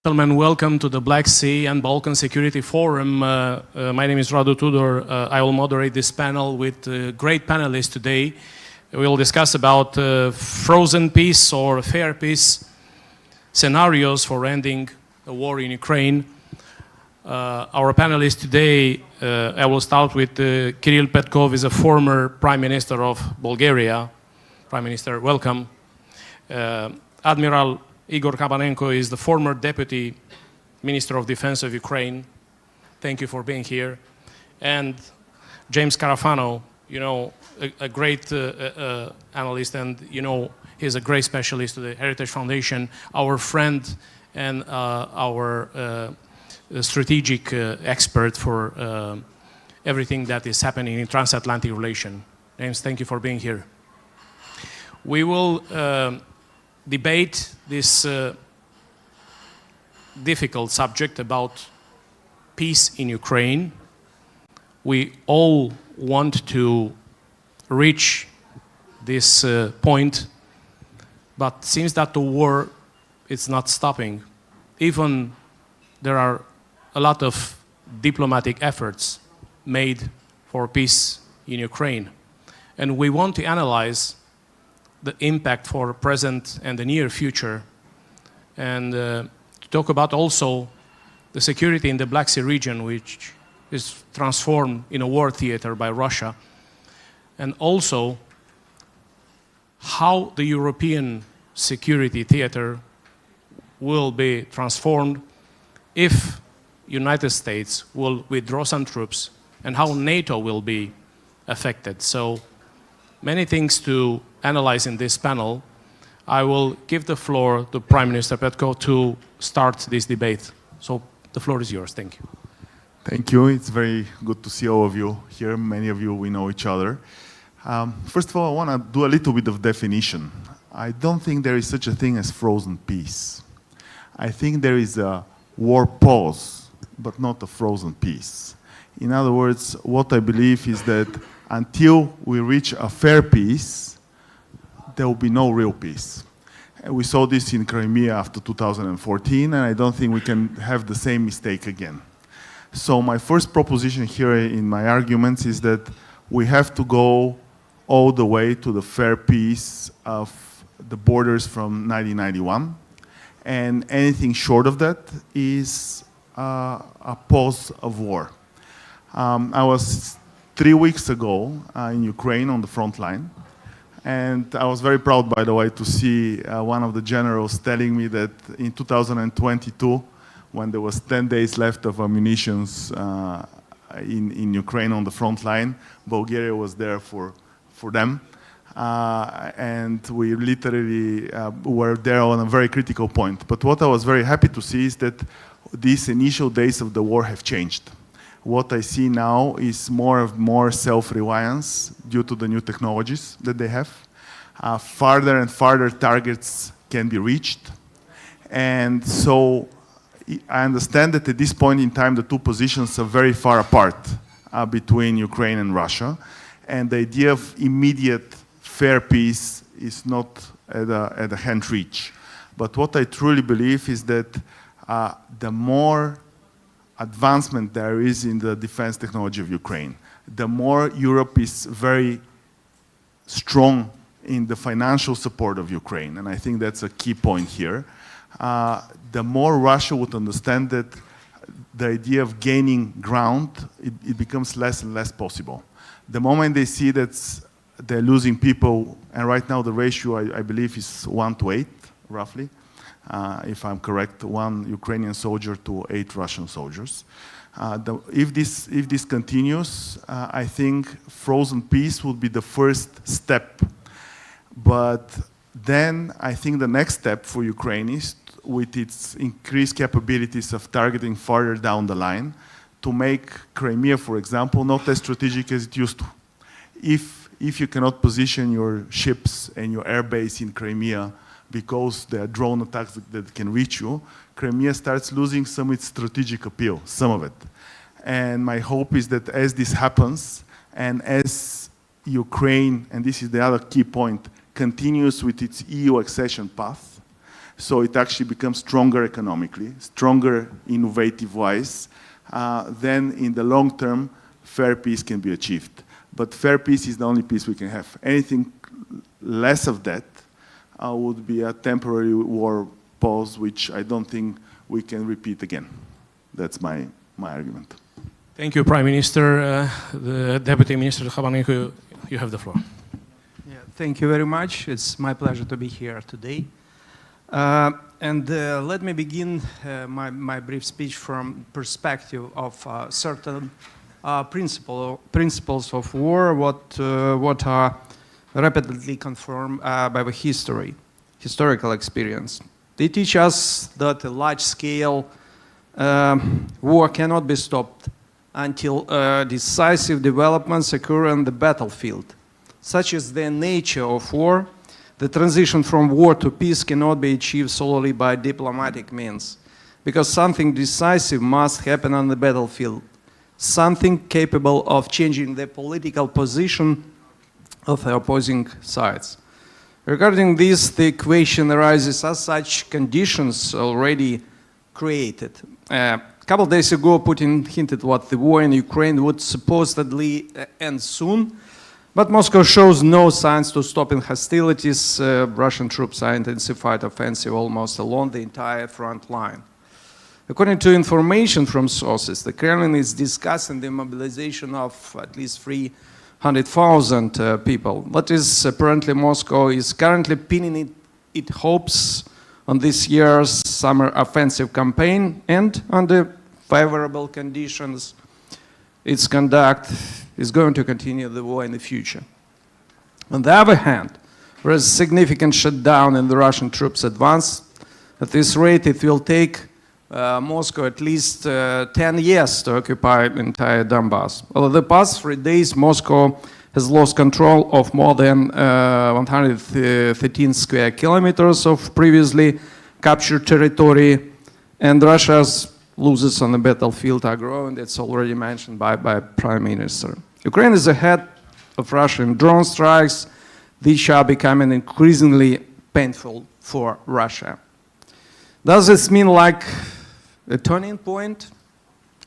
Gentlemen, welcome to the Black Sea and Balkans Security Forum. My name is Radu Tudor. I will moderate this panel with great panelists today. We will discuss about frozen peace or fair peace scenarios for ending the war in Ukraine. Our panelists today, I will start with Kirill Petkov, is a former Prime Minister of Bulgaria. Prime Minister, welcome. Admiral Igor Kabanenko is the former Deputy Minister of Defense of Ukraine. Thank you for being here. And James Carafano, you know, a great analyst, and you know, he's a great specialist to the Heritage Foundation, our friend and our strategic expert for everything that is happening in transatlantic relation. James, thank you for being here. We will debate this difficult subject about peace in Ukraine. We all want to reach this point, but seems that the war is not stopping. Even there are a lot of diplomatic efforts made for peace in Ukraine. And we want to analyze the impact for present and the near future, and to talk about also the security in the Black Sea region, which is transformed in a war theater by Russia, and also how the European security theater will be transformed if United States will withdraw some troops, and how NATO will be affected. So many things to analyze in this panel. I will give the floor to Prime Minister Petkov to start this debate. So the floor is yours. Thank you. Thank you. It's very good to see all of you here. Many of you, we know each other. First of all, I want to do a little bit of definition. I don't think there is such a thing as frozen peace. I think there is a war pause, but not a frozen peace. In other words, what I believe is that until we reach a fair peace, there will be no real peace. And we saw this in Crimea after 2014, and I don't think we can have the same mistake again. So my first proposition here in my arguments is that we have to go all the way to the fair peace of the borders from 1991, and anything short of that is a pause of war. I was 3 weeks ago in Ukraine on the front line, and I was very proud, by the way, to see one of the generals telling me that in 2022, when there was 10 days left of ammunition in Ukraine on the front line, Bulgaria was there for them. And we literally were there on a very critical point. But what I was very happy to see is that these initial days of the war have changed. What I see now is more self-reliance due to the new technologies that they have. Farther and farther targets can be reached. And so I understand that at this point in time, the two positions are very far apart between Ukraine and Russia. And the idea of immediate fair peace is not at a hand reach. But what I truly believe is that the more advancement there is in the defense technology of Ukraine, the more Europe is very strong in the financial support of Ukraine, and I think that's a key point here, the more Russia would understand that the idea of gaining ground, it becomes less and less possible. The moment they see that they're losing people, and right now the ratio, I believe, is 1 to 8, roughly, if I'm correct, 1 Ukrainian soldier to 8 Russian soldiers. If this continues, I think frozen peace will be the first step. But then I think the next step for Ukraine is, with its increased capabilities of targeting farther down the line, to make Crimea, for example, not as strategic as it used to. If you cannot position your ships and your air base in Crimea because there are drone attacks that can reach you, Crimea starts losing some of its strategic appeal, some of it. And my hope is that as this happens, and as Ukraine, and this is the other key point, continues with its EU accession path, So it actually becomes stronger economically, stronger innovative-wise. Then in the long term, fair peace can be achieved. But fair peace is the only peace we can have. Anything less of that would be a temporary war pause, which I don't think we can repeat again. That's my argument. Thank you, Prime Minister. The Deputy Minister Habanenko, you have the floor. Yeah, thank you very much. It's my pleasure to be here today. Let me begin my brief speech from perspective of certain principles of war, what are rapidly confirmed by the historical experience. They teach us that a large-scale war cannot be stopped until decisive developments occur on the battlefield. Such is the nature of war. The transition from war to peace cannot be achieved solely by diplomatic means, because something decisive must happen on the battlefield, something capable of changing the political position of the opposing sides. Regarding this, the equation arises as such conditions already created. A couple of days ago, Putin hinted what the war in Ukraine would supposedly end soon, but Moscow shows no signs to stopping hostilities. Russian troops are intensified offensive almost along the entire front line. According to information from sources, the Kremlin is discussing the mobilization of at least 300,000 people. That is, apparently Moscow is currently pinning its hopes on this year's summer offensive campaign, and under favorable conditions, its conduct is going to continue the war in the future. On the other hand, there is a significant shutdown in the Russian troops' advance. At this rate, it will take Moscow at least 10 years to occupy the entire Donbass. Over the past 3 days, Moscow has lost control of more than 113 square kilometers of previously captured territory, and Russia's losses on the battlefield are growing. That's already mentioned by Prime Minister. Ukraine is ahead of Russian drone strikes. These are becoming increasingly painful for Russia. Does this mean like a turning point?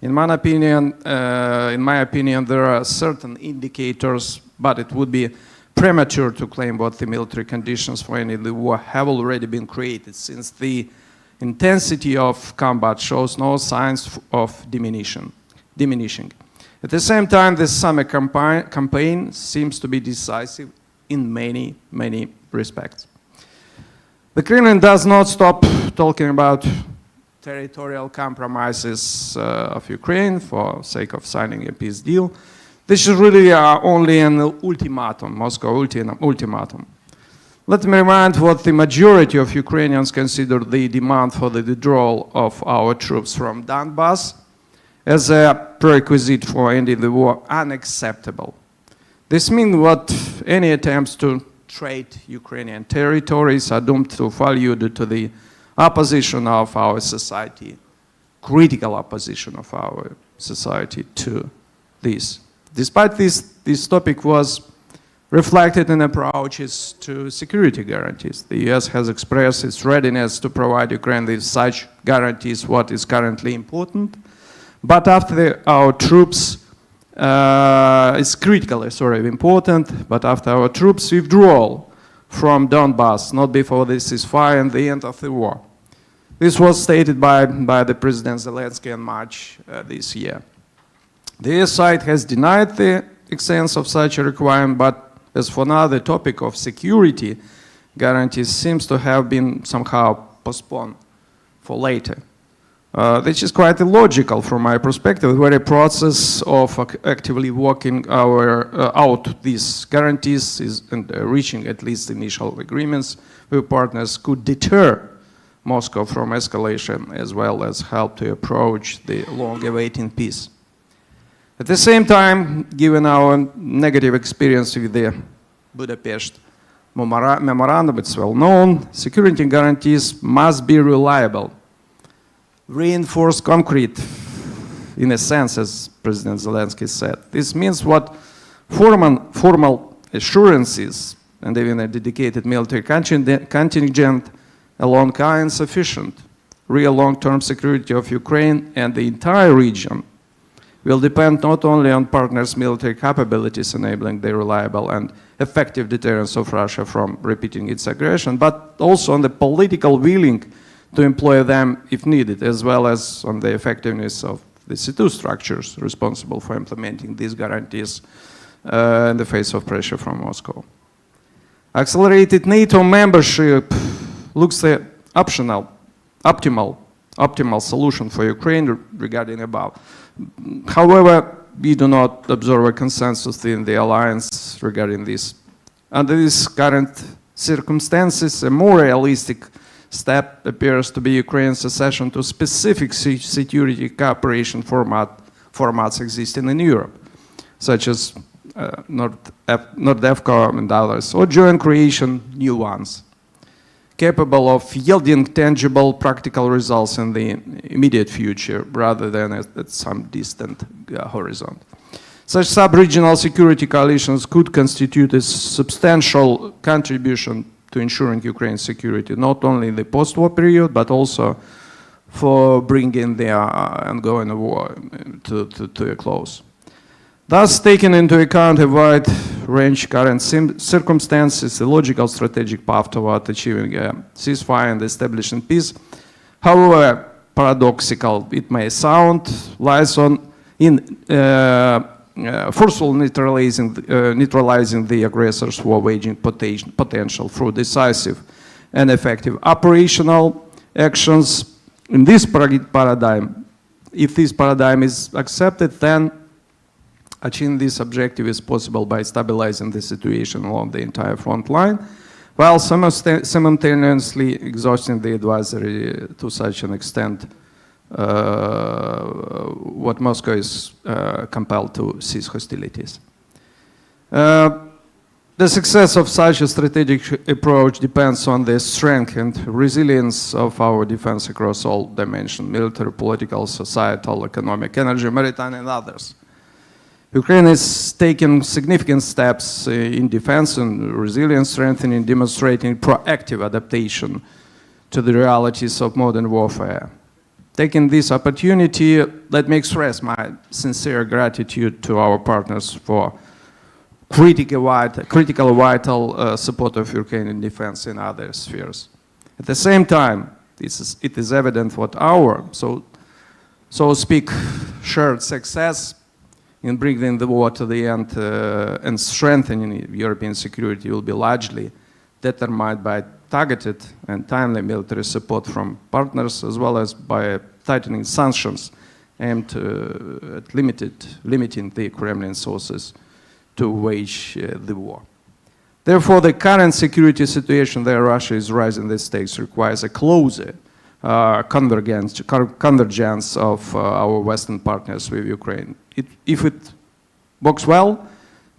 In my opinion, there are certain indicators, but it would be premature to claim what the military conditions for any of the war have already been created, since the intensity of combat shows no signs of diminishing. At the same time, this summer campaign seems to be decisive in many, many respects. The Kremlin does not stop talking about territorial compromises of Ukraine for sake of signing a peace deal. This is really only an ultimatum, Moscow ultimatum. Let me remind what the majority of Ukrainians consider the demand for the withdrawal of our troops from Donbass as a prerequisite for ending the war unacceptable. This means that any attempts to trade Ukrainian territories are doomed to failure due to the opposition of our society, critical opposition of our society to this. Despite this topic was reflected in approaches to security guarantees. The US has expressed its readiness to provide Ukraine with such guarantees, what is currently important. But after our troops, it's critically important, but after our troops' withdrawal from Donbass, not before the ceasefire and the end of the war. This was stated by the President Zelensky in March this year. The US side has denied the existence of such a requirement, but as for now, the topic of security guarantees seems to have been somehow postponed for later. This is quite illogical from my perspective. The very process of actively working out these guarantees and reaching at least initial agreements with partners could deter Moscow from escalation, as well as help to approach the long-awaited peace. At the same time, given our negative experience with the Budapest memorandum, it's well known, security guarantees must be reliable, reinforced concrete, in a sense, as President Zelensky said. This means what formal assurances and even a dedicated military contingent alone are insufficient. Real long-term security of Ukraine and the entire region will depend not only on partners' military capabilities enabling the reliable and effective deterrence of Russia from repeating its aggression, but also on the political willing to employ them if needed, as well as on the effectiveness of the C2 structures responsible for implementing these guarantees in the face of pressure from Moscow. Accelerated NATO membership looks the optimal solution for Ukraine regarding above. However, we do not observe a consensus in the alliance regarding this. Under these current circumstances, a more realistic step appears to be Ukraine's accession to specific security cooperation formats existing in Europe, such as NORDEFCO and others, or joint creation new ones, capable of yielding tangible practical results in the immediate future rather than at some distant horizon. Such sub-regional security coalitions could constitute a substantial contribution to ensuring Ukraine's security, not only in the post-war period, but also for bringing the ongoing war to a close. Thus, taking into account a wide range of current circumstances, the logical strategic path toward achieving a ceasefire and establishing peace, however paradoxical it may sound, lies in forceful neutralizing the aggressors' war-waging potential through decisive and effective operational actions. In this paradigm, if this paradigm is accepted, then achieving this objective is possible by stabilizing the situation along the entire front line, while simultaneously exhausting the advisory to such an extent what Moscow is compelled to cease hostilities. The success of such a strategic approach depends on the strength and resilience of our defense across all dimensions: military, political, societal, economic, energy, maritime, and others. Ukraine is taking significant steps in defense and resilience strengthening, demonstrating proactive adaptation to the realities of modern warfare. Taking this opportunity, let me express my sincere gratitude to our partners for critical vital support of Ukrainian defense in other spheres. At the same time, it is evident what our, so to speak, shared success in bringing the war to the end and strengthening European security will be largely determined by targeted and timely military support from partners, as well as by tightening sanctions aimed at limiting the Kremlin sources to wage the war. Therefore, the current security situation that Russia is raising the stakes requires a closer convergence of our Western partners with Ukraine. If it works well,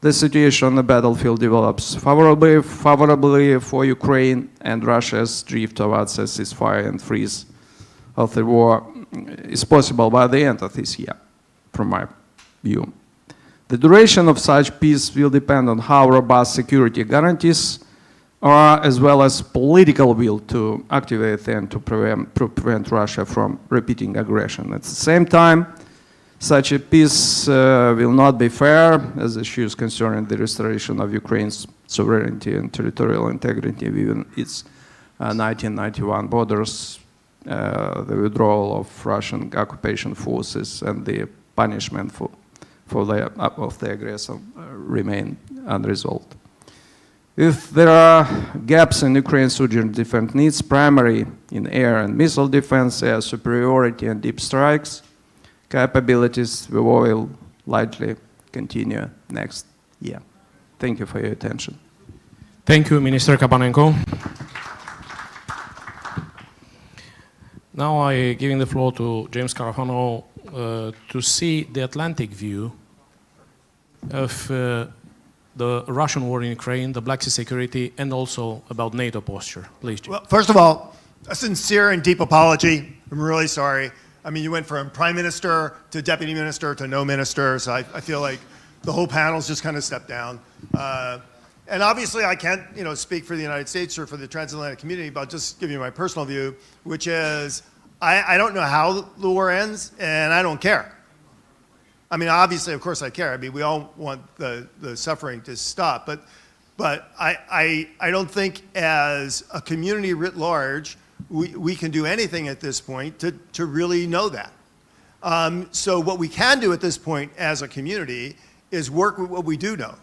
the situation on the battlefield develops favorably for Ukraine, and Russia's drift towards a ceasefire and freeze of the war is possible by the end of this year, from my view. The duration of such peace will depend on how robust security guarantees are, as well as political will to activate them to prevent Russia from repeating aggression. At the same time, such a peace will not be fair, as issues concerning the restoration of Ukraine's sovereignty and territorial integrity within its 1991 borders, the withdrawal of Russian occupation forces, and the punishment of the aggressor remain unresolved. If there are gaps in Ukraine's urgent defense needs, primarily in air and missile defense, air superiority and deep strikes capabilities, the war will likely continue next year. Thank you for your attention. Thank you, Minister Kapanenko. Now I giving the floor to James Carafano to see the Atlantic view of the Russian war in Ukraine, the Black Sea security, and also about NATO posture. Please, James. Well, first of all, a sincere and deep apology. I'm really sorry. I mean, you went from prime minister to deputy minister to no minister, so I feel like the whole panel's just kind of stepped down. And obviously I can't, speak for the United States or for the transatlantic community, but I'll just give you my personal view, which is I don't know how the war ends, and I don't care. I mean, obviously, of course I care. I mean, we all want the suffering to stop, but I don't think as a community writ large, we can do anything at this point to really know that. So what we can do at this point as a community is work with what we do know,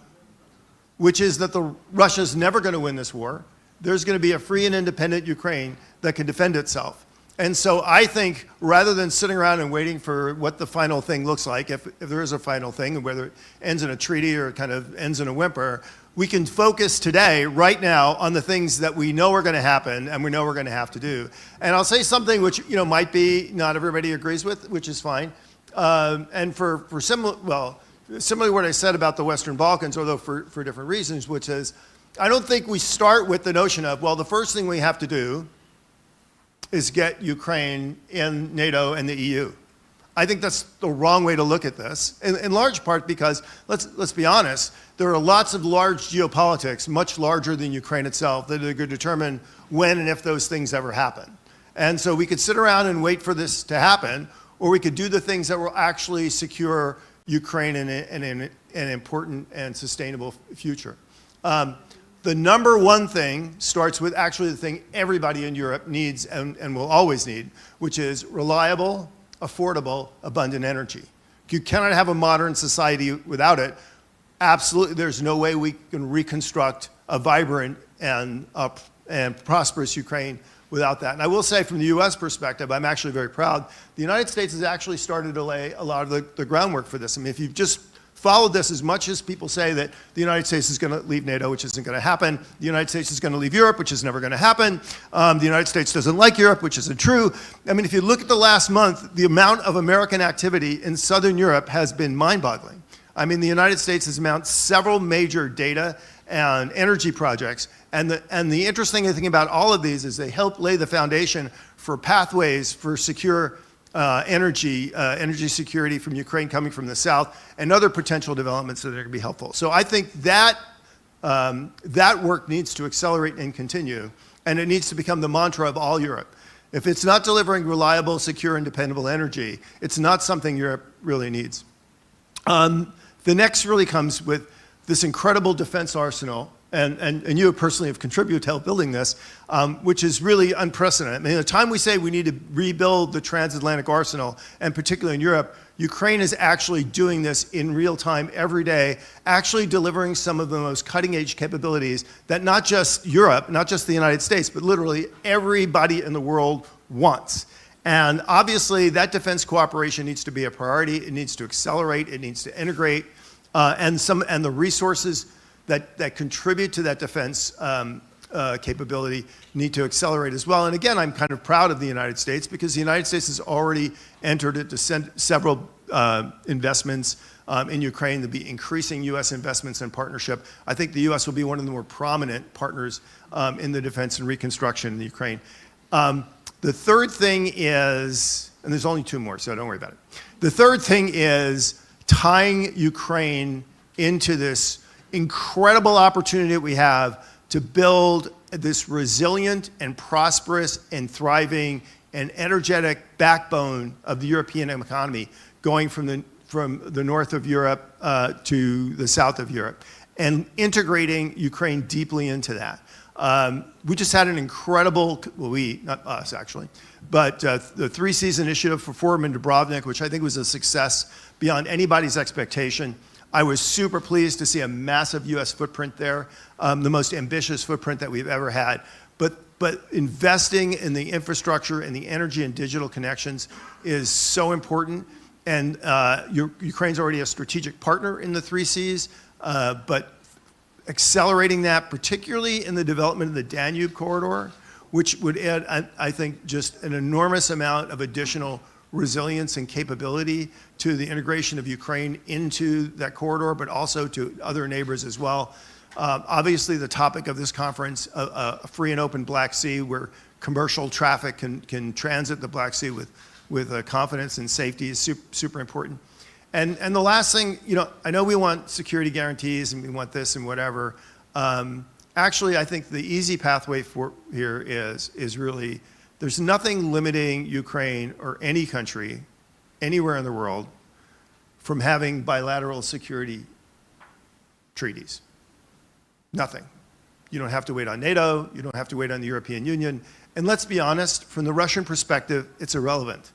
which is that Russia's never going to win this war. There's going to be a free and independent Ukraine that can defend itself. And so I think rather than sitting around and waiting for what the final thing looks like, if there is a final thing, and whether it ends in a treaty or it kind of ends in a whimper, we can focus today, right now, on the things that we know are going to happen and we know we're going to have to do. And I'll say something which might be not everybody agrees with, which is fine. And for similarly what I said about the Western Balkans, although for different reasons, which is I don't think we start with the notion of, well, the first thing we have to do is get Ukraine in NATO and the EU. I think that's the wrong way to look at this, in large part because, let's be honest, there are lots of large geopolitics, much larger than Ukraine itself, that are going to determine when and if those things ever happen. And so we could sit around and wait for this to happen, or we could do the things that will actually secure Ukraine in an important and sustainable future. The number one thing starts with actually the thing everybody in Europe needs and will always need, which is reliable, affordable, abundant energy. You cannot have a modern society without it. Absolutely, there's no way we can reconstruct a vibrant and prosperous Ukraine without that. And I will say from the US perspective, I'm actually very proud. The United States has actually started to lay a lot of the groundwork for this. I mean, if you've just followed this, as much as people say that the United States is going to leave NATO, which isn't going to happen, the United States is going to leave Europe, which is never going to happen, the United States doesn't like Europe, which isn't true. I mean, if you look at the last month, the amount of American activity in Southern Europe has been mind-boggling. I mean, the United States has mounted several major data and energy projects, and the interesting thing about all of these is they help lay the foundation for pathways for secure energy security from Ukraine coming from the south, and other potential developments that are going to be helpful. So I think that that work needs to accelerate and continue, and it needs to become the mantra of all Europe. If it's not delivering reliable, secure, and dependable energy, it's not something Europe really needs. The next really comes with this incredible defense arsenal, and you personally have contributed to help building this, which is really unprecedented. I mean, the time we say we need to rebuild the transatlantic arsenal, and particularly in Europe, Ukraine is actually doing this in real time every day, actually delivering some of the most cutting edge capabilities that not just Europe, not just the United States, but literally everybody in the world wants. And obviously that defense cooperation needs to be a priority. It needs to accelerate, it needs to integrate, and the resources that contribute to that defense capability need to accelerate as well. And again, I'm kind of proud of the United States because the United States has already entered into several investments in Ukraine. There'll be increasing US investments and partnership. I think the US will be one of the more prominent partners in the defense and reconstruction in the Ukraine. The third thing is, and there's only two more, so don't worry about it. The third thing is tying Ukraine into this incredible opportunity that we have to build this resilient and prosperous and thriving and energetic backbone of the European economy, going from the north of Europe to the south of Europe, and integrating Ukraine deeply into that. We just had an incredible, well, not us actually, but the 3 Seas initiative for Forum in Dubrovnik, which I think was a success beyond anybody's expectation. I was super pleased to see a massive US footprint there, the most ambitious footprint that we've ever had. But investing in the infrastructure and the energy and digital connections is so important. And Ukraine's already a strategic partner in the 3 Seas, but accelerating that, particularly in the development of the Danube corridor, which would add, I think, just an enormous amount of additional resilience and capability to the integration of Ukraine into that corridor, but also to other neighbors as well. Obviously, the topic of this conference, a free and open Black Sea where commercial traffic can transit the Black Sea with confidence and safety is super important. And the last thing, I know we want security guarantees and we want this and whatever. Actually, I think the easy pathway for here is really, there's nothing limiting Ukraine or any country anywhere in the world from having bilateral security treaties. Nothing. You don't have to wait on NATO, you don't have to wait on the European Union, and let's be honest, from the Russian perspective, it's irrelevant.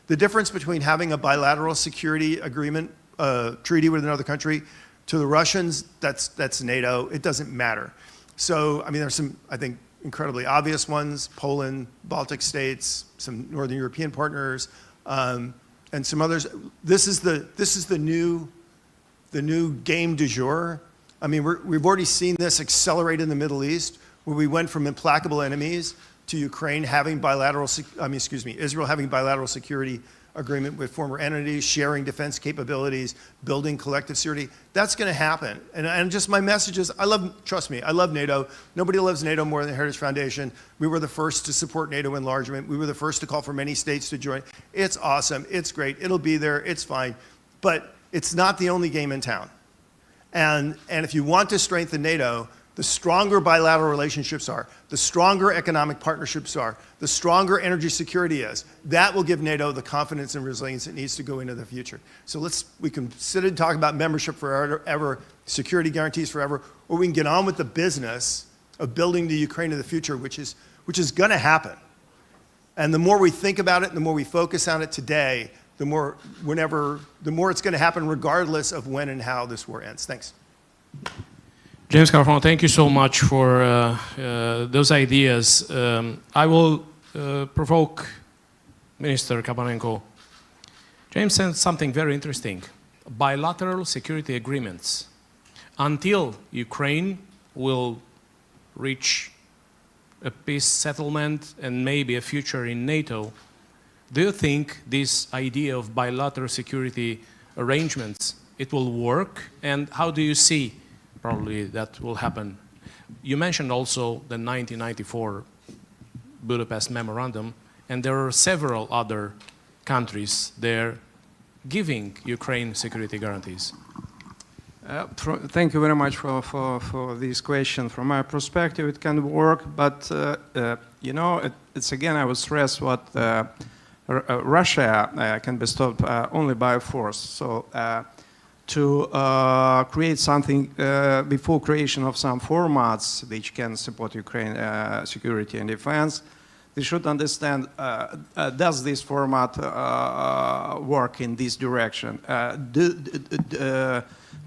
The difference between having a bilateral security agreement, treaty with another country, to the Russians, that's NATO, it doesn't matter. So, I mean, there's some, I think, incredibly obvious ones, Poland, Baltic states, some Northern European partners, and some others. This is the new game du jour. I mean, we've already seen this accelerate in the Middle East, where we went from implacable enemies to Ukraine having Israel having bilateral security agreement with former entities, sharing defense capabilities, building collective security. That's going to happen. And just my message is, trust me, I love NATO. Nobody loves NATO more than the Heritage Foundation. We were the first to support NATO enlargement. We were the first to call for many states to join. It's awesome. It's great. It'll be there. It's fine. But it's not the only game in town. And if you want to strengthen NATO, the stronger bilateral relationships are, the stronger economic partnerships are, the stronger energy security is. That will give NATO the confidence and resilience it needs to go into the future. So we can sit and talk about membership forever, security guarantees forever, or we can get on with the business of building the Ukraine of the future, which is going to happen. And the more we think about it, and the more we focus on it today, the more it's going to happen regardless of when and how this war ends. Thanks. James Carfon, thank you so much for those ideas. I will provoke Minister Kabanenko. James said something very interesting. Bilateral security agreements. Until Ukraine will reach a peace settlement and maybe a future in NATO, do you think this idea of bilateral security arrangements, it will work? And how do you see probably that will happen? You mentioned also the 1994 Budapest Memorandum, and there are several other countries there giving Ukraine security guarantees. Thank you very much for this question. From my perspective, it can work, but you know, it's again, I would stress what Russia can be stopped only by force. So to create something before creation of some formats which can support Ukraine security and defense, we should understand, does this format work in this direction?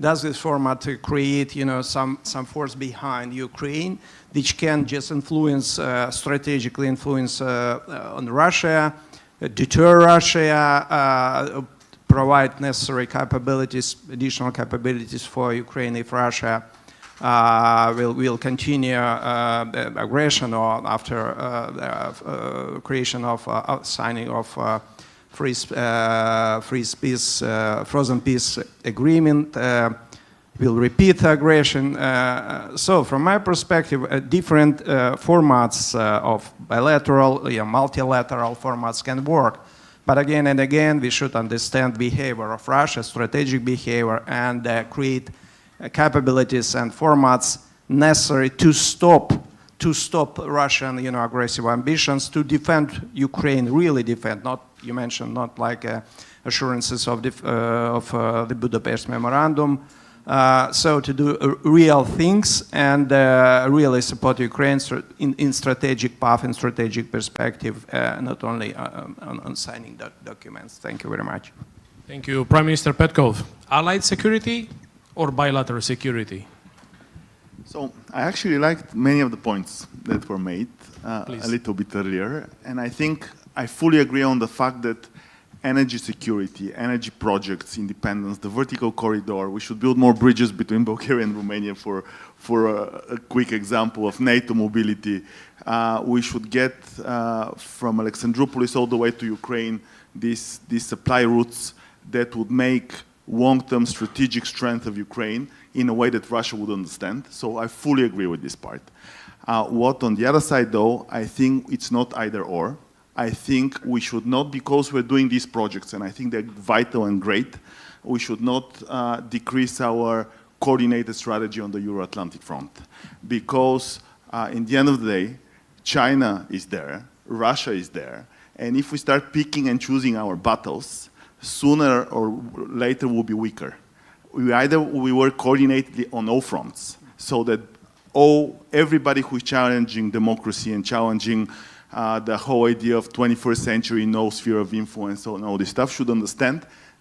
Does this format create, you know, some force behind Ukraine which can just influence, strategically influence on Russia, deter Russia, provide necessary capabilities, additional capabilities for Ukraine if Russia will continue aggression, or after creation of signing of frozen peace agreement, will repeat aggression. So from my perspective, different formats of bilateral, multilateral formats can work. But again and again, we should understand behavior of Russia, strategic behavior, and create capabilities and formats necessary to stop Russian, you know, aggressive ambitions, to defend Ukraine, really defend. Not, you mentioned, not like assurances of the Budapest Memorandum. So to do real things and really support Ukraine in strategic path and strategic perspective, not only on signing documents. Thank you very much. Thank you. Prime Minister Petkov, allied security or bilateral security? So I actually liked many of the points that were made a little bit earlier, and I think I fully agree on the fact that energy security, energy projects, independence, the vertical corridor, we should build more bridges between Bulgaria and Romania for a quick example of NATO mobility. We should get from Alexandroupolis all the way to Ukraine these supply routes that would make long-term strategic strength of Ukraine in a way that Russia would understand. So I fully agree with this part. What on the other side though, I think it's not either or. I think we should not, because we're doing these projects, and I think they're vital and great, we should not decrease our coordinated strategy on the Euro-Atlantic front. Because in the end of the day, China is there, Russia is there, and if we start picking and choosing our battles, sooner or later we'll be weaker. We work coordinatedly on all fronts, so that everybody who is challenging democracy and challenging the whole idea of 21st century, no sphere of influence and all this stuff should understand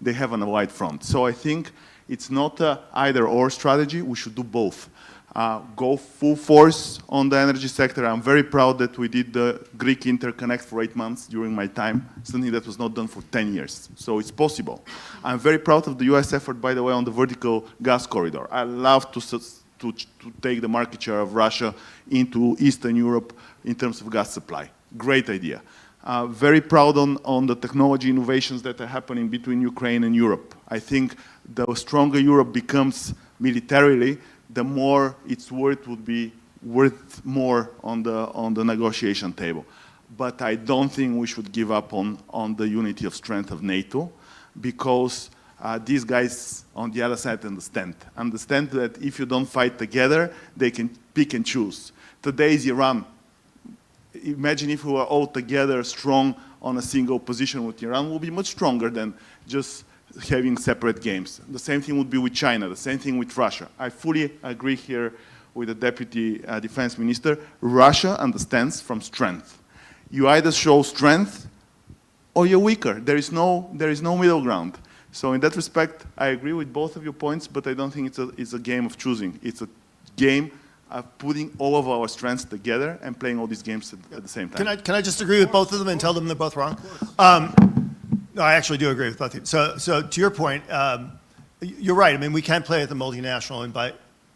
they have an allied front. So I think it's not an either-or strategy, we should do both. Go full force on the energy sector. I'm very proud that we did the Greek interconnect for 8 months during my time, something that was not done for 10 years. So it's possible. I'm very proud of the US effort, by the way, on the vertical gas corridor. I love to take the market share of Russia into Eastern Europe in terms of gas supply. Great idea. Very proud on the technology innovations that are happening between Ukraine and Europe. I think the stronger Europe becomes militarily, the more its worth would be worth more on the negotiation table. But I don't think we should give up on the unity of strength of NATO, because these guys on the other side understand that if you don't fight together, they can pick and choose. Today is Iran. Imagine if we were all together strong on a single position with Iran, we'll be much stronger than just having separate games. The same thing would be with China, the same thing with Russia. I fully agree here with the Deputy Defense Minister. Russia understands from strength. You either show strength or you're weaker. There is no middle ground. So in that respect, I agree with both of your points, but I don't think it's a game of choosing. It's a game of putting all of our strengths together and playing all these games at the same time. Can I just agree with both of them and tell them they're both wrong? No, I actually do agree with both of you. So to your point, you're right. I mean, we can play at the multinational,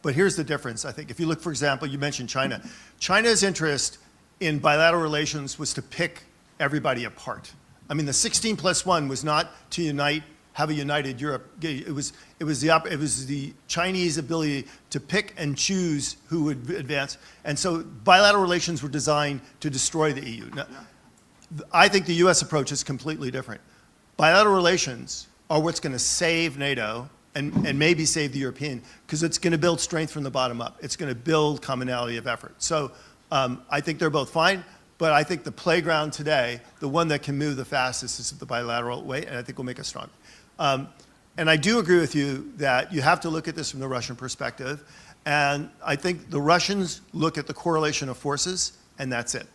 but here's the difference, I think. If you look, for example, you mentioned China. China's interest in bilateral relations was to pick everybody apart. I mean, the 16+1 was not to have a united Europe. It was the Chinese ability to pick and choose who would advance. And so bilateral relations were designed to destroy the EU. Now, I think the US approach is completely different. Bilateral relations are what's going to save NATO and maybe save the European, because it's going to build strength from the bottom up. It's going to build commonality of effort. So I think they're both fine, but I think the playground today, the one that can move the fastest, is the bilateral way, and I think will make us stronger. And I do agree with you that you have to look at this from the Russian perspective, and I think the Russians look at the correlation of forces, and that's it.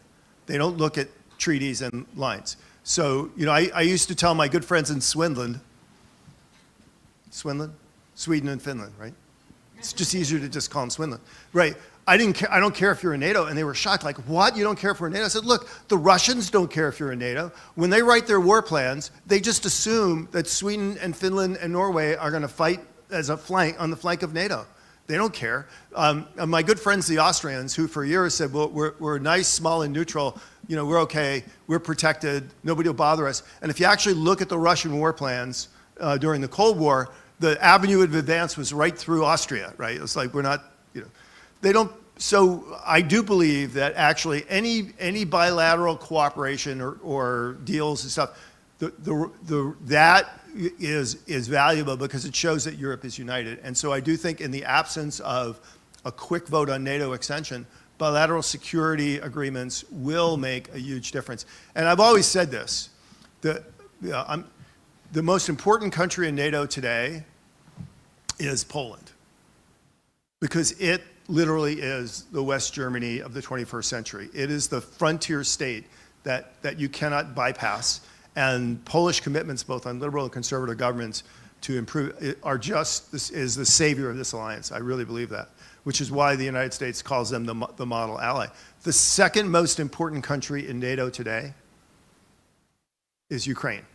They don't look at treaties and lines. So, you know, I used to tell my good friends in Sweden and Finland, right? It's just easier to just call them Swindon, right? I don't care if you're in NATO, and they were shocked, like, what? You don't care if we're in NATO? I said, look, the Russians don't care if you're in NATO. When they write their war plans, they just assume that Sweden and Finland and Norway are going to fight as a flank on the flank of NATO. They don't care. My good friends, the Austrians, who for years said, well, we're nice, small, and neutral. You know, we're okay. We're protected. Nobody will bother us. And if you actually look at the Russian war plans during the Cold War, the avenue of advance was right through Austria, right? It's like we're not, you know, they don't. So I do believe that actually any bilateral cooperation or deals and stuff, that is valuable because it shows that Europe is united. And so I do think in the absence of a quick vote on NATO extension, bilateral security agreements will make a huge difference. And I've always said this, the most important country in NATO today is Poland, because it literally is the West Germany of the 21st century. It is the frontier state that you cannot bypass. And Polish commitments, both on liberal and conservative governments, to improve is the savior of this alliance. I really believe that, which is why the United States calls them the model ally. The second most important country in NATO today is Ukraine,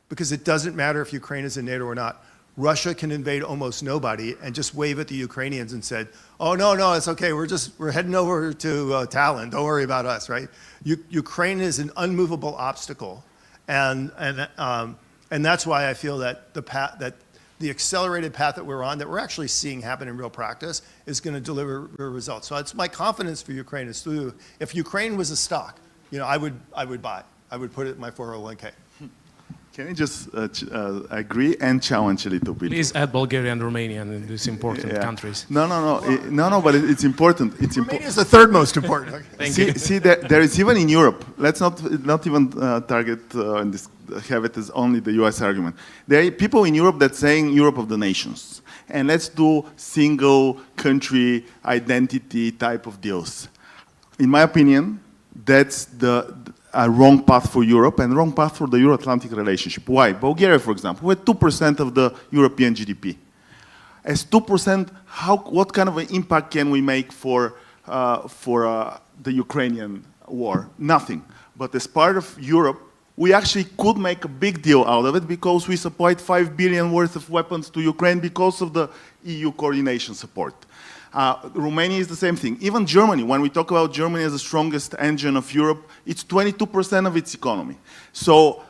because it doesn't matter if Ukraine is in NATO or not. Russia can invade almost nobody and just wave at the Ukrainians and said, oh, no, it's okay. We're heading over to Tallinn. Don't worry about us, right? Ukraine is an unmovable obstacle. And that's why I feel that the accelerated path that we're on, that we're actually seeing happen in real practice, is going to deliver real results. So it's my confidence for Ukraine is through. If Ukraine was a stock, you know, I would buy. I would put it in my 401k. Can I just agree and challenge a little bit? Please add Bulgaria and Romania in these important countries. No, but it's important. It's Romania is the third most important. Okay. Thank you. See, there is even in Europe. Let's not even target and have it as only the U.S. argument. There are people in Europe that saying Europe of the nations, and let's do single country identity type of deals. In my opinion, that's a wrong path for Europe and wrong path for the Euro-Atlantic relationship. Why? Bulgaria, for example, with 2% of the European GDP. As 2%, what kind of an impact can we make for the Ukrainian war? Nothing. But as part of Europe, we actually could make a big deal out of it because we supplied 5 billion worth of weapons to Ukraine because of the EU coordination support. Romania is the same thing. Even Germany, when we talk about Germany as the strongest engine of Europe, it's 22% of its economy. So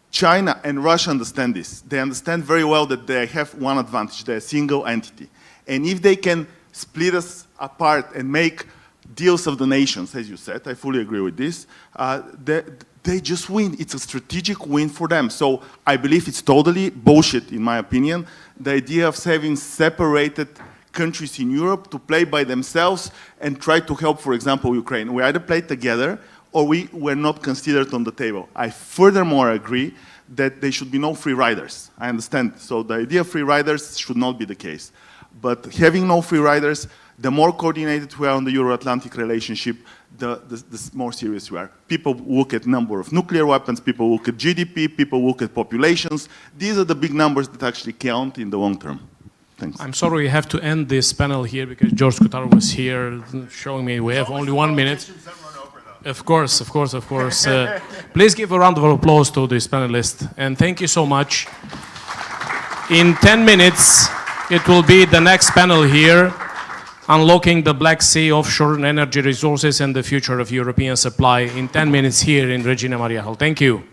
China and Russia understand this. They understand very well that they have one advantage. They're a single entity. And if they can split us apart and make deals of the nations, as you said, I fully agree with this, they just win. It's a strategic win for them. So I believe it's totally bullshit, in my opinion, the idea of having separated countries in Europe to play by themselves and try to help, for example, Ukraine. We either play together or we were not considered on the table. I furthermore agree that there should be no free riders. I understand. So the idea of free riders should not be the case. But having no free riders, the more coordinated we are on the Euro-Atlantic relationship, the more serious we are. People look at number of nuclear weapons, people look at GDP, people look at populations. These are the big numbers that actually count in the long term. Thanks. I'm sorry we have to end this panel here because George Koutaro was here showing me we have only 1 minute. Of course. Please give a round of applause to this panelist. And thank you so much. In 10 minutes, it will be the next panel here, Unlocking the Black Sea Offshore Energy Resources and the Future of European Supply, in 10 minutes here in Regina Maria Hall. Thank you.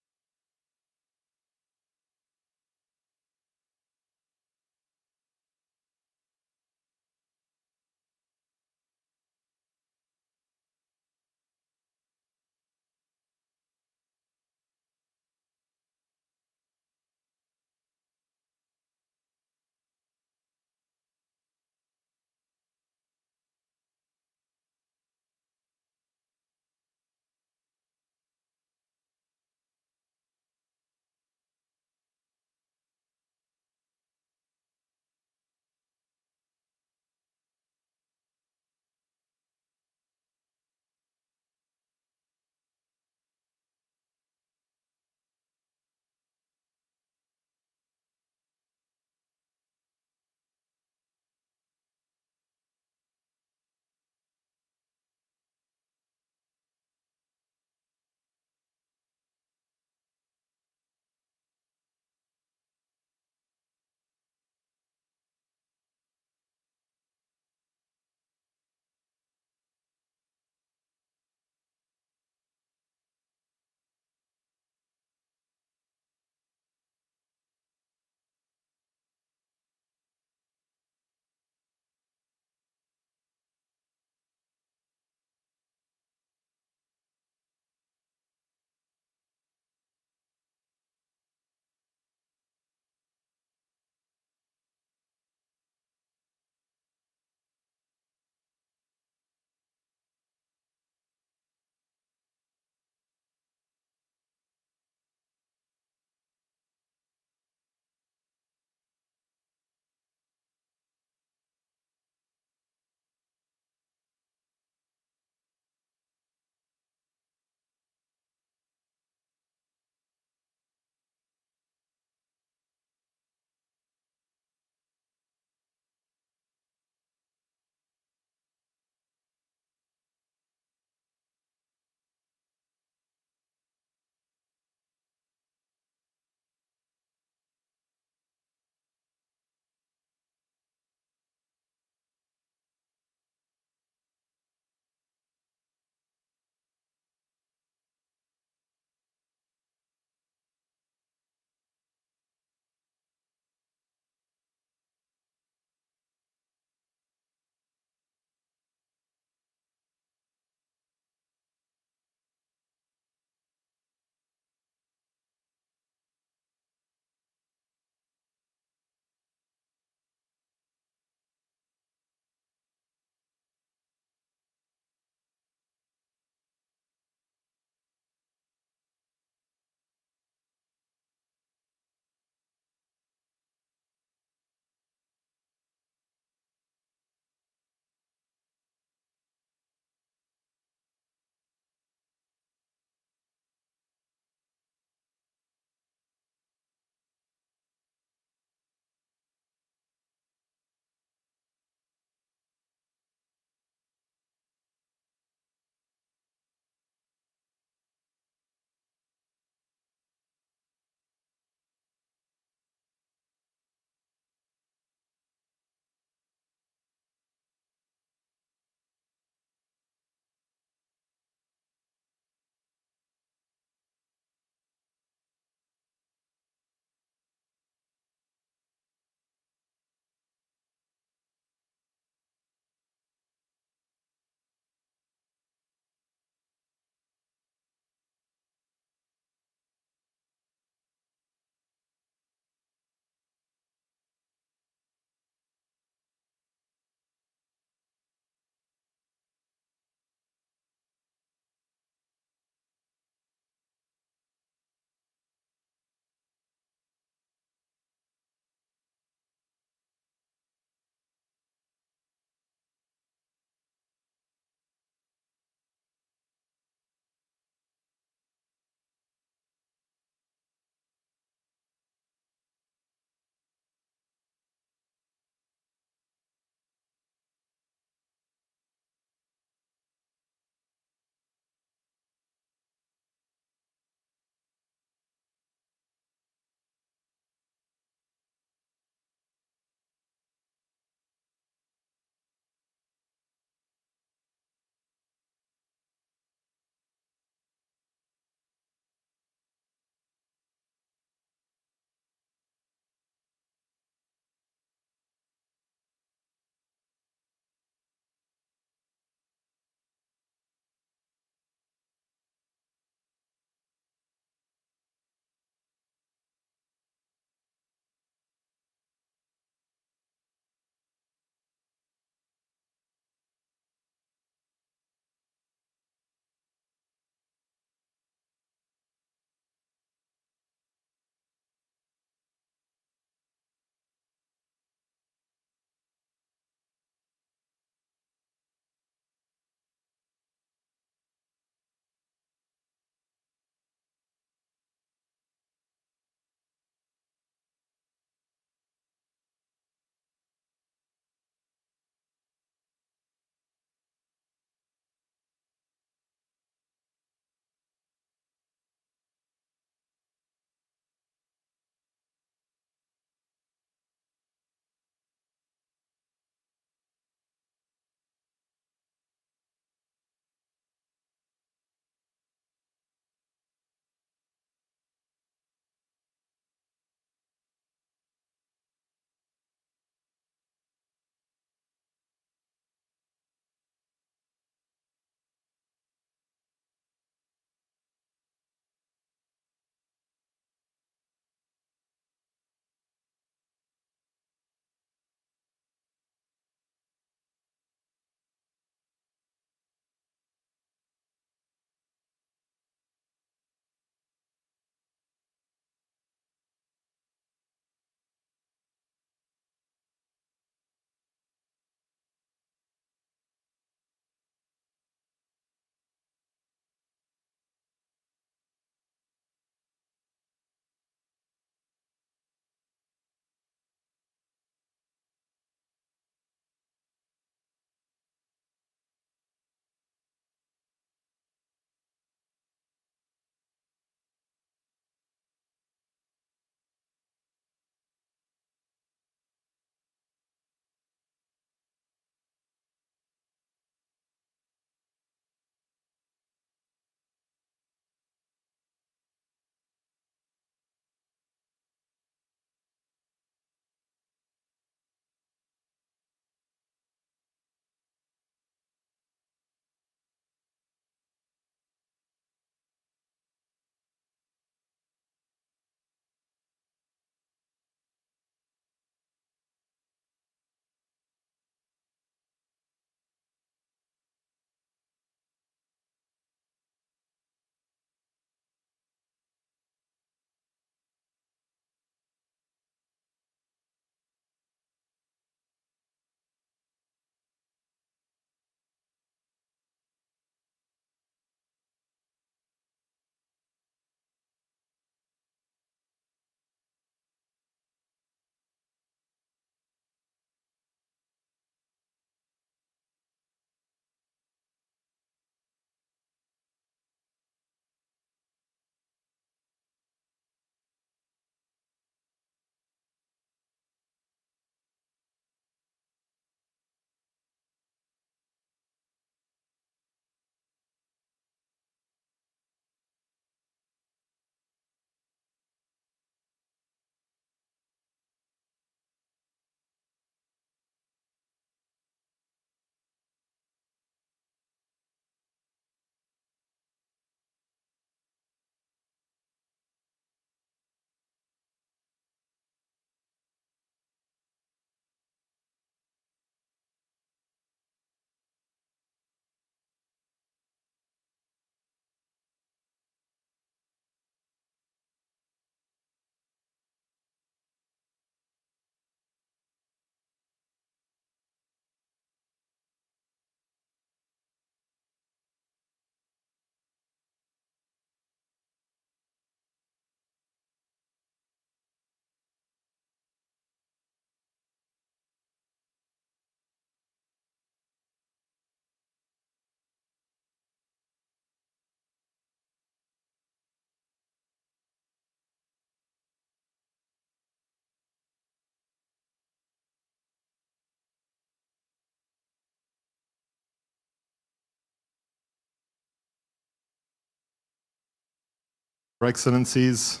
Excellencies,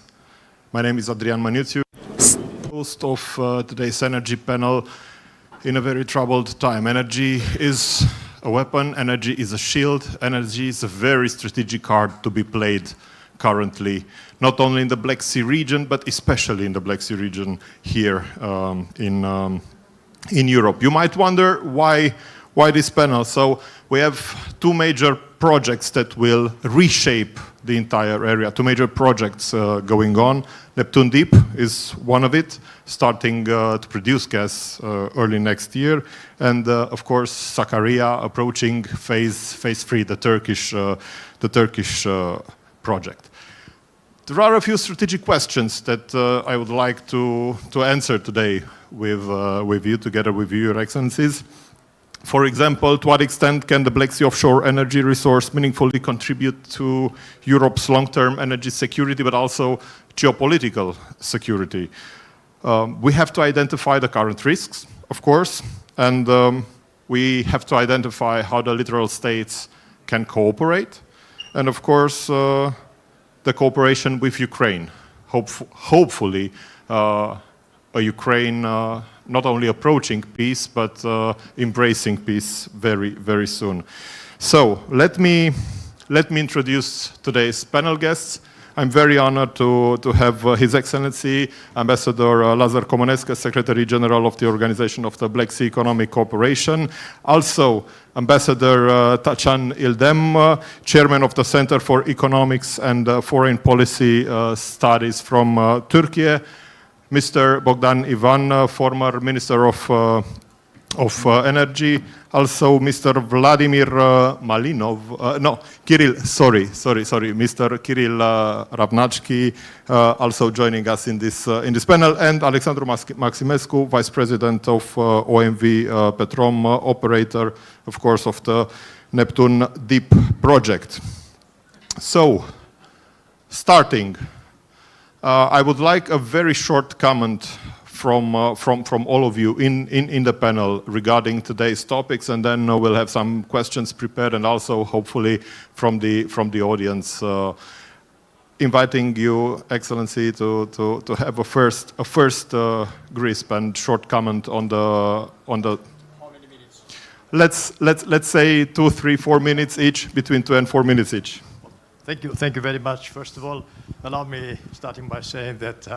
my name is Adrian Maniuțiu, host of today's energy panel in a very troubled time. Energy is a weapon, energy is a shield, energy is a very strategic card to be played currently, not only in the Black Sea region, but especially in the Black Sea region here in Europe. You might wonder why this panel? So we have two major projects that will reshape the entire area, two major projects going on. Neptune Deep is one of it, starting to produce gas early next year. And of course, Sakarya approaching phase 3, the Turkish project. There are a few strategic questions that I would like to answer today with you, together with you, Your Excellencies. For example, to what extent can the Black Sea offshore energy resource meaningfully contribute to Europe's long-term energy security, but also geopolitical security? We have to identify the current risks, of course, and we have to identify how the littoral states can cooperate, and of course, the cooperation with Ukraine. Hopefully, a Ukraine not only approaching peace, but embracing peace very, very soon. So let me introduce today's panel guests. I'm very honored to have His Excellency Ambassador Lazar Komonescu, Secretary General of the Organization of the Black Sea Economic Cooperation. Also, Ambassador Tachan Ildem, Chairman of the Center for Economics and Foreign Policy Studies from Turkey. Mr. Bogdan Ivan, former Minister of Energy, also Mr. Vladimir Malinov, Mr. Kirill Ravnatsky, also joining us in this panel, and Alexandru Maximescu, Vice President of OMV Petrom, operator, of course, of the Neptune Deep project. So, starting. I would like a very short comment from all of you in the panel regarding today's topics, and then we'll have some questions prepared, and also hopefully from the audience, inviting you, Excellency, to have a first grasp and short comment on the. How many minutes? Let's say 2, 3, 4 minutes each, between 2 and 4 minutes each. Thank you very much. First of all, allow me starting by saying that,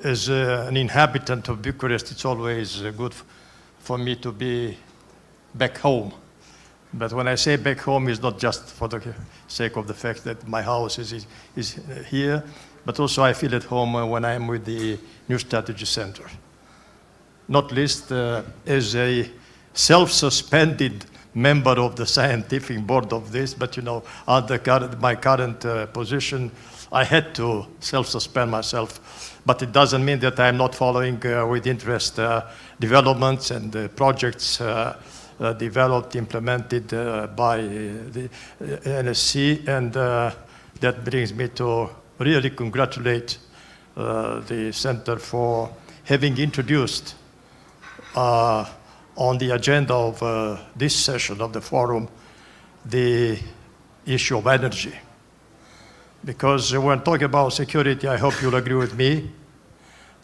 as an inhabitant of Bucharest, it's always good for me to be back home. But when I say back home, it's not just for the sake of the fact that my house is here, but also I feel at home when I'm with the New Strategy Center. Not least as a self-suspended member of the scientific board of this, but you know, under my current position, I had to self-suspend myself. But it doesn't mean that I'm not following with interest developments and projects developed, implemented by the NSC, and that brings me to really congratulate the Center for having introduced on the agenda of this session of the forum, the issue of energy. Because when talking about security, I hope you'll agree with me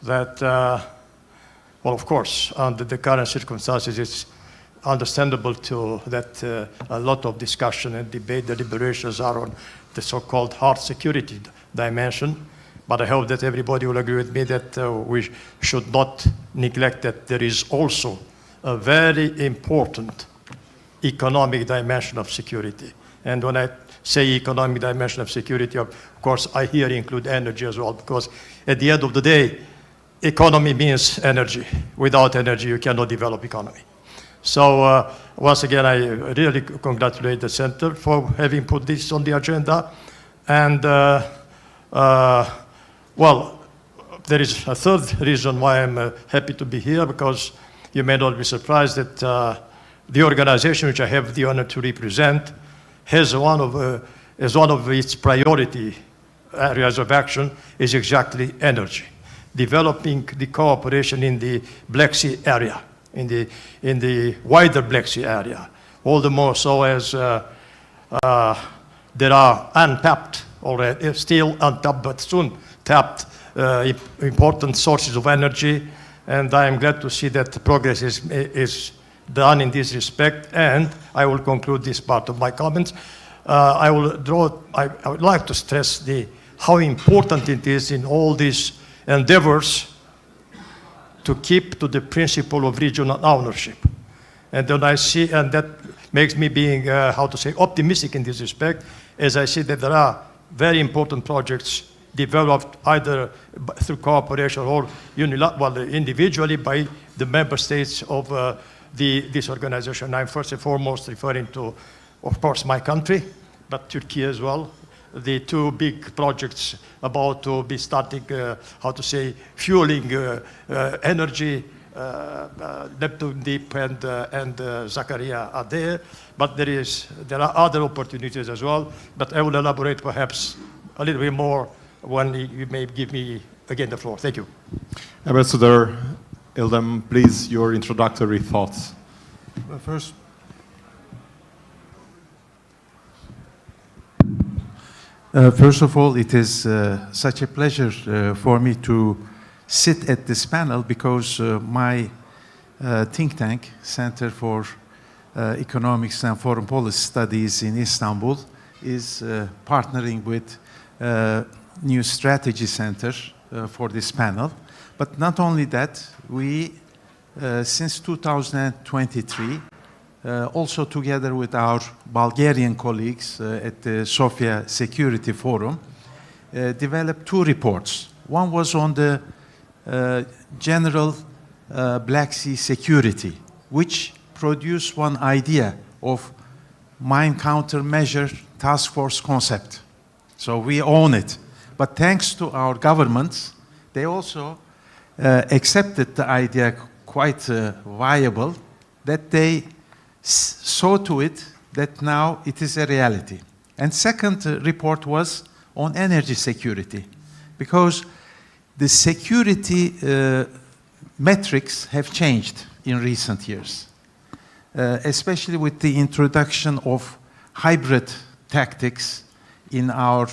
that, well, of course, under the current circumstances, it's understandable that a lot of discussion and debate, deliberations are on the so-called hard security dimension. But I hope that everybody will agree with me that we should not neglect that there is also a very important economic dimension of security. And when I say economic dimension of security, of course, I here include energy as well, because at the end of the day, economy means energy. Without energy, you cannot develop economy. So once again, I really congratulate the Center for having put this on the agenda. And well, there is a third reason why I'm happy to be here, because you may not be surprised that the organization which I have the honor to represent has as one of its priority areas of action is exactly energy. Developing the cooperation in the Black Sea area, in the wider Black Sea area. All the more so as there are untapped already, still untapped, but soon tapped important sources of energy. And I am glad to see that the progress is done in this respect. And I will conclude this part of my comments. I would like to stress how important it is in all these endeavors to keep to the principle of regional ownership. And then I see, and that makes me being, optimistic in this respect, as I see that there are very important projects developed either through cooperation or individually by the member states of this organization. I'm first and foremost referring to, of course, my country, but Turkey as well. The two big projects about to be starting, fueling energy, Neptune Deep and Zakaria are there. But there are other opportunities as well. But I will elaborate perhaps a little bit more when you may give me again the floor. Thank you. Ambassador Ildam, please, your introductory thoughts. First of all, it is such a pleasure for me to sit at this panel because my think tank, Center for Economics and Foreign Policy Studies in Istanbul, is partnering with New Strategy Center for this panel. But not only that, we, since 2023, also together with our Bulgarian colleagues at the Sofia Security Forum, developed two reports. One was on the general Black Sea security, which produced one idea of mine countermeasure task force concept. So we own it. But thanks to our governments, they also accepted the idea quite viable, that they saw to it that now it is a reality. And second report was on energy security, because the security metrics have changed in recent years, especially with the introduction of hybrid tactics in our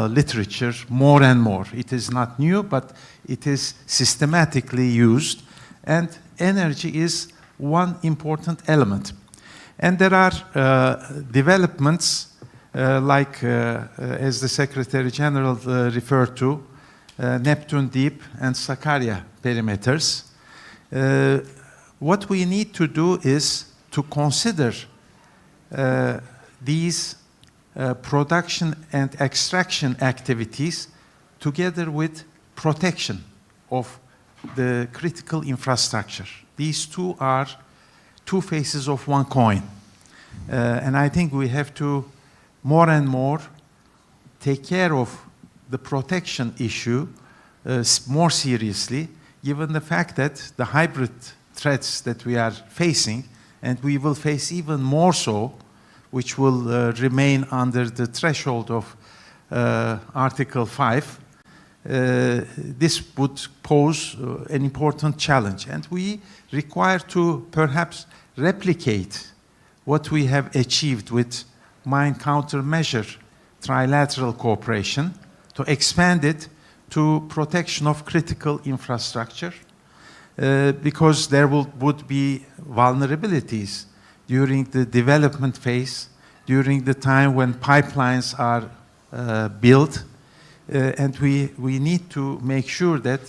literature more and more. It is not new, but it is systematically used, and energy is one important element. And there are developments like, as the Secretary General referred to, Neptune Deep and Sakarya perimeters. What we need to do is to consider these production and extraction activities together with protection of the critical infrastructure. These two are two faces of one coin. And I think we have to more and more take care of the protection issue more seriously, given the fact that the hybrid threats that we are facing, and we will face even more so, which will remain under the threshold of Article 5, this would pose an important challenge. And we require to perhaps replicate what we have achieved with mine countermeasure trilateral cooperation, to expand it to protection of critical infrastructure, because there would be vulnerabilities during the development phase, during the time when pipelines are built, and we need to make sure that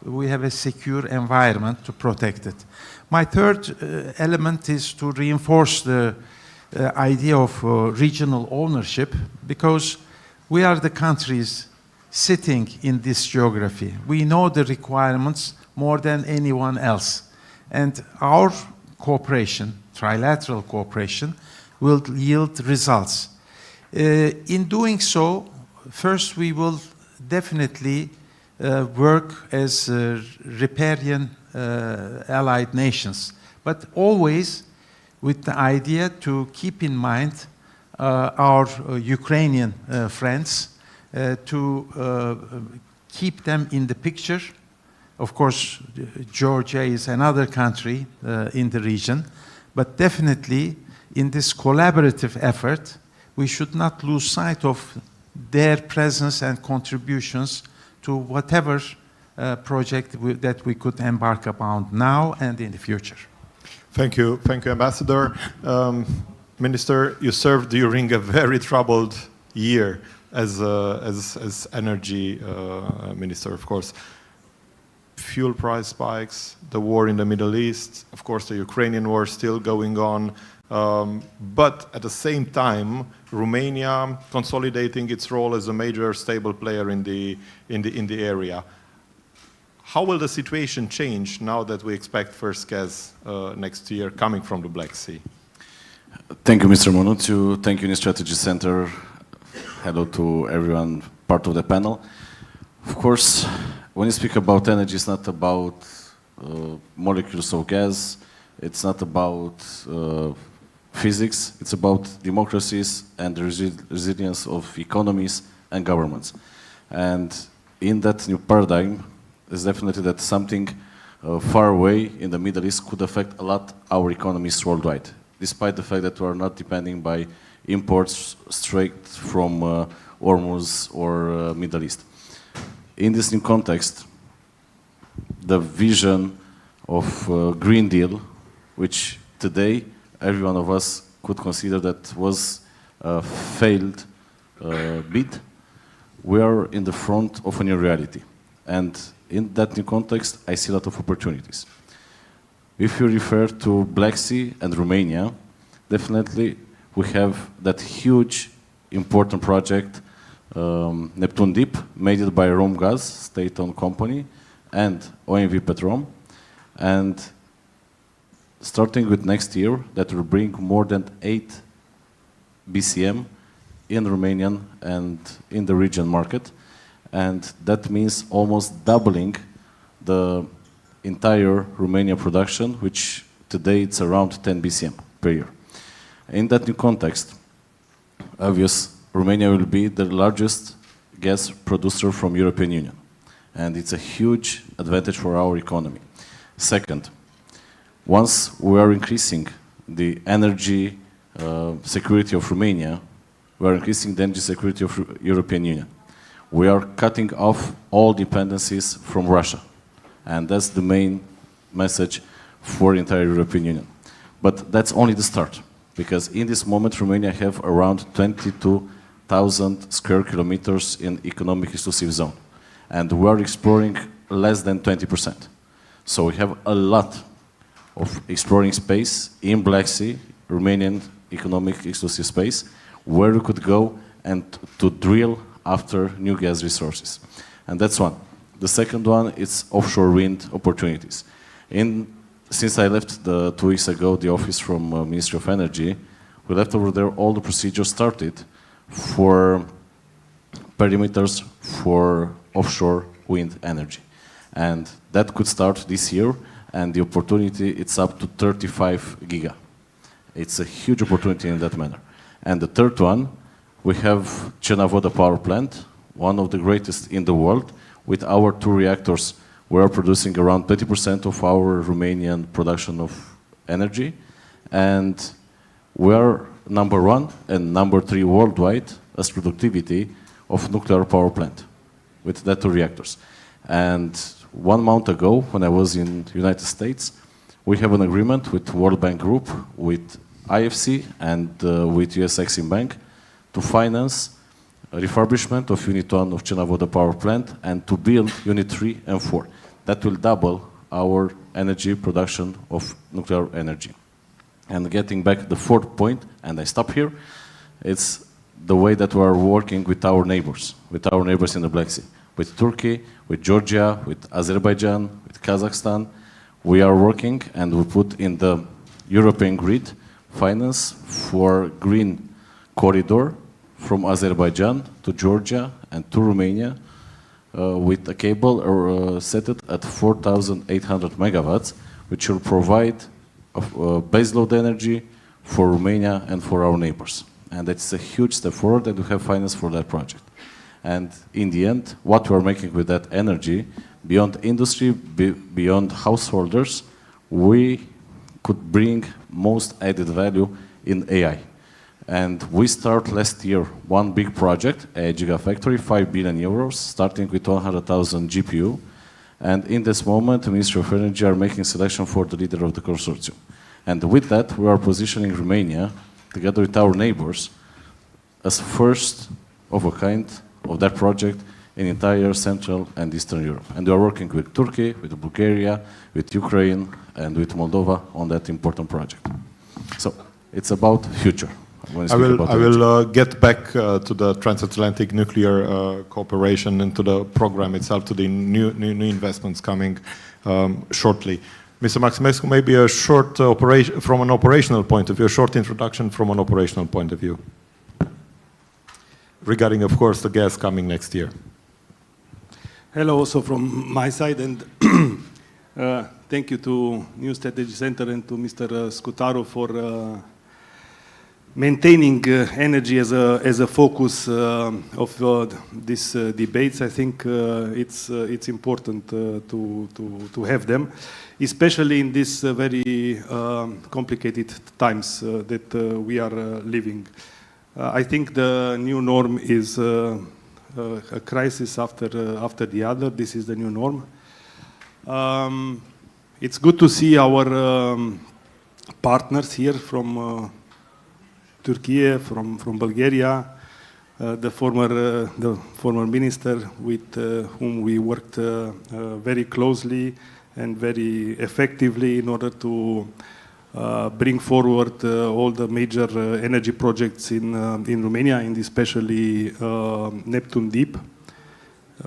we have a secure environment to protect it. My third element is to reinforce the idea of regional ownership, because we are the countries sitting in this geography. We know the requirements more than anyone else. And our cooperation, trilateral cooperation, will yield results. In doing so, first we will definitely work as riparian allied nations, but always with the idea to keep in mind our Ukrainian friends, to keep them in the picture. Of course, Georgia is another country in the region, but definitely in this collaborative effort, we should not lose sight of their presence and contributions to whatever project that we could embark upon now and in the future. Thank you, Ambassador. Minister, you served during a very troubled year as energy minister, of course. Fuel price spikes, the war in the Middle East, of course the Ukrainian war still going on, but at the same time, Romania consolidating its role as a major stable player in the area. How will the situation change now that we expect first gas next year coming from the Black Sea? Thank you, Mr. Monuțiu. Thank you, New Strategy Center. Hello to everyone part of the panel. Of course, when you speak about energy, it's not about molecules of gas. It's not about physics. It's about democracies and the resilience of economies and governments. And in that new paradigm, it's definitely that something far away in the Middle East could affect a lot our economies worldwide, despite the fact that we are not depending by imports straight from Hormuz or Middle East. In this new context, the vision of Green Deal, which today every one of us could consider that was a failed bid, we are in the front of a new reality. And in that new context, I see a lot of opportunities. If you refer to Black Sea and Romania, definitely we have that huge, important project, Neptun Deep, made it by Romgaz, state-owned company, and OMV Petrom. And starting with next year, that will bring more than 8 BCM in Romanian and in the region market. And that means almost doubling the entire Romania production, which today it's around 10 BCM per year. In that new context, obvious, Romania will be the largest gas producer from European Union. And it's a huge advantage for our economy. Second, once we are increasing the energy security of Romania, we are increasing the energy security of European Union. We are cutting off all dependencies from Russia. And that's the main message for the entire European Union. But that's only the start, because in this moment, Romania have around 22,000 square kilometers in economic exclusive zone. And we are exploring less than 20%. So we have a lot of exploring space in Black Sea, Romanian economic exclusive space, where we could go and to drill after new gas resources. And that's one. The second one is offshore wind opportunities. Since I left 2 weeks ago the office from Ministry of Energy, we left over there all the procedures started for perimeters for offshore wind energy. And that could start this year, and the opportunity, it's up to 35 giga. It's a huge opportunity in that manner. And the third one, we have Cernavoda power plant, one of the greatest in the world. With our 2 reactors, we are producing around 20% of our Romanian production of energy. And we are number 1 and number 3 worldwide as productivity of nuclear power plant with that 2 reactors. And 1 month ago, when I was in the United States, we have an agreement with World Bank Group, with IFC, and with US Exim Bank to finance a refurbishment of Unit 1 of Cernavoda power plant and to build Unit 3 and 4. That will double our energy production of nuclear energy. And getting back to the 4th point, and I stop here, it's the way that we are working with our neighbors in the Black Sea. With Turkey, with Georgia, with Azerbaijan, with Kazakhstan. We are working and we put in the European grid finance for green corridor from Azerbaijan to Georgia and to Romania with a cable set at 4,800 megawatts, which will provide baseload energy for Romania and for our neighbors. And it's a huge step forward, and we have finance for that project. And in the end, what we're making with that energy, beyond industry, beyond householders, we could bring most added value in AI. And we start last year one big project, a gigafactory, 5 billion euros, starting with 100,000 GPU. And in this moment, the Ministry of Energy are making selection for the leader of the consortium. And with that, we are positioning Romania, together with our neighbors, as first of a kind of that project in entire Central and Eastern Europe. And we are working with Turkey, with Bulgaria, with Ukraine, and with Moldova on that important project. So it's about future. I will get back to the transatlantic nuclear cooperation and to the program itself, to the new investments coming shortly. Mr. Maximescu, maybe a short operation from an operational point of view, a short introduction from an operational point of view, regarding, of course, the gas coming next year. Hello, also from my side, and thank you to New Strategy Center and to Mr. Scutaru for maintaining energy as a focus of these debates. I think it's important to have them, especially in these very complicated times that we are living. I think the new norm is a crisis after the other. This is the new norm. It's good to see our partners here from Turkey, from Bulgaria, the former minister with whom we worked very closely and very effectively in order to bring forward all the major energy projects in Romania, and especially Neptun Deep,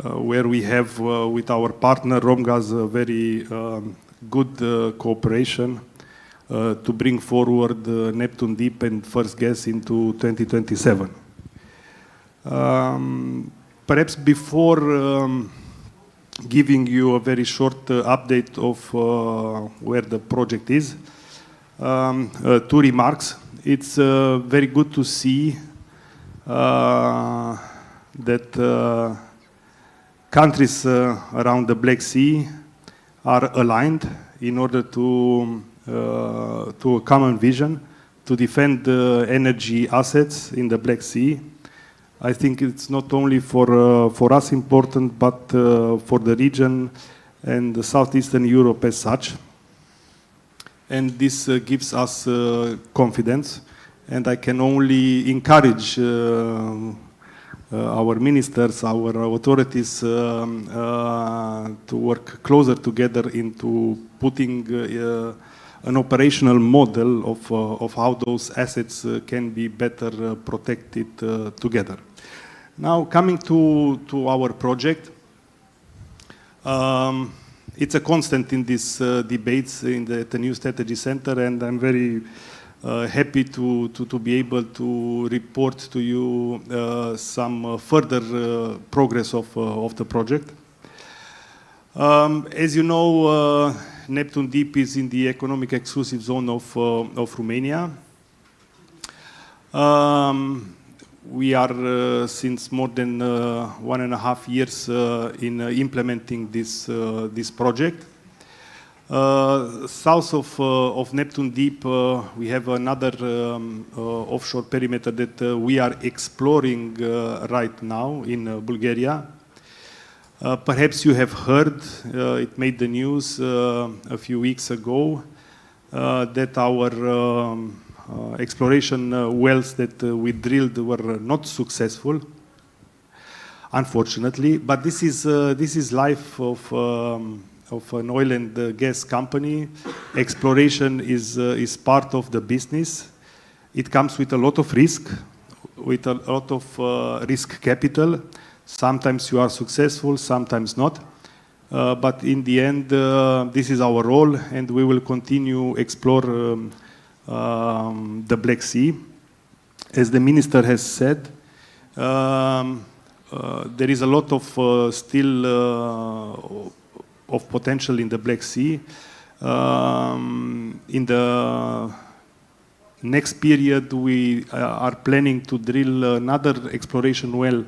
where we have with our partner Romgaz a very good cooperation to bring forward Neptun Deep and first gas into 2027. Perhaps before giving you a very short update of where the project is, two remarks. It's very good to see that countries around the Black Sea are aligned in order to a common vision to defend energy assets in the Black Sea. I think it's not only for us important, but for the region and the Southeastern Europe as such. And this gives us confidence. And I can only encourage our ministers, our authorities to work closer together into putting an operational model of how those assets can be better protected together. Now, coming to our project, it's a constant in these debates at the New Strategy Center, and I'm very happy to be able to report to you some further progress of the project. As you know, Neptun Deep is in the economic exclusive zone of Romania. We are since more than 1.5 years in implementing this project. South of Neptun Deep, we have another offshore perimeter that we are exploring right now in Bulgaria. Perhaps you have heard, it made the news a few weeks ago, that our exploration wells that we drilled were not successful, unfortunately. But this is life of an oil and gas company. Exploration is part of the business. It comes with a lot of risk, with a lot of risk capital. Sometimes you are successful, sometimes not. But in the end, this is our role, and we will continue explore the Black Sea. As the minister has said, there is a lot of still of potential in the Black Sea. In the next period, we are planning to drill another exploration well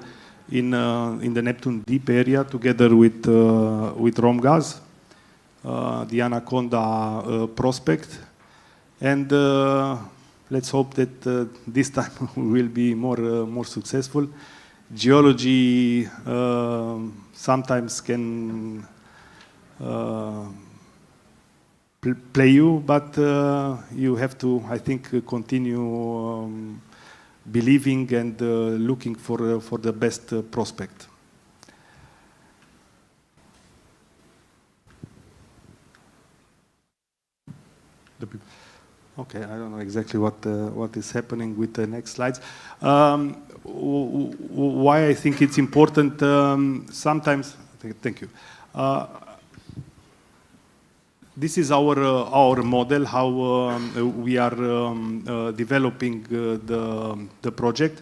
in the Neptun Deep area together with Romgaz, the Anaconda prospect. And let's hope that this time we will be more successful. Geology sometimes can play you, but you have to, I think, continue believing and looking for the best prospect. Okay, I don't know exactly what is happening with the next slides. Why I think it's important sometimes. Thank you. This is our model, how we are developing the project.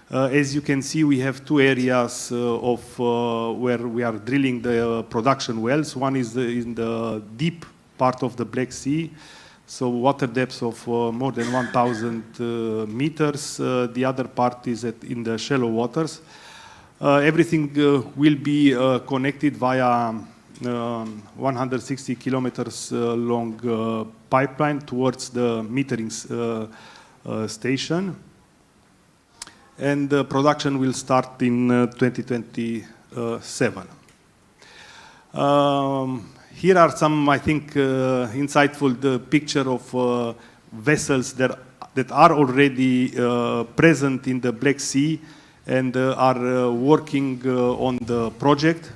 As you can see, we have two areas of where we are drilling the production wells. One is in the deep part of the Black Sea, so water depths of more than 1,000 meters. The other part is in the shallow waters. Everything will be connected via 160 kilometers long pipeline towards the metering station. And the production will start in 2027. Here are some, I think, insightful picture of vessels that are already present in the Black Sea and are working on the project.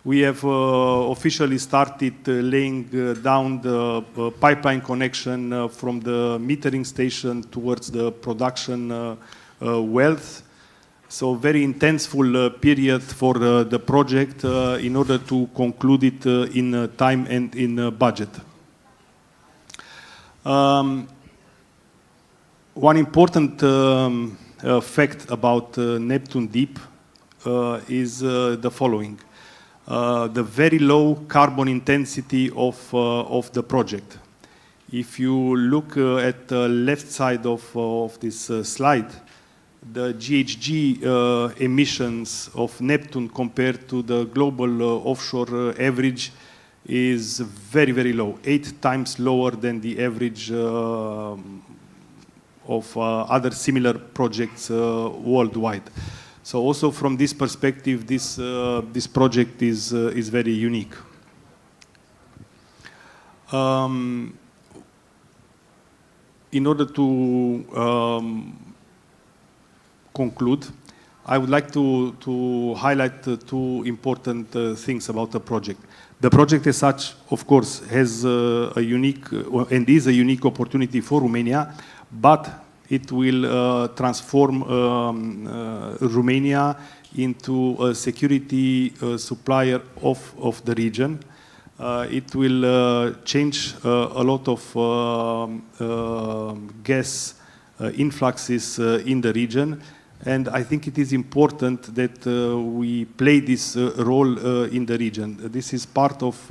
We have officially started laying down the pipeline connection from the metering station towards the production wells. So very intenseful period for the project in order to conclude it in time and in budget. One important fact about Neptune Deep is the following. The very low carbon intensity of the project. If you look at the left side of this slide, the GHG emissions of Neptune compared to the global offshore average is very, very low, 8 times lower than the average of other similar projects worldwide. So also from this perspective, this project is very unique. In order to conclude, I would like to highlight two important things about the project. The project as such, of course, has a unique and is a unique opportunity for Romania, but it will transform Romania into a security supplier of the region. It will change a lot of gas influxes in the region. And I think it is important that we play this role in the region. This is part of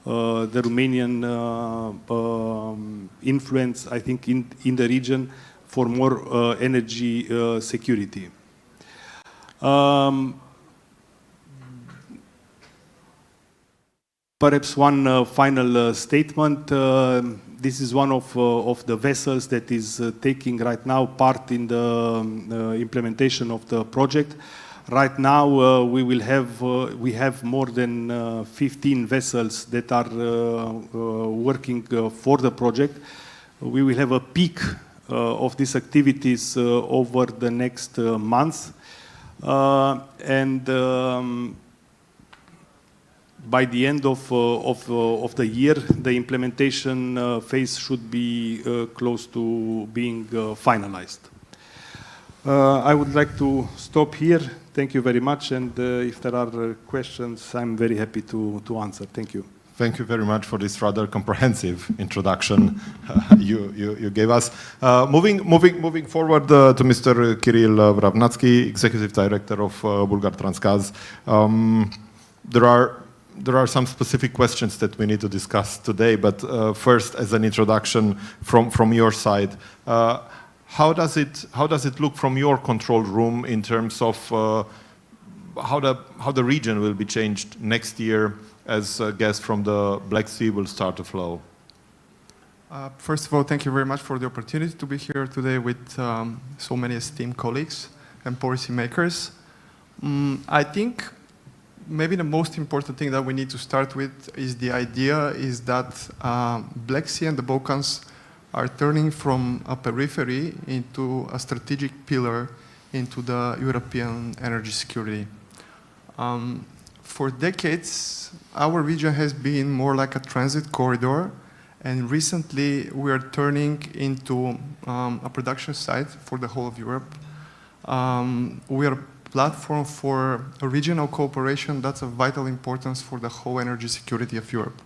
the Romanian influence, I think, in the region for more energy security. Perhaps one final statement. This is one of the vessels that is taking right now part in the implementation of the project. Right now, we have more than 15 vessels that are working for the project. We will have a peak of these activities over the next months, and by the end of the year, the implementation phase should be close to being finalized. I would like to stop here. Thank you very much, and if there are questions, I'm very happy to answer. Thank you. Thank you very much for this rather comprehensive introduction you gave us. Moving forward to Mr. Kirill Vravnatsky, Executive Director of Bulgartransgaz. There are some specific questions that we need to discuss today, but first, as an introduction from your side, how does it look from your control room in terms of how the region will be changed next year as gas from the Black Sea will start to flow? First of all, thank you very much for the opportunity to be here today with so many esteemed colleagues and policymakers. I think maybe the most important thing that we need to start with is the idea is that Black Sea and the Balkans are turning from a periphery into a strategic pillar into the European energy security. For decades, our region has been more like a transit corridor, and recently we are turning into a production site for the whole of Europe. We are a platform for a regional cooperation that's of vital importance for the whole energy security of Europe.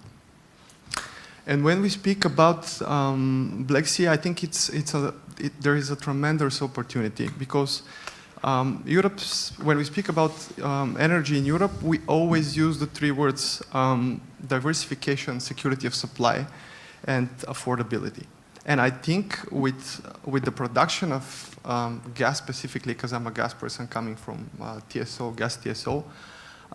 And when we speak about Black Sea, I think there is a tremendous opportunity because when we speak about energy in Europe, we always use the three words diversification, security of supply, and affordability. And I think with the production of gas specifically, because I'm a gas person coming from TSO, gas TSO,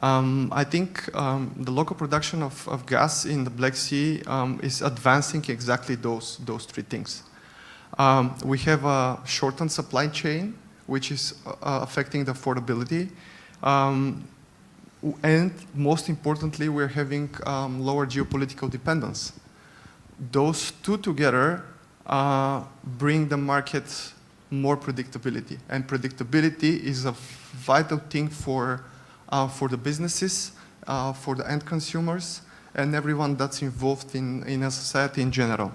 I think the local production of gas in the Black Sea is advancing exactly those three things. We have a shortened supply chain, which is affecting the affordability. And most importantly, we're having lower geopolitical dependence. Those two together bring the market more predictability. And predictability is a vital thing for the businesses, for the end consumers, and everyone that's involved in a society in general.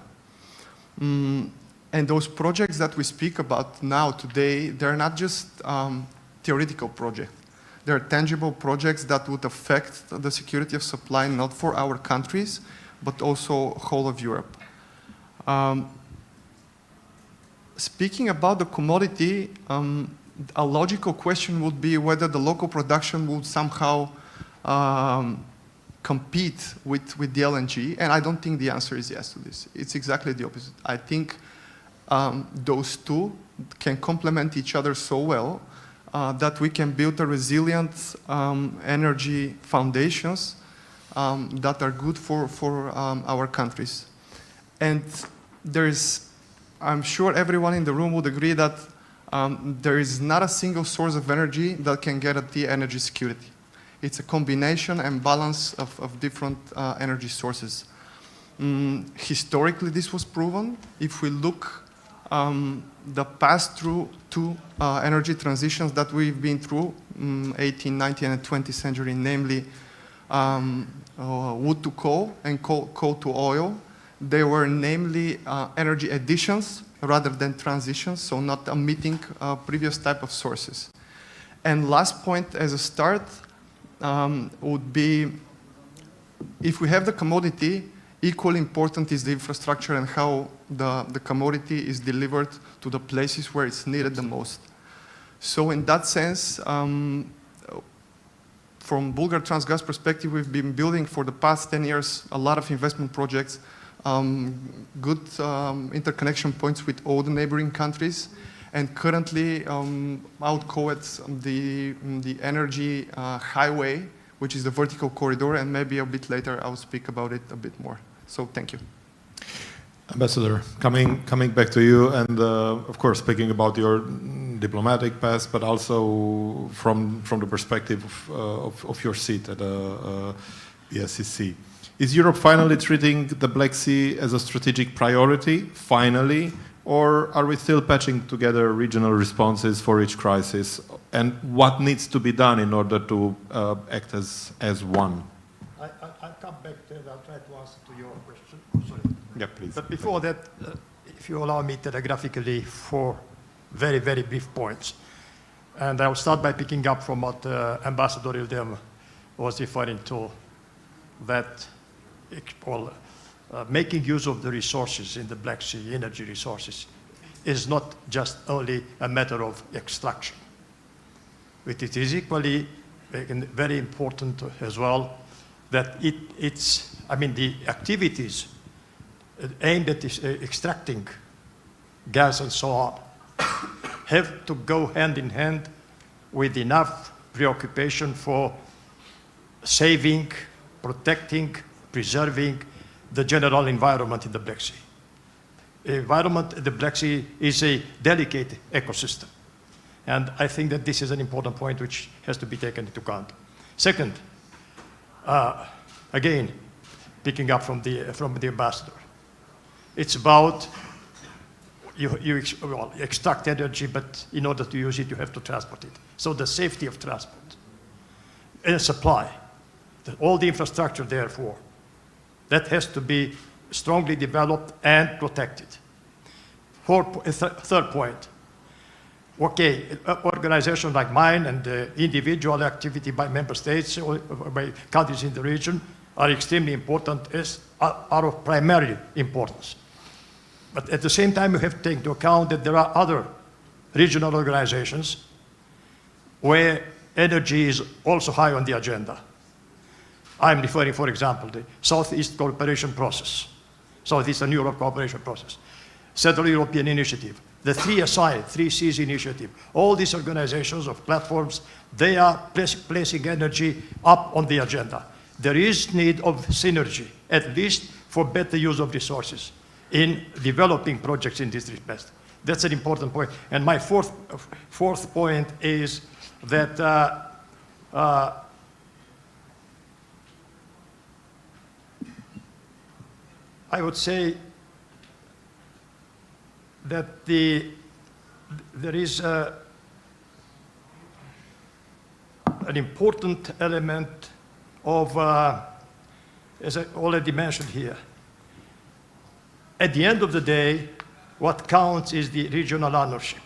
And those projects that we speak about now today, they're not just theoretical projects. They're tangible projects that would affect the security of supply, not for our countries, but also whole of Europe. Speaking about the commodity, a logical question would be whether the local production would somehow compete with the LNG, and I don't think the answer is yes to this. It's exactly the opposite. I think those two can complement each other so well that we can build a resilient energy foundations that are good for our countries. And I'm sure everyone in the room would agree that there is not a single source of energy that can get at the energy security. It's a combination and balance of different energy sources. Historically, this was proven. If we look the past through two energy transitions that we've been through, 18th, 19th, and 20th century, namely wood to coal and coal to oil, they were namely energy additions rather than transitions, so not omitting previous type of sources. And last point as a start would be, if we have the commodity, equally important is the infrastructure and how the commodity is delivered to the places where it's needed the most. So in that sense, from Bulgar Transgas perspective, we've been building for the past 10 years a lot of investment projects, good interconnection points with all the neighboring countries, and currently I would call it the energy highway, which is the vertical corridor, and maybe a bit later I'll speak about it a bit more. So thank you. Ambassador, coming back to you, and of course speaking about your diplomatic past, but also from the perspective of your seat at the SEC. Is Europe finally treating the Black Sea as a strategic priority, finally, or are we still patching together regional responses for each crisis? And what needs to be done in order to act as one? I'll come back to it. I'll try to answer to your question. Sorry. Yeah, please. But before that, if you allow me telegraphically 4 very, very brief points. And I'll start by picking up from what Ambassador Ildem was referring to, that making use of the resources in the Black Sea, energy resources, is not just only a matter of extraction. It is equally very important as well that the activities aimed at extracting gas and so on have to go hand in hand with enough preoccupation for saving, protecting, preserving the general environment in the Black Sea. environment, the Black Sea is a delicate ecosystem. And I think that this is an important point which has to be taken into account. Second, again, picking up from the ambassador, it's about you extract energy, but in order to use it, you have to transport it. So the safety of transport and supply, all the infrastructure, therefore, that has to be strongly developed and protected. Third point, okay, organizations like mine and individual activity by member states or by countries in the region are extremely important, are of primary importance. But at the same time, you have to take into account that there are other regional organizations where energy is also high on the agenda. I'm referring, for example, the Southeast Cooperation Process, Southeastern Europe Cooperation Process, Central European Initiative, the 3SI, 3Cs Initiative. All these organizations of platforms, they are placing energy up on the agenda. There is need of synergy, at least for better use of resources in developing projects in this respect. That's an important point. And my fourth point is that I would say that there is an important element of, as I already mentioned here, at the end of the day, what counts is the regional ownership.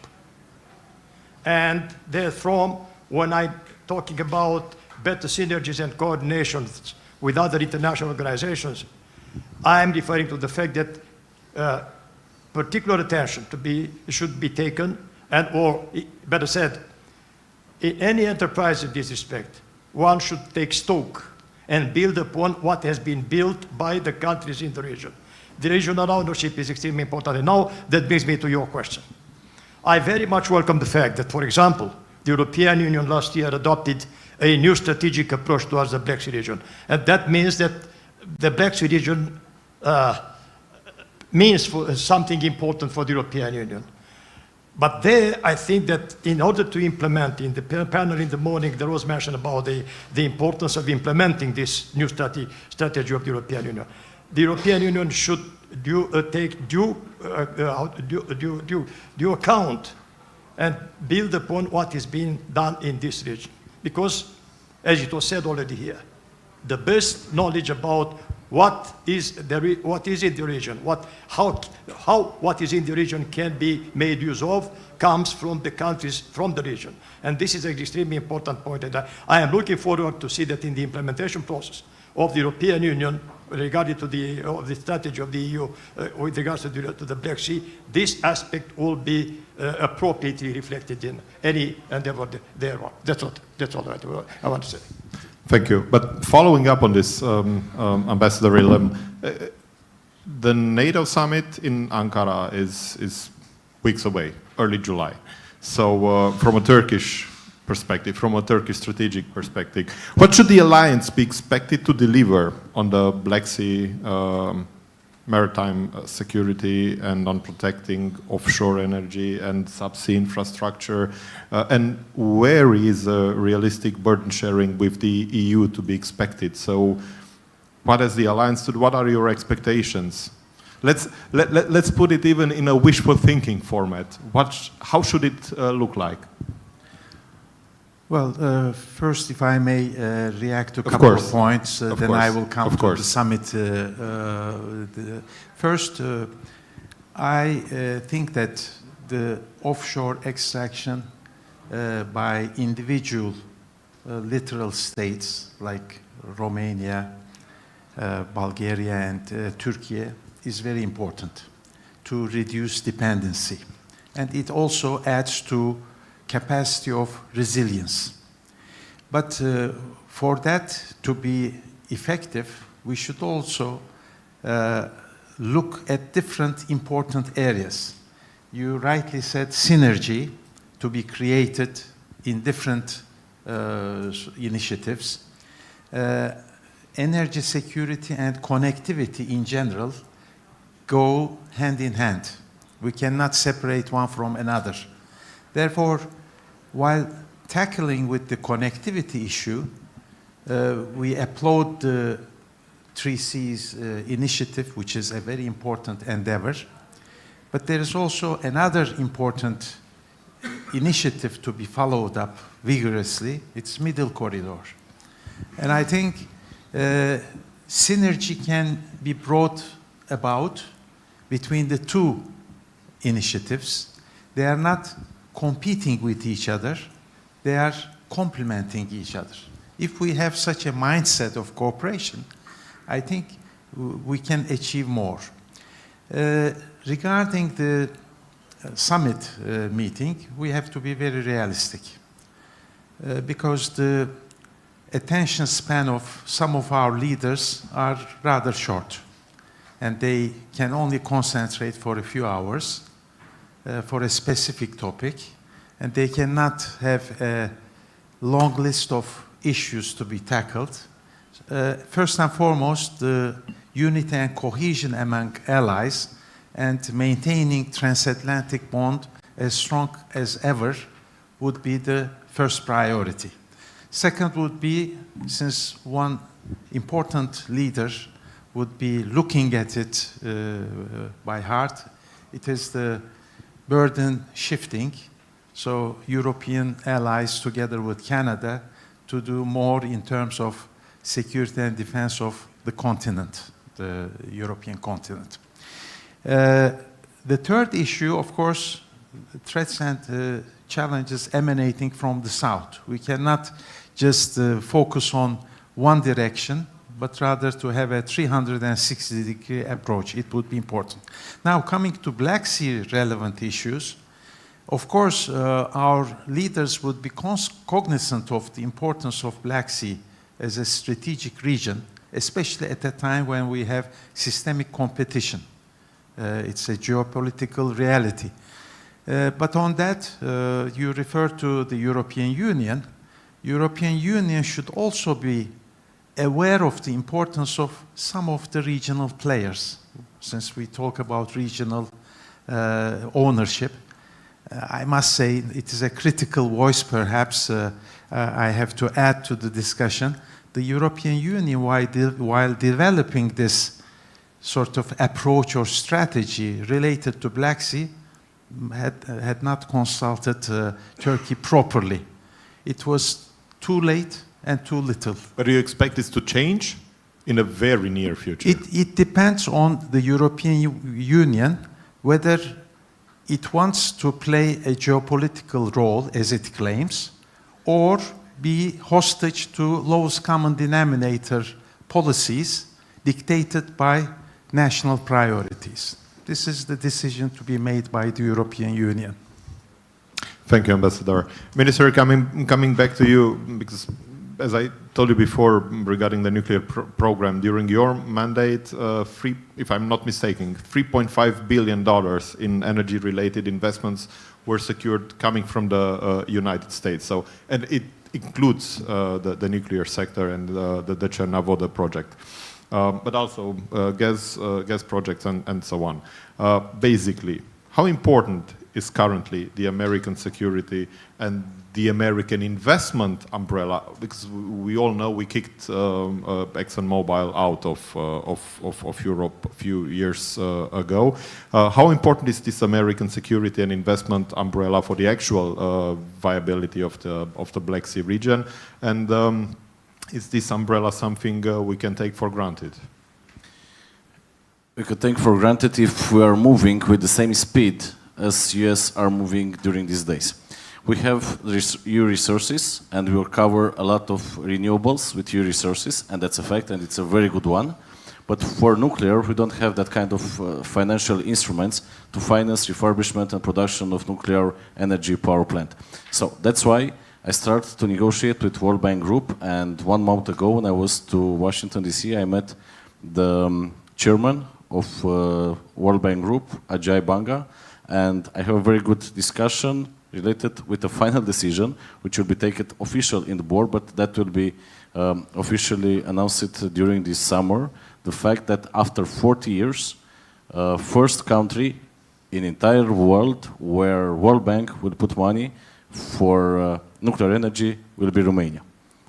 And therefrom, when I'm talking about better synergies and coordinations with other international organizations, I'm referring to the fact that particular attention should be taken, and or better said, in any enterprise in this respect, one should take stock and build upon what has been built by the countries in the region. The regional ownership is extremely important. And now that brings me to your question. I very much welcome the fact that, for example, the European Union last year adopted a new strategic approach towards the Black Sea region. And that means that the Black Sea region means something important for the European Union. But there, I think that in order to implement, in the panel in the morning, there was mention about the importance of implementing this new strategy of the European Union. The European Union should take due account and build upon what is being done in this region. Because, as it was said already here, the best knowledge about what is in the region, what is in the region can be made use of, comes from the countries from the region. And this is an extremely important point, and I am looking forward to see that in the implementation process of the European Union regarding to the strategy of the EU with regards to the Black Sea, this aspect will be appropriately reflected in any endeavor thereon. That's all I want to say. Thank you. But following up on this, Ambassador Ilham, the NATO summit in Ankara is weeks away, early July. So from a Turkish perspective, from a Turkish strategic perspective, what should the alliance be expected to deliver on the Black Sea maritime security and on protecting offshore energy and subsea infrastructure? And where is realistic burden sharing with the EU to be expected? So what has the alliance to do? What are your expectations? Let's put it even in a wishful thinking format. How should it look like? Well, first, if I may react to a couple of points, then I will come to the summit. First, I think that the offshore extraction by individual littoral states like Romania, Bulgaria, and Turkey is very important to reduce dependency. And it also adds to capacity of resilience. But for that to be effective, we should also look at different important areas. You rightly said synergy to be created in different initiatives. Energy security and connectivity in general go hand in hand. We cannot separate one from another. Therefore, while tackling with the connectivity issue, we applaud the 3Cs initiative, which is a very important endeavor. But there is also another important initiative to be followed up vigorously. It's middle corridor. And I think synergy can be brought about between the two initiatives. They are not competing with each other. They are complementing each other. If we have such a mindset of cooperation, I think we can achieve more. Regarding the summit meeting, we have to be very realistic because the attention span of some of our leaders are rather short, and they can only concentrate for a few hours for a specific topic, and they cannot have a long list of issues to be tackled. First and foremost, the unity and cohesion among allies and maintaining transatlantic bond as strong as ever would be the first priority. Second would be, since one important leader would be looking at it by heart, it is the burden shifting. So European allies together with Canada to do more in terms of security and defense of the continent, the European continent. The third issue, of course, threats and challenges emanating from the south. We cannot just focus on one direction, but rather to have a 360-degree approach. It would be important. Now, coming to Black Sea relevant issues, of course, our leaders would be cognizant of the importance of Black Sea as a strategic region, especially at a time when we have systemic competition. It's a geopolitical reality. But on that, you refer to the European Union. European Union should also be aware of the importance of some of the regional players. Since we talk about regional ownership, I must say it is a critical voice, perhaps. I have to add to the discussion. The European Union, while developing this sort of approach or strategy related to Black Sea, had not consulted Turkey properly. It was too late and too little. But do you expect this to change in a very near future? It depends on the European Union whether it wants to play a geopolitical role, as it claims, or be hostage to lowest common denominator policies dictated by national priorities. This is the decision to be made by the European Union. Thank you, Ambassador. Minister, coming back to you, because as I told you before regarding the nuclear program, during your mandate, if I'm not mistaken, $3.5 billion in energy-related investments were secured coming from the United States. So, and it includes the nuclear sector and the Chernobyl project, but also gas projects and so on. Basically, how important is currently the American security and the American investment umbrella? Because we all know we kicked ExxonMobil out of Europe a few years ago. How important is this American security and investment umbrella for the actual viability of the Black Sea region? And is this umbrella something we can take for granted? We could take for granted if we are moving with the same speed as US are moving during these days. We have EU resources, and we will cover a lot of renewables with EU resources, and that's a fact, and it's a very good one. But for nuclear, we don't have that kind of financial instruments to finance refurbishment and production of nuclear energy power plant. So that's why I started to negotiate with World Bank Group, and 1 month ago when I was to Washington, D.C., I met the chairman of World Bank Group, Ajay Banga, and I have a very good discussion related with the final decision, which will be taken official in the board, but that will be officially announced during this summer. The fact that after 40 years, first country in entire world where World Bank will put money for nuclear energy will be Romania.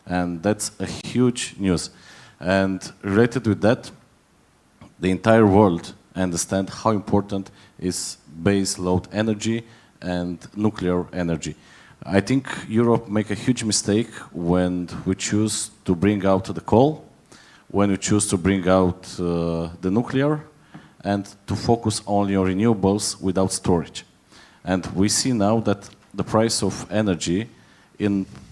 And that's a huge news. And related with that, the entire world understand how important is base load energy and nuclear energy. I think Europe make a huge mistake when we choose to bring out the coal, when we choose to bring out the nuclear, and to focus only on renewables without storage. And we see now that the price of energy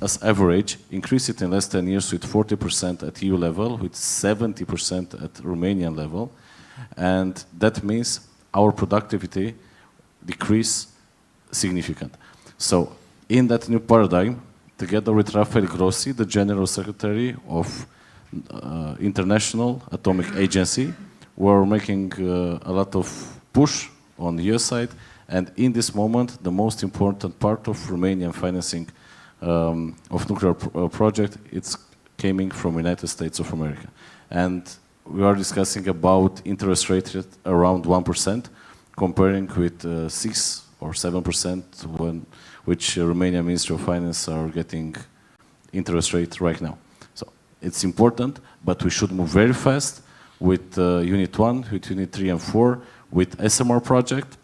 as average increased in less 10 years with 40% at EU level, with 70% at Romanian level. And that means our productivity decrease significant. So in that new paradigm, together with Rafael Grossi, the General Secretary of International Atomic Agency, we're making a lot of push on the US side. And in this moment, the most important part of Romanian financing of nuclear project, it's coming from United States of America. And we are discussing about interest rate around 1%, comparing with 6 or 7% which Romanian Ministry of Finance are getting interest rate right now. So it's important, but we should move very fast with Unit 1, with Unit 3 and 4, with SMR project,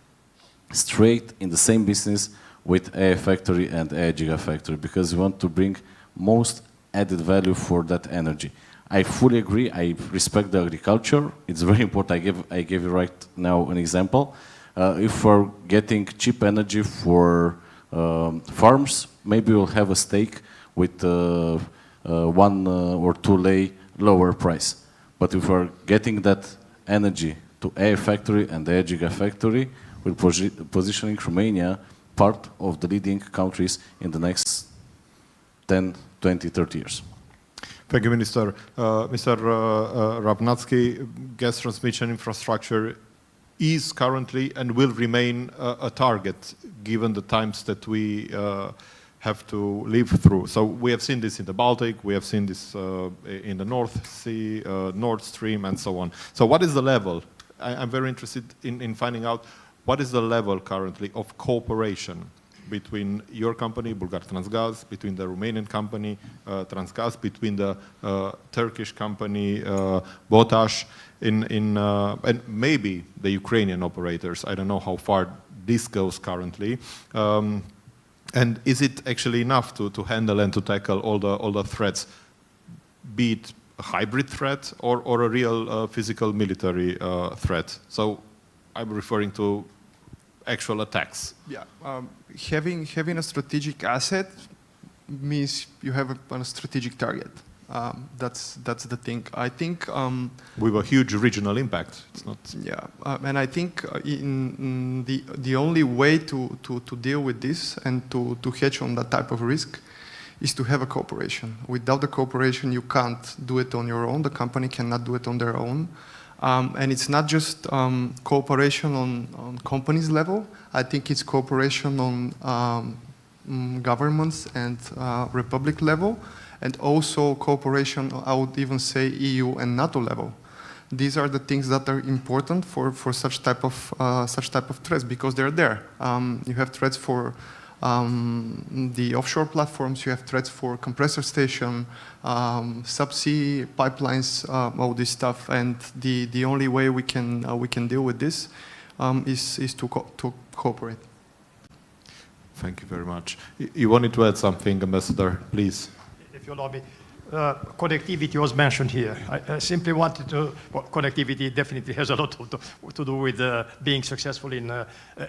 straight in the same business with AI Factory and AI Gigafactory, because we want to bring most added value for that energy. I fully agree, I respect the agriculture, it's very important. I gave you right now an example. If we're getting cheap energy for farms, maybe we'll have a stake with 1 or 2 lei lower price. But if we're getting that energy to AI Factory and AI Gigafactory, we're positioning Romania part of the leading countries in the next 10, 20, 30 years. Thank you, Minister. Mr. Ravnatsky, gas transmission infrastructure is currently and will remain a target given the times that we have to live through. So we have seen this in the Baltic, we have seen this in the North Sea, Nord Stream, and so on. So what is the level? I'm very interested in finding out what is the level currently of cooperation between your company, Bulgartransgaz, between the Romanian company, Transgaz, between the Turkish company, Botash, and maybe the Ukrainian operators. I don't know how far this goes currently. And is it actually enough to handle and to tackle all the threats, be it a hybrid threat or a real physical military threat? So I'm referring to actual attacks. Yeah, having a strategic asset means you have a strategic target. That's the thing. I think with a huge regional impact. It's not. Yeah, and I think the only way to deal with this and to hedge on that type of risk is to have a cooperation. Without the cooperation, you can't do it on your own. The company cannot do it on their own. And it's not just cooperation on companies level. I think it's cooperation on governments and republic level, and also cooperation, I would even say, EU and NATO level. These are the things that are important for such type of threats, because they're there. You have threats for the offshore platforms, you have threats for compressor station, subsea pipelines, all this stuff, and the only way we can deal with this is to cooperate. Thank you very much. You wanted to add something, Ambassador, please. If you allow me. Connectivity was mentioned here. I simply wanted to, well, connectivity definitely has a lot to do with being successful in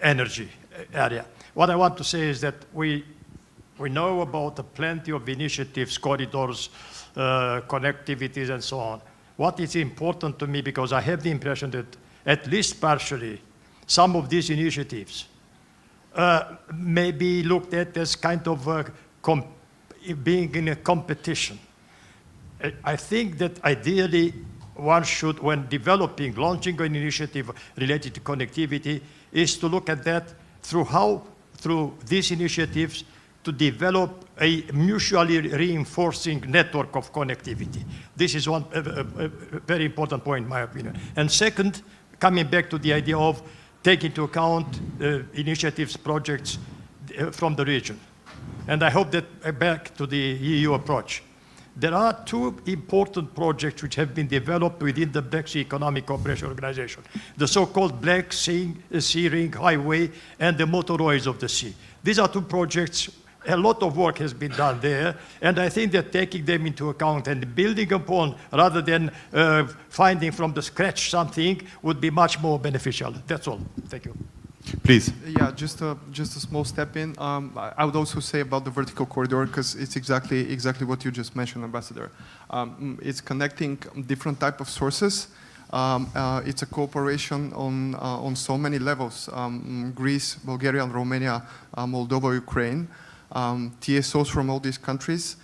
energy area. What I want to say is that we know about plenty of initiatives, corridors, connectivities, and so on. What is important to me, because I have the impression that at least partially, some of these initiatives may be looked at as kind of being in a competition. I think that ideally one should, when developing, launching an initiative related to connectivity, is to look at that through these initiatives, to develop a mutually reinforcing network of connectivity. This is one a very important point, in my opinion. And second, coming back to the idea of taking into account initiatives, projects from the region. And I hope that back to the EU approach. There are two important projects which have been developed within the Black Sea Economic Cooperation Organization, the so-called Black Sea Ring Highway and the motorways of the sea. These are two projects. A lot of work has been done there, and I think that taking them into account and building upon rather than finding from the scratch something would be much more beneficial. That's all. Thank you. Please. Yeah, just a small step in. I would also say about the vertical corridor, because it's exactly what you just mentioned, Ambassador. It's connecting different type of sources. It's a cooperation on so many levels. Greece, Bulgaria, Romania, Moldova, Ukraine. TSOs from all these countries,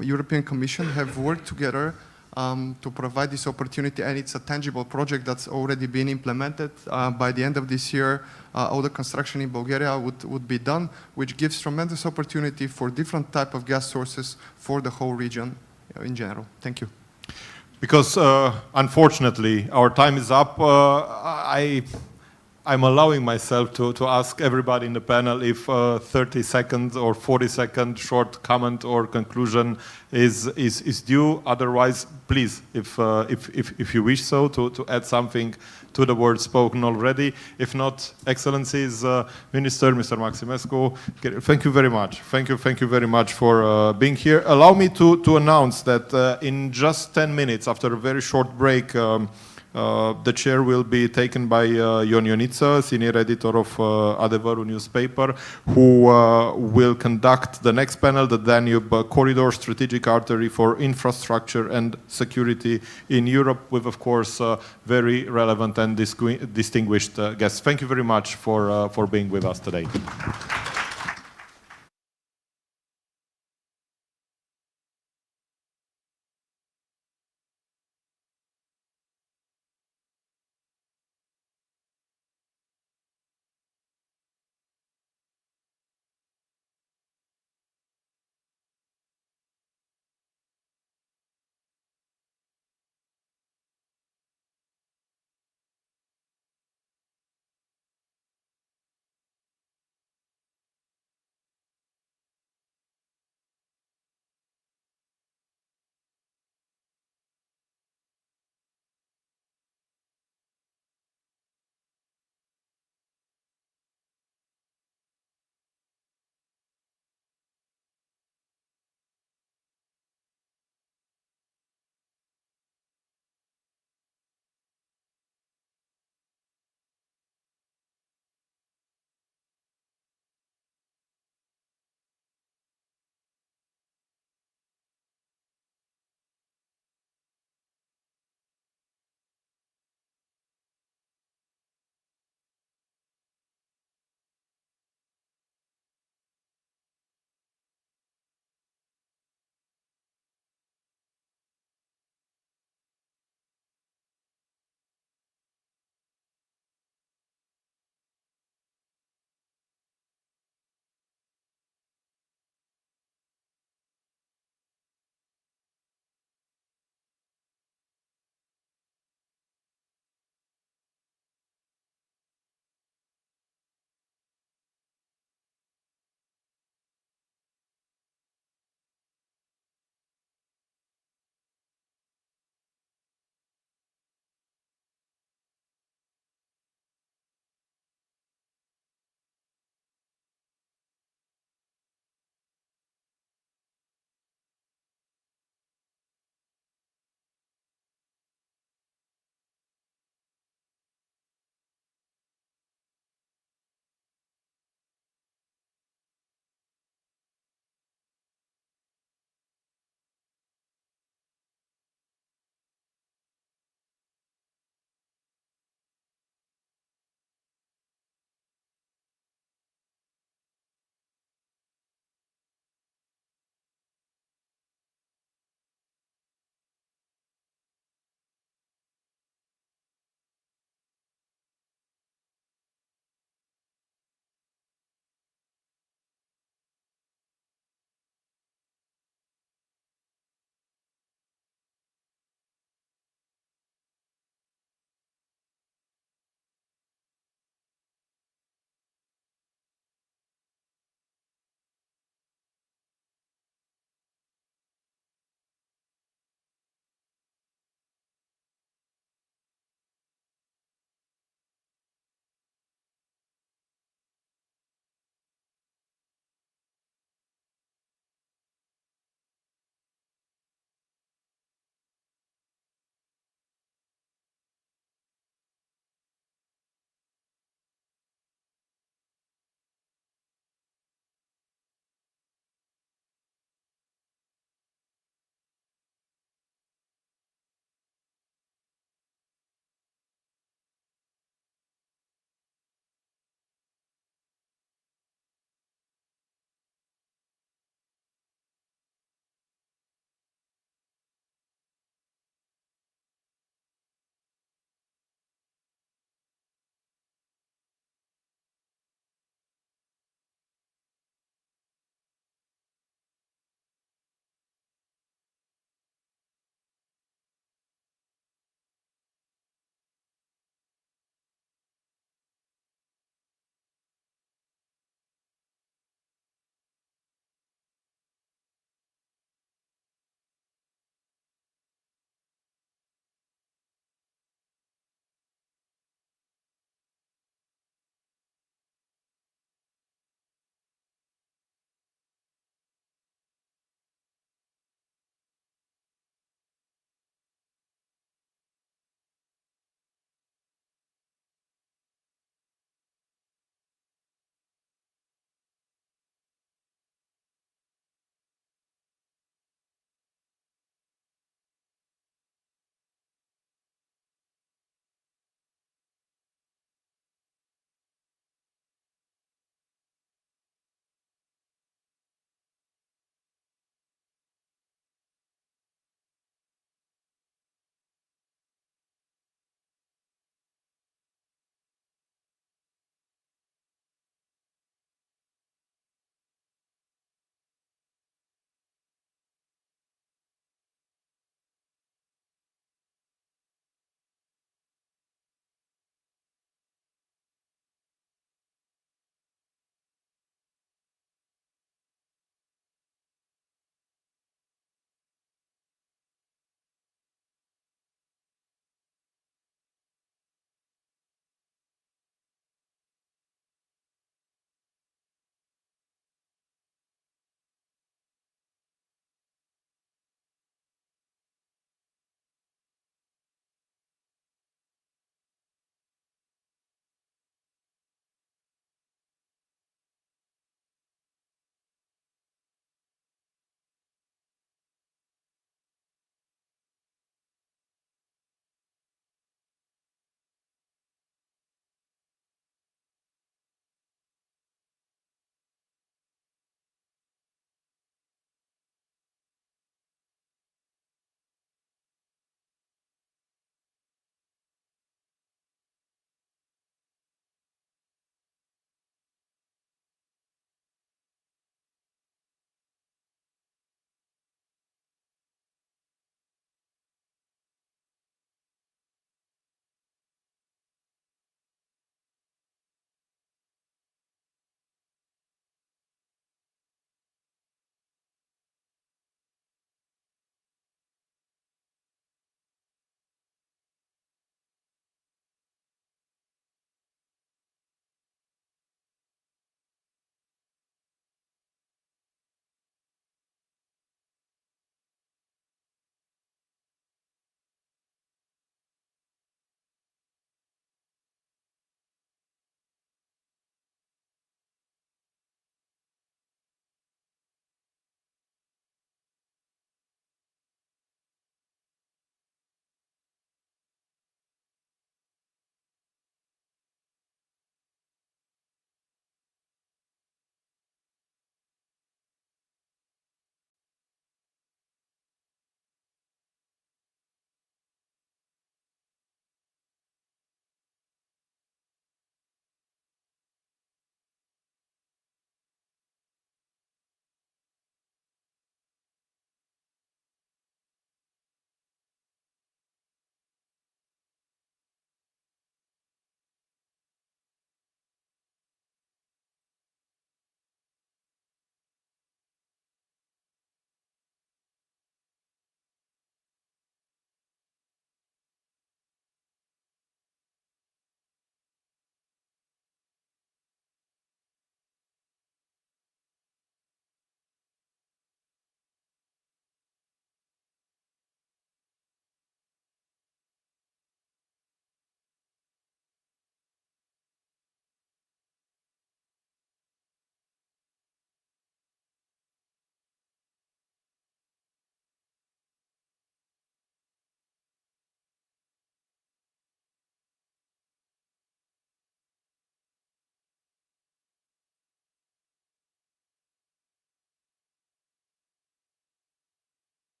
European Commission have worked together to provide this opportunity, and it's a tangible project that's already been implemented. By the end of this year, all the construction in Bulgaria would be done, which gives tremendous opportunity for different type of gas sources for the whole region in general. Thank you. Because unfortunately, our time is up. I'm allowing myself to ask everybody in the panel if 30 seconds or 40-second short comment or conclusion is due. Otherwise, please, if you wish so, to add something to the words spoken already. If not, Excellencies, Minister, Mr. Maximescu, thank you very much. Thank you very much for being here. Allow me to announce that in just 10 minutes, after a very short break, the chair will be taken by Ion Ionita, senior editor of Adevărul newspaper, who will conduct the next panel, the Danube Corridor, Strategic Artery for Infrastructure and Security in Europe, with, of course, very relevant and distinguished guests. Thank you very much for being with us today.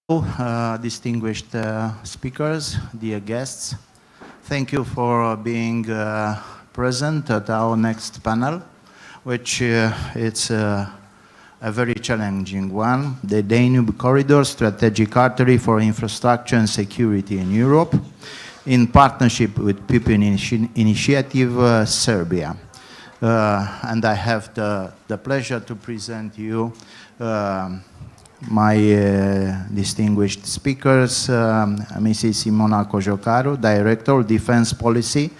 Distinguished speakers, dear guests, thank you for being present at our next panel, which it's a very challenging one, the Danube Corridor, Strategic Artery for Infrastructure and Security in Europe, in partnership with People Initiative Serbia. And I have the pleasure to present you my distinguished speakers, Mrs. Simona Cojocaru, Director of Defense Policy,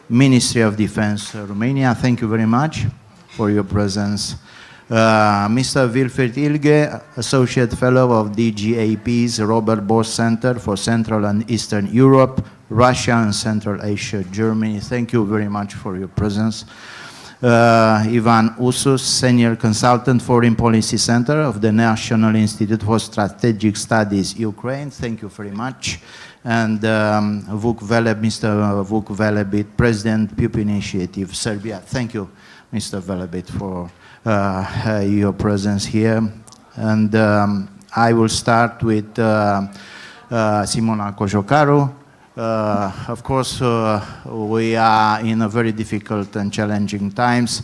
Ministry of Defense, Romania. Thank you very much for your presence. Mr. Wilfried Ilge, Associate Fellow of DGAP's Robert Bosch Center for Central and Eastern Europe, Russia and Central Asia, Germany. Thank you very much for your presence. Ivan Usus, Senior Consultant, Foreign Policy Center of the National Institute for Strategic Studies, Ukraine. Thank you very much. And Vuk Veleb, Mr. Vuk Velebit, President, People Initiative, Serbia. Thank you, Mr. Velebit, for your presence here. And I will start with Simona Cojocaru. Of course, we are in a very difficult and challenging times.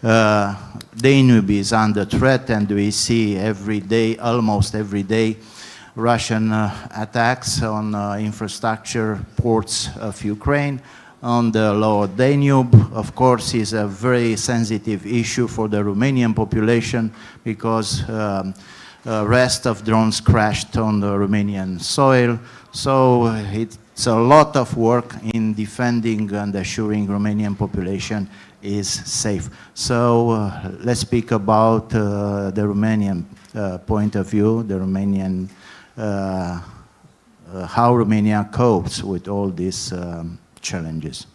Danube is under threat, and we see every day, almost every day, Russian attacks on infrastructure, ports of Ukraine. On the lower Danube, of course, is a very sensitive issue for the Romanian population because rest of drones crashed on the Romanian soil. So it's a lot of work in defending and assuring Romanian population is safe. So let's speak about the Romanian point of view, the Romanian, how Romania copes with all these challenges.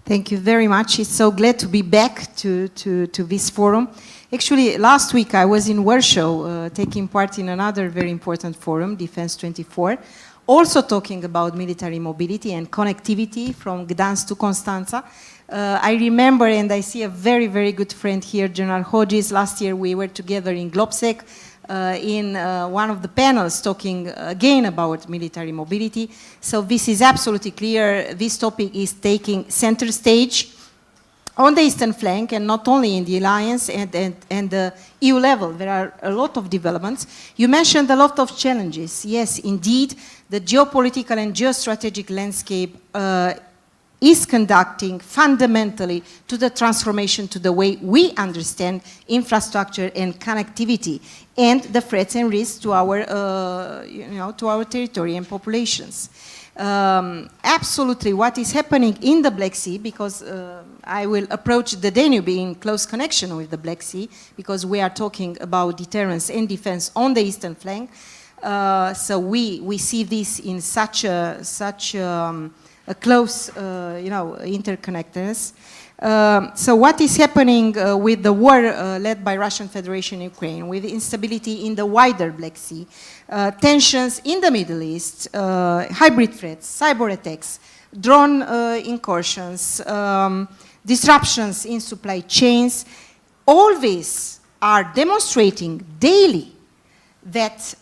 Thank you very much. It's so glad to be back to this forum. Actually, last week I was in Warsaw taking part in another very important forum, Defense 24, also talking about military mobility and connectivity from Gdansk to Constanța. I remember, and I see a very, very good friend here, General Hodges. Last year we were together in Globsec in one of the panels talking again about military mobility. So this is absolutely clear. This topic is taking center stage on the eastern flank, and not only in the alliance and the EU level. There are a lot of developments. You mentioned a lot of challenges. Yes, indeed, the geopolitical and geostrategic landscape is conducting fundamentally to the transformation to the way we understand infrastructure and connectivity and the threats and risks to our, to our territory and populations. Absolutely, what is happening in the Black Sea, because I will approach the Danube in close connection with the Black Sea, because we are talking about deterrence and defense on the eastern flank. So we see this in such a close, interconnectedness. So what is happening with the war led by Russian Federation in Ukraine, with instability in the wider Black Sea, tensions in the Middle East, hybrid threats, cyber attacks, drone incursions, disruptions in supply chains, all these are demonstrating daily that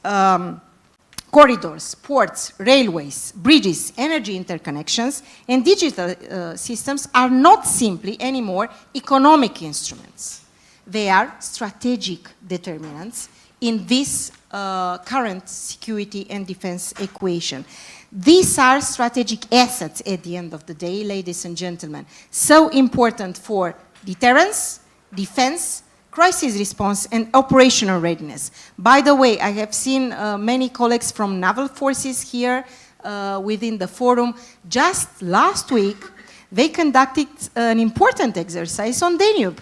corridors, ports, railways, bridges, energy interconnections, and digital systems are not simply anymore economic instruments. They are strategic determinants in this current security and defense equation. These are strategic assets at the end of the day, ladies and gentlemen. So important for deterrence, defense, crisis response, and operational readiness. By the way, I have seen many colleagues from naval forces here within the forum. Just last week, they conducted an important exercise on Danube,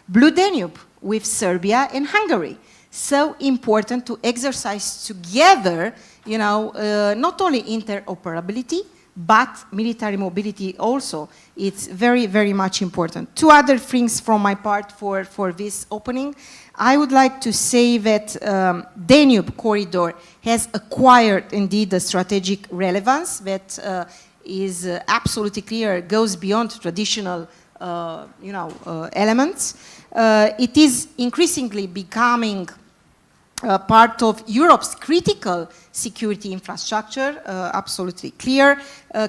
Blue Danube, with Serbia and Hungary. So important to exercise together, not only interoperability, but military mobility also. It's very, very much important. Two other things from my part for this opening. I would like to say that Danube corridor has acquired indeed a strategic relevance that is absolutely clear, goes beyond traditional elements. It is increasingly becoming part of Europe's critical security infrastructure, absolutely clear,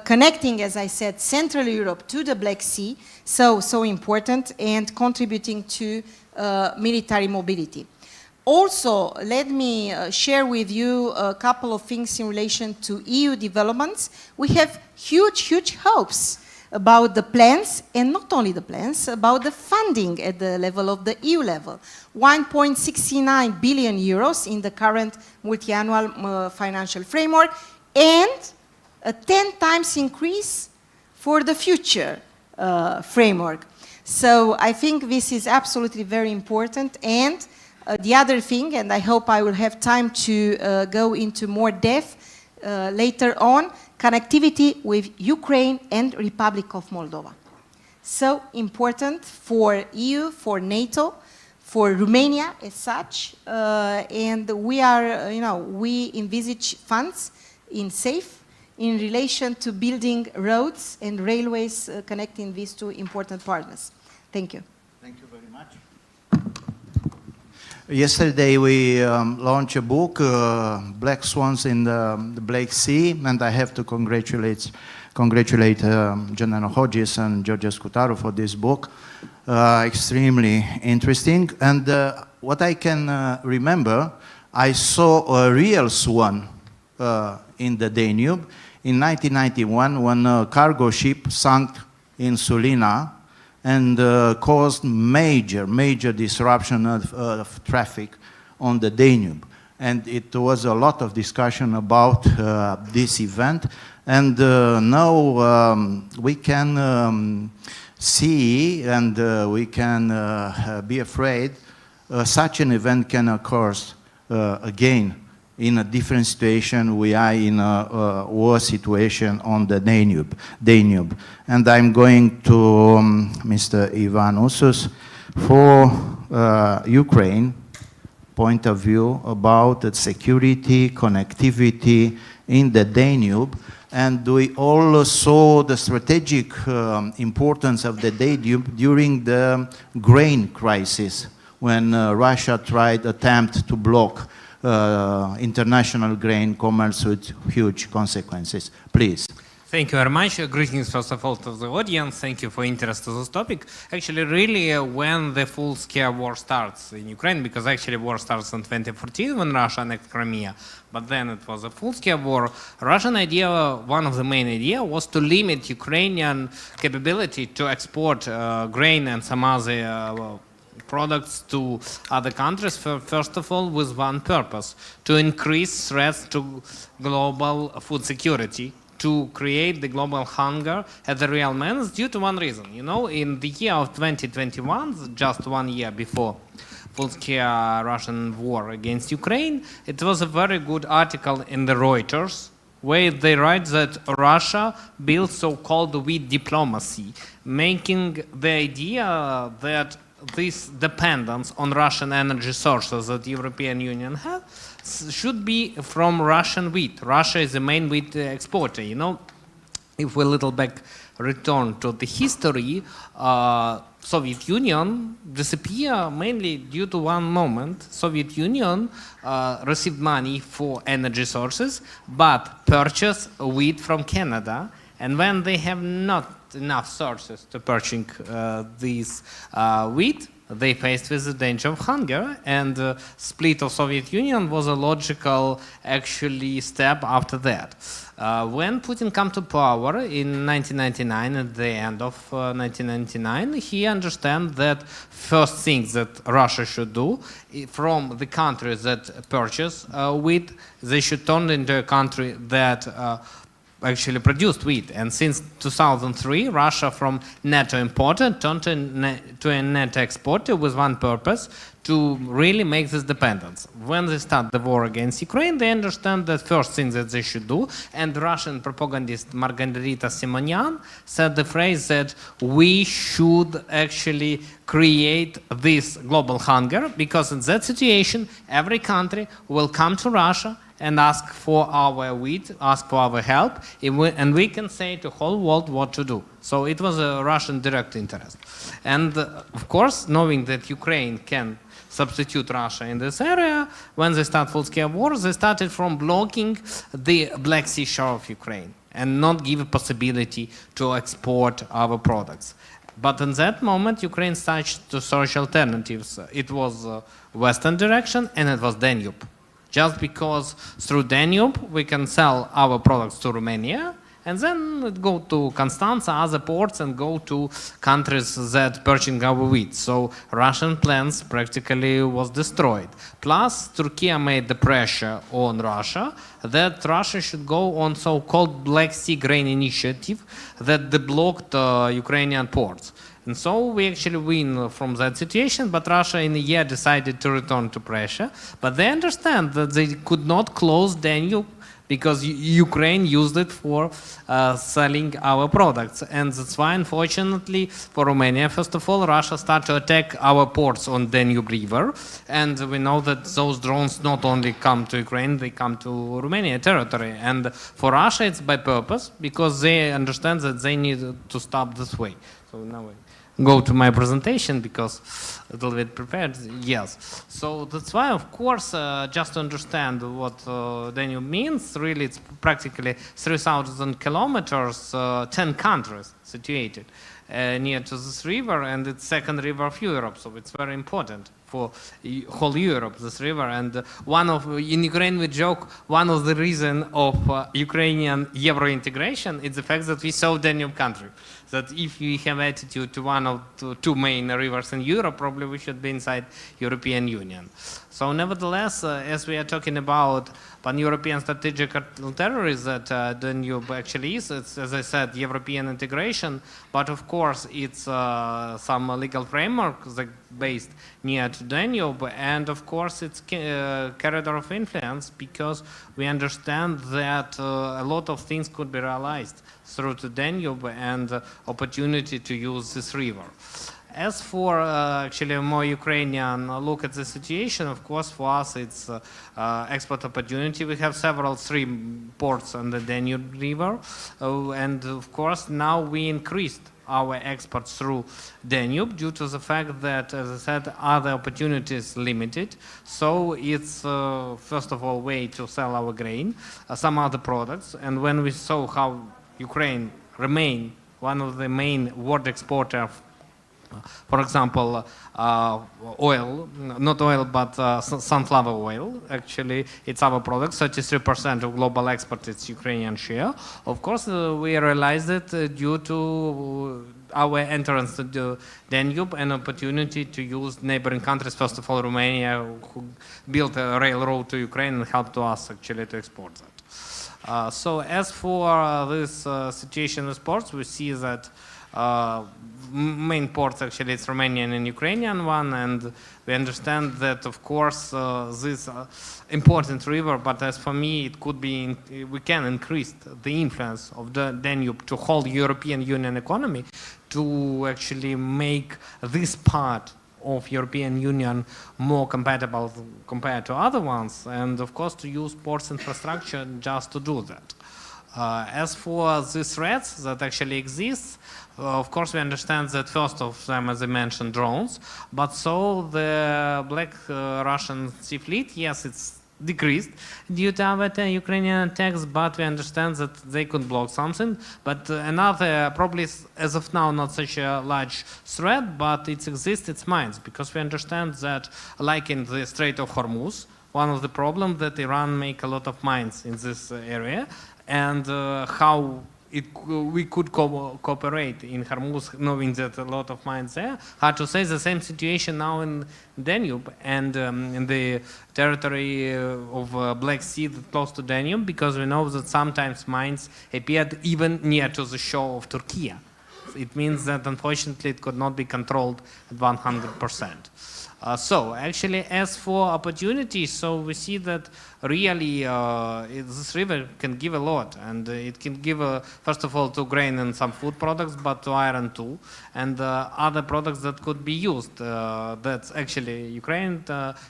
connecting, as I said, Central Europe to the Black Sea, so important, and contributing to military mobility. Also, let me share with you a couple of things in relation to EU developments. We have huge hopes about the plans, and not only the plans, about the funding at the level of the EU level. 1.69 billion euros in the current multi-annual financial framework, and a 10 times increase for the future framework. So I think this is absolutely very important. And the other thing, and I hope I will have time to go into more depth later on, connectivity with Ukraine and Republic of Moldova. So important for EU, for NATO, for Romania as such, and we are, we envisage funds in SAFE in relation to building roads and railways connecting these two important partners. Thank you. Thank you very much. Yesterday we launched a book, Black Swans in the Black Sea, and I have to congratulate General Hodges and George Scutaro for this book. Extremely interesting. And what I can remember, I saw a real swan in the Danube in 1991 when a cargo ship sank in Sulina and caused major disruption of traffic on the Danube. And it was a lot of discussion about this event. And now we can see and we can be afraid such an event can occur again in a different situation. We are in a war situation on the Danube. And I'm going to Mr. Ivan Usus for Ukraine point of view about the security, connectivity in the Danube. And we all saw the strategic importance of the Danube during the grain crisis when Russia tried attempt to block international grain commerce with huge consequences. Please. Thank you very much. Greetings, first of all, to the audience. Thank you for interest in this topic. Actually, really, when the full-scale war starts in Ukraine, because actually war starts in 2014 when Russia annexed Crimea, but then it was a full-scale war. Russian idea, one of the main idea, was to limit Ukrainian capability to export grain and some other products to other countries, first of all, with one purpose: to increase threats to global food security, to create the global hunger at the real means, due to one reason. You know, in the year of 2021, just 1 year before full-scale Russian war against Ukraine, it was a very good article in the Reuters where they write that Russia built so-called wheat diplomacy, making the idea that this dependence on Russian energy sources that the European Union has should be from Russian wheat. Russia is the main wheat exporter. You know, if we a little back return to the history, Soviet Union disappeared mainly due to one moment. Soviet Union received money for energy sources, but purchased wheat from Canada. And when they have not enough sources to purchase this wheat, they faced with the danger of hunger, and split of Soviet Union was a logical actually step after that. When Putin came to power in 1999, at the end of 1999, he understands that first thing that Russia should do, from the countries that purchase wheat, they should turn into a country that actually produced wheat. And since 2003, Russia from netto importer turned to a net exporter with one purpose: to really make this dependence. When they start the war against Ukraine, they understand that first thing that they should do, and Russian propagandist Margarita Simonyan said the phrase that we should actually create this global hunger, because in that situation, every country will come to Russia and ask for our wheat, ask for our help, and we can say to the whole world what to do. So it was a Russian direct interest. And of course, knowing that Ukraine can substitute Russia in this area, when they start full-scale wars, they started from blocking the Black Sea shore of Ukraine and not give a possibility to export our products. But in that moment, Ukraine started to search alternatives. It was western direction and it was Danube. Just because through Danube we can sell our products to Romania and then it go to Constanza, other ports, and go to countries that purchasing our wheat. So Russian plans practically was destroyed. Plus, Turkey made the pressure on Russia that Russia should go on so-called Black Sea grain initiative that blocked Ukrainian ports. And so we actually win from that situation, but Russia in a year decided to return to pressure. But they understand that they could not close Danube because Ukraine used it for selling our products. And that's why, unfortunately, for Romania, first of all, Russia started to attack our ports on Danube River. And we know that those drones not only come to Ukraine, they come to Romania territory. And for Russia, it's by purpose, because they understand that they need to stop this way. So now I go to my presentation because a little bit prepared, yes. So that's why, of course, just to understand what Danube means, really it's practically 3,000 kilometers, 10 countries situated near to this river, and it's second river of Europe, so it's very important for whole Europe, this river. And in Ukraine we joke, one of the reasons of Ukrainian Euro integration is the fact that we saw Danube country. That if we have attitude to one of the two main rivers in Europe, probably we should be inside European Union. So nevertheless, as we are talking about pan-European strategic terrorism that Danube actually is, it's, as I said, European integration, but of course it's some legal framework based near to Danube, and of course it's corridor of influence, because we understand that a lot of things could be realized through the Danube and opportunity to use this river. As for actually a more Ukrainian look at the situation, of course, for us it's export opportunity. We have three ports on the Danube River, and of course now we increased our exports through Danube due to the fact that, as I said, other opportunities limited. So it's first of all way to sell our grain, some other products, and when we saw how Ukraine remained one of the main world exporters, for example, oil, not oil, but sunflower oil. Actually, it's our product. 33% of global export is Ukrainian share. Of course, we realized it due to our entrance to the Danube, an opportunity to use neighboring countries, first of all, Romania, who built a railroad to Ukraine and helped us actually to export that. So as for this situation with ports, we see that main ports actually it's Romanian and Ukrainian one, and we understand that of course this important river, but as for me it could be, we can increase the influence of the Danube to whole European Union economy to actually make this part of European Union more compatible compared to other ones, and of course to use ports infrastructure just to do that. As for the threats that actually exist, of course we understand that first of them, as I mentioned, drones, but so the Black Russian Sea Fleet, yes, it's decreased due to our Ukrainian attacks, but we understand that they could block something. But another, probably as of now, not such a large threat, but it exists, it's mines, because we understand that, like in the Strait of Hormuz, one of the problems that Iran make a lot of mines in this area, and how we could cooperate in Hormuz, knowing that a lot of mines there. Hard to say, the same situation now in Danube and in the territory of Black Sea close to Danube, because we know that sometimes mines appeared even near to the shore of Turkey. It means that unfortunately it could not be controlled at 100%. So actually, as for opportunities, so we see that really this river can give a lot, and it can give first of all to grain and some food products, but to iron too, and other products that could be used. That's actually Ukraine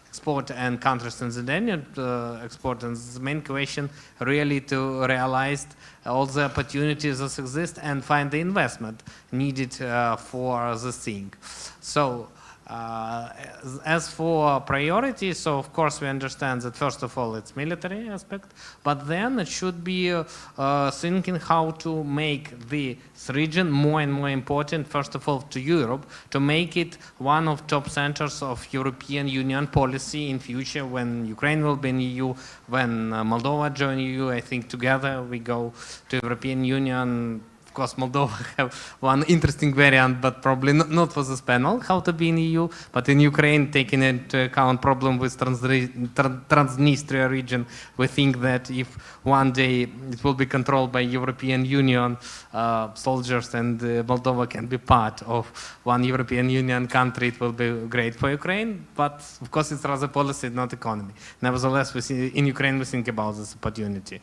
export and countries in the Danube export, and the main question really to realize all the opportunities that exist and find the investment needed for this thing. So. As for priorities, so of course we understand that first of all it's military aspect, but then it should be thinking how to make this region more and more important, first of all to Europe, to make it one of top centers of European Union policy in future when Ukraine will be in EU, when Moldova join EU. I think together we go to European Union. Of course, Moldova have one interesting variant, but probably not for this panel, how to be in EU, but in Ukraine, taking into account problem with Transnistria region, we think that if one day it will be controlled by European Union soldiers and Moldova can be part of one European Union country, it will be great for Ukraine, but of course it's rather policy, not economy. Nevertheless, we see, in Ukraine we think about this opportunity.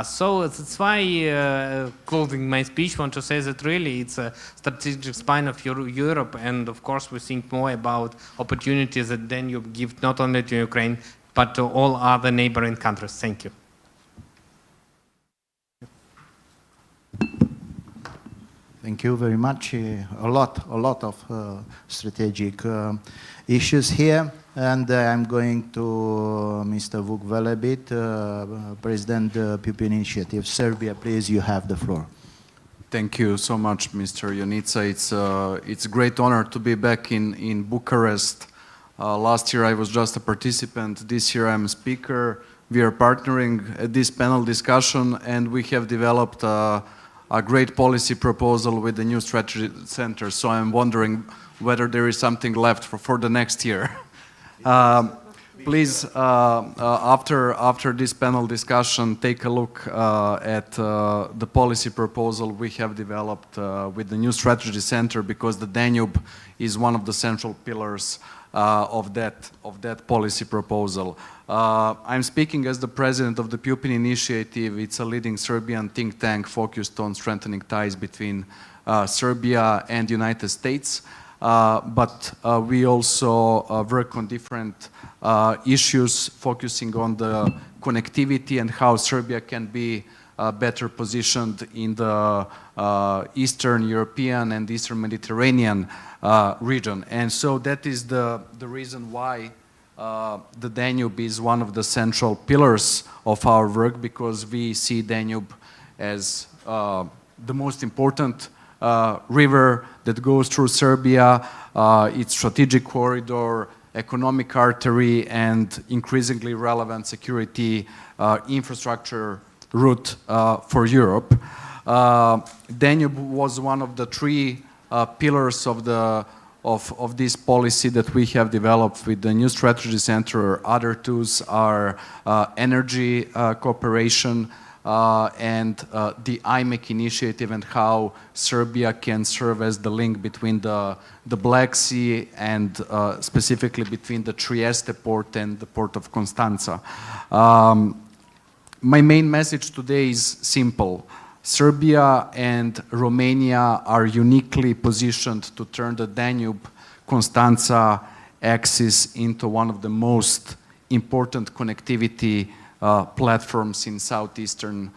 So that's why closing my speech, want to say that really it's a strategic spine of Europe, and of course we think more about opportunities that then you give not only to Ukraine but to all other neighboring countries. Thank you. Thank you very much. A lot of strategic issues here. And I'm going to Mr. Vuk Velebit, President PUP Initiative Serbia. Please, you have the floor. Thank you so much, Mr. Jonica. It's a great honor to be back in Bucharest. Last year I was just a participant. This year I'm a speaker. We are partnering at this panel discussion, and we have developed a great policy proposal with the new strategy center. So I'm wondering whether there is something left for the next year. Please, after this panel discussion, take a look at the policy proposal we have developed with the new strategy center, because the Danube is one of the central pillars of that policy proposal. I'm speaking as the president of the PUP Initiative. It's a leading Serbian think tank focused on strengthening ties between Serbia and the United States. But we also work on different issues focusing on the connectivity and how Serbia can be better positioned in the Eastern European and Eastern Mediterranean region. And so that is the reason why the Danube is one of the central pillars of our work, because we see Danube as the most important river that goes through Serbia, its strategic corridor, economic artery, and increasingly relevant security infrastructure route for Europe. Danube was one of the three pillars of this policy that we have developed with the new strategy center. Other tools are energy cooperation, and the IMEC initiative, and how Serbia can serve as the link between the Black Sea and specifically between the Trieste port and the port of Constanza. My main message today is simple. Serbia and Romania are uniquely positioned to turn the Danube-Constanza axis into one of the most important connectivity platforms in southeastern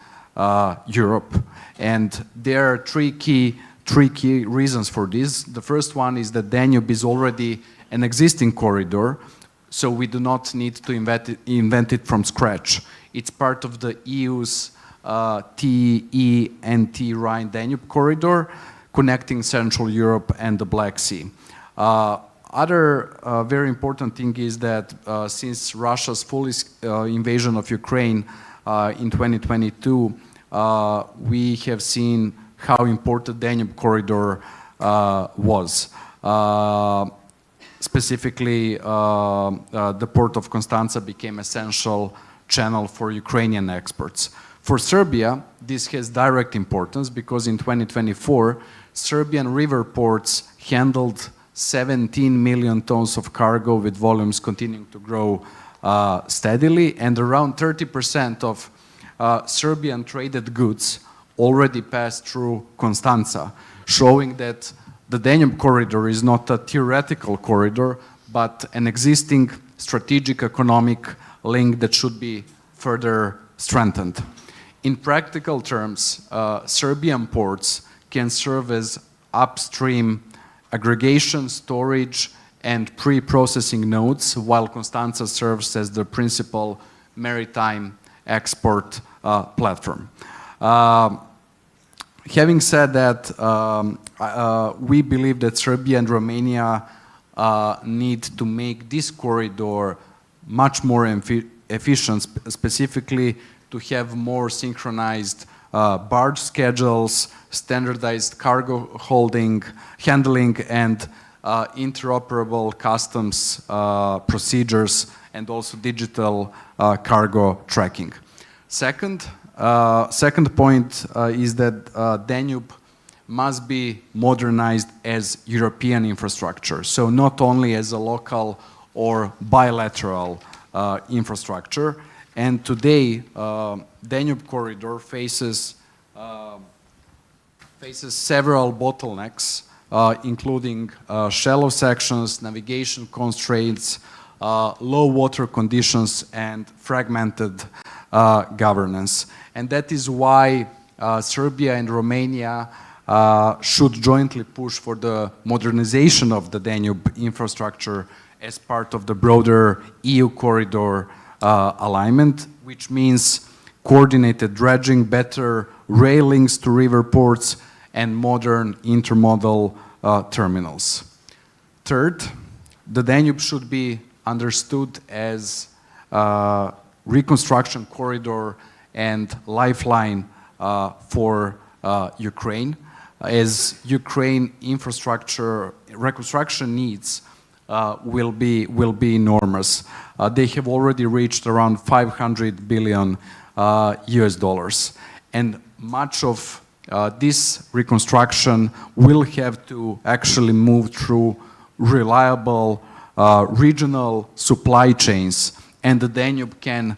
Europe. And there are three key reasons for this. The first one is that Danube is already an existing corridor, so we do not need to invent it from scratch. It's part of the EU's TEN-T Rhine-Danube corridor, connecting Central Europe and the Black Sea. Other very important thing is that since Russia's full invasion of Ukraine in 2022, we have seen how important the Danube corridor was. Specifically, the port of Constanza became essential channel for Ukrainian exports. For Serbia, this has direct importance because in 2024, Serbian river ports handled 17 million tons of cargo, with volumes continuing to grow steadily, and around 30% of Serbian traded goods already passed through Constanța, showing that the Danube corridor is not a theoretical corridor, but an existing strategic economic link that should be further strengthened. In practical terms, Serbian ports can serve as upstream aggregation, storage, and pre-processing nodes, while Constanța serves as the principal maritime export platform. Having said that, we believe that Serbia and Romania need to make this corridor much more efficient, specifically to have more synchronized barge schedules, standardized cargo handling, and interoperable customs procedures, and also digital cargo tracking. Second point is that Danube must be modernized as European infrastructure, so not only as a local or bilateral infrastructure. And today, Danube corridor faces several bottlenecks, including shallow sections, navigation constraints, low water conditions, and fragmented governance. And that is why Serbia and Romania should jointly push for the modernization of the Danube infrastructure as part of the broader EU corridor alignment, which means coordinated dredging, better rail links to river ports, and modern intermodal terminals. Third, the Danube should be understood as a reconstruction corridor and lifeline for Ukraine, as Ukraine infrastructure reconstruction needs will be enormous. They have already reached around $500 billion US dollars, and much of this reconstruction will have to actually move through reliable regional supply chains, and the Danube can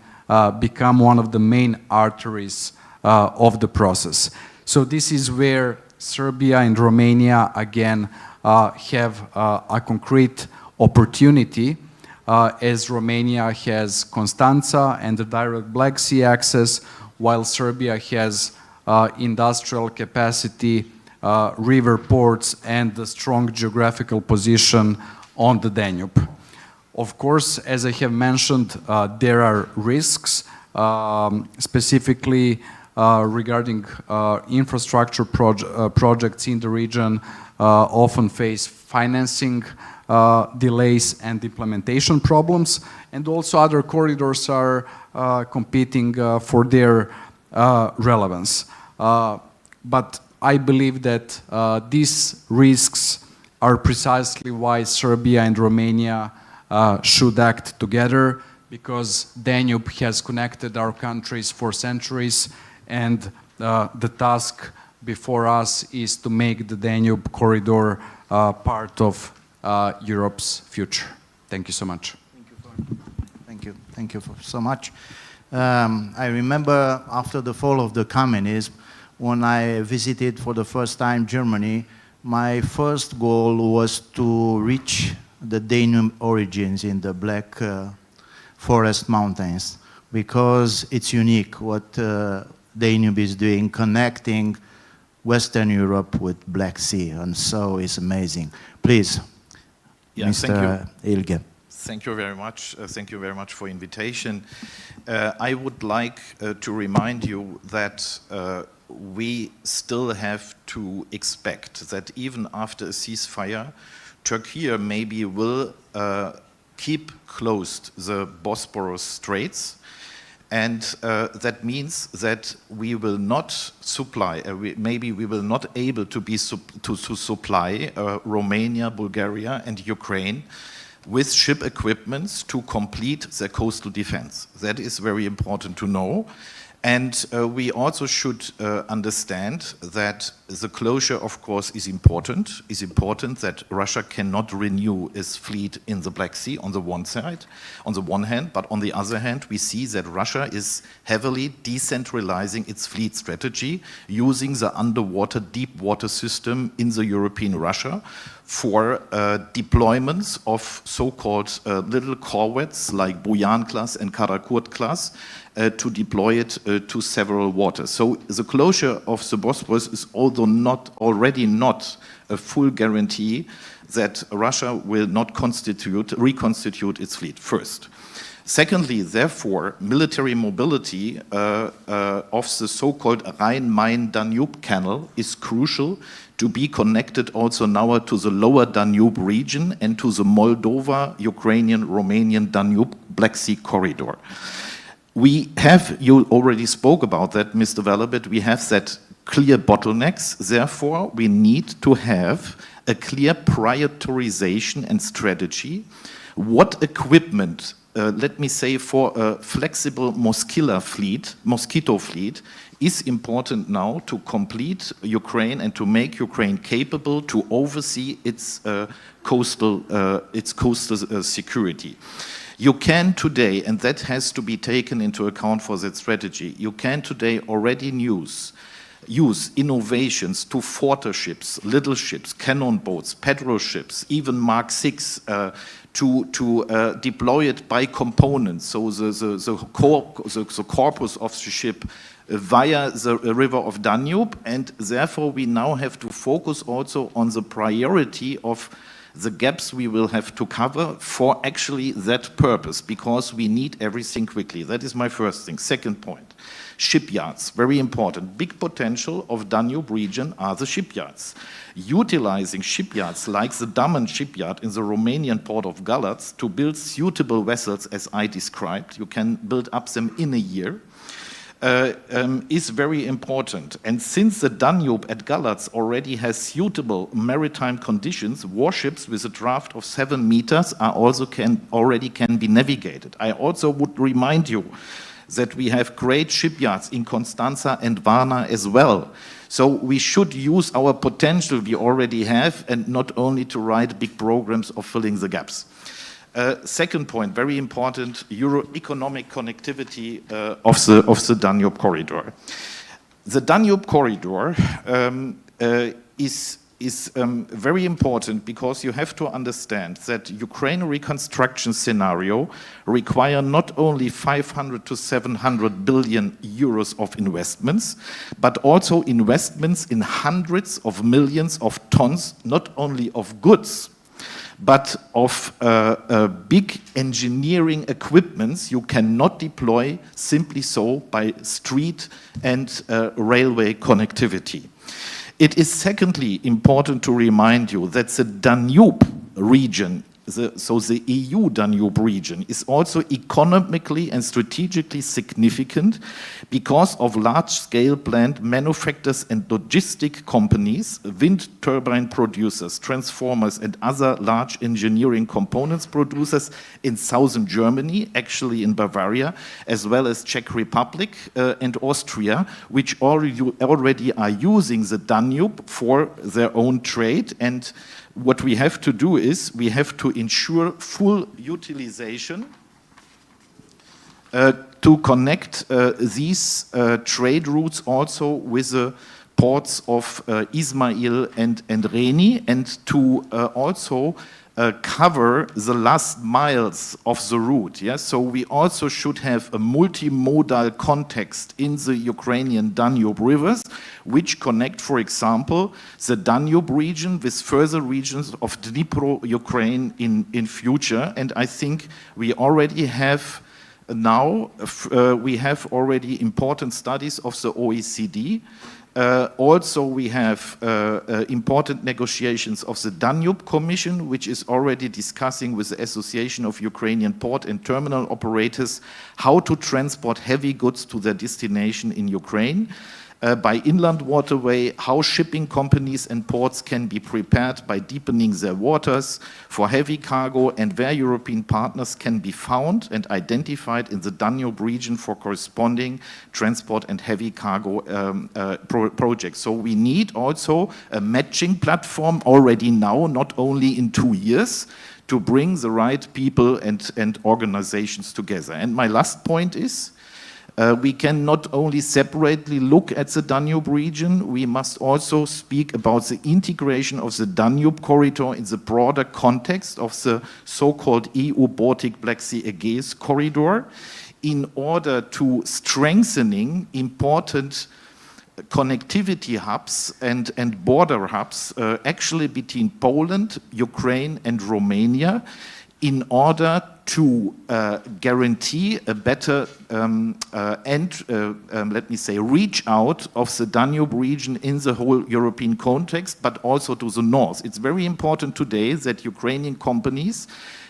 become one of the main arteries of the process. So this is where Serbia and Romania again have a concrete opportunity, as Romania has Constanța and the direct Black Sea access, while Serbia has industrial capacity, river ports, and the strong geographical position on the Danube. Of course, as I have mentioned, there are risks, specifically regarding infrastructure projects in the region often face financing delays and implementation problems, and also other corridors are competing for their relevance. But I believe that these risks are precisely why Serbia and Romania should act together, because Danube has connected our countries for centuries, and the task before us is to make the Danube corridor part of Europe's future. Thank you so much. Thank you so much. I remember after the fall of the communism, when I visited for the first time Germany, my first goal was to reach the Danube origins in the Black Forest Mountains, because it's unique what Danube is doing, connecting Western Europe with Black Sea, and so it's amazing. Please, yeah, Mr. Ilge. Thank you very much. Thank you very much for invitation. I would like to remind you that we still have to expect that even after a ceasefire, Turkey maybe will keep closed the Bosporus Straits, and that means that we will not supply, maybe we will not able to be to supply Romania, Bulgaria, and Ukraine with ship equipments to complete their coastal defense. That is very important to know. And we also should understand that the closure, of course, is important. It's important that Russia cannot renew its fleet in the Black Sea on the one side, on the one hand, but on the other hand, we see that Russia is heavily decentralizing its fleet strategy, using the underwater deep water system in the European Russia for deployments of so-called little corvettes like Boyan class and Karakurt class, to deploy it to several waters. So the closure of the Bosporus is already not a full guarantee that Russia will not reconstitute its fleet first. Secondly, therefore, military mobility of the so-called Rhine-Main-Danube Canal is crucial to be connected also now to the lower Danube region and to the Moldova, Ukrainian, Romanian Danube Black Sea corridor. We have, you already spoke about that, Mr. Velebit, we have that clear bottlenecks. Therefore, we need to have a clear prioritization and strategy. What equipment, let me say, for a flexible mosquito fleet is important now to complete Ukraine and to make Ukraine capable to oversee its coastal security. You can today, and that has to be taken into account for that strategy, you can today already use innovations to forter ships, little ships, cannon boats, patrol ships, even Mark VI, to deploy it by components. So the corpus of the ship via the river of Danube, and therefore we now have to focus also on the priority of the gaps we will have to cover for actually that purpose, because we need everything quickly. That is my first thing. Second point, shipyards, very important. Big potential of Danube region are the shipyards. Utilizing shipyards like the Daman shipyard in the Romanian port of Galați to build suitable vessels as I described, you can build up them in a year, is very important. And since the Danube at Galați already has suitable maritime conditions, warships with a draft of 7 meters already can be navigated. I also would remind you that we have great shipyards in Constanța and Varna as well. So we should use our potential we already have and not only to write big programs of filling the gaps. Second point, very important, economic connectivity of the Danube corridor. The Danube corridor is very important because you have to understand that Ukraine reconstruction scenario require not only 500 to 700 billion euros of investments, but also investments in hundreds of millions of tons, not only of goods, but of big engineering equipments you cannot deploy simply so by street and railway connectivity. It is secondly important to remind you that the Danube region, so the EU Danube region, is also economically and strategically significant because of large-scale plant manufacturers and logistic companies, wind turbine producers, transformers, and other large engineering components producers in southern Germany, actually in Bavaria, as well as Czech Republic and Austria, which already are using the Danube for their own trade. And what we have to do is we have to ensure full utilization to connect these trade routes also with the ports of Ismail and Reni, and to also cover the last miles of the route. Yeah? So we also should have a multimodal context in the Ukrainian Danube rivers, which connect, for example, the Danube region with further regions of Dnipro, Ukraine in future. And I think we already have now, we have already important studies of the OECD. Also, we have important negotiations of the Danube Commission, which is already discussing with the Association of Ukrainian Port and Terminal Operators how to transport heavy goods to their destination in Ukraine. by inland waterway, how shipping companies and ports can be prepared by deepening their waters for heavy cargo, and where European partners can be found and identified in the Danube region for corresponding transport and heavy cargo projects. So we need also a matching platform already now, not only in 2 years, to bring the right people and organizations together. And my last point is, we can not only separately look at the Danube region, we must also speak about the integration of the Danube corridor in the broader context of the so-called EU-Baltic Black Sea Aegean corridor, in order to strengthening important connectivity hubs and border hubs actually between Poland, Ukraine and Romania, in order to guarantee a better let me say, reach out of the Danube region in the whole European context, but also to the north. It's very important today that Ukrainian companies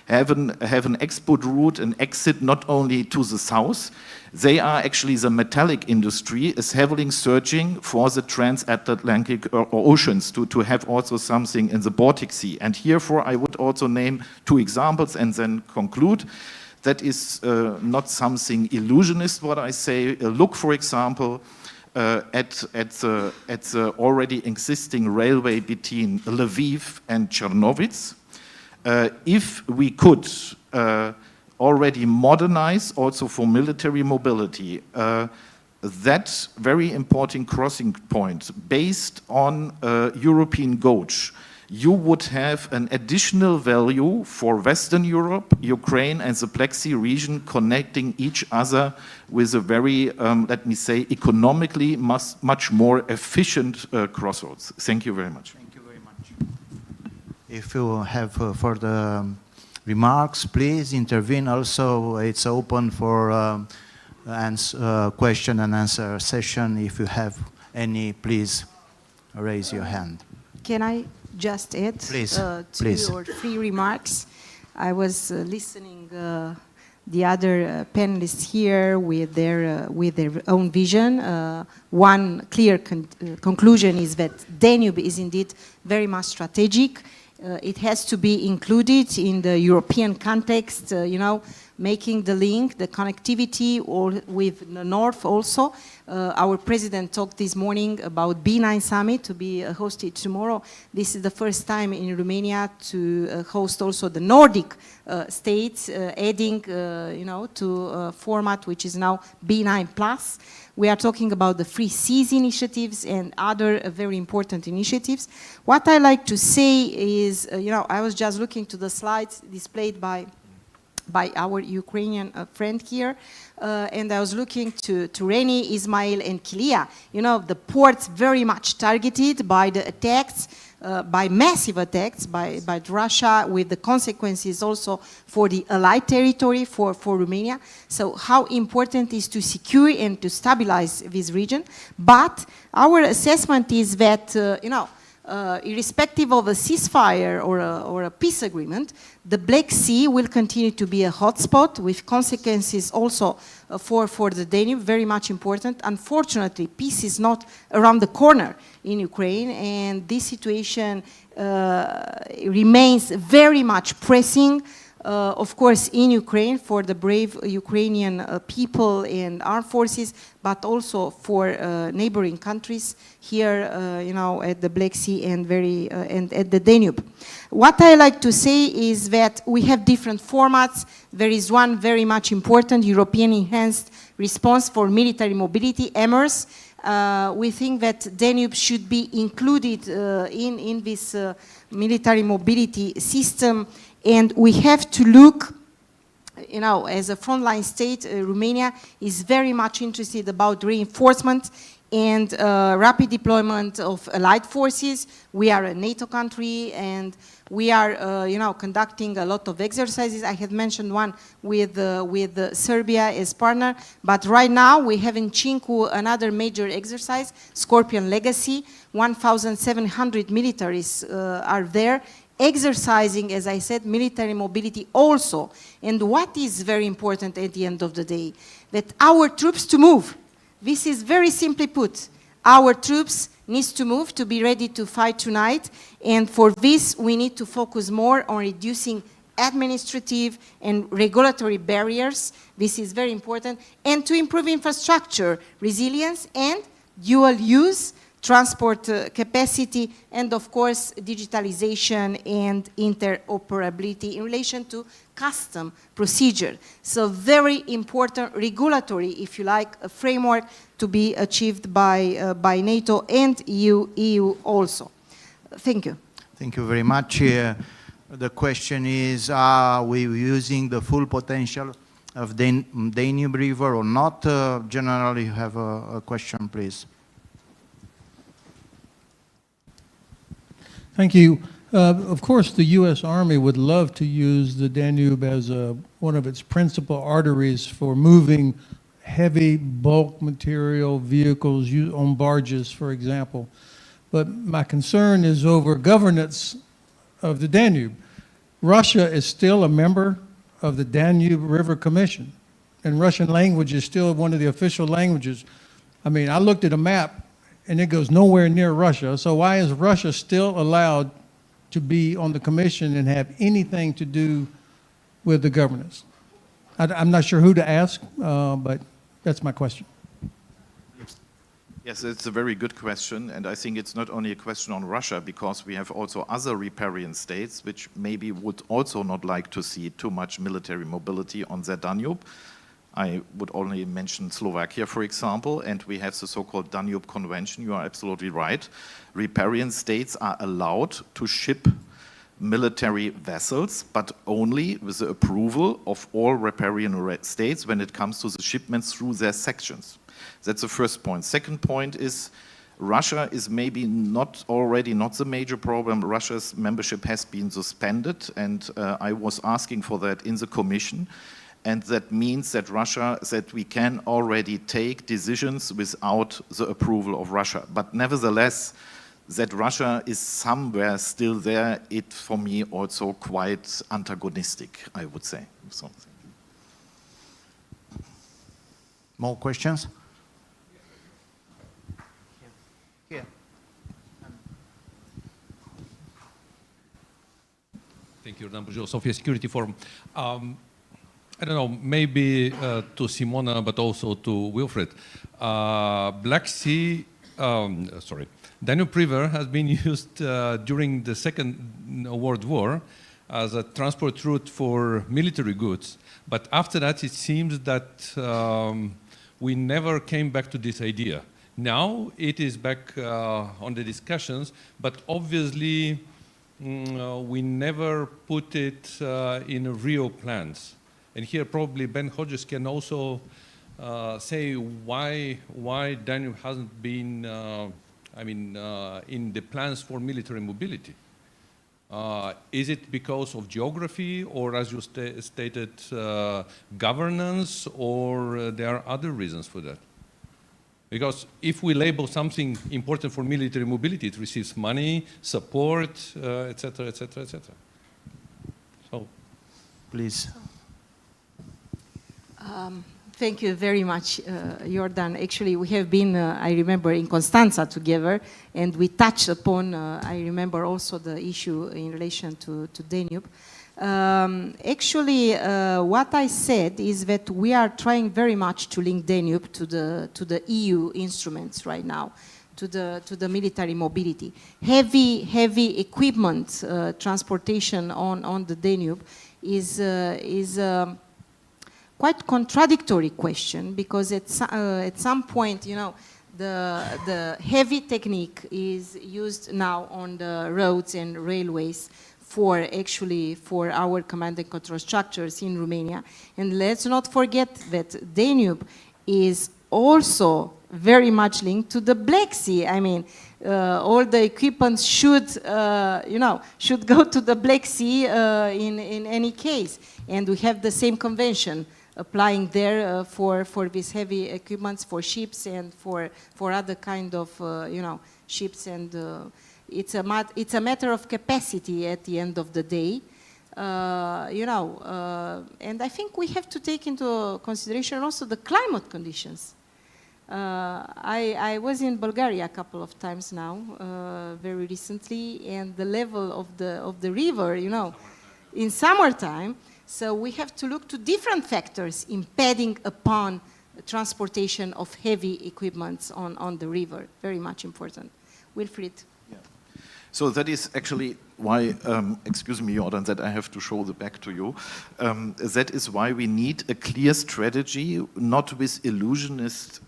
have an export route and exit not only to the south. They are actually, the metallic industry is heavily searching for the transatlantic oceans to have also something in the Baltic Sea. And herefore I would also name 2 examples and then conclude. That is not something illusionist what I say. Look, for example, at the already existing railway between Lviv and Chernovitz. If we could already modernize also for military mobility, that very important crossing point based on European gauge, you would have an additional value for Western Europe, Ukraine and the Black Sea region, connecting each other with a very, let me say, economically much more efficient crossroads. Thank you very much. Thank you very much. If you have further remarks, please intervene. Also, it's open for question and answer session. If you have any, please raise your hand. Can I just add to your 3 remarks? I was listening the other panelists here with their own vision. One clear conclusion is that Danube is indeed very much strategic. It has to be included in the European context, you know, making the link, the connectivity with the north also. Our president talked this morning about B9 summit to be hosted tomorrow. This is the first time in Romania to host also the Nordic states, adding, you know, to a format which is now B9 plus. We are talking about the Free Seas initiatives and other very important initiatives. What I like to say is, you know, I was just looking to the slides displayed by our Ukrainian friend here, and I was looking to Reni, Ismail and Kilia. You know, the ports very much targeted by the attacks, by massive attacks by Russia, with the consequences also for the allied territory for Romania. So how important is to secure and to stabilize this region. But our assessment is that, you know, irrespective of a ceasefire or a peace agreement, the Black Sea will continue to be a hotspot with consequences also for the Danube, very much important. Unfortunately, peace is not around the corner in Ukraine, and this situation remains very much pressing. Of course, in Ukraine, for the brave Ukrainian people and armed forces, but also for neighboring countries here, you know, at the Black Sea and and at the Danube. What I like to say is that we have different formats. There is one very much important European enhanced response for military mobility, EMERS. We think that Danube should be included in this military mobility system. And we have to look, you know, as a frontline state, Romania is very much interested about reinforcement and rapid deployment of allied forces. We are a NATO country, and we are, you know, conducting a lot of exercises. I had mentioned one with Serbia as partner, but right now we have in Chinku another major exercise, Scorpion Legacy. 1,700 militaries are there, exercising, as I said, military mobility also. And what is very important at the end of the day, that our troops to move. This is very simply put. Our troops need to move to be ready to fight tonight, and for this we need to focus more on reducing administrative and regulatory barriers. This is very important, and to improve infrastructure, resilience, and dual use, transport capacity, and of course digitalization and interoperability in relation to custom procedure. So very important regulatory, if you like, a framework to be achieved by NATO and EU also. Thank you. Thank you very much. The question is, are we using the full potential of Danube River or not? Generally, you have a question, please. Thank you. Of course, the U.S. Army would love to use the Danube as one of its principal arteries for moving heavy bulk material vehicles on barges, for example. But my concern is over governance of the Danube. Russia is still a member of the Danube River Commission, and Russian language is still one of the official languages. I mean, I looked at a map, and it goes nowhere near Russia. So why is Russia still allowed to be on the commission and have anything to do with the governance? I'm not sure who to ask, but that's my question. Yes, it's a very good question, and I think it's not only a question on Russia, because we have also other riparian states which maybe would also not like to see too much military mobility on the Danube. I would only mention Slovakia, for example, and we have the so-called Danube Convention. You are absolutely right. Riparian states are allowed to ship military vessels, but only with the approval of all riparian states when it comes to the shipments through their sections. That's the first point. Second point is Russia is maybe not the major problem. Russia's membership has been suspended, and I was asking for that in the Commission. And that means that we can already take decisions without the approval of Russia. But nevertheless, that Russia is somewhere still there, it for me also quite antagonistic, I would say. So, more questions? Here. Thank you, Rambujo, Sofia Security Forum. I don't know, maybe to Simona, but also to Wilfred. Danube River has been used during the Second World War as a transport route for military goods. But after that, it seems that we never came back to this idea. Now it is back on the discussions, but obviously we never put it in real plans. And here probably Ben Hodges can also say why Danube hasn't been, in the plans for military mobility. Is it because of geography, or as you stated, governance, or there are other reasons for that? Because if we label something important for military mobility, it receives money, support, etc., etc., etc. So, please. Thank you very much, Jordan. Actually, we have been, I remember, in Constanza together, and we touched upon, I remember also the issue in relation to Danube. Actually, what I said is that we are trying very much to link Danube to the EU instruments right now, to the military mobility. Heavy equipment transportation on the Danube is quite contradictory question, because at some point, you know, the heavy technique is used now on the roads and railways for our command and control structures in Romania. And let's not forget that Danube is also very much linked to the Black Sea. I mean, all the equipment should go to the Black Sea in any case. And we have the same convention applying there for these heavy equipments, for ships and for other kind of ships, and it's a matter of capacity at the end of the day, and I think we have to take into consideration also the climate conditions. I was in Bulgaria a couple of times now, very recently, and the level of the river, you know, in summertime. So we have to look to different factors impeding upon the transportation of heavy equipments on the river. Very much important. Wilfried. So that is actually why, excuse me, Jordan, that I have to show the back to you. That is why we need a clear strategy, not with illusionist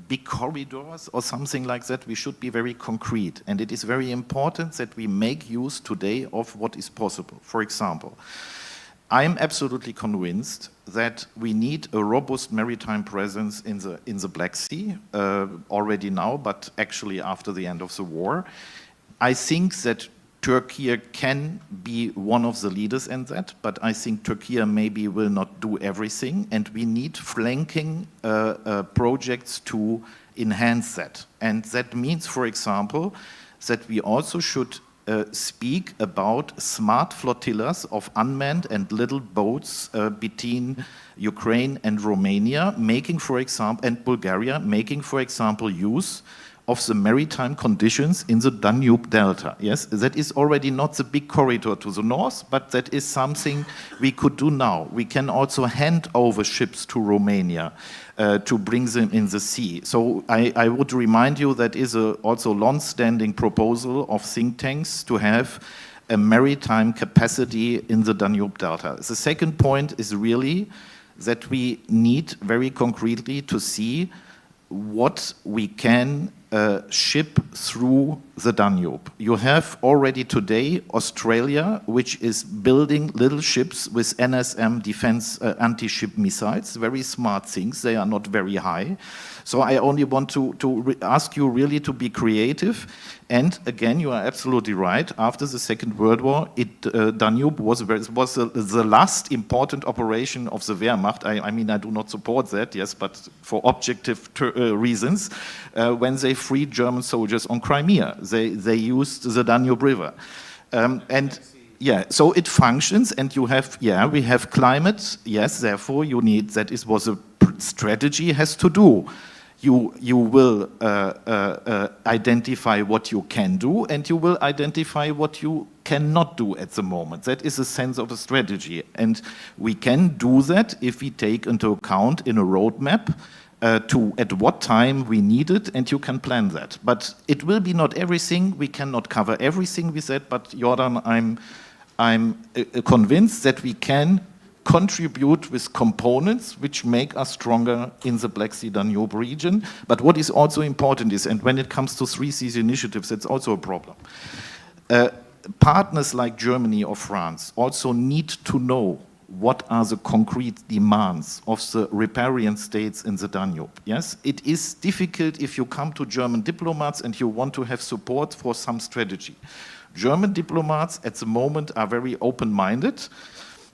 big corridors or something like that. We should be very concrete. And it is very important that we make use today of what is possible. For example, I'm absolutely convinced that we need a robust maritime presence in the Black Sea, already now, but actually after the end of the war. I think that Turkey can be one of the leaders in that, but I think Turkey maybe will not do everything, and we need flanking projects to enhance that. And that means, for example, that we also should speak about smart flotillas of unmanned and little boats between Ukraine and Romania, making, for example, and Bulgaria, making, for example, use of the maritime conditions in the Danube Delta. Yes, that is already not the big corridor to the north, but that is something we could do now. We can also hand over ships to Romania to bring them in the sea. So I would remind you that is also long-standing proposal of think tanks to have a maritime capacity in the Danube Delta. The second point is really that we need very concretely to see what we can ship through the Danube. You have already today Australia, which is building little ships with NSM defense anti-ship missiles, very smart things. They are not very high. So I only want to ask you really to be creative. And again, you are absolutely right. After the Second World War, Danube was the last important operation of the Wehrmacht. I mean, I do not support that, yes, but for objective reasons, when they freed German soldiers on Crimea, they used the Danube River. And yeah, so it functions, and you have, yeah, we have climate, yes, therefore you need, that is what a strategy has to do. You will identify what you can do, and you will identify what you cannot do at the moment. That is the sense of a strategy. And we can do that if we take into account in a roadmap to at what time we need it, and you can plan that. But it will be not everything. We cannot cover everything with that, but Jordan, I'm convinced that we can contribute with components which make us stronger in the Black Sea Danube region. But what is also important is, and when it comes to Three Seas initiatives, that's also a problem. Partners like Germany or France also need to know what are the concrete demands of the riparian states in the Danube. Yes, it is difficult if you come to German diplomats and you want to have support for some strategy. German diplomats at the moment are very open-minded.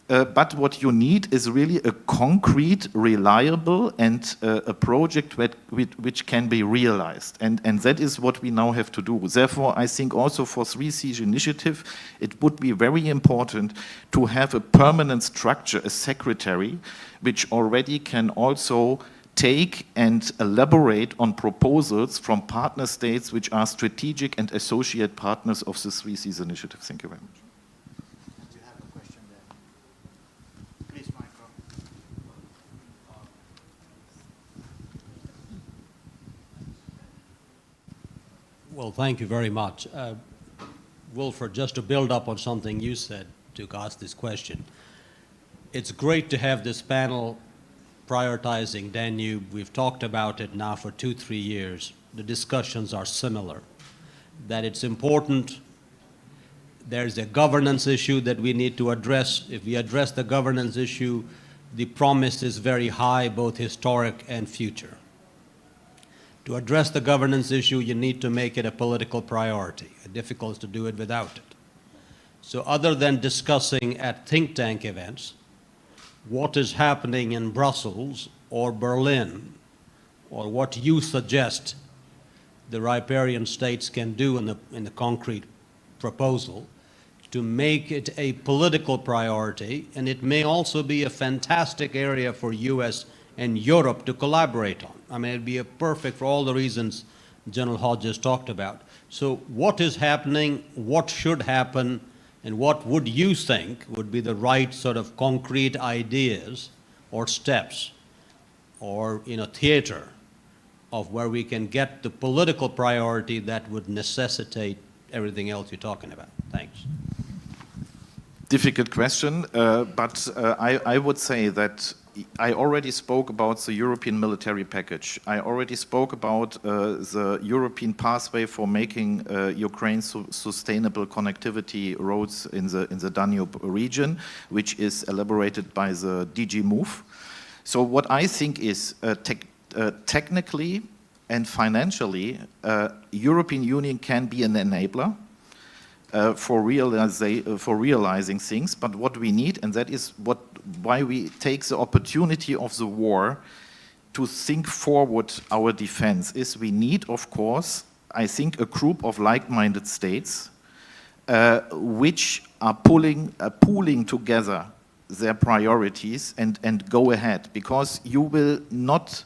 But what you need is really a concrete, reliable, and a project which can be realized. And that is what we now have to do. Therefore, I think also for Three Seas initiative, it would be very important to have a permanent structure, a secretary, which already can also take and elaborate on proposals from partner states which are strategic and associate partners of the Three Seas initiative. Thank you very much. Well, thank you very much. Wilfred, just to build up on something you said to ask this question, it's great to have this panel prioritizing Danube. We've talked about it now for 2-3 years. The discussions are similar, that it's important. There's a governance issue that we need to address. If we address the governance issue, the promise is very high, both historic and future. To address the governance issue, you need to make it a political priority. It's difficult to do it without it. So other than discussing at think tank events what is happening in Brussels or Berlin, or what you suggest the riparian states can do in the concrete proposal, to make it a political priority, and it may also be a fantastic area for U.S. and Europe to collaborate on. I mean, it'd be perfect for all the reasons General Hodges talked about. So what is happening, what should happen, and what would you think would be the right sort of concrete ideas or steps or theater of where we can get the political priority that would necessitate everything else you're talking about? Thanks. Difficult question, but I would say that I already spoke about the European military package. I already spoke about the European pathway for making Ukraine's sustainable connectivity roads in the Danube region, which is elaborated by the DG MOVE. So what I think is technically and financially, European Union can be an enabler for realizing things, but what we need, and that is why we take the opportunity of the war to think forward our defense, is we need, of course, I think, a group of like-minded states which are pooling together their priorities and go ahead, because you will not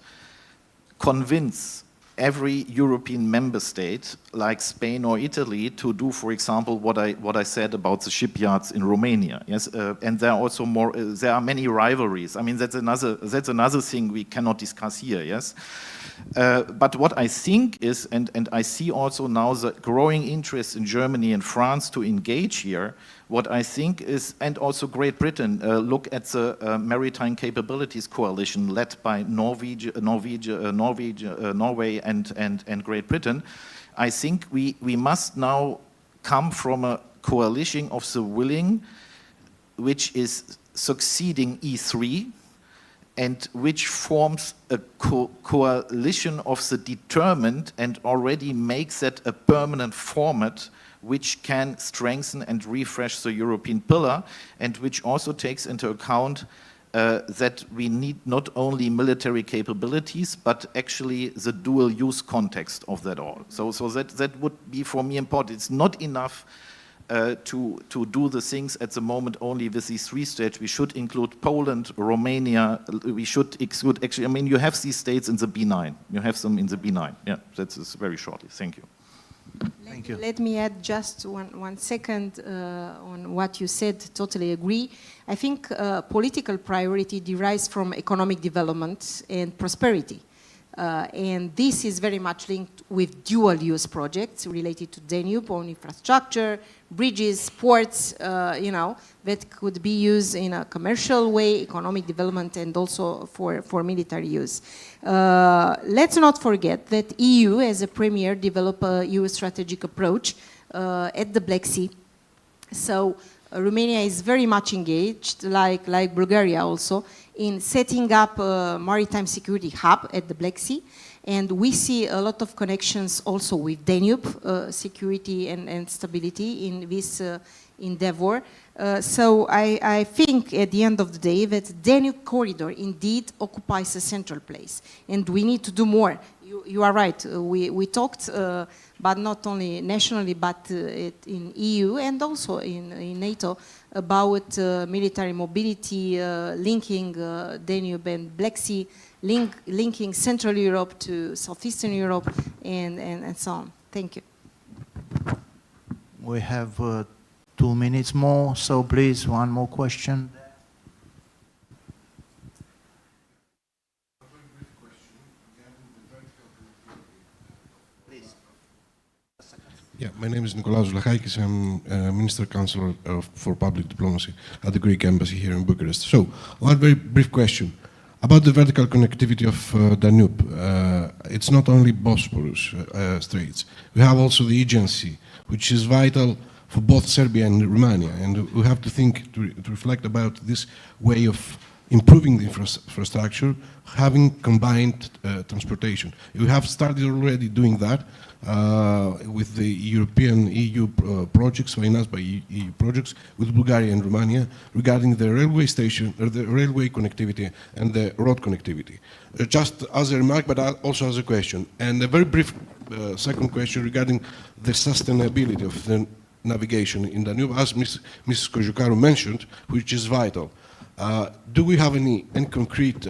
convince every European member state, like Spain or Italy, to do, for example, what I said about the shipyards in Romania. Yes, and there are also more. There are many rivalries. I mean, that's another thing we cannot discuss here. Yes, but what I think is, and I see also now the growing interest in Germany and France to engage here. What I think is, and also Great Britain, look at the Maritime Capabilities Coalition led by Norway and Great Britain. I think we must now come from a coalition of the willing, which is succeeding E3, and which forms a coalition of the determined and already makes that a permanent format which can strengthen and refresh the European pillar, and which also takes into account that we need not only military capabilities, but actually the dual use context of that all. So that would be for me important. It's not enough to do the things at the moment only with these three states. We should include Poland, Romania. We should exclude, actually, I mean, you have these states in the B9. You have them in the B9. Yeah, that's very shortly. Thank you. Thank you. Let me add just one second on what you said. Totally agree. I think political priority derives from economic development and prosperity. And this is very much linked with dual-use projects related to Danube on infrastructure, bridges, ports, that could be used in a commercial way, economic development, and also for military use. Let's not forget that EU, as a premier, developed a EU strategic approach at the Black Sea. So Romania is very much engaged, like Bulgaria also, in setting up a maritime security hub at the Black Sea. And we see a lot of connections also with Danube security and stability in this endeavor. So I think at the end of the day that Danube corridor indeed occupies a central place. And we need to do more. You are right. We talked, but not only nationally, but in EU and also in NATO, about military mobility, linking Danube and Black Sea, linking Central Europe to Southeastern Europe, and so on. Thank you. We have 2 minutes more, so please, one more question. Yeah, my name is Nikolaos Vlachakis. I'm Minister Counselor for Public Diplomacy at the Greek Embassy here in Bucharest. So, one very brief question about the vertical connectivity of Danube. It's not only Bosporus Straits. We have also the Aegean Sea, which is vital for both Serbia and Romania. And we have to think, to reflect about this way of improving the infrastructure, having combined transportation. We have started already doing that with the European EU projects, financed by EU projects, with Bulgaria and Romania, regarding the railway station, or the railway connectivity and the road connectivity. Just as a remark, but also as a question. And a very brief second question regarding the sustainability of the navigation in Danube, as Mrs. Kojokaru mentioned, which is vital. Do we have any concrete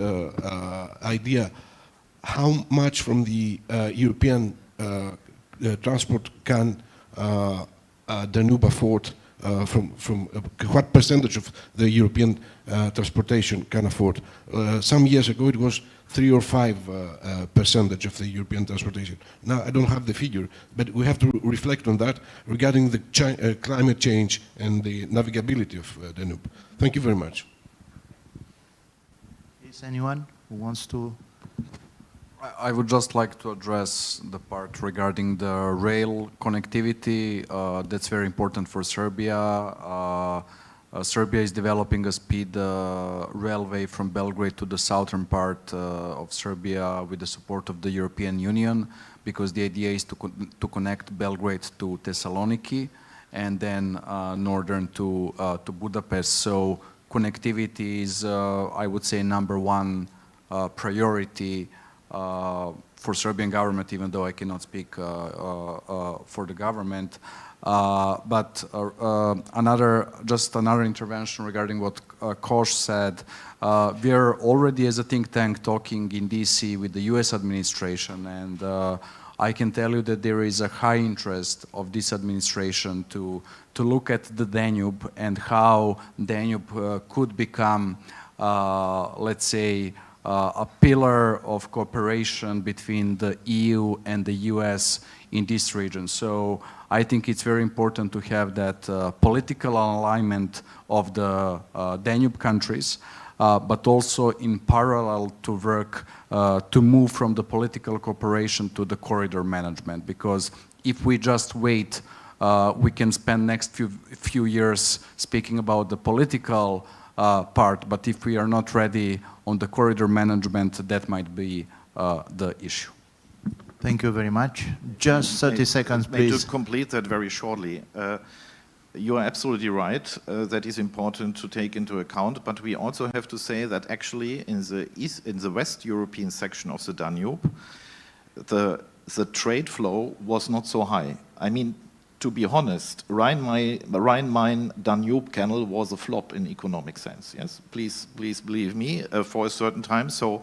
idea how much from the European transport can Danube afford? From what percentage of the European transportation can afford? Some years ago it was 3 or 5 percentage of the European transportation. Now I don't have the figure, but we have to reflect on that regarding the climate change and the navigability of Danube. Thank you very much. Is anyone who wants to? I would just like to address the part regarding the rail connectivity. That's very important for Serbia. Serbia is developing a speed railway from Belgrade to the southern part of Serbia with the support of the European Union, because the idea is to connect Belgrade to Thessaloniki and then northern to Budapest. So connectivity is, I would say, #1 priority for Serbian government, even though I cannot speak for the government. But just another intervention regarding what Kosh said. We are already, as a think tank, talking in DC with the US administration, and I can tell you that there is a high interest of this administration to look at the Danube and how Danube could become, let's say, a pillar of cooperation between the EU and the US in this region. So I think it's very important to have that political alignment of the Danube countries, but also in parallel to work to move from the political cooperation to the corridor management. Because if we just wait, we can spend next few years speaking about the political part, but if we are not ready on the corridor management, that might be the issue. Thank you very much. Just 30 seconds, please. To complete that very shortly, you are absolutely right. That is important to take into account, but we also have to say that actually in the West European section of the Danube, the trade flow was not so high. I mean, to be honest, Rhine-Main-Danube canal was a flop in economic sense. Yes, please believe me, for a certain time. So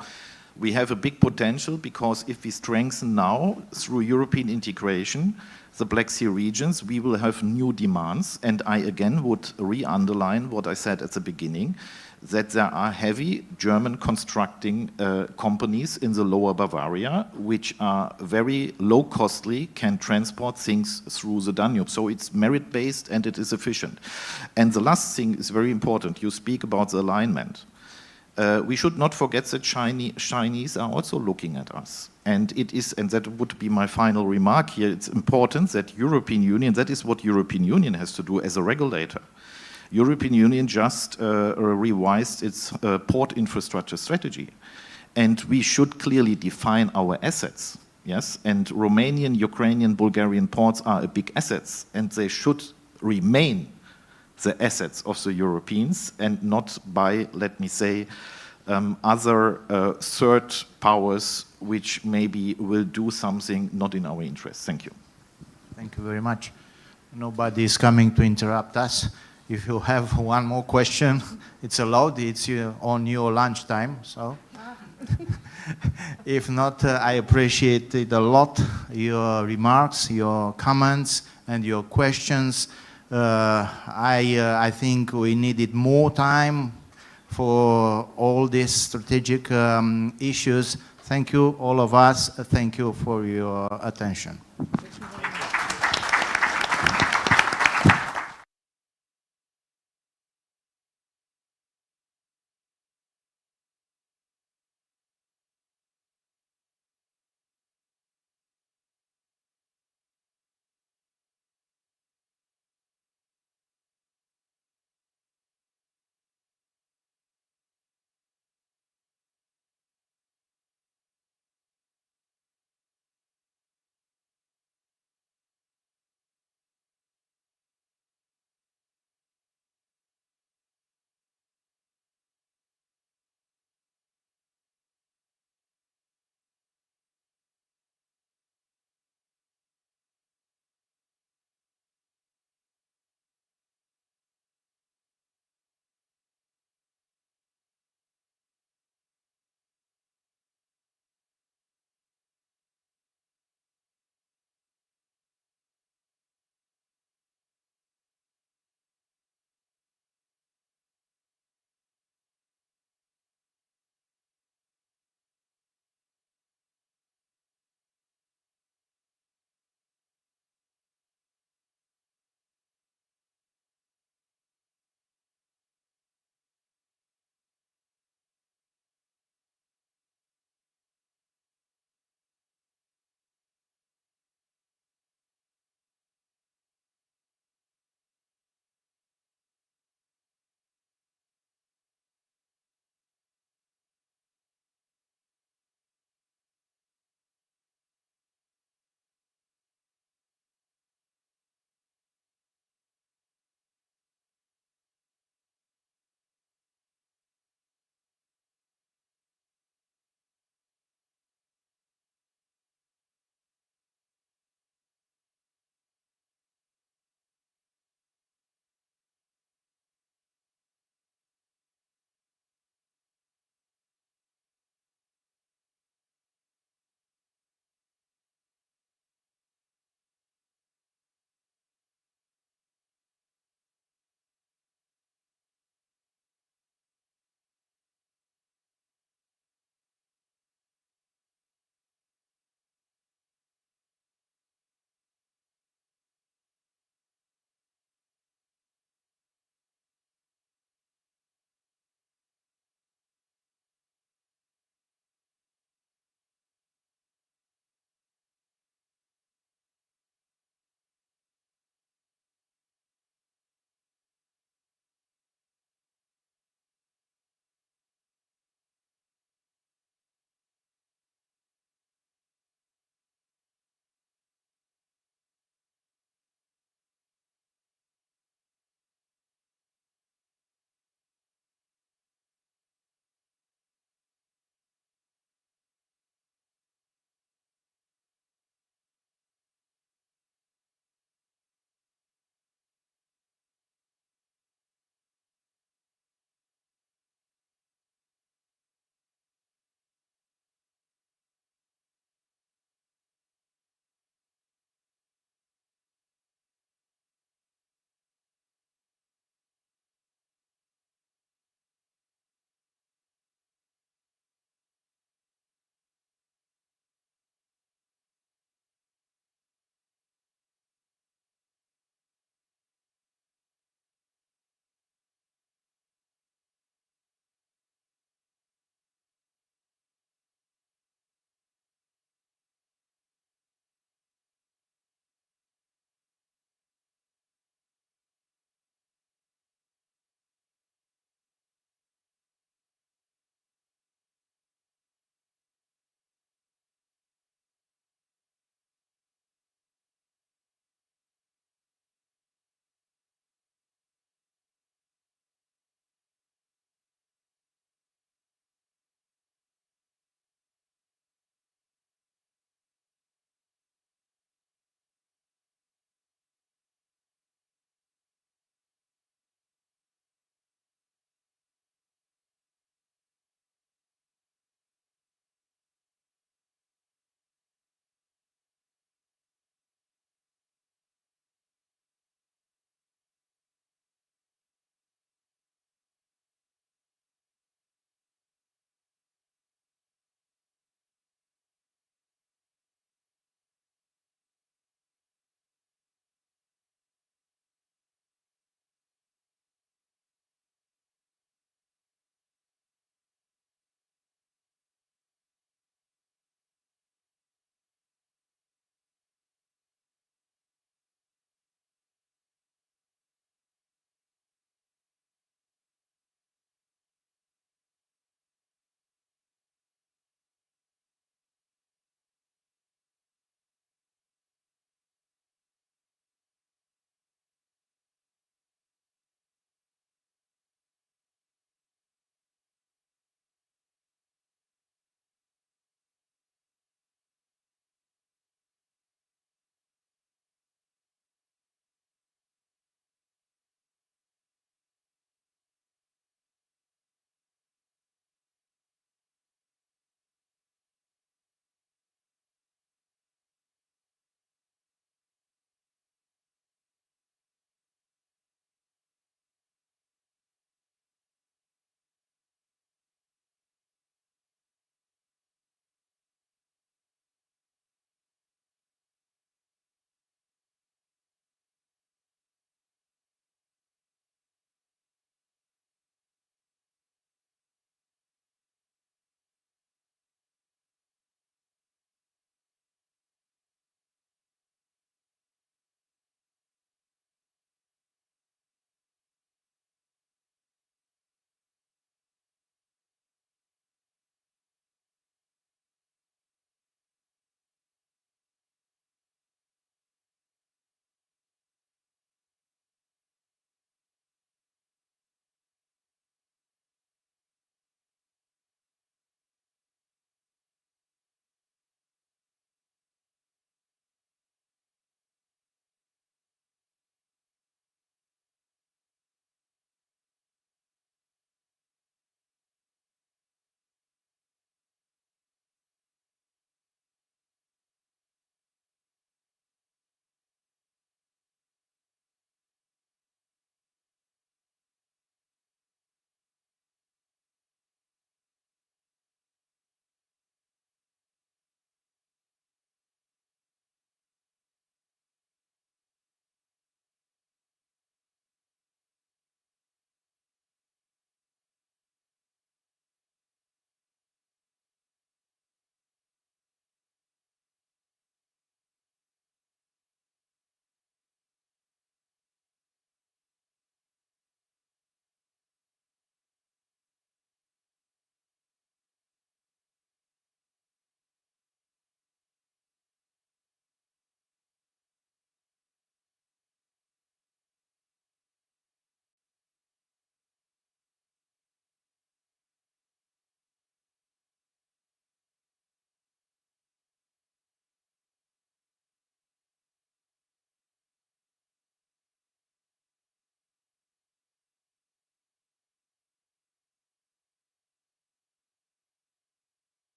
we have a big potential, because if we strengthen now through European integration the Black Sea regions, we will have new demands. And I again would re-underline what I said at the beginning, that there are heavy German constructing companies in the lower Bavaria, which are very low costly, can transport things through the Danube. So it's merit-based and it is efficient. And the last thing is very important. You speak about the alignment. We should not forget that Chinese are also looking at us. And it is, and that would be my final remark here, it's important that European Union, that is what European Union has to do as a regulator. European Union just revised its port infrastructure strategy. And we should clearly define our assets, yes? And Romanian, Ukrainian, Bulgarian ports are big assets, and they should remain the assets of the Europeans and not by, let me say, other third powers which maybe will do something not in our interest. Thank you. Thank you very much. Nobody is coming to interrupt us. If you have one more question, it's allowed. It's on your lunchtime. So, if not, I appreciate it a lot. Your remarks, your comments, and your questions. I think we needed more time for all these strategic issues. Thank you, all of us. Thank you for your attention.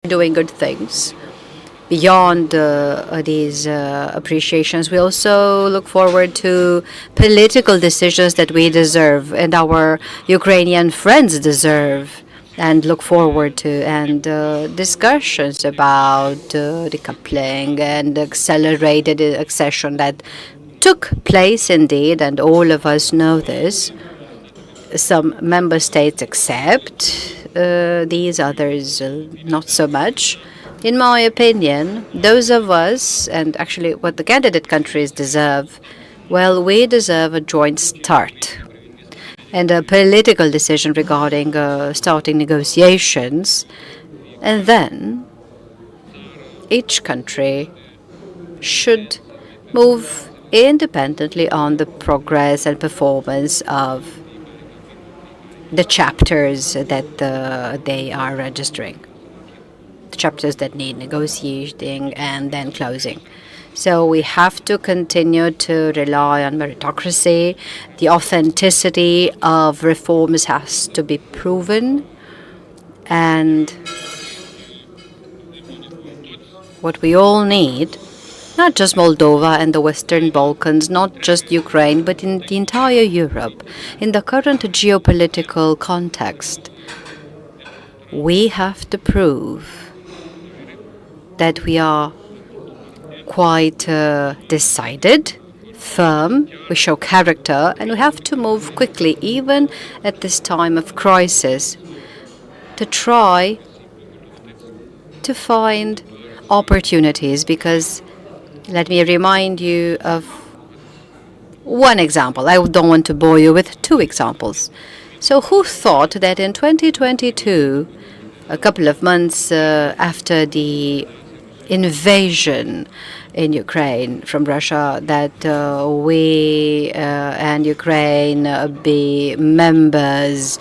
doing good things. Beyond these appreciations, we also look forward to political decisions that we deserve and our Ukrainian friends deserve and look forward to, and discussions about decoupling and accelerated accession that took place indeed, and all of us know this. Some member states accept these, others not so much. In my opinion, those of us, and actually what the candidate countries deserve, well, we deserve a joint start and a political decision regarding starting negotiations. And then each country should move independently on the progress and performance of the chapters that they are registering. The chapters that need negotiating and then closing. So we have to continue to rely on meritocracy. The authenticity of reforms has to be proven. And what we all need, not just Moldova and the Western Balkans, not just Ukraine, but in the entire Europe, in the current geopolitical context, we have to prove that we are quite decided, firm, we show character, and we have to move quickly, even at this time of crisis, to try to find opportunities. Because let me remind you of one example. I don't want to bore you with two examples. So who thought that in 2022, a couple of months after the invasion in Ukraine from Russia, that we and Ukraine be members,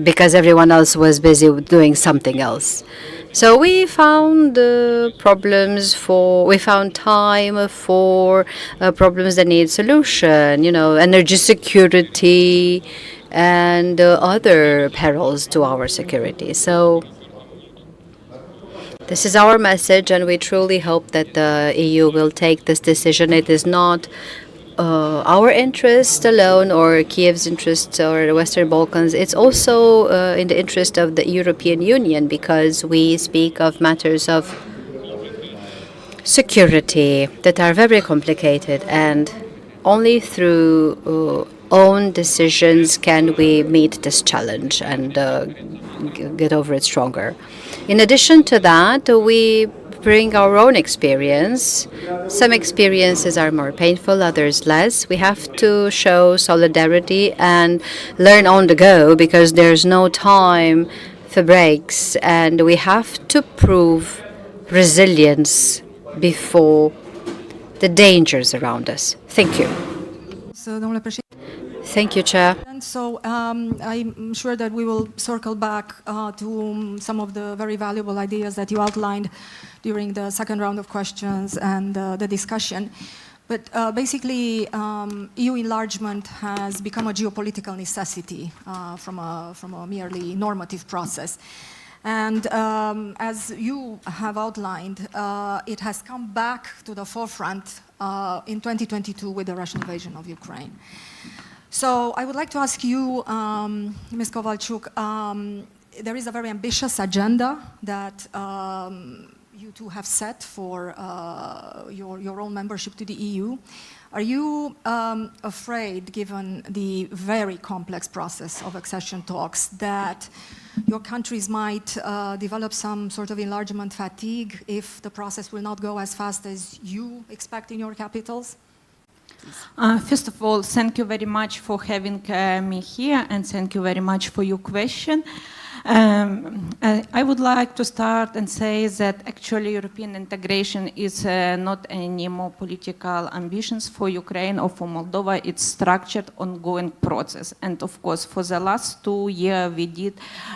because everyone else was busy doing something else. So we found we found time for problems that need solution, energy security and other perils to our security. So this is our message, and we truly hope that the EU will take this decision. It is not our interest alone, or Kiev's interest, or the Western Balkans. It's also in the interest of the European Union, because we speak of matters of security that are very complicated, and only through own decisions can we meet this challenge and get over it stronger. In addition to that, we bring our own experience. Some experiences are more painful, others less. We have to show solidarity and learn on the go, because there's no time for breaks, and we have to prove resilience before the dangers around us. Thank you. Thank you, Chair. And so I'm sure that we will circle back to some of the very valuable ideas that you outlined during the second round of questions and the discussion. But basically, EU enlargement has become a geopolitical necessity from a merely normative process. And as you have outlined, it has come back to the forefront in 2022 with the Russian invasion of Ukraine. So I would like to ask you, Ms. Kowalczuk, there is a very ambitious agenda that you two have set for your own membership to the EU. Are you afraid, given the very complex process of accession talks, that your countries might develop some sort of enlargement fatigue if the process will not go as fast as you expect in your capitals? First of all, thank you very much for having me here, and thank you very much for your question. I would like to start and say that actually European integration is not any more political ambitions for Ukraine or for Moldova. It's structured, ongoing process. And of course, for the last 2 years, we did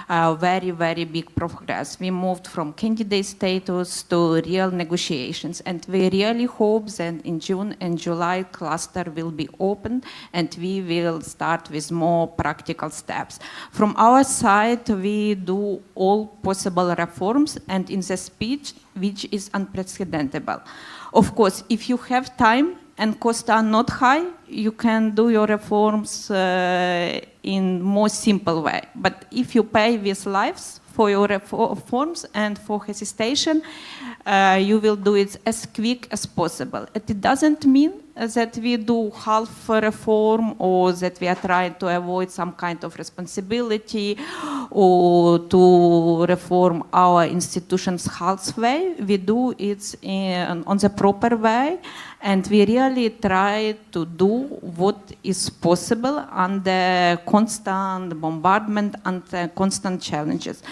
very, very big progress. We moved from candidate status to real negotiations. And we really hope that in June and July, cluster will be open and we will start with more practical steps. From our side, we we do all possible reforms and in the speed which is unprecedented. Of course, if you have time and costs are not high, you can do your reforms in more simple way. But if you pay with lives for your reforms and for hesitation, you will do it as quick as possible. It doesn't mean that we do half a reform or that we are trying to avoid some kind of responsibility or to reform our institutions halfway. We do it on the proper way, and we really try to do what is possible under constant bombardment and constant challenges.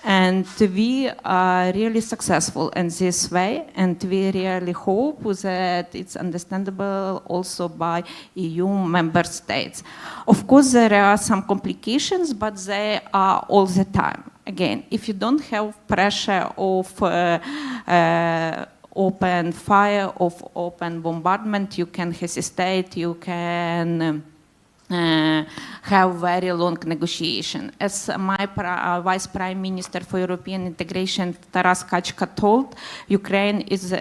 And we are really successful in this way, and we really hope that it's understandable also by EU member states. Of course, there are some complications, but they are all the time. Again, if you don't have pressure of open fire, of open bombardment, you can hesitate, you can have very long negotiation. As my Vice Prime Minister for European Integration, Taras Kachka, told, Ukraine is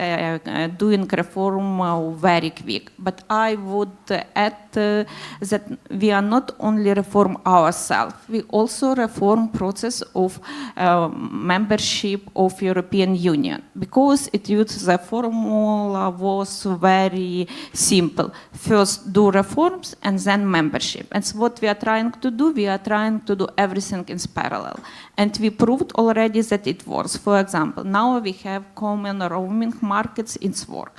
doing reform very quick. But I would add that we are not only reform ourselves, we also reform process of membership of European Union, because it used the formula was very simple. First do reforms and then membership. And so what we are trying to do, we are trying to do everything in parallel. And we proved already that it works. For example, now we have common roaming markets, it's work.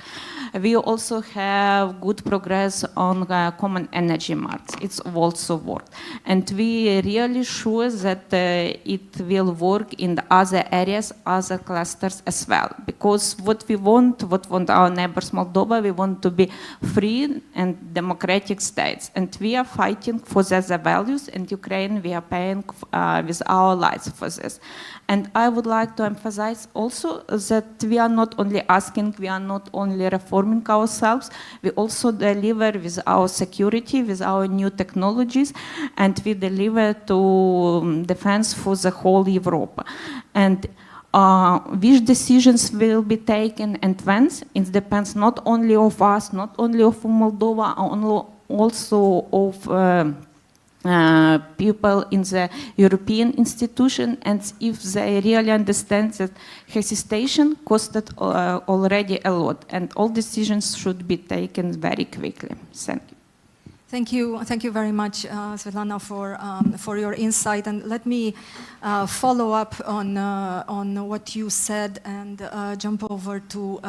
We also have good progress on common energy markets, it's also work. And we really sure that it will work in the other areas, other clusters as well. Because what want our neighbors Moldova, we want to be free and democratic states. And we are fighting for the values, and Ukraine, we are paying with our lives for this. And I would like to emphasize also that we are not only asking, we are not only reforming ourselves, we also deliver with our security, with our new technologies, and we deliver to defense for the whole Europe. And which decisions will be taken and when, it depends not only of us, not only of Moldova, also of people in the European institution, and if they really understand that hesitation costed already a lot, and all decisions should be taken very quickly. Thank you. Thank you very much, Svetlana, for your insight. And let me follow up on what you said and jump over to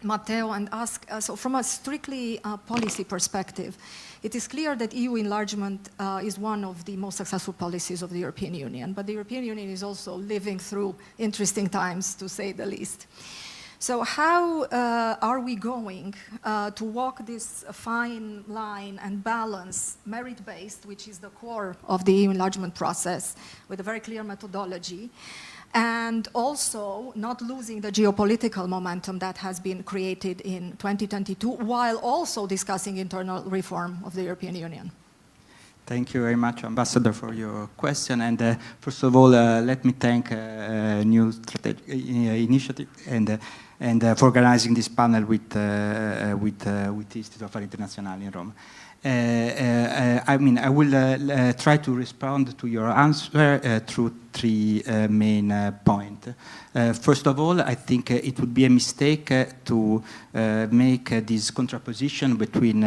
Matteo and ask, so from a strictly policy perspective, it is clear that EU enlargement is one of the most successful policies of the European Union, but the European Union is also living through interesting times, to say the least. So how are we going to walk this fine line and balance merit-based, which is the core of the EU enlargement process, with a very clear methodology, and also not losing the geopolitical momentum that has been created in 2022, while also discussing internal reform of the European Union? Thank you very much, Ambassador, for your question. And first of all, let me thank New Strategic Initiative and for organizing this panel with the Institute of Affari Internazionali in Rome. I will try to respond to your answer through three main points. First of all, I think it would be a mistake to make this contraposition between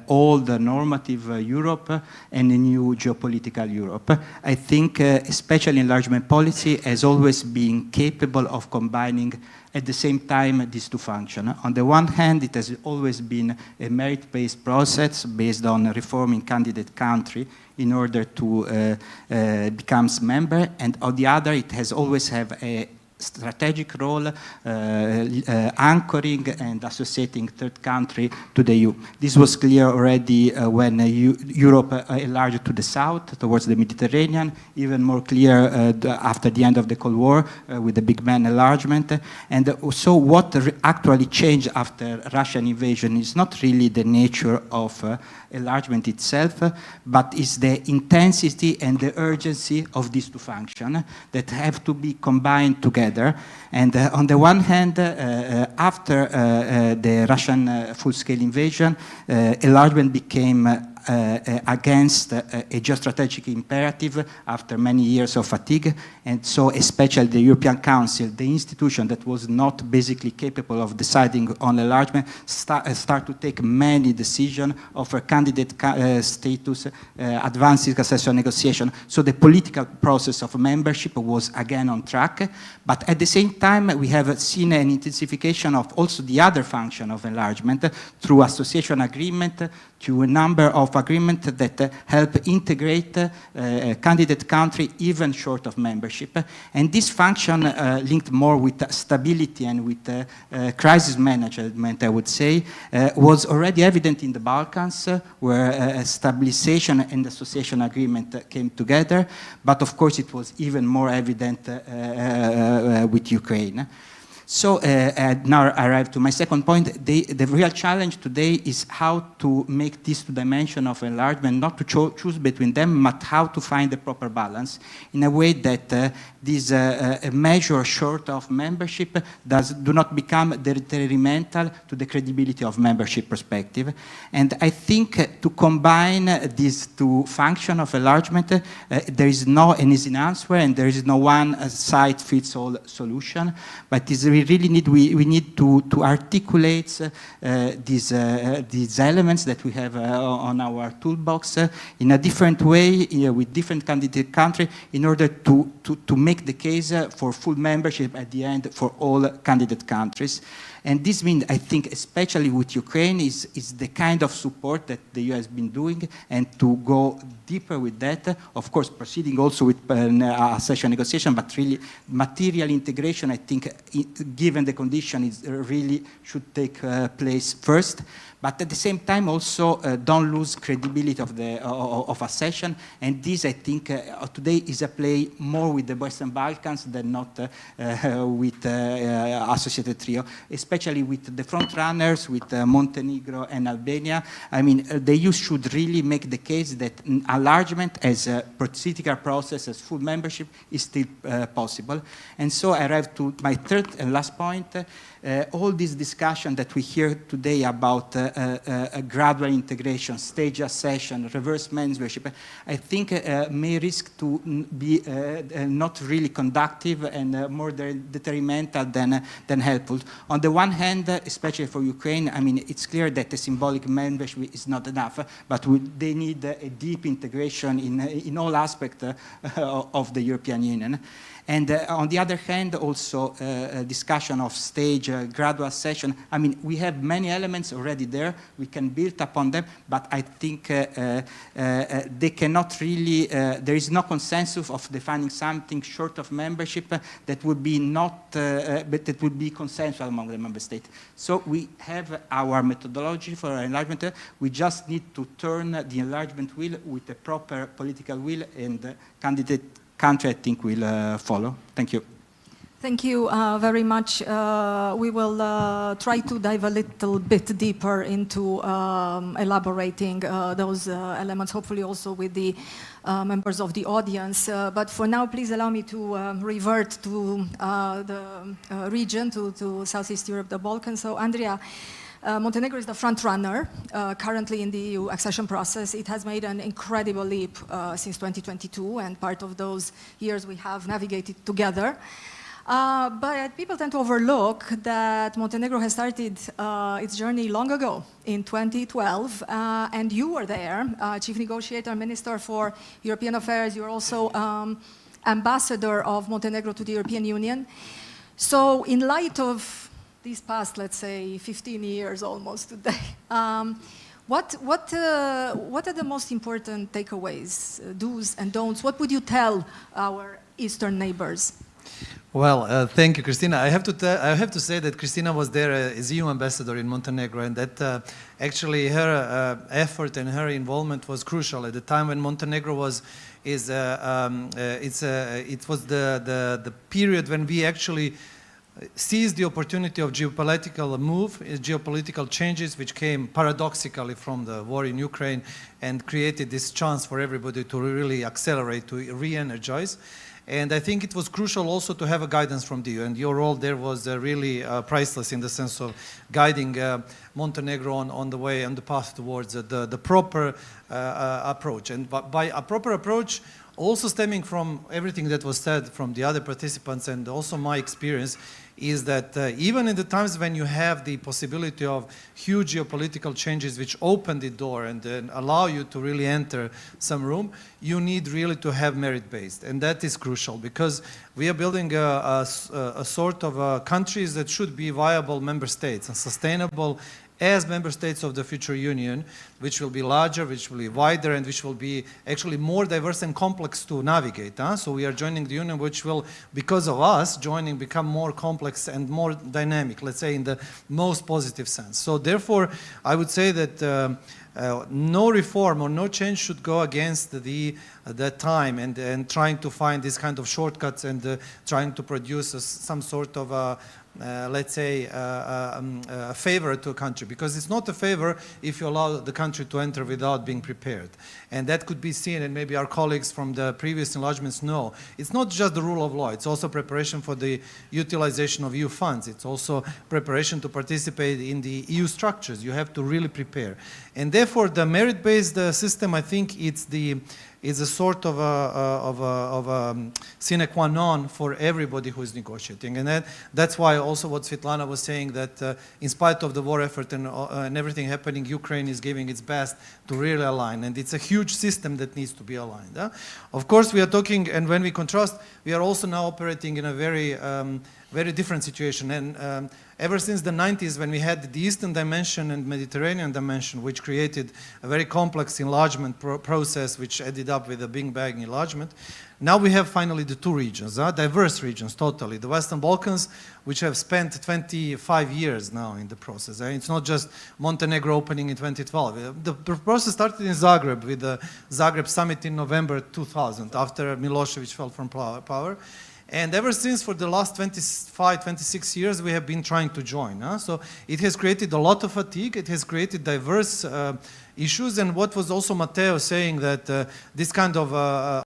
old normative Europe and a new geopolitical Europe. I think especially enlargement policy has always been capable of combining at the same time these two functions. On the one hand, it has always been a merit-based process based on reforming candidate country in order to become member, and on the other, it has always have a strategic role, anchoring and associating third country to the EU. This was clear already when Europe enlarged to the south, towards the Mediterranean, even more clear after the end of the Cold War with the big man enlargement. And so what actually changed after Russian invasion is not really the nature of enlargement itself, but is the intensity and the urgency of these two functions that have to be combined together. And on the one hand, after the Russian full-scale invasion, enlargement became against a geostrategic imperative after many years of fatigue, and so especially the European Council, the institution that was not basically capable of deciding on enlargement, start to take many decisions, offer candidate status, advancing accession negotiation. So the political process of membership was again on track, but at the same time we have seen an intensification of also the other function of enlargement through association agreement, to a number of agreements that help integrate candidate country even short of membership. And this function linked more with stability and with crisis management, I would say, was already evident in the Balkans, where stabilization and association agreement came together, but of course it was even more evident with Ukraine. So now I arrive to my second point. The real challenge today is how to make this two dimension of enlargement, not to choose between them, but how to find the proper balance in a way that this measure short of membership do not become detrimental to the credibility of membership perspective. And I think to combine these two functions of enlargement, there is no an easy answer and there is no one size fits all solution, but we really need to articulate these elements that we have on our toolbox in a different way with different candidate countries in order to make the case for full membership at the end for all candidate countries. And this means, I think, especially with Ukraine, is the kind of support that the EU has been doing, and to go deeper with that, of course, proceeding also with accession negotiation, but really material integration, I think, given the condition, is really should take place first. But at the same time, also don't lose credibility of accession. And this, I think, today is a play more with the Western Balkans than not with associated trio, especially with the front runners, with Montenegro and Albania. I mean, the EU should really make the case that enlargement as a political process, as full membership, is still possible. And so I arrive to my third and last point. All this discussion that we hear today about a gradual integration, stage accession, reverse membership, I think may risk to be not really conductive and more detrimental than helpful. On the one hand, especially for Ukraine, I mean, it's clear that a symbolic membership is not enough, but they need a deep integration in all aspects of the European Union. And on the other hand, also a discussion of stage, gradual accession. I mean, we have many elements already there. We can build upon them, but I think they cannot really, there is no consensus of defining something short of membership that would be not, but that would be consensual among the member states. So we have our methodology for enlargement. We just need to turn the enlargement wheel with a proper political will, and candidate country, I think, will follow. Thank you. Thank you very much. We will try to dive a little bit deeper into elaborating those elements, hopefully also with the members of the audience. But for now, please allow me to revert to the region, to Southeast Europe, the Balkans. So, Andrea, Montenegro is the front runner currently in the EU accession process. It has made an incredible leap since 2022, and part of those years we have navigated together. But people tend to overlook that Montenegro has started its journey long ago, in 2012, and you were there, Chief Negotiator, Minister for European Affairs. You're also Ambassador of Montenegro to the European Union. So in light of these past, let's say, 15 years almost today, what are the most important takeaways, do's and don'ts? What would you tell our Eastern neighbors? Well, thank you, Christina. I have to say that Christina was there as EU ambassador in Montenegro, and that actually her effort and her involvement was crucial at the time when Montenegro was. It was the period when we actually seized the opportunity of geopolitical move, geopolitical changes, which came paradoxically from the war in Ukraine, and created this chance for everybody to really accelerate, to re-energize. And I think it was crucial also to have a guidance from the EU, and your role there was really priceless in the sense of guiding Montenegro on the way, on the path towards the proper approach. And by a proper approach, also stemming from everything that was said from the other participants and also my experience, is that even in the times when you have the possibility of huge geopolitical changes which open the door and allow you to really enter some room, you need really to have merit-based. And that is crucial because we are building a sort of countries that should be viable member states and sustainable as member states of the future union, which will be larger, which will be wider, and which will be actually more diverse and complex to navigate. So we are joining the union, which will, because of us joining, become more complex and more dynamic, let's say in the most positive sense. So therefore, I would say that no reform or no change should go against that time and trying to find this kind of shortcuts and trying to produce some sort of let's say, a favor to a country, because it's not a favor if you allow the country to enter without being prepared. And that could be seen, and maybe our colleagues from the previous enlargements know, it's not just the rule of law, it's also preparation for the utilization of EU funds. It's also preparation to participate in the EU structures. You have to really prepare. And therefore, the merit-based system, I think is a sort of a sine qua non for everybody who is negotiating. And that's why also what Svetlana was saying, that in spite of the war effort and everything happening, Ukraine is giving its best to really align. And it's a huge system that needs to be aligned. Of course, we are talking, and when we contrast, we are also now operating in a very different situation. And ever since the 90s, when we had the Eastern dimension and Mediterranean dimension, which created a very complex enlargement process, which ended up with a Big Bang enlargement, now we have finally the two regions, diverse regions totally. The Western Balkans, which have spent 25 years now in the process. It's not just Montenegro opening in 2012. The process started in Zagreb with the Zagreb summit in November 2000, after Milosevic fell from power. And ever since, for the last 25, 26 years, we have been trying to join. So it has created a lot of fatigue. It has created diverse issues. And what was also Matteo saying, that this kind of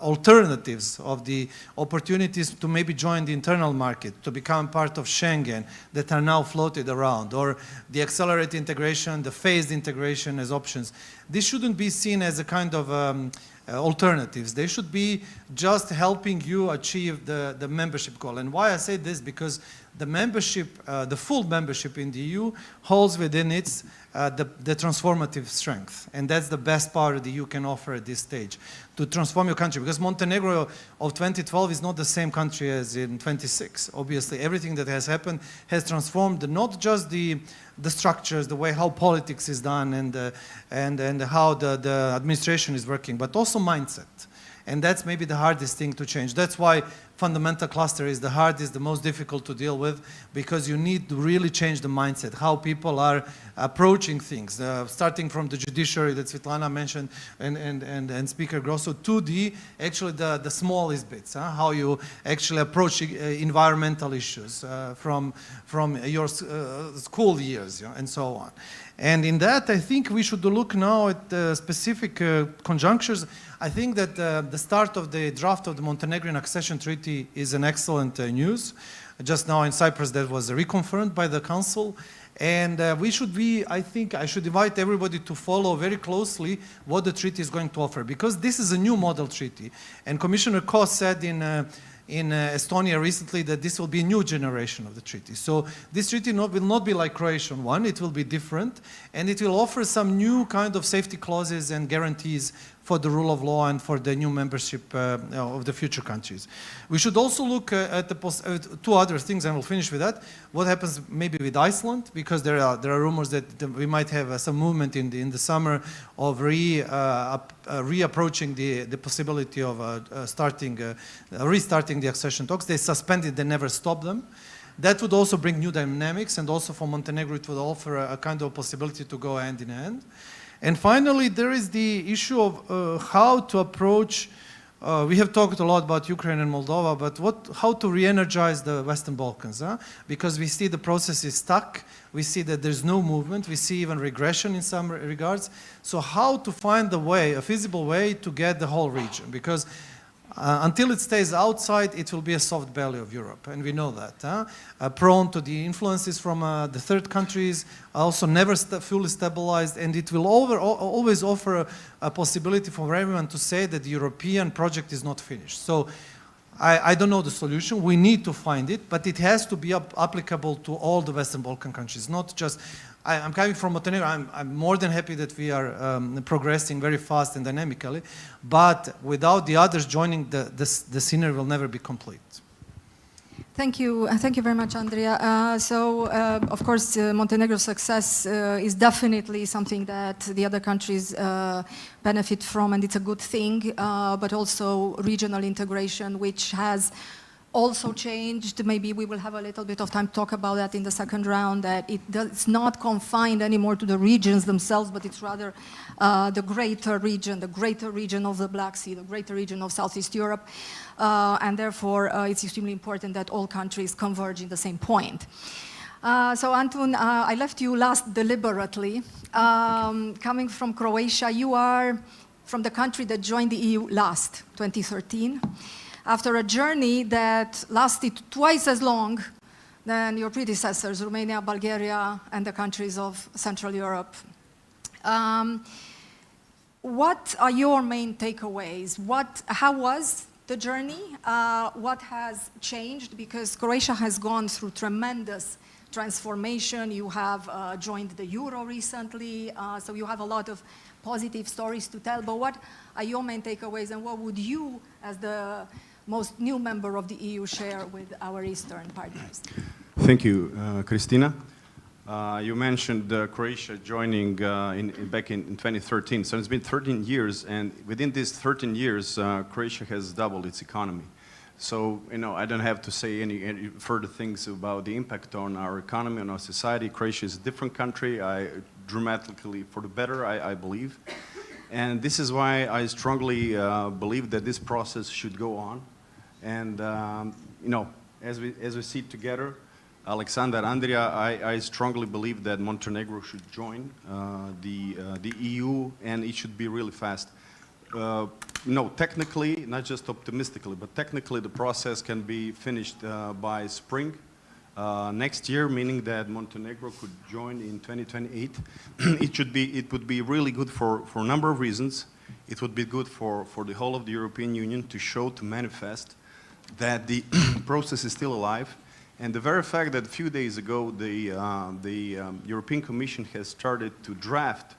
alternatives of the opportunities to maybe join the internal market, to become part of Schengen, that are now floated around, or the accelerated integration, the phased integration as options, this shouldn't be seen as a kind of alternatives. They should be just helping you achieve the membership goal. And why I say this, because the membership, the full membership in the EU holds within it the transformative strength. And that's the best part the EU can offer at this stage, to transform your country. Because Montenegro of 2012 is not the same country as in 26. Obviously, everything that has happened has transformed not just the structures, the way how politics is done and how the administration is working, but also mindset. And that's maybe the hardest thing to change. That's why fundamental cluster is the hardest, the most difficult to deal with, because you need to really change the mindset, how people are approaching things, starting from the judiciary that Svetlana mentioned and Speaker Grosso, to actually the smallest bits, how you actually approach environmental issues from your school years, and so on. And in that, I think we should look now at specific conjunctures. I think that the start of the draft of the Montenegrin accession treaty is an excellent news. Just now in Cyprus, that was reconfirmed by the Council. And we should be, I think, I should invite everybody to follow very closely what the treaty is going to offer, because this is a new model treaty. And Commissioner Kos said in Estonia recently that this will be a new generation of the treaty. So this treaty will not be like Croatian one, it will be different, and it will offer some new kind of safety clauses and guarantees for the rule of law and for the new membership of the future countries. We should also look at two other things, and we'll finish with that. What happens maybe with Iceland, because there are rumors that we might have some movement in the summer of reapproaching the possibility of restarting the accession talks. They suspended, they never stopped them. That would also bring new dynamics, and also for Montenegro it would offer a kind of possibility to go hand in hand. And finally, there is the issue of how to approach, we have talked a lot about Ukraine and Moldova, but how to re-energize the Western Balkans, because we see the process is stuck, we see that there's no movement, we see even regression in some regards. So how to find a feasible way to get the whole region, because until it stays outside, it will be a soft belly of Europe, and we know that. Prone to the influences from the third countries, also never fully stabilized, and it will always offer a possibility for everyone to say that the European project is not finished. So I don't know the solution. We need to find it, but it has to be applicable to all the Western Balkan countries, not just. I'm coming from Montenegro. I'm more than happy that we are progressing very fast and dynamically, but without the others joining, the scenery will never be complete. Thank you very much, Andrea. Of course, Montenegro's success is definitely something that the other countries benefit from, and it's a good thing, but also regional integration, which has also changed. Maybe we will have a little bit of time to talk about that in the second round, that it's not confined anymore to the regions themselves, but it's rather the greater region of the Black Sea, the greater region of Southeast Europe, and therefore it's extremely important that all countries converge in the same point. So Antun, I left you last deliberately. Coming from Croatia, you are from the country that joined the EU last, 2013. After a journey that lasted twice as long than your predecessors, Romania, Bulgaria, and the countries of Central Europe. What are your main takeaways? How was the journey? What has changed? Because Croatia has gone through tremendous transformation. You have joined the Euro recently, so you have a lot of positive stories to tell. But what are your main takeaways, and what would you, as the most new member of the EU, share with our Eastern partners? Thank you, Christina. You mentioned Croatia joining back in 2013. So it's been 13 years, and within these 13 years, Croatia has doubled its economy. So, I don't have to say any further things about the impact on our economy, on our society. Croatia is a different country, dramatically for the better, I believe. And this is why I strongly believe that this process should go on. And, as we sit together, Alexander, Andrea, I strongly believe that Montenegro should join the EU, and it should be really fast. Technically, not just optimistically, but technically the process can be finished by spring next year, meaning that Montenegro could join in 2028. It would be really good for a number of reasons. It would be good for the whole of the European Union to manifest that the process is still alive. And the very fact that a few days ago the European Commission has started to draft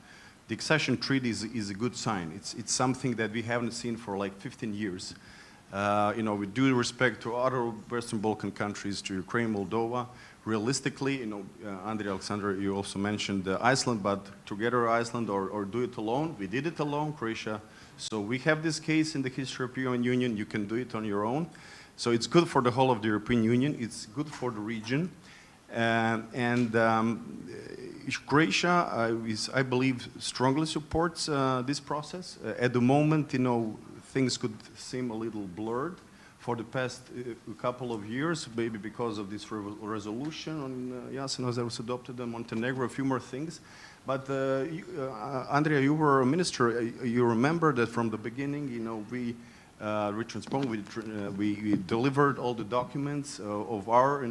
the accession treaty is a good sign. It's something that we haven't seen for like 15 years. With due respect to other Western Balkan countries, to Ukraine, Moldova, realistically, Andrea, Alexander, you also mentioned Iceland, but together Iceland or do it alone. We did it alone, Croatia. So we have this case in the history of the European Union. You can do it on your own. So it's good for the whole of the European Union. It's good for the region. Croatia, I believe, strongly supports this process. At the moment, things could seem a little blurred for the past couple of years, maybe because of this resolution on Jasenovac that was adopted in Montenegro, a few more things. But Andrea, you were a minister. You remember that from the beginning, we delivered all the documents of our,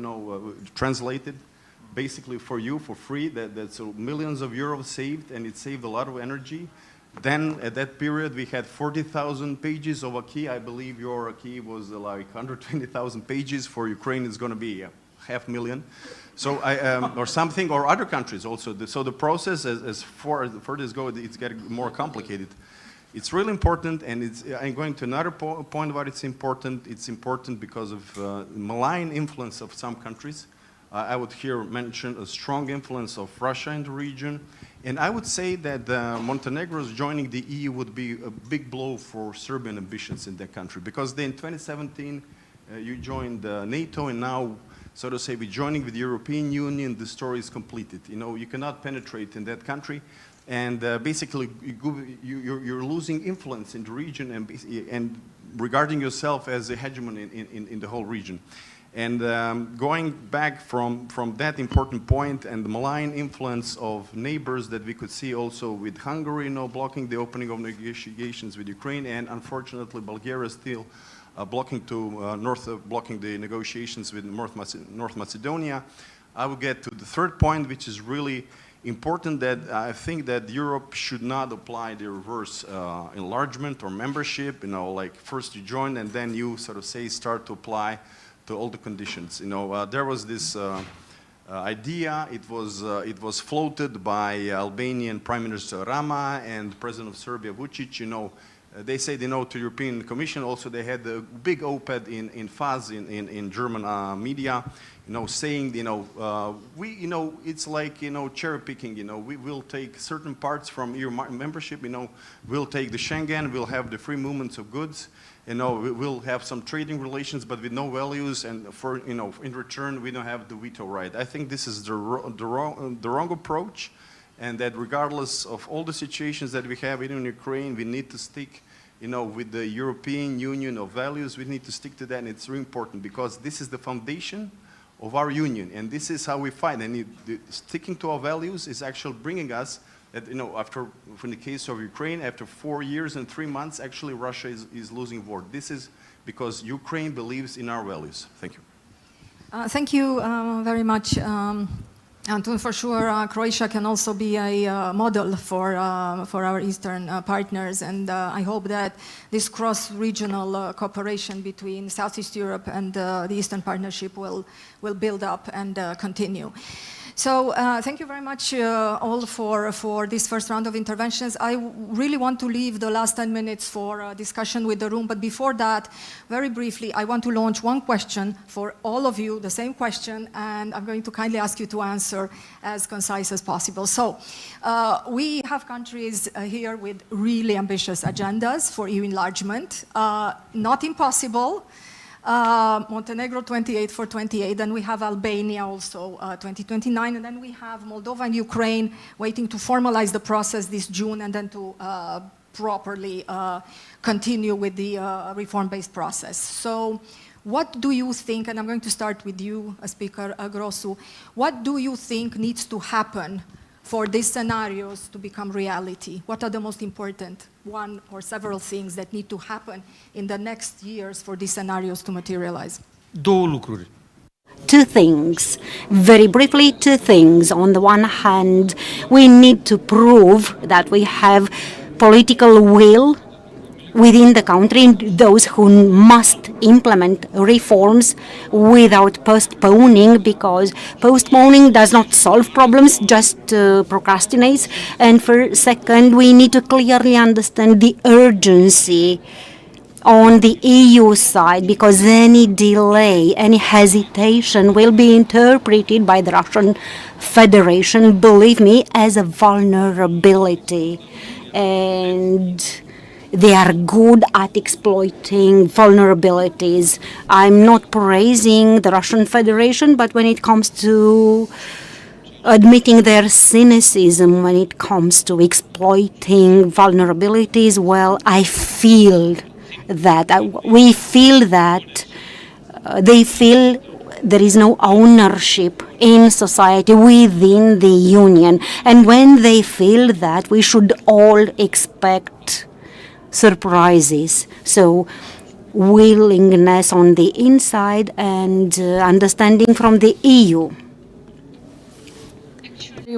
translated basically for you for free. That's millions of euros saved, and it saved a lot of energy. Then at that period, we had 40,000 pages of acquis. I believe your acquis was like 120,000 pages. For Ukraine, it's going to be 500,000. So or something, or other countries also. So the process, as far as it goes, it's getting more complicated. It's really important, and I'm going to another point about it's important. It's important because of malign influence of some countries. I would here mention a strong influence of Russia in the region. And I would say that Montenegro's joining the EU would be a big blow for Serbian ambitions in that country, because then in 2017 you joined NATO, and now, so to say, we're joining with the European Union. The story is completed. You know, you cannot penetrate in that country, and basically you're losing influence in the region and regarding yourself as a hegemon in the whole region. And going back from that important point and the malign influence of neighbors that we could see also with Hungary, you know, blocking the opening of negotiations with Ukraine, and unfortunately Bulgaria still blocking the negotiations with North Macedonia, I will get to the third point, which is really important, that I think that Europe should not apply the reverse enlargement or membership. You know, like first you join and then you sort of say start to apply to all the conditions. You know, there was this idea. It was floated by Albanian Prime Minister Rama and President of Serbia Vučić. You know, they said, you know, to European Commission. Also, they had a big op-ed in Faz in German media, you know, saying, you know, it's like, you know, cherry picking. You know, we will take certain parts from EU membership. You know, we'll take the Schengen. We'll have the free movements of goods. You know, we'll have some trading relations, but with no values, and for, you know, in return, we don't have the veto right. I think this is the wrong approach, and that regardless of all the situations that we have in Ukraine, we need to stick, you know, with the European Union of values. We need to stick to that, and it's really important because this is the foundation of our union, and this is how we fight. And sticking to our values is actually bringing us that, you know, in the case of Ukraine, after 4 years and 3 months, actually Russia is losing war. This is because Ukraine believes in our values. Thank you. Thank you very much, Anton. For sure, Croatia can also be a model for our Eastern partners, and I hope that this cross-regional cooperation between Southeast Europe and the Eastern Partnership will build up and continue. So thank you very much all for this first round of interventions. I really want to leave the last 10 minutes for discussion with the room, but before that, very briefly, I want to launch one question for all of you, the same question, and I'm going to kindly ask you to answer as concise as possible. So we have countries here with really ambitious agendas for EU enlargement, not impossible. Montenegro 28 for 28, then we have Albania also 2029, and then we have Moldova and Ukraine waiting to formalize the process this June and then to properly continue with the reform-based process. So what do you think, and I'm going to start with you, Speaker Grosu, what do you think needs to happen for these scenarios to become reality? What are the most important one or several things that need to happen in the next years for these scenarios to materialize? Two things. Very briefly, two things. On the one hand, we need to prove that we have political will within the country, those who must implement reforms without postponing, because postponing does not solve problems, just procrastinates. And for second, we need to clearly understand the urgency on the EU side, because any delay, any hesitation will be interpreted by the Russian Federation, believe me, as a vulnerability. And they are good at exploiting vulnerabilities. I'm not praising the Russian Federation, but when it comes to admitting their cynicism, when it comes to exploiting vulnerabilities, well, I feel that, we feel that they feel there is no ownership in society within the Union. And when they feel that, we should all expect surprises. So willingness on the inside and understanding from the EU.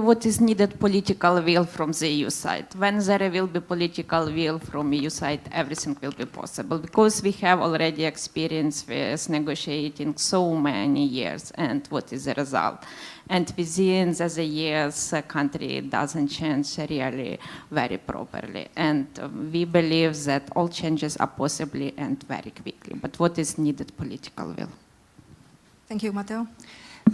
What is needed political will from the EU side. When there will be political will from EU side, everything will be possible because we have already experience with negotiating so many years and what is the result. And within the years, the country doesn't change really very properly. And we believe that all changes are possible and very quickly. But what is needed political will? Thank you, Matteo.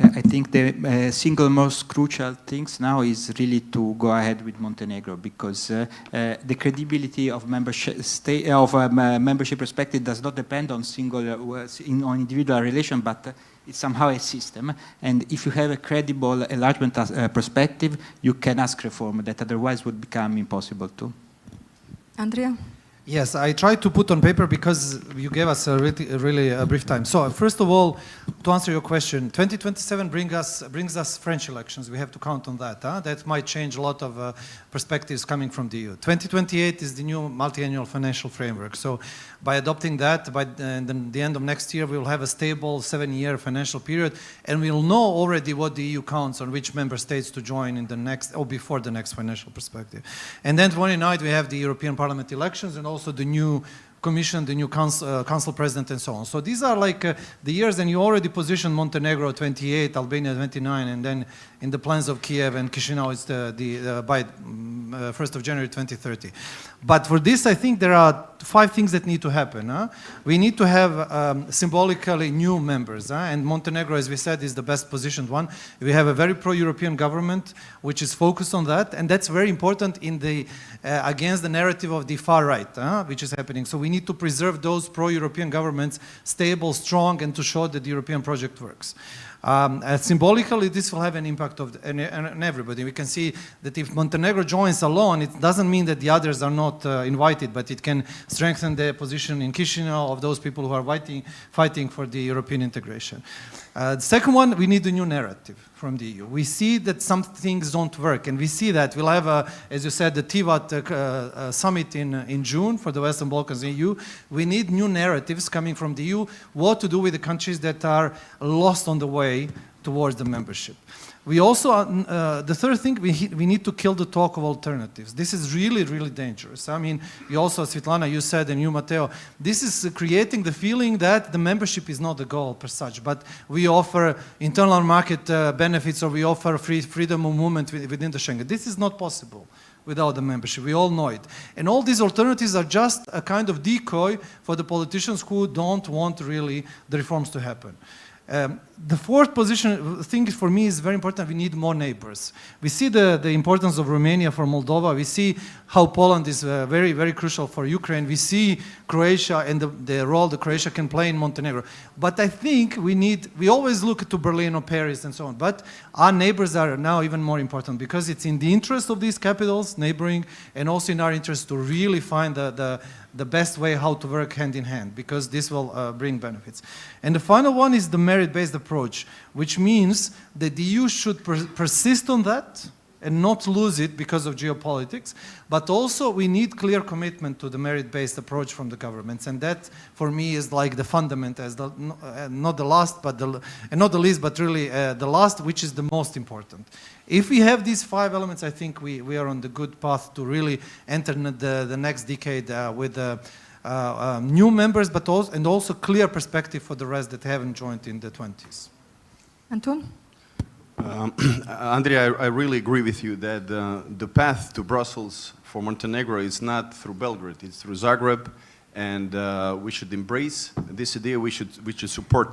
I think the single most crucial things now is really to go ahead with Montenegro because the credibility of membership perspective does not depend on on individual relation, but it's somehow a system. And if you have a credible enlargement perspective, you can ask reform that otherwise would become impossible to. Andrea? Yes, I tried to put on paper because you gave us a really brief time. So first of all, to answer your question, 2027 brings us French elections. We have to count on that. That might change a lot of perspectives coming from the EU. 2028 is the new multi-annual financial framework. So by adopting that, by the end of next year, we will have a stable 7-year financial period, and we'll know already what the EU counts on which member states to join in the next or before the next financial perspective. And then 29, we have the European Parliament elections and also the new Commission, the new council president, and so on. So these are like the years, and you already positioned Montenegro 28, Albania 29, and then in the plans of Kiev and Chisinau, it's by 1st of January 2030. But for this, I think there are 5 things that need to happen. We need to have symbolically new members, and Montenegro, as we said, is the best positioned one. We have a very pro-European government which is focused on that, and that's very important in the against the narrative of the far right, which is happening. So we need to preserve those pro-European governments stable, strong, and to show that the European project works. Symbolically, this will have an impact on everybody. We can see that if Montenegro joins alone, it doesn't mean that the others are not invited, but it can strengthen the position in Chisinau of those people who are fighting for the European integration. The second one, we need a new narrative from the EU. We see that some things don't work, and we see that. We'll have, as you said, the TIVAT summit in June for the Western Balkans and EU. We need new narratives coming from the EU, what to do with the countries that are lost on the way towards the membership. We also, the third thing, we need to kill the talk of alternatives. This is really, really dangerous. I mean, you also, Svetlana, you said, and you, Matteo, this is creating the feeling that the membership is not the goal per such, but we offer internal market benefits, or we offer freedom of movement within the Schengen. This is not possible without the membership. We all know it. And all these alternatives are just a kind of decoy for the politicians who don't want really the reforms to happen. The fourth thing for me is very important. We need more neighbors. We see the importance of Romania for Moldova. We see how Poland is very, very crucial for Ukraine. We see Croatia and the role that Croatia can play in Montenegro. But I think we always look to Berlin or Paris and so on. But our neighbors are now even more important because it's in the interest of these capitals, neighboring, and also in our interest to really find the best way how to work hand in hand, because this will bring benefits. And the final one is the merit-based approach, which means that the EU should persist on that and not lose it because of geopolitics, but also we need clear commitment to the merit-based approach from the governments, and that for me is like the fundament, as not the last, but not the least, but really the last, which is the most important. If we have these 5 elements, I think we are on the good path to really enter the next decade with new members, but also clear perspective for the rest that haven't joined in the 20s. Anton? Andrea, I really agree with you that the path to Brussels for Montenegro is not through Belgrade, it's through Zagreb, and we should embrace this idea, we should support.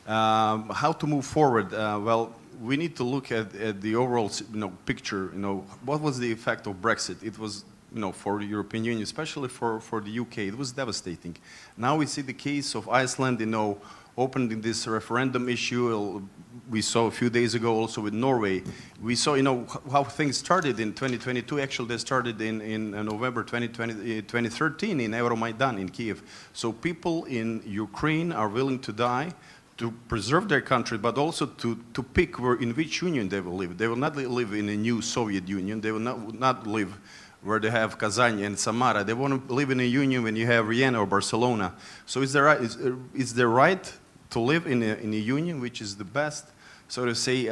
How to move forward? Well, we need to look at the overall picture. What was the effect of Brexit? It was for the European Union, especially for the UK, it was devastating. Now we see the case of Iceland, opening this referendum issue. We saw a few days ago also with Norway. We saw, how things started in 2022. Actually, they started in November 2013 in Euromaidan in Kiev. So people in Ukraine are willing to die to preserve their country, but also to pick in which union they will live. They will not live in a new Soviet Union. They will not live where they have Kazan and Samara. They want to live in a union when you have Vienna or Barcelona. So is there right to live in a union which is the best, so to say,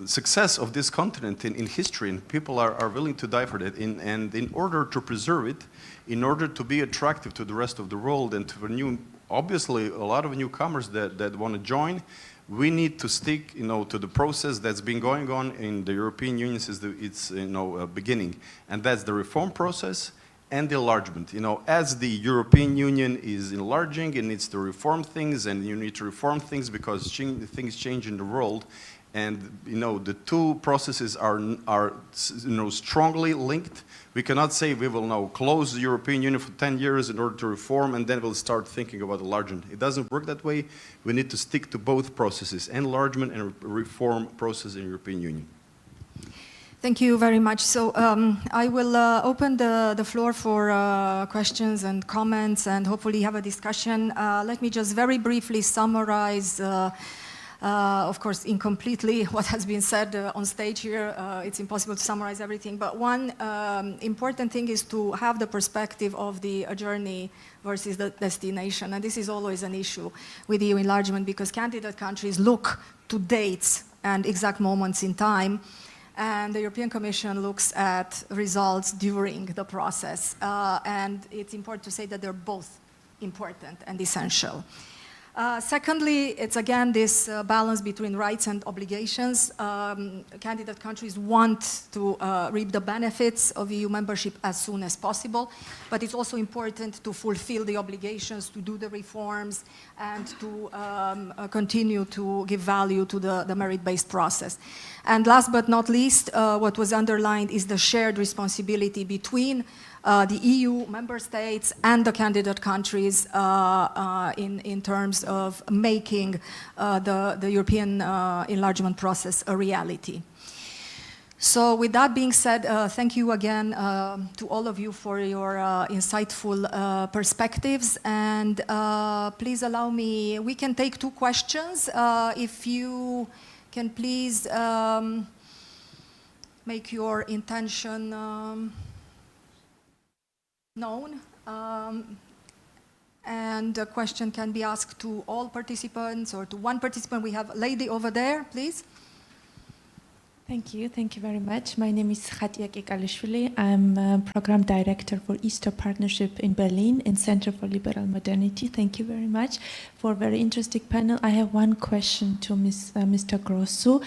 success of this continent in history, and people are willing to die for that. And in order to preserve it, in order to be attractive to the rest of the world and to new, obviously a lot of newcomers that want to join, we need to stick, to the process that's been going on in the European Union since its beginning, and that's the reform process and the enlargement. As the European Union is enlarging, it needs to reform things, and you need to reform things because things change in the world, and the two processes are strongly linked. We cannot say we will now close the European Union for 10 years in order to reform, and then we'll start thinking about enlargement. It doesn't work that way. We need to stick to both processes, enlargement and reform process in the European Union. Thank you very much. So I will open the floor for questions and comments and hopefully have a discussion. Let me just very briefly summarize, of course, incompletely what has been said on stage here. It's impossible to summarize everything, but one important thing is to have the perspective of the journey versus the destination, and this is always an issue with EU enlargement because candidate countries look to dates and exact moments in time, and the European Commission looks at results during the process. And it's important to say that they're both important and essential. Secondly, it's again this balance between rights and obligations. Candidate countries want to reap the benefits of EU membership as soon as possible, but it's also important to fulfill the obligations, to do the reforms, and to continue to give value to the merit-based process. And last but not least, what was underlined is the shared responsibility between the EU member states and the candidate countries in terms of making the European enlargement process a reality. So with that being said, thank you again to all of you for your insightful perspectives, and please allow me, we can take 2 questions. If you can please make your intention known, and the question can be asked to all participants or to one participant. We have a lady over there, please. Thank you very much. My name is Khatia Kekalishvili. I'm a Program Director for Eastern Partnership in Berlin in Center for Liberal Modernity. Thank you very much for a very interesting panel. I have one question to Mr. Grosso.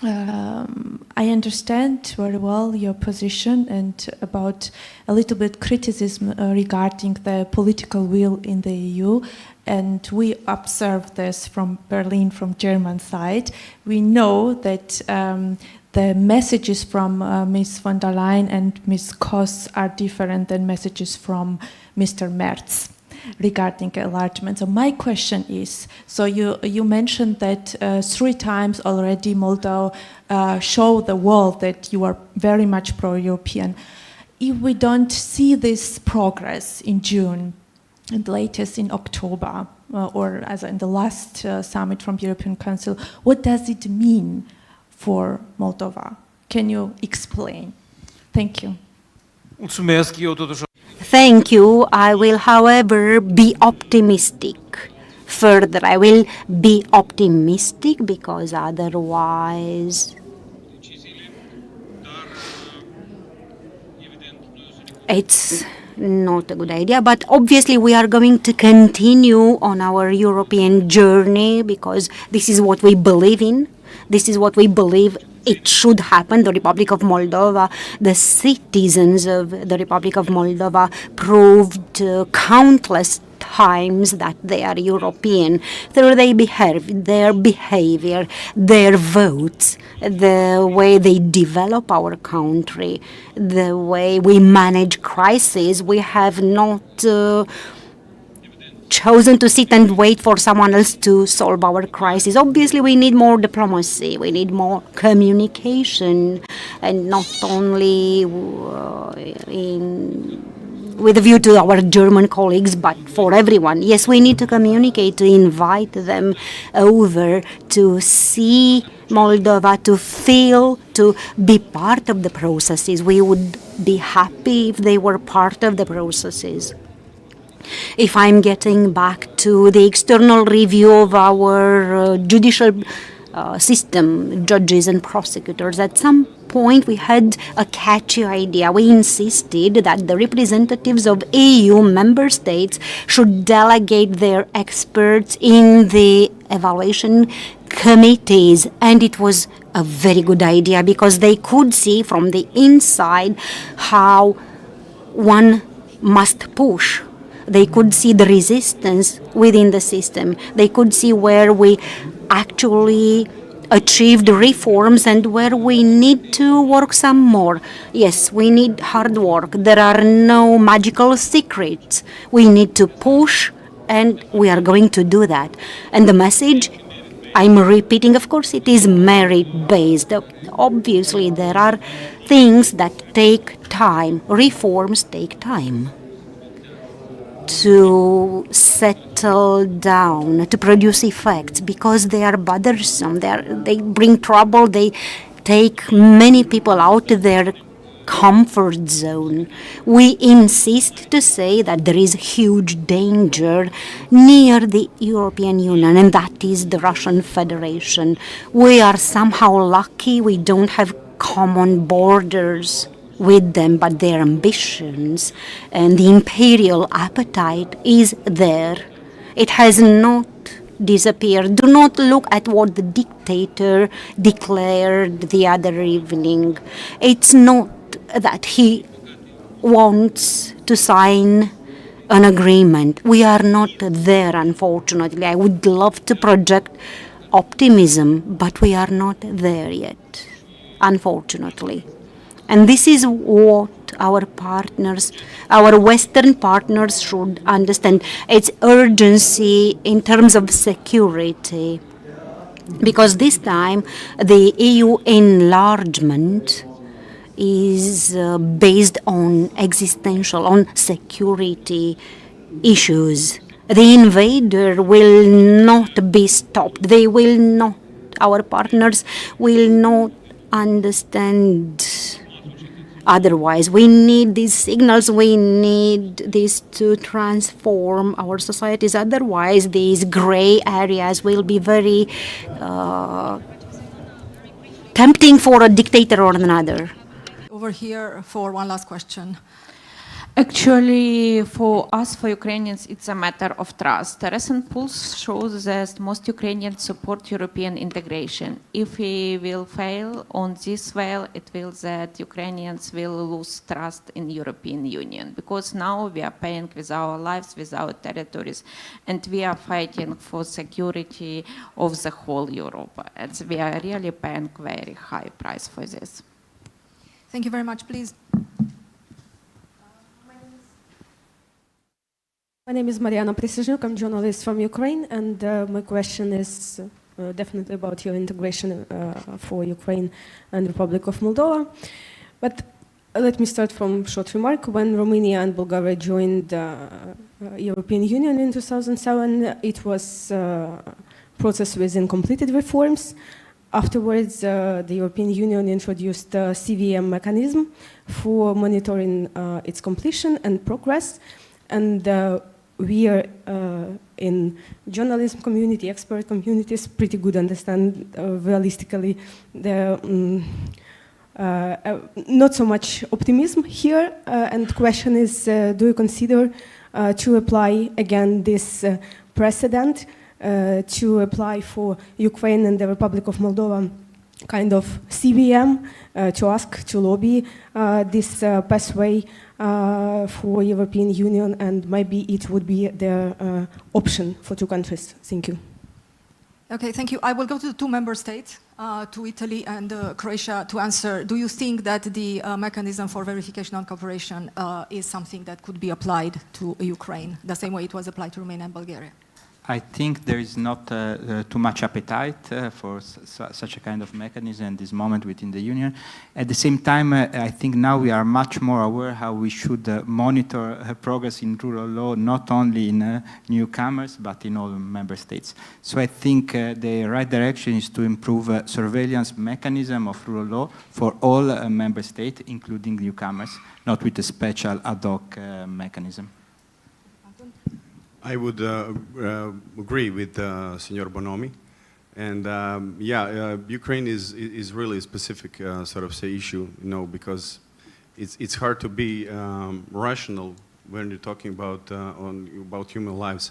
I understand very well your position and about a little bit criticism regarding the political will in the EU, and we observe this from Berlin, from German side. We know that the messages from Ms. von der Leyen and Ms. Koss are different than messages from Mr. Merz regarding enlargement. So my question is, so you mentioned that 3 times already Moldova show the world that you are very much pro-European. If we don't see this progress in June and latest in October, or as in the last summit from European Council, what does it mean for Moldova? Can you explain? Thank you. Thank you. I will, however, be optimistic. Further, I will be optimistic because otherwise it's not a good idea. But obviously we are going to continue on our European journey because this is what we believe in. This is what we believe it should happen. The Republic of Moldova, the citizens of the Republic of Moldova proved countless times that they are European through their behavior, their votes, the way they develop our country, the way we manage crises. We have not chosen to sit and wait for someone else to solve our crisis. Obviously, we need more diplomacy, we need more communication, and not only with a view to our German colleagues, but for everyone. Yes, we need to communicate, to invite them over, to see Moldova, to feel, to be part of the processes. We would be happy if they were part of the processes. If I'm getting back to the external review of our judicial system, judges and prosecutors. At some point, we had a catchy idea. We insisted that the representatives of EU member states should delegate their experts in the evaluation committees, and it was a very good idea because they could see from the inside how one must push. They could see the resistance within the system. They could see where we actually achieved reforms and where we need to work some more. Yes, we need hard work. There are no magical secrets. We need to push, and we are going to do that. And the message, I'm repeating, of course, it is merit-based. Obviously, there are things that take time. Reforms take time to settle down, to produce effects, because they are bothersome, they bring trouble, they take many people out of their comfort zone. We insist to say that there is huge danger near the European Union, and that is the Russian Federation. We are somehow lucky we don't have common borders with them, but their ambitions and the imperial appetite is there. It has not disappeared. Do not look at what the dictator declared the other evening. It's not that he wants to sign an agreement. We are not there, unfortunately. I would love to project optimism, but we are not there yet, unfortunately. And this is what our partners, our Western partners should understand. It's urgency in terms of security. Because this time the EU enlargement is based on existential, on security issues. The invader will not be stopped. They will not, our partners will not understand otherwise. We need these signals, we need this to transform our societies. Otherwise, these gray areas will be very tempting for a dictator or another. Over here for one last question. Actually, for us, for Ukrainians, it's a matter of trust. The recent polls show that most Ukrainians support European integration. If we will fail on this well, it will that Ukrainians will lose trust in European Union, because now we are paying with our lives, with our territories, and we are fighting for security of the whole Europe. And we are really paying very high price for this. Thank you very much. Please. My name is Mariana Prisizhnuk. I'm a journalist from Ukraine, and my question is definitely about your integration for Ukraine and Republic of Moldova. But let me start from a short remark. When Romania and Bulgaria joined the European Union in 2007, it was a process with incompleted reforms. Afterwards, the European Union introduced a CVM mechanism for monitoring its completion and progress. And we are in journalism community, expert communities, pretty good understand realistically the not so much optimism here. And the question is, do you consider to apply again this precedent, to apply for Ukraine and the Republic of Moldova kind of CVM, to ask, to lobby this pathway for European Union, and maybe it would be the option for two countries. Thank you. Okay, thank you. I will go to the two member states, to Italy and Croatia, to answer. Do you think that the mechanism for verification and cooperation is something that could be applied to Ukraine, the same way it was applied to Romania and Bulgaria? I think there is not too much appetite for such a kind of mechanism at this moment within the Union. At the same time, I think now we are much more aware how we should monitor progress in rule of law, not only in newcomers, but in all member states. So I think the right direction is to improve surveillance mechanism of rule of law for all member states, including newcomers, not with a special ad hoc mechanism. I would agree with Signor Bonomi, And Ukraine is really a specific sort of say issue, you know, because it's hard to be rational when you're talking about human lives.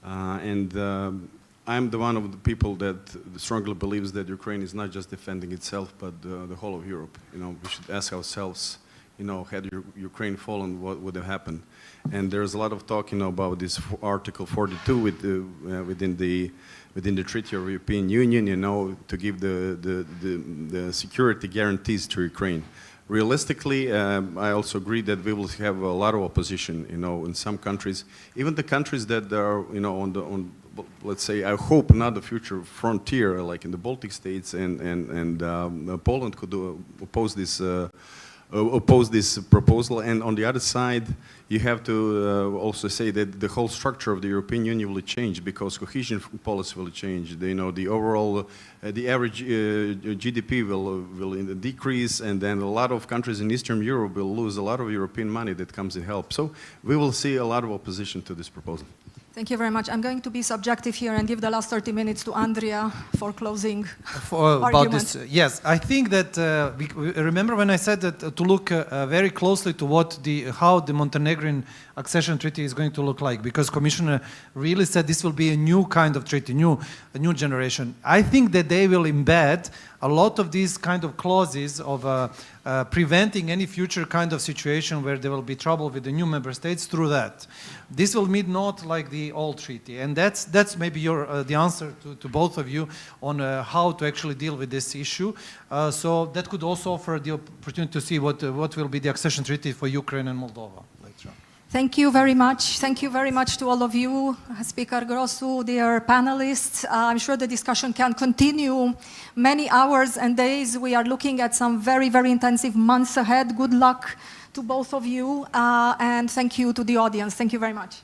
I'm the one of the people that strongly believes that Ukraine is not just defending itself, but the whole of Europe. You know, we should ask ourselves, you know, had Ukraine fallen, what would have happened? And there's a lot of talk, you know, about this Article 42 within the Treaty of European Union, you know, to give the security guarantees to Ukraine. Realistically, I also agree that we will have a lot of opposition, you know, in some countries, even the countries that are, you know, let's say, I hope not the future frontier, like in the Baltic states and Poland could oppose this proposal. And on the other side, you have to also say that the whole structure of the European Union will change because cohesion policy will change. You know, the overall, the average GDP will decrease, and then a lot of countries in Eastern Europe will lose a lot of European money that comes in help. So we will see a lot of opposition to this proposal. Thank you very much. I'm going to be subjective here and give the last 30 minutes to Andrea for closing about this. Yes, I think that remember when I said that to look very closely to how the Montenegrin accession treaty is going to look like, because Commissioner really said this will be a new kind of treaty, a new generation. I think that they will embed a lot of these kind of clauses of preventing any future kind of situation where there will be trouble with the new member states through that. This will mean not like the old treaty, and that's maybe the answer to both of you on how to actually deal with this issue. So that could also offer the opportunity to see what will be the accession treaty for Ukraine and Moldova later on. Thank you very much. Thank you very much to all of you, Speaker Grosu, dear panelists. I'm sure the discussion can continue many hours and days. We are looking at some very, very intensive months ahead. Good luck to both of you, and thank you to the audience. Thank you very much.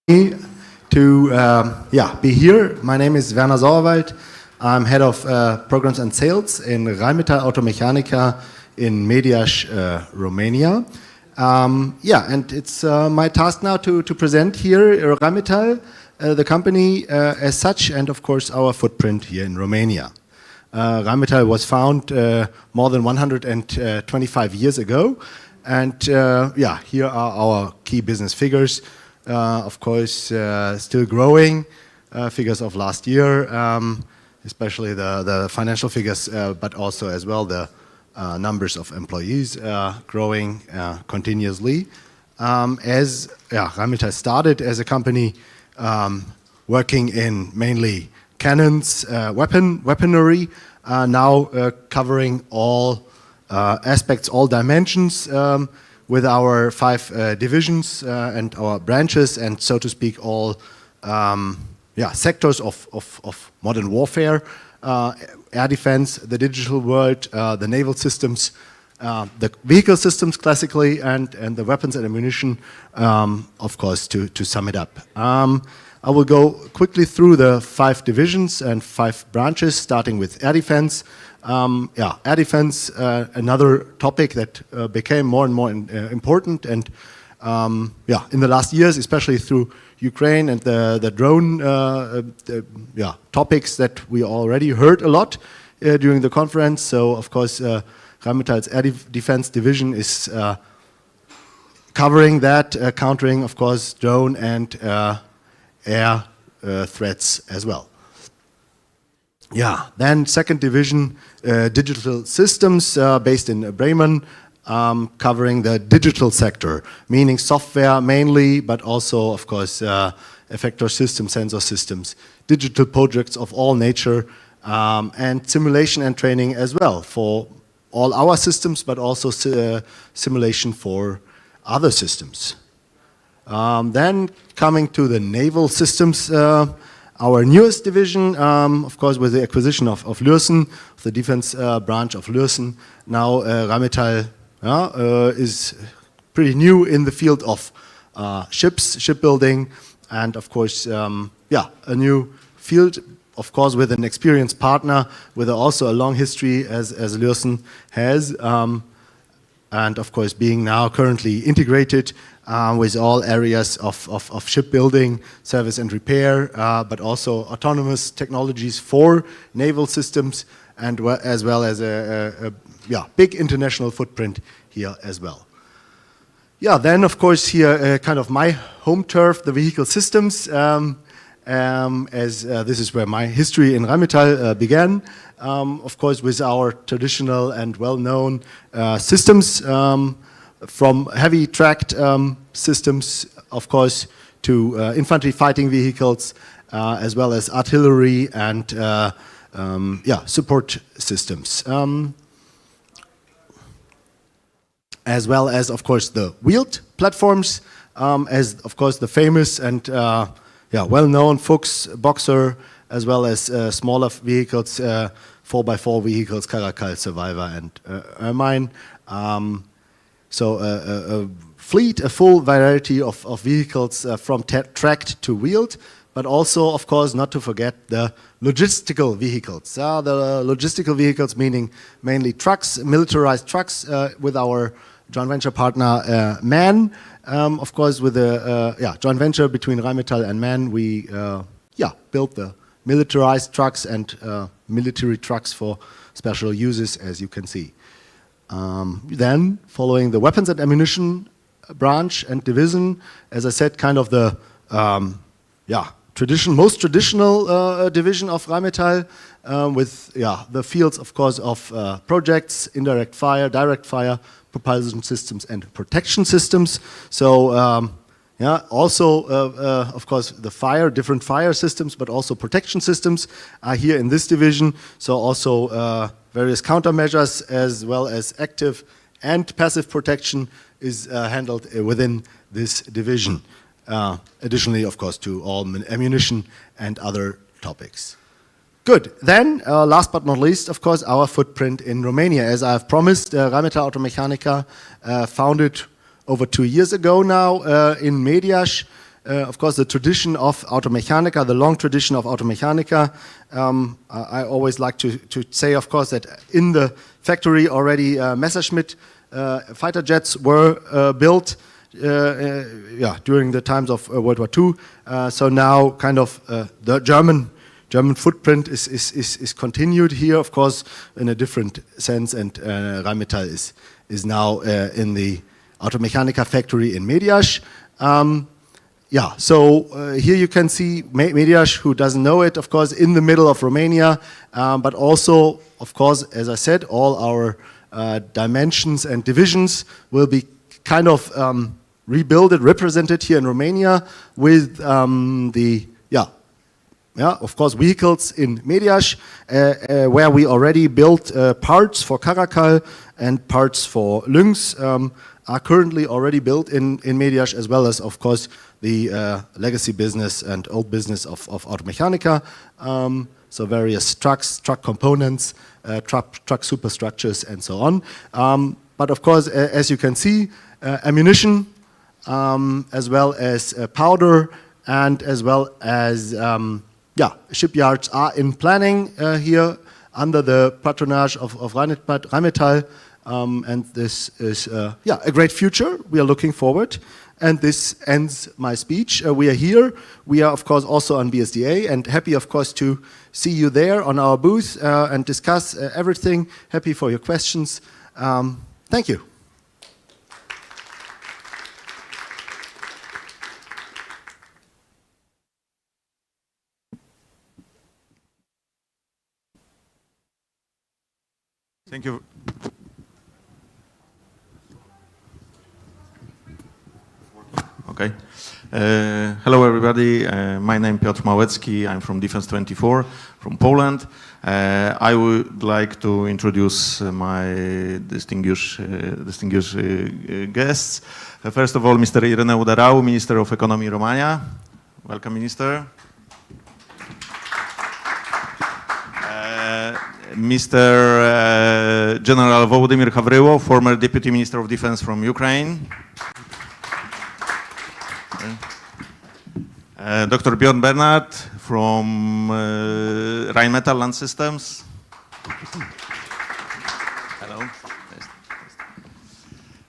to be here. My name is Werner Sauerwald. I'm head of programs and sales in Rheinmetall Automechanica in Mediaș, Romania. And it's my task now to present here Rheinmetall, the company as such, and of course our footprint here in Romania. Rheinmetall was founded more than 125 years ago, and here are our key business figures. Of course, still growing figures of last year, especially the financial figures, but also as well the numbers of employees growing continuously. As Rheinmetall started as a company working in mainly cannons, weaponry, now covering all aspects, all dimensions, with our 5 divisions and our branches, and so to speak, all sectors of modern warfare, air defense, the digital world, the naval systems, the vehicle systems classically, and the weapons and ammunition, of course, to sum it up. I will go quickly through the 5 divisions and 5 branches, starting with air defense. Air defense, another topic that became more and more important, and in the last years, especially through Ukraine and the drone topics that we already heard a lot during the conference. So, of course, Rheinmetall's air defense division is covering that, countering, of course, drone and air threats as well. Then second division, digital systems, based in Bremen, covering the digital sector, meaning software mainly, but also, of course, effector systems, sensor systems, digital projects of all nature, and simulation and training as well for all our systems, but also simulation for other systems. Then coming to the naval systems, our newest division, of course, with the acquisition of Lürssen, the defense branch of Lürssen. Now Rheinmetall is pretty new in the field of shipbuilding, and of course, a new field, of course, with an experienced partner, with also a long history as Lürssen has, and of course, being now currently integrated with all areas of shipbuilding, service and repair, but also autonomous technologies for naval systems, and as well as a big international footprint here as well. Then of course here kind of my home turf, the vehicle systems, as this is where my history in Rheinmetall began. Of course, with our traditional and well-known systems, from heavy tracked systems, of course, to infantry fighting vehicles, as well as artillery and support systems. As well as, of course, the wheeled platforms, as, of course, the famous and well-known Fuchs, Boxer, as well as smaller vehicles, 4x4 vehicles, Caracal, Survivor, and Ermine. So a fleet, a full variety of vehicles from tracked to wheeled, but also, of course, not to forget the logistical vehicles. The logistical vehicles meaning mainly trucks, militarized trucks, with our joint venture partner MAN. Of course, with the joint venture between Rheinmetall and MAN, we built the militarized trucks and military trucks for special uses, as you can see. Then, following the weapons and ammunition branch and division, as I said, kind of the most traditional division of Rheinmetall, with the fields, of course, of projects, indirect fire, direct fire, propulsion systems, and protection systems. So also, of course, the different fire systems, but also protection systems are here in this division. So also various countermeasures, as well as active and passive protection, is handled within this division. Additionally, of course, to all ammunition and other topics. Good. Then, last but not least, of course, our footprint in Romania. As I've promised, Rheinmetall Automechanica, founded over 2 years ago now in Mediaș, of course, the tradition of Automechanica, the long tradition of Automechanica. I always like to say, of course, that in the factory already Messerschmitt fighter jets were built during the times of World War II. So now kind of the German footprint is continued here, of course, in a different sense, and Rheinmetall is now in the Automechanica factory in Mediaș. So here you can see Mediaș, who doesn't know it, of course, in the middle of Romania, but also, of course, as I said, all our dimensions and divisions will be kind of represented here in Romania with of course, vehicles in Mediaș, where we already built parts for Caracal and parts for Lynx are currently already built in Mediaș, as well as, of course, the legacy business and old business of Automechanica. So various trucks, truck components, truck superstructures, and so on. But of course, as you can see, ammunition, as well as powder, and as well as shipyards are in planning here under the patronage of Rheinmetall, and this is a great future. We are looking forward, and this ends my speech. We are here. We are, of course, also on BSDA, and happy, of course, to see you there on our booth and discuss everything. Happy for your questions. Thank you. Thank you. Okay. Hello, everybody. My name is Piotr Małecki. I'm from Defense 24 from Poland. I would like to introduce my distinguished guests. First of all, Mr. Ireneu Darau, Minister of Economy, Romania. Welcome, Minister. Mr. General Volodymyr Havrylo, former Deputy Minister of Defense from Ukraine. Dr. Björn Bernard from Rheinmetall Land Systems. Hello.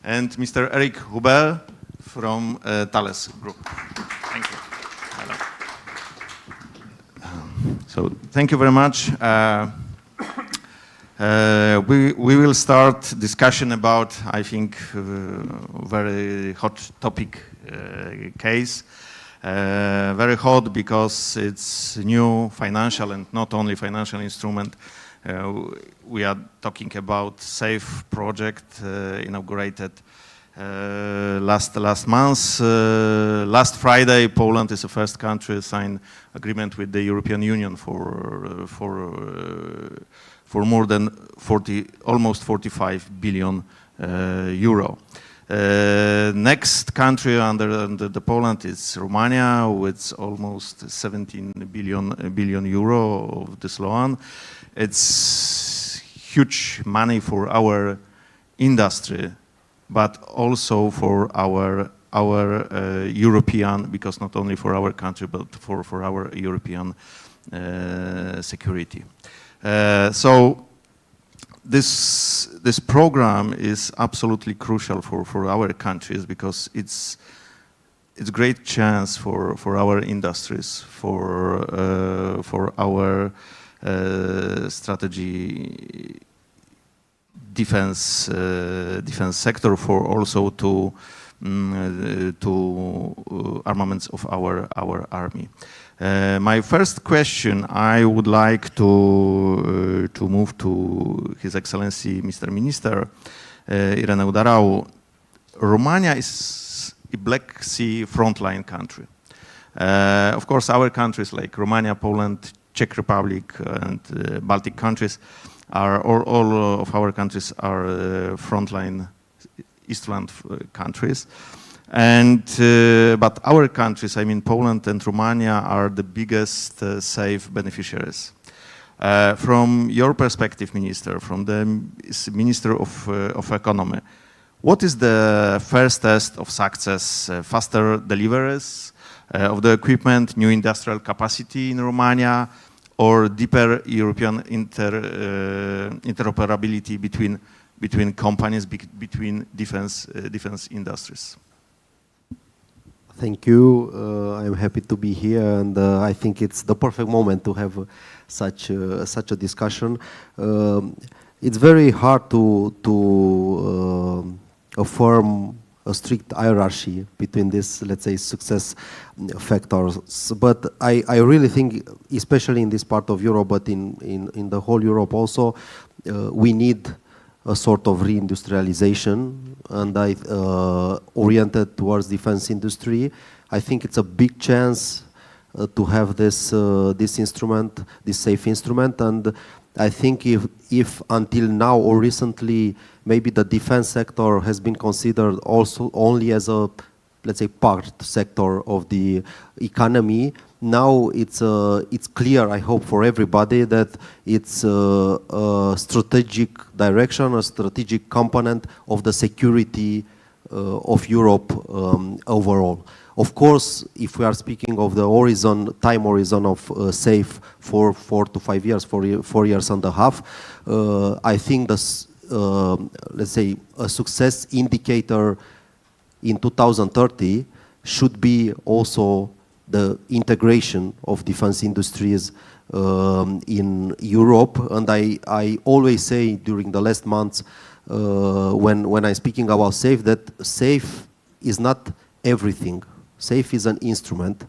And Mr. Eric Hubel from Thales Group. Thank you. Hello. So thank you very much. We will start discussion about, I think, very hot topic case. Very hot because it's new financial and not only financial instrument. We are talking about SAFE project inaugurated last month. Last Friday, Poland is the first country to sign agreement with the European Union for more than almost 45 billion euro. Next country under the Poland is Romania with almost 17 billion euro of this loan. It's huge money for our industry, but also for our European, because not only for our country, but for our European security. So this program is absolutely crucial for our countries because it's a great chance for our industries, for our strategy defense sector, for also to armaments of our army. My first question, I would like to move to His Excellency Mr. Minister Ireneu Darau. Romania is a Black Sea frontline country. Of course, our countries like Romania, Poland, Czech Republic, and Baltic countries are all of our countries are frontline eastland countries. And but our countries, I mean Poland and Romania, are the biggest SAFE beneficiaries. From your perspective, Minister, from the Minister of Economy, what is the first test of success? Faster deliveries, of the equipment, new industrial capacity in Romania, or deeper European interoperability between companies, between defense industries? Thank you. I'm happy to be here, and I think it's the perfect moment to have such a discussion. It's very hard to affirm a strict hierarchy between this, let's say, success factors. But I really think, especially in this part of Europe, but in the whole Europe also, we need a sort of reindustrialization, and oriented towards defense industry. I think it's a big chance to have this instrument, this safe instrument, and I think if until now or recently maybe the defense sector has been considered also only as a, let's say, part sector of the economy, now it's clear, I hope, for everybody that it's a strategic direction, a strategic component of the security of Europe overall. Of course, if we are speaking of the time horizon of safe 4 to 5 years, 4 years and a half, I think this, let's say, a success indicator in 2030 should be also the integration of defense industries in Europe. And I always say during the last months when I'm speaking about SAFE, that SAFE is not everything. SAFE is an instrument.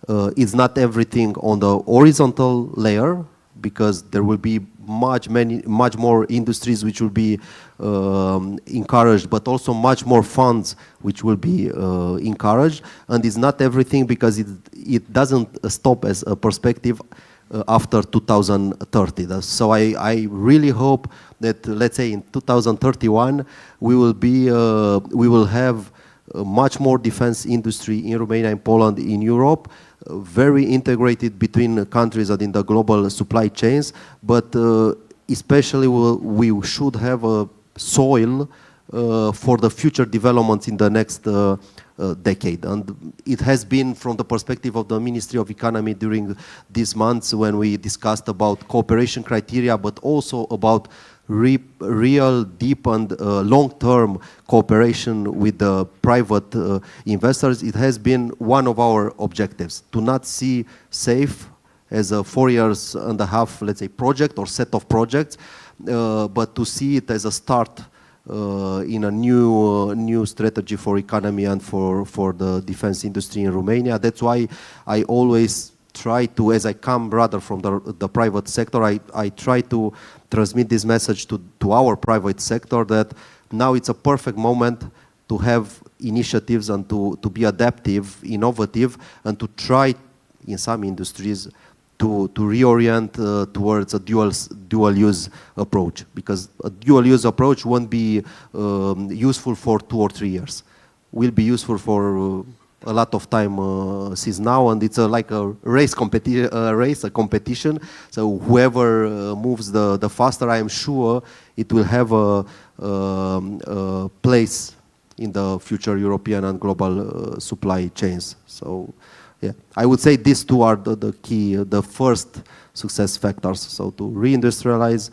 It's not everything on the horizontal layer, because there will be much more industries which will be encouraged, but also much more funds which will be encouraged. And it's not everything because it doesn't stop as a perspective after 2030. So I really hope that, let's say, in 2031 we will have much more defense industry in Romania and Poland, in Europe, very integrated between countries and in the global supply chains, but especially we should have a soil for the future developments in the next decade. And it has been from the perspective of the Ministry of Economy during these months when we discussed about cooperation criteria, but also about real deep and long-term cooperation with the private investors. It has been one of our objectives to not see SAFE as a 4 years and a half, let's say, project or set of projects, but to see it as a start in a new strategy for economy and for the defense industry in Romania. That's why I always try to, as I come rather from the private sector, I try to transmit this message to our private sector that now it's a perfect moment to have initiatives and to be adaptive, innovative, and to try in some industries to reorient towards a dual-use approach, because a dual-use approach won't be useful for 2 or 3 years. Will be useful for a lot of time since now, and it's like a competition. So whoever moves the faster, I am sure it will have a place in the future European and global supply chains. So yeah, I would say these two are the key, the first success factors. So to reindustrialize,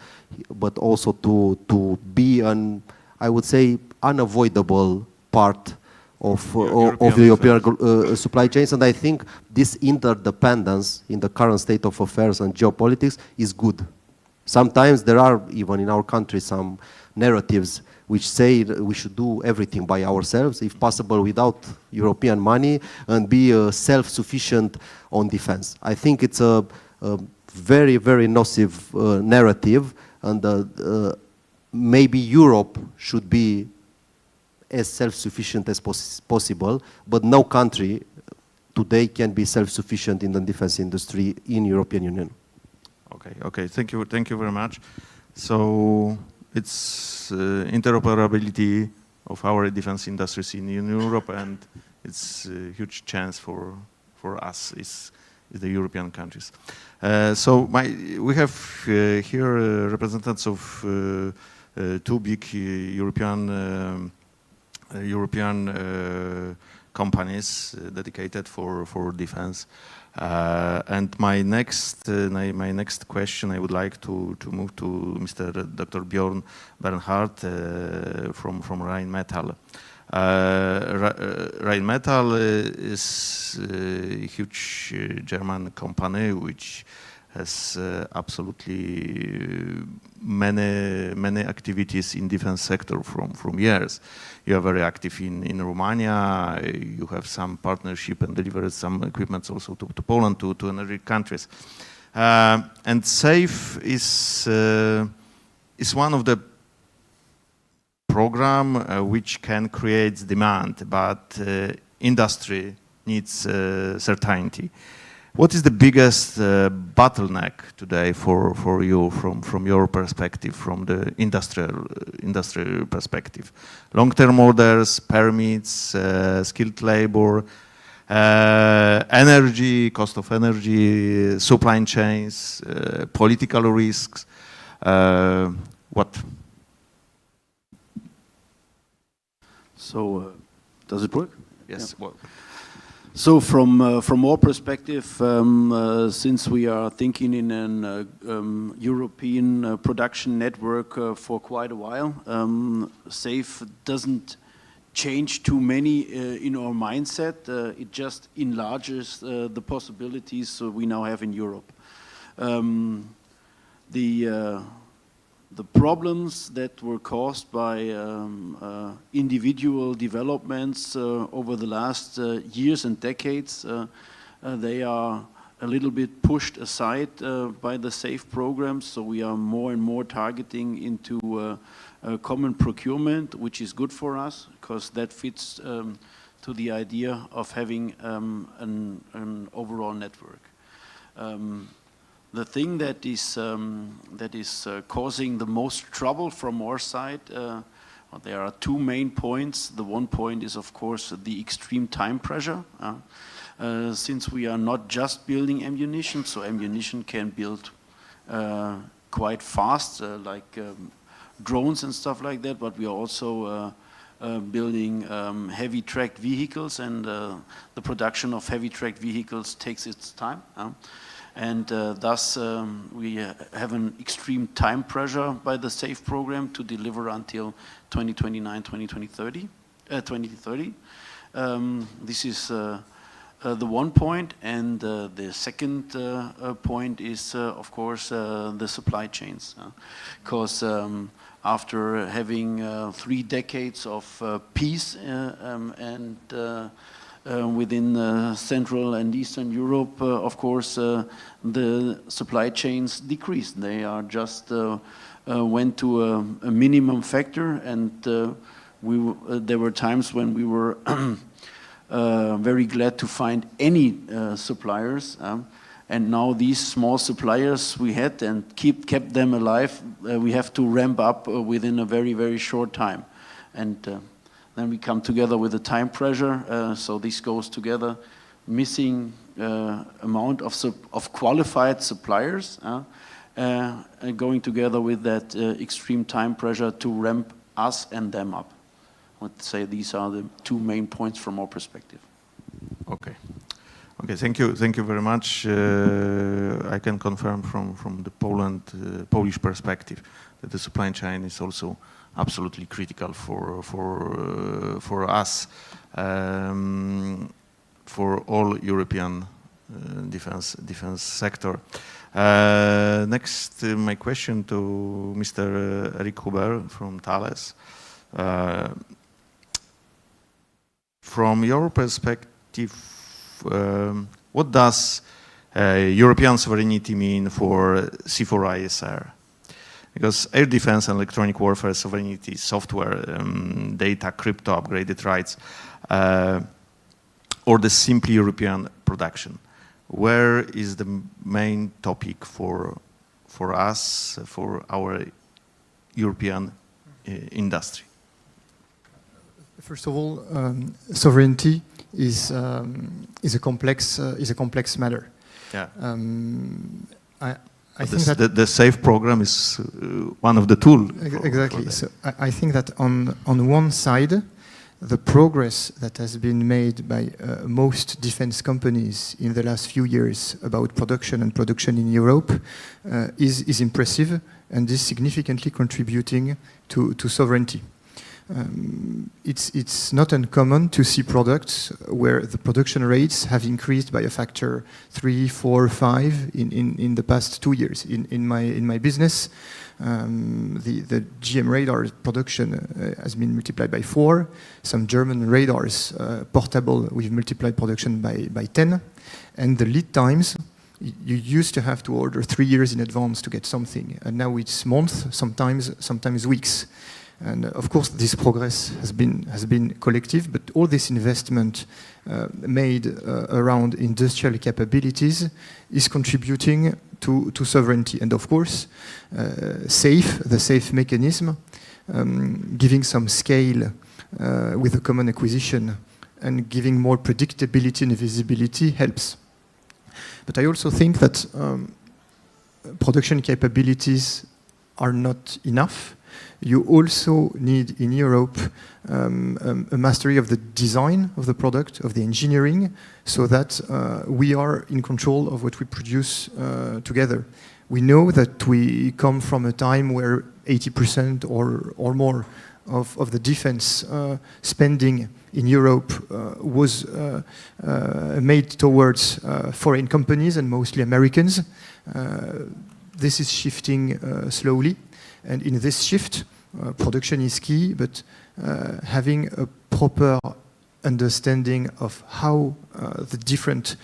but also to be an, I would say, unavoidable part of the European supply chains. And I think this interdependence in the current state of affairs and geopolitics is good. Sometimes there are, even in our country, some narratives which say that we should do everything by ourselves, if possible without European money, and be self-sufficient on defense. I think it's a very, very nocive narrative, and maybe Europe should be as self-sufficient as possible, but no country today can be self-sufficient in the defense industry in European Union. Okay, thank you very much. So it's interoperability of our defense industries in Europe, and it's a huge chance for us is the European countries. So we have here representatives of 2 big European companies dedicated for defense. And my next question, I would like to move to Mr. Dr. Björn Bernhard from Rheinmetall. Rheinmetall is a huge German company which has absolutely many activities in defense sector from years. You are very active in Romania. You have some partnership and delivered some equipment also to Poland, to other countries. And SAFE is one of the program which can create demand, but industry needs certainty. What is the biggest bottleneck today for you from your perspective, from the industrial perspective? Long-term orders, permits, skilled labor, energy, cost of energy, supply chains, political risks. What? So, does it work? Yes. Yeah. Well, so from our perspective, since we are thinking in an European production network for quite a while, SAFE doesn't change too many in our mindset. It just enlarges the possibilities we now have in Europe. The problems that were caused by individual developments over the last years and decades, they are a little bit pushed aside by the SAFE program. So we are more and more targeting into common procurement, which is good for us because that fits to the idea of having an overall network. The thing that is causing the most trouble from our side, well, there are two main points. The one point is, of course, the extreme time pressure. Since we are not just building ammunition, so ammunition can build quite fast, like drones and stuff like that, but we are also building heavy tracked vehicles, and the production of heavy tracked vehicles takes its time. And thus we have an extreme time pressure by the SAFE program to deliver until 2029, 2030. This is the one point, and the second point is, of course, the supply chains. Because after having 3 decades of peace and within Central and Eastern Europe, of course, the supply chains decreased. They are just went to a minimum factor, and there were times when we were very glad to find any suppliers. And now these small suppliers we had and kept them alive, we have to ramp up within a very, very short time. And then we come together with the time pressure, so this goes together, missing amount of qualified suppliers, and going together with that extreme time pressure to ramp us and them up. I would say these are the 2 main points from our perspective. Okay. Okay, thank you very much. I can confirm from the Polish perspective that the supply chain is also absolutely critical for us, for all European defense sector. Next, my question to Mr. Eric Huber from Thales. From your perspective, what does European sovereignty mean for C4ISR? Because air defense and electronic warfare sovereignty, software, data, crypto, upgraded rights, or the simply European production. Where is the main topic for us, for our European industry? First of all, sovereignty is a complex matter. Yeah. I think that the SAFE program is one of the tools. Exactly. So I think that on one side, the progress that has been made by most defense companies in the last few years about production and production in Europe is impressive and is significantly contributing to sovereignty. It's not uncommon to see products where the production rates have increased by a factor 3, 4, 5 in the past 2 years. In my business, the GM radar production has been multiplied by 4. Some German radars, portable, we've multiplied production by 10. And the lead times, you used to have to order 3 years in advance to get something, and now it's months, sometimes weeks. And of course, this progress has been collective, but all this investment made around industrial capabilities is contributing to sovereignty. And of course, the safe mechanism, giving some scale with a common acquisition and giving more predictability and visibility helps. But I also think that production capabilities are not enough. You also need in Europe a mastery of the design of the product, of the engineering, so that we are in control of what we produce together. We know that we come from a time where 80% or more of the defense spending in Europe was made towards foreign companies and mostly Americans. This is shifting slowly. And in this shift, production is key, but having a proper understanding of how the different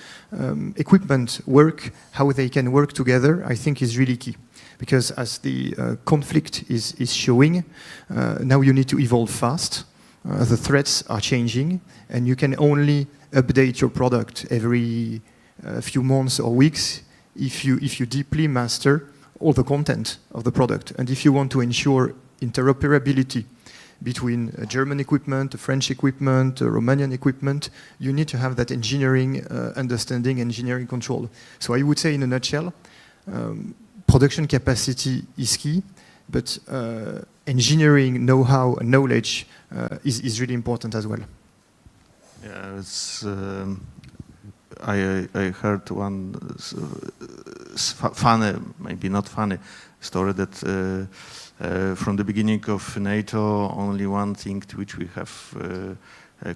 equipment work, how they can work together, I think is really key. Because as the conflict is showing, now you need to evolve fast. The threats are changing, and you can only update your product every few months or weeks if you deeply master all the content of the product. And if you want to ensure interoperability between German equipment, French equipment, Romanian equipment, you need to have that engineering understanding, engineering control. So I would say in a nutshell, production capacity is key, but engineering know-how and knowledge is really important as well. Yeah, I heard one funny, maybe not funny, story that from the beginning of NATO, only one thing which we have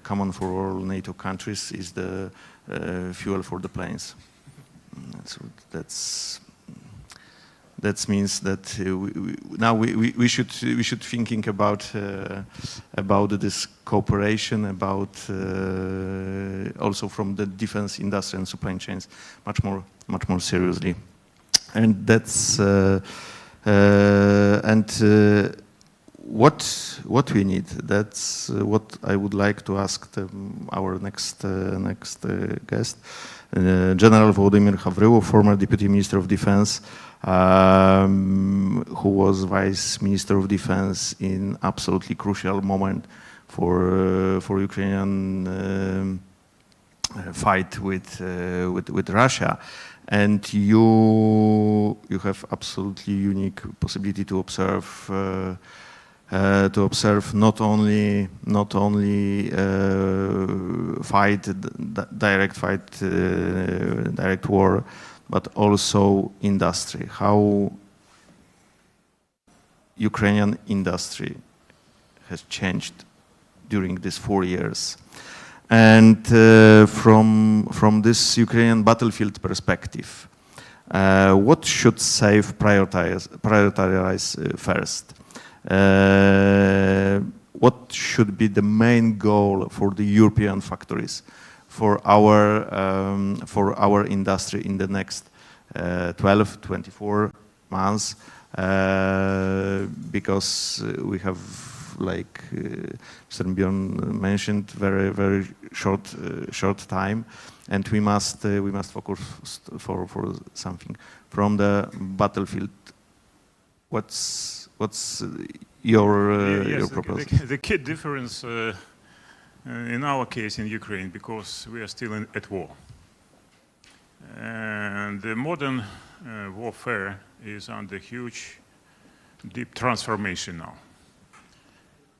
common for all NATO countries is the fuel for the planes. So that means that now we should thinking about this cooperation, about also from the defense industry and supply chains much more seriously, and that's what we need. That's what I would like to ask our next guest, General Volodymyr Havrilov, former Deputy Minister of Defense, who was Vice Minister of Defense in absolutely crucial moment for Ukrainian fight with Russia. And you have absolutely unique possibility to observe not only direct war, but also industry. How Ukrainian industry has changed during these 4 years. And from this Ukrainian battlefield perspective, what should SAFE prioritize first? What should be the main goal for the European factories, for our industry in the next 12, 24 months? Because we have, like Mr. Bjorn mentioned, very short time, and we must focus for something from the battlefield. What's your proposal? The key difference in our case in Ukraine, because we are still at war, and the modern warfare is under huge, deep transformation now.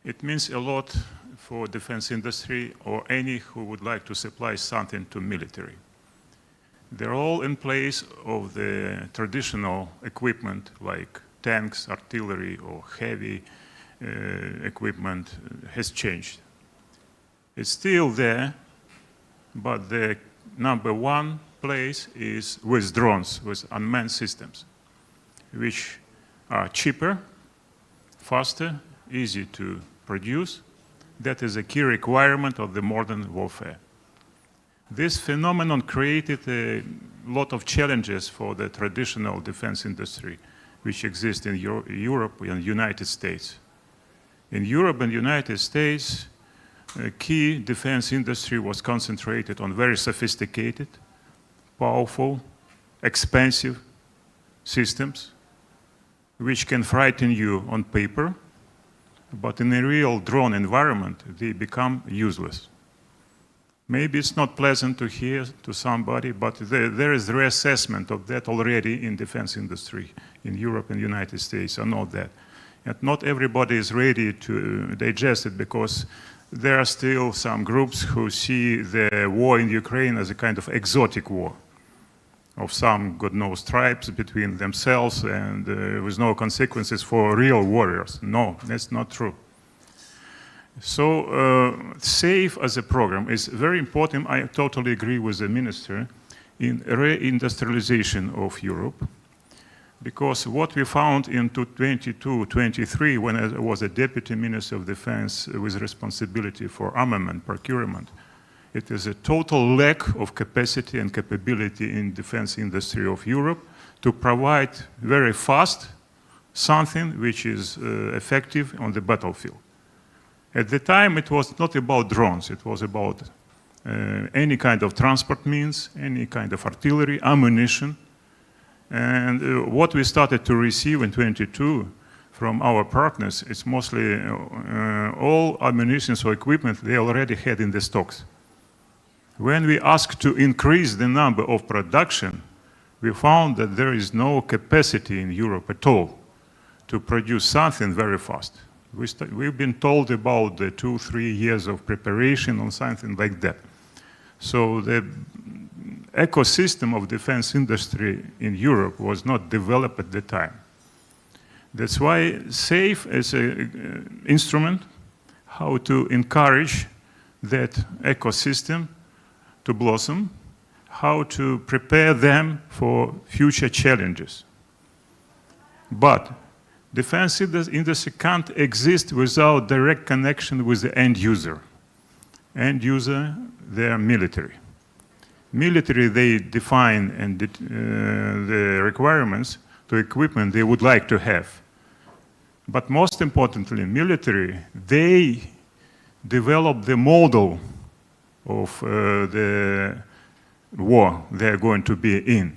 It means a lot for defense industry or any who would like to supply something to military. They're all in place of the traditional equipment like tanks, artillery, or heavy equipment has changed. It's still there, but the number one place is with drones, with unmanned systems, which are cheaper, faster, easy to produce. That is a key requirement of the modern warfare. This phenomenon created a lot of challenges for the traditional defense industry, which exists in Europe and United States. In Europe and United States, a key defense industry was concentrated on very sophisticated, powerful, expensive systems, which can frighten you on paper, but in a real drone environment, they become useless. Maybe it's not pleasant to hear to somebody, but there is reassessment of that already in defense industry in Europe and United States. I know that. And not everybody is ready to digest it because there are still some groups who see the war in Ukraine as a kind of exotic war of some, God knows, tribes between themselves and with no consequences for real warriors. No, that's not true. So SAFE as a program is very important. I totally agree with the minister in reindustrialization of Europe, because what we found in 22-23, when I was a deputy minister of defense with responsibility for armament procurement, it is a total lack of capacity and capability in defense industry of Europe to provide very fast something which is effective on the battlefield. At the time, it was not about drones. It was about any kind of transport means, any kind of artillery, ammunition. And what we started to receive in 22 from our partners, it's mostly all ammunition or equipment they already had in the stocks. When we asked to increase the number of production, we found that there is no capacity in Europe at all to produce something very fast. We've been told about the 2-3 years of preparation or something like that. So the ecosystem of defense industry in Europe was not developed at the time. That's why SAFE is an instrument how to encourage that ecosystem to blossom, how to prepare them for future challenges. But defense industry can't exist without direct connection with the end user. End user, they are military. Military, they define and the requirements to equipment they would like to have. But most importantly, military, they develop the model of the war they are going to be in.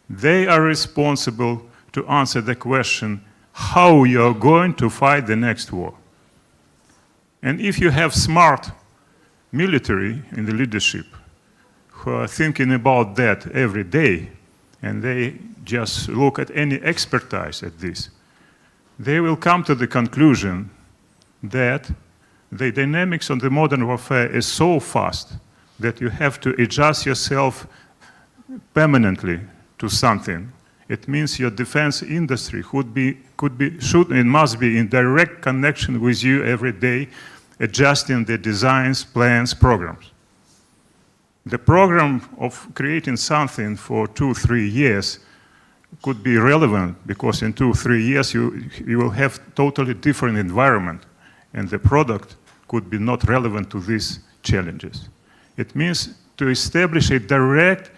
They are responsible to answer the question how you are going to fight the next war. And if you have smart military in the leadership who are thinking about that every day, and they just look at any expertise at this, they will come to the conclusion that the dynamics of the modern warfare is so fast that you have to adjust yourself permanently to something. It means your defense industry should and must be in direct connection with you every day, adjusting the designs, plans, programs. The program of creating something for 2-3 years could be relevant because in 2-3 years you will have totally different environment and the product could be not relevant to these challenges. It means to establish a direct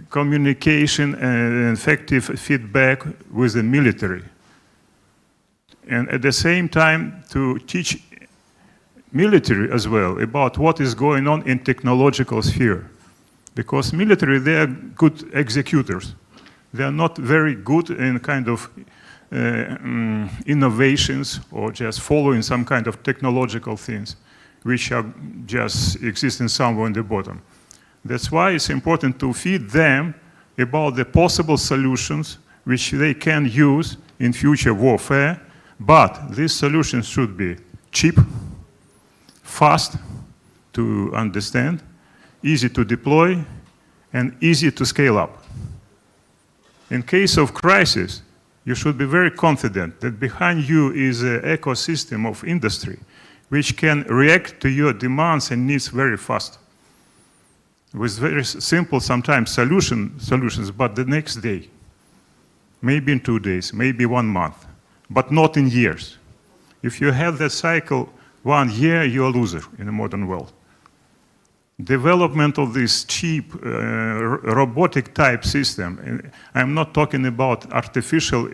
communication and effective feedback with the military. And at the same time to teach military as well about what is going on in technological sphere. Because military, they are good executors. They are not very good in kind of innovations or just following some kind of technological things which are just existing somewhere in the bottom. That's why it's important to feed them about the possible solutions which they can use in future warfare, but these solutions should be cheap, fast to understand, easy to deploy, and easy to scale up. In case of crisis, you should be very confident that behind you is an ecosystem of industry which can react to your demands and needs very fast. With very simple, sometimes solutions, but the next day, maybe in 2 days, maybe 1 month, but not in years. If you have that cycle 1 year, you're a loser in the modern world. Development of this cheap robotic type system, and I'm not talking about artificial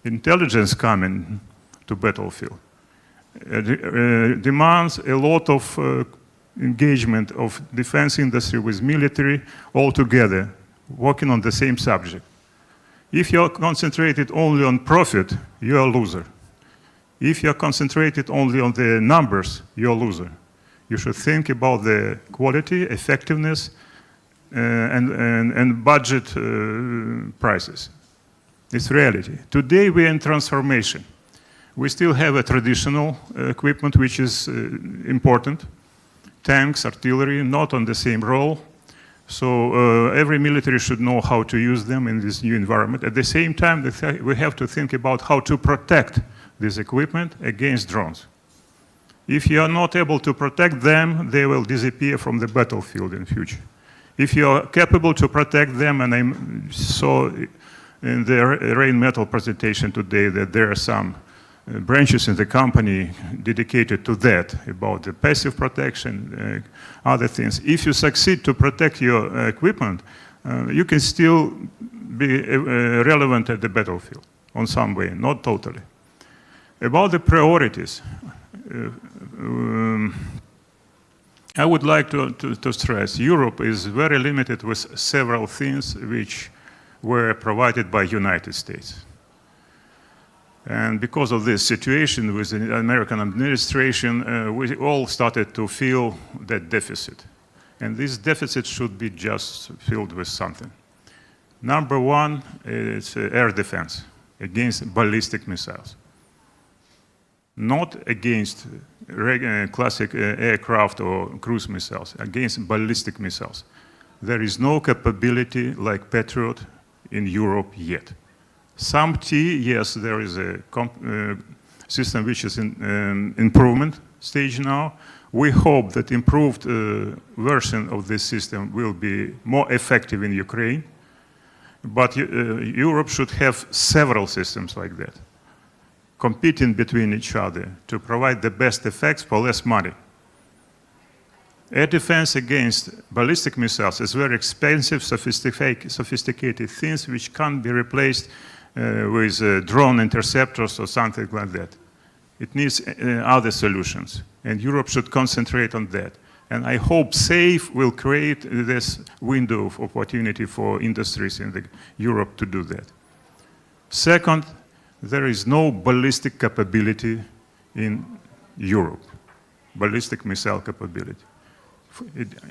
intelligence coming to battlefield, demands a lot of engagement of defense industry with military all together, working on the same subject. If you're concentrated only on profit, you're a loser. If you're concentrated only on the numbers, you're a loser. You should think about the quality, effectiveness, and budget prices. It's reality. Today we're in transformation. We still have a traditional equipment which is important. Tanks, artillery, not on the same role. So every military should know how to use them in this new environment. At the same time, we have to think about how to protect this equipment against drones. If you are not able to protect them, they will disappear from the battlefield in future. If you are capable to protect them, and I saw in the Rheinmetall presentation today that there are some branches in the company dedicated to that, about the passive protection, other things. If you succeed to protect your equipment, you can still be relevant at the battlefield on some way, not totally. About the priorities, I would like to stress Europe is very limited with several things which were provided by United States. And because of this situation with the American administration, we all started to feel that deficit. And this deficit should be just filled with something. Number one is air defense against ballistic missiles. Not against classic aircraft or cruise missiles, against ballistic missiles. There is no capability like Patriot in Europe yet. SAMP-T, yes, there is a system which is in improvement stage now. We hope that improved version of this system will be more effective in Ukraine. But Europe should have several systems like that, competing between each other to provide the best effects for less money. Air defense against ballistic missiles is very expensive, sophisticated things which can't be replaced with drone interceptors or something like that. It needs other solutions, and Europe should concentrate on that. And I hope SAFE will create this window of opportunity for industries in Europe to do that. Second, there is no ballistic capability in Europe, ballistic missile capability.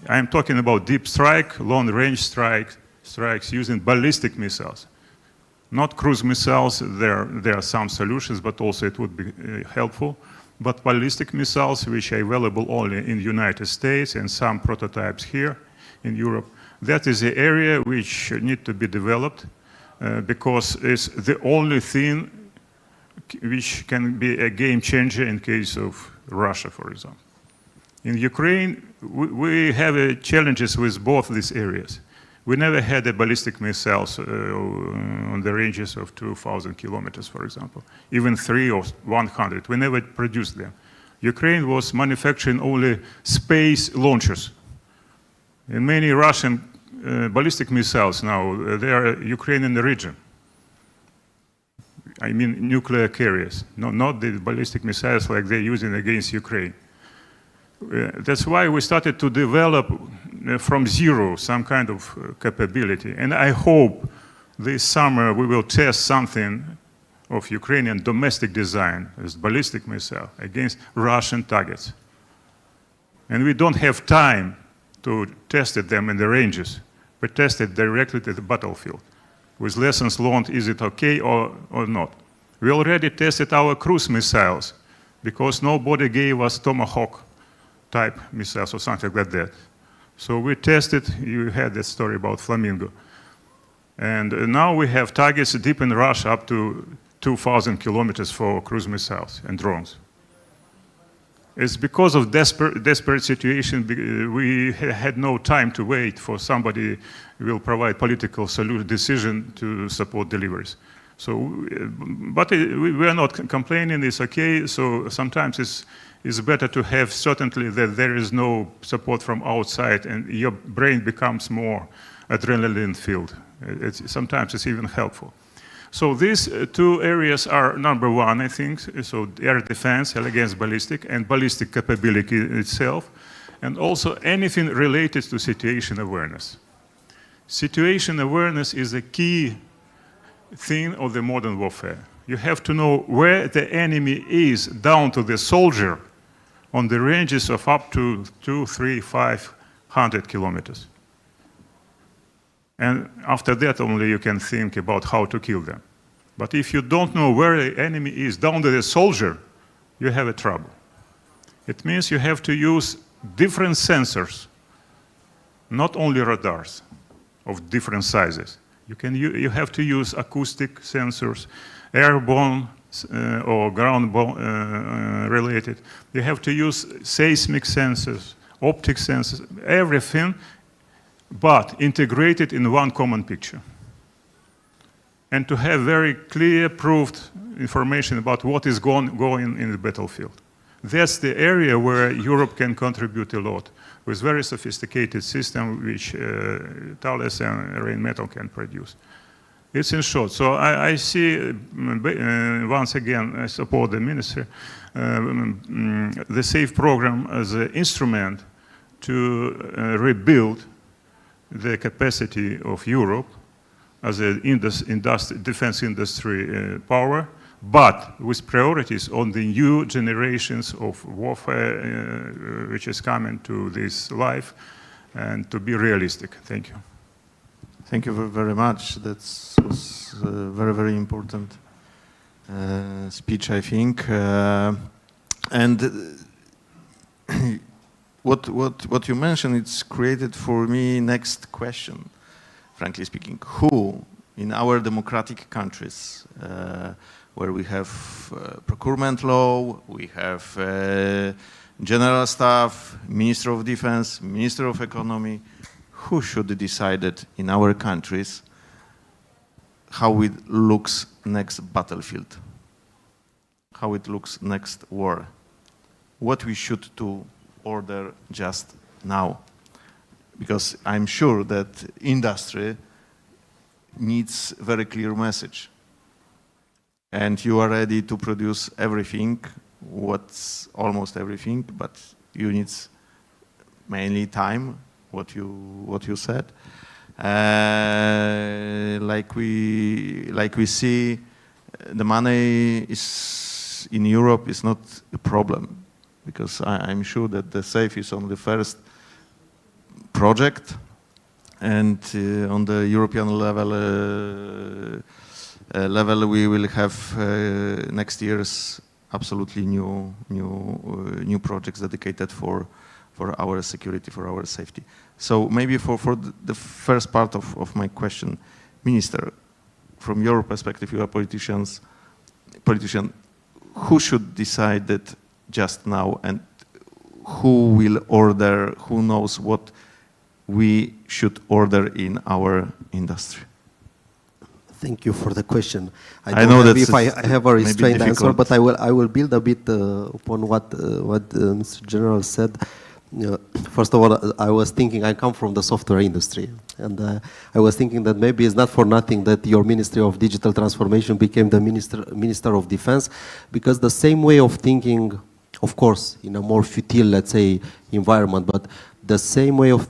I'm talking about deep strike, long-range strikes using ballistic missiles. Not cruise missiles, there are some solutions, but also it would be helpful. But ballistic missiles, which are available only in the United States and some prototypes here in Europe, that is the area which need to be developed because it's the only thing which can be a game changer in case of Russia, for example. In Ukraine, we have challenges with both these areas. We never had a ballistic missiles on the ranges of 2,000 kilometers, for example, even 3 or 100. We never produced them. Ukraine was manufacturing only space launchers. And many Russian ballistic missiles now, they are Ukrainian origin. I mean nuclear carriers, not the ballistic missiles like they're using against Ukraine. That's why we started to develop from zero some kind of capability. And I hope this summer we will test something of Ukrainian domestic design as ballistic missile against Russian targets. And we don't have time to test them in the ranges. We test it directly at the battlefield. With lessons learned, is it okay or not? We already tested our cruise missiles because nobody gave us Tomahawk type missiles or something like that. So we tested, you had that story about Flamingo. And now we have targets deep in Russia up to 2,000 kilometers for cruise missiles and drones. It's because of desperate situation. We had no time to wait for somebody who will provide political decision to support deliveries. So, but we are not complaining, it's okay. So sometimes it's better to have certainty that there is no support from outside and your brain becomes more adrenaline filled. Sometimes it's even helpful. So these two areas are number one, I think. So air defense against ballistic and ballistic capability itself, and also anything related to situation awareness. Situation awareness is a key thing of the modern warfare. You have to know where the enemy is down to the soldier on the ranges of up to 200, 300, 500 kilometers. And after that only you can think about how to kill them. But if you don't know where the enemy is down to the soldier, you have a trouble. It means you have to use different sensors, not only radars of different sizes. You have to use acoustic sensors, airborne or ground related. You have to use seismic sensors, optic sensors, everything, but integrated in one common picture. And to have very clear, proved information about what is going in the battlefield. That's the area where Europe can contribute a lot, with very sophisticated system which Thales and Rheinmetall can produce. It's in short. So I see, once again, I support the minister, the SAFE program as an instrument to rebuild the capacity of Europe as a defense industry power, but with priorities on the new generations of warfare which is coming to this life, and to be realistic. Thank you. Thank you very much. That was a very, very important speech, I think. And what you mentioned, it's created for me next question, frankly speaking. Who in our democratic countries, where we have procurement law, we have general staff, Minister of Defense, Minister of Economy, who should decide it in our countries how it looks next battlefield, how it looks next war, what we should do order just now? Because I'm sure that industry needs a very clear message. And you are ready to produce everything, what's almost everything, but you need mainly time, what you said. Like we see, the money is in Europe is not a problem, because I'm sure that the SAFE is on the first project, and on the European level we will have next year's absolutely new projects dedicated for our security, for our safety. So maybe for the first part of my question, Minister, from your perspective, you are politician, who should decide that just now, and who will order, who knows what we should order in our industry? Thank you for the question. I know that if I have a restrained answer, but I will build a bit upon what Mr. General said. First of all, I was thinking, I come from the software industry, and I was thinking that maybe it's not for nothing that your Ministry of Digital Transformation became the Minister of Defense, because the same way of thinking, of course, in a more futile, let's say, environment, but the same way of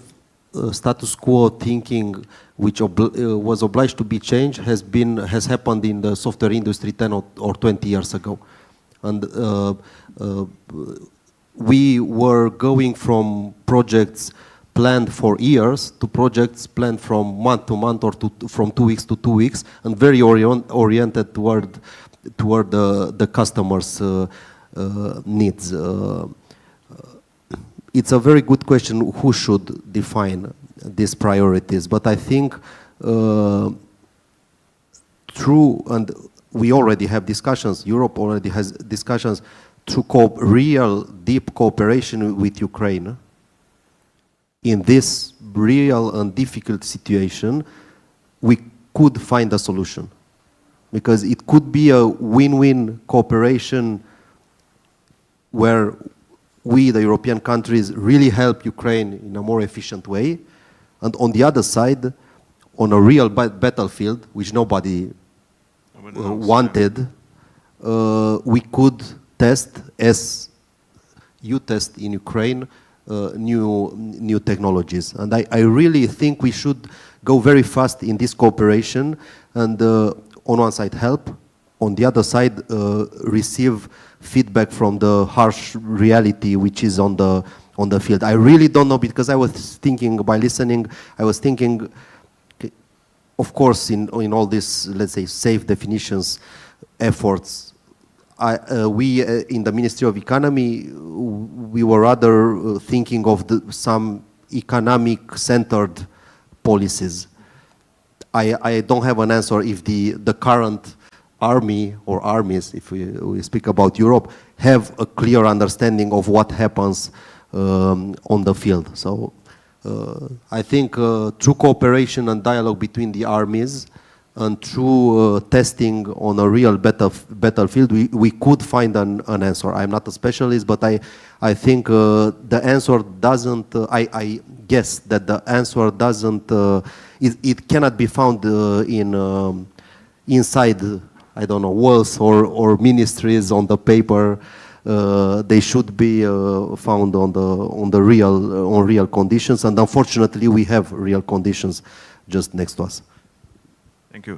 status quo thinking, which was obliged to be changed, has happened in the software industry 10 or 20 years ago. And we were going from projects planned for years to projects planned from month to month, or from 2 weeks to 2 weeks, and very oriented toward the customers' needs. It's a very good question who should define these priorities, but I think true, and we already have discussions, Europe already has discussions to real deep cooperation with Ukraine in this real and difficult situation. We could find a solution, because it could be a win-win cooperation where we, the European countries, really help Ukraine in a more efficient way, and on the other side, on a real battlefield, which nobody wanted, we could test, as you test in Ukraine, new technologies. And I really think we should go very fast in this cooperation, and on one side help, on the other side receive feedback from the harsh reality which is on the field. I really don't know, because I was thinking, by listening, I was thinking, of course, in all this, let's say, safe definitions efforts, we in the Ministry of Economy, we were rather thinking of some economic-centered policies. I don't have an answer if the current army or armies, if we speak about Europe, have a clear understanding of what happens on the field. So I think through cooperation and dialogue between the armies and through testing on a real battlefield, we could find an answer. I'm not a specialist, but I think the answer doesn't, I guess that the answer doesn't, it cannot be found inside, I don't know, walls or ministries on the paper. They should be found on real conditions, and unfortunately we have real conditions just next to us.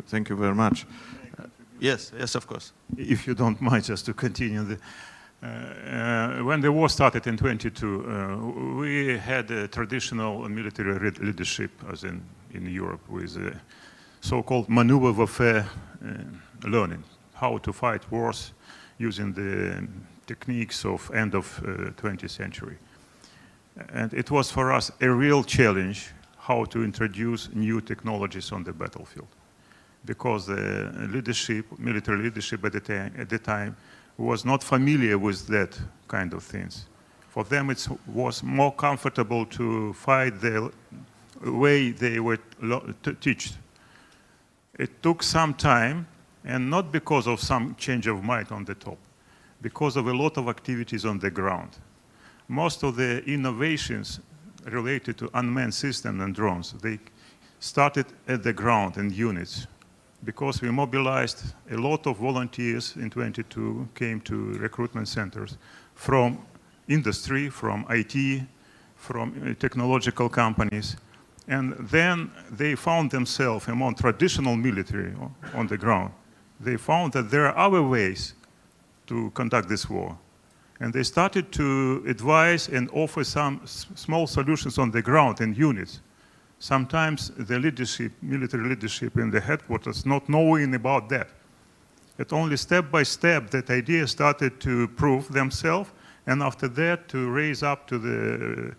Thank you very much. Yes, of course. If you don't mind, just to continue. When the war started in 22, we had a traditional military leadership, as in Europe, with so-called maneuver warfare learning, how to fight wars using the techniques of end of 20th century. And it was for us a real challenge how to introduce new technologies on the battlefield, because the leadership, military leadership at the time was not familiar with that kind of things. For them it was more comfortable to fight the way they were taught. It took some time, and not because of some change of mind on the top, because of a lot of activities on the ground. Most of the innovations related to unmanned systems and drones, they started at the ground in units, because we mobilized a lot of volunteers in 22, came to recruitment centers from industry, from IT, from technological companies, and then they found themselves among traditional military on the ground. They found that there are other ways to conduct this war. And they started to advise and offer some small solutions on the ground in units. Sometimes the leadership, military leadership in the headquarters, not knowing about that. It only step by step that idea started to prove themselves, and after that to raise up to the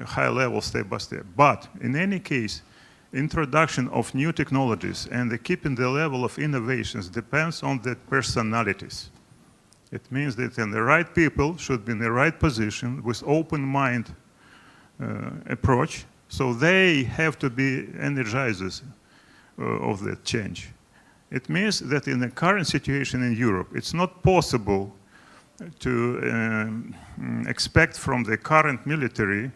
high level step by step. But in any case, introduction of new technologies and keeping the level of innovations depends on the personalities. It means that the right people should be in the right position with open mind approach, so they have to be energizers of that change. It means that in the current situation in Europe, it's not possible to expect from the current military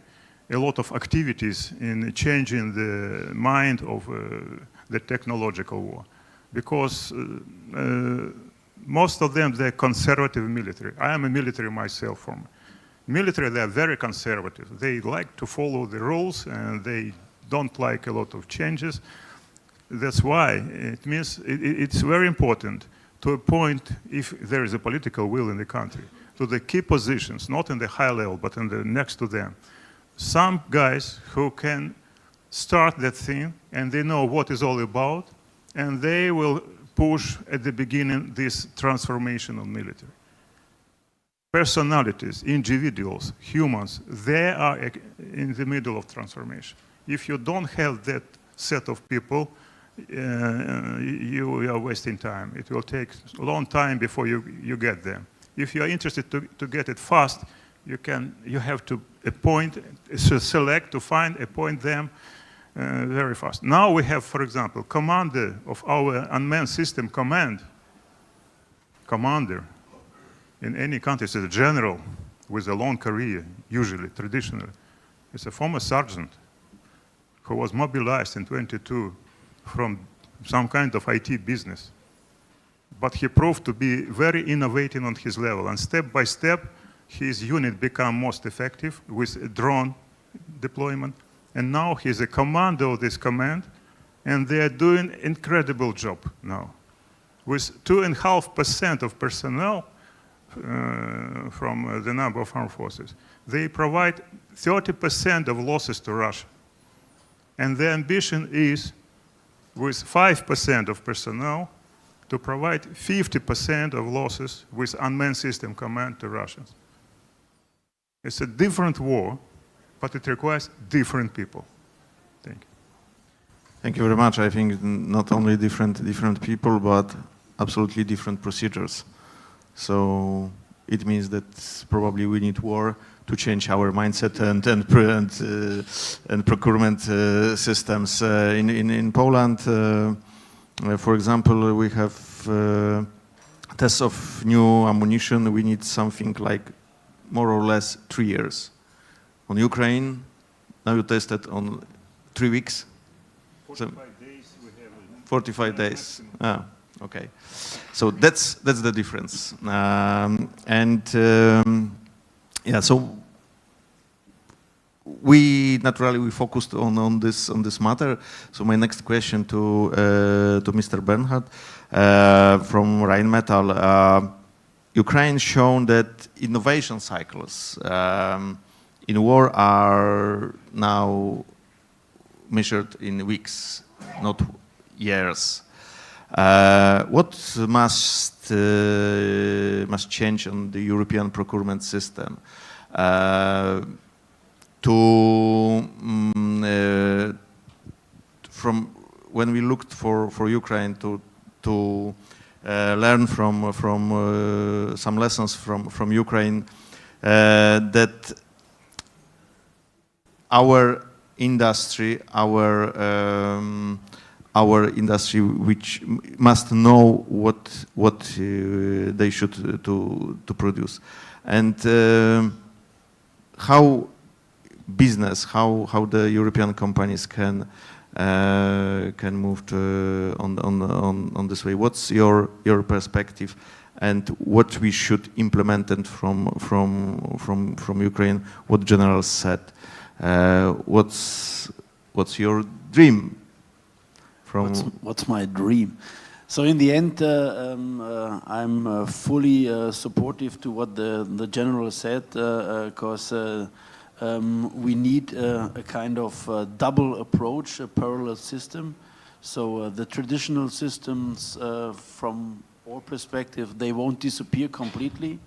a lot of activities in changing the mind of the technological war, because most of them, they're conservative military. I am a military myself. From military, they're very conservative. They like to follow the rules, and they don't like a lot of changes. That's why it means it's very important to appoint, if there is a political will in the country, to the key positions, not in the high level, but in the next to them. Some guys who can start that thing, and they know what it's all about, and they will push at the beginning this transformation of military. personalities, individuals, humans, they are in the middle of transformation. If you don't have that set of people, you are wasting time. It will take a long time before you get them. If you are interested to get it fast, you have to select, to find, appoint them very fast. Now we have, for example, commander of our unmanned system commander. In any country, it's a general with a long career, usually, traditionally. It's a former sergeant who was mobilized in 22 from some kind of IT business. But he proved to be very innovative on his level. And step by step, his unit became most effective with drone deployment. And now he's a commander of this command, and they are doing an incredible job now. With 2.5% of personnel from the number of armed forces, they provide 30% of losses to Russia. And the ambition is, with 5% of personnel, to provide 50% of losses with unmanned system command to Russians. It's a different war, but it requires different people. Thank you. Thank you very much. I think not only different people, but absolutely different procedures. So it means that probably we need war to change our mindset and procurement systems. In Poland, for example, we have tests of new ammunition. We need something like more or less 3 years. On Ukraine, now you tested on 3 weeks. 45 days we have. 45 days. Ah, okay. So that's the difference. Yeah, so we focused on this matter. So my next question to Mr. Bernhard from Rheinmetall. Ukraine shown that innovation cycles in war are now measured in weeks, not years. What must change on the European procurement system from when we looked for Ukraine to learn from some lessons from Ukraine, that our industry, which must know what they should to produce, and how business, how the European companies can move on this way. What's your perspective, and what we should implement from Ukraine? What generals said? What's your dream? What's my dream? So in the end, I'm fully supportive to what the general said, because we need a kind of double approach, a parallel system. So the traditional systems, from our perspective, they won't disappear completely,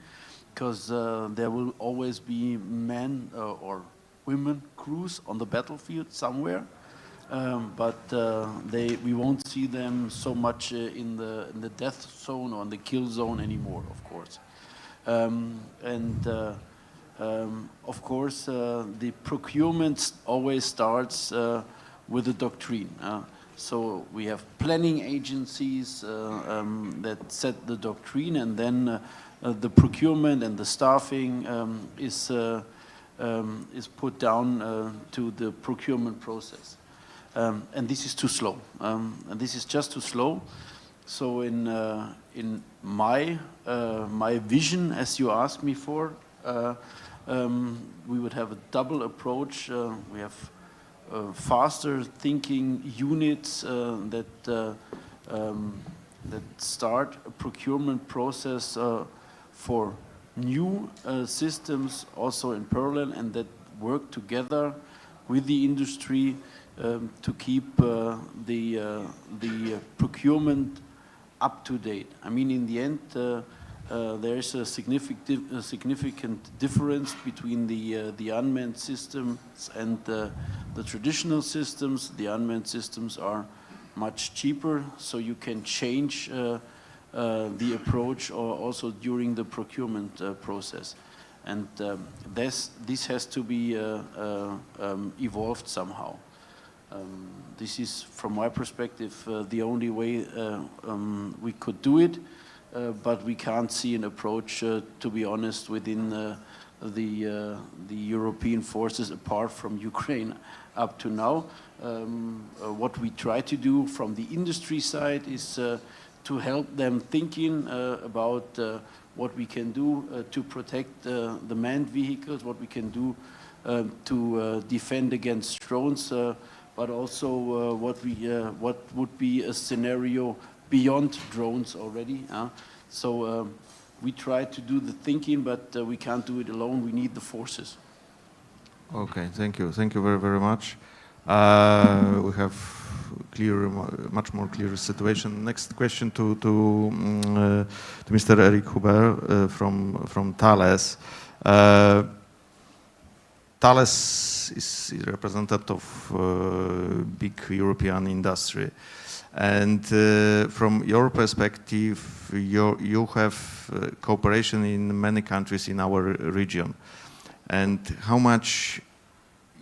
because there will always be men or women crews on the battlefield somewhere. But we won't see them so much in the death zone or in the kill zone anymore, of course. Of course, the procurement always starts with a doctrine. So we have planning agencies that set the doctrine, and then the procurement and the staffing is put down to the procurement process. And this is too slow. And this is just too slow. So in my vision, as you asked me for, we would have a double approach. We have faster thinking units that start a procurement process for new systems also in parallel, and that work together with the industry to keep the procurement up to date. I mean, in the end, there is a significant difference between the unmanned systems and the traditional systems. The unmanned systems are much cheaper, so you can change the approach or also during the procurement process. And this has to be evolved somehow. This is, from my perspective, the only way we could do it, but we can't see an approach, to be honest, within the European forces apart from Ukraine up to now. What we try to do from the industry side is to help them thinking about what we can do to protect the manned vehicles, what we can do to defend against drones, but also what would be a scenario beyond drones already. So we try to do the thinking, but we can't do it alone. We need the forces. Okay, thank you. Thank you very, very much. We have much more clear situation. Next question to Mr. Eric Huber from Thales. Thales is a representative of big European industry. And from your perspective, you have cooperation in many countries in our region. And how much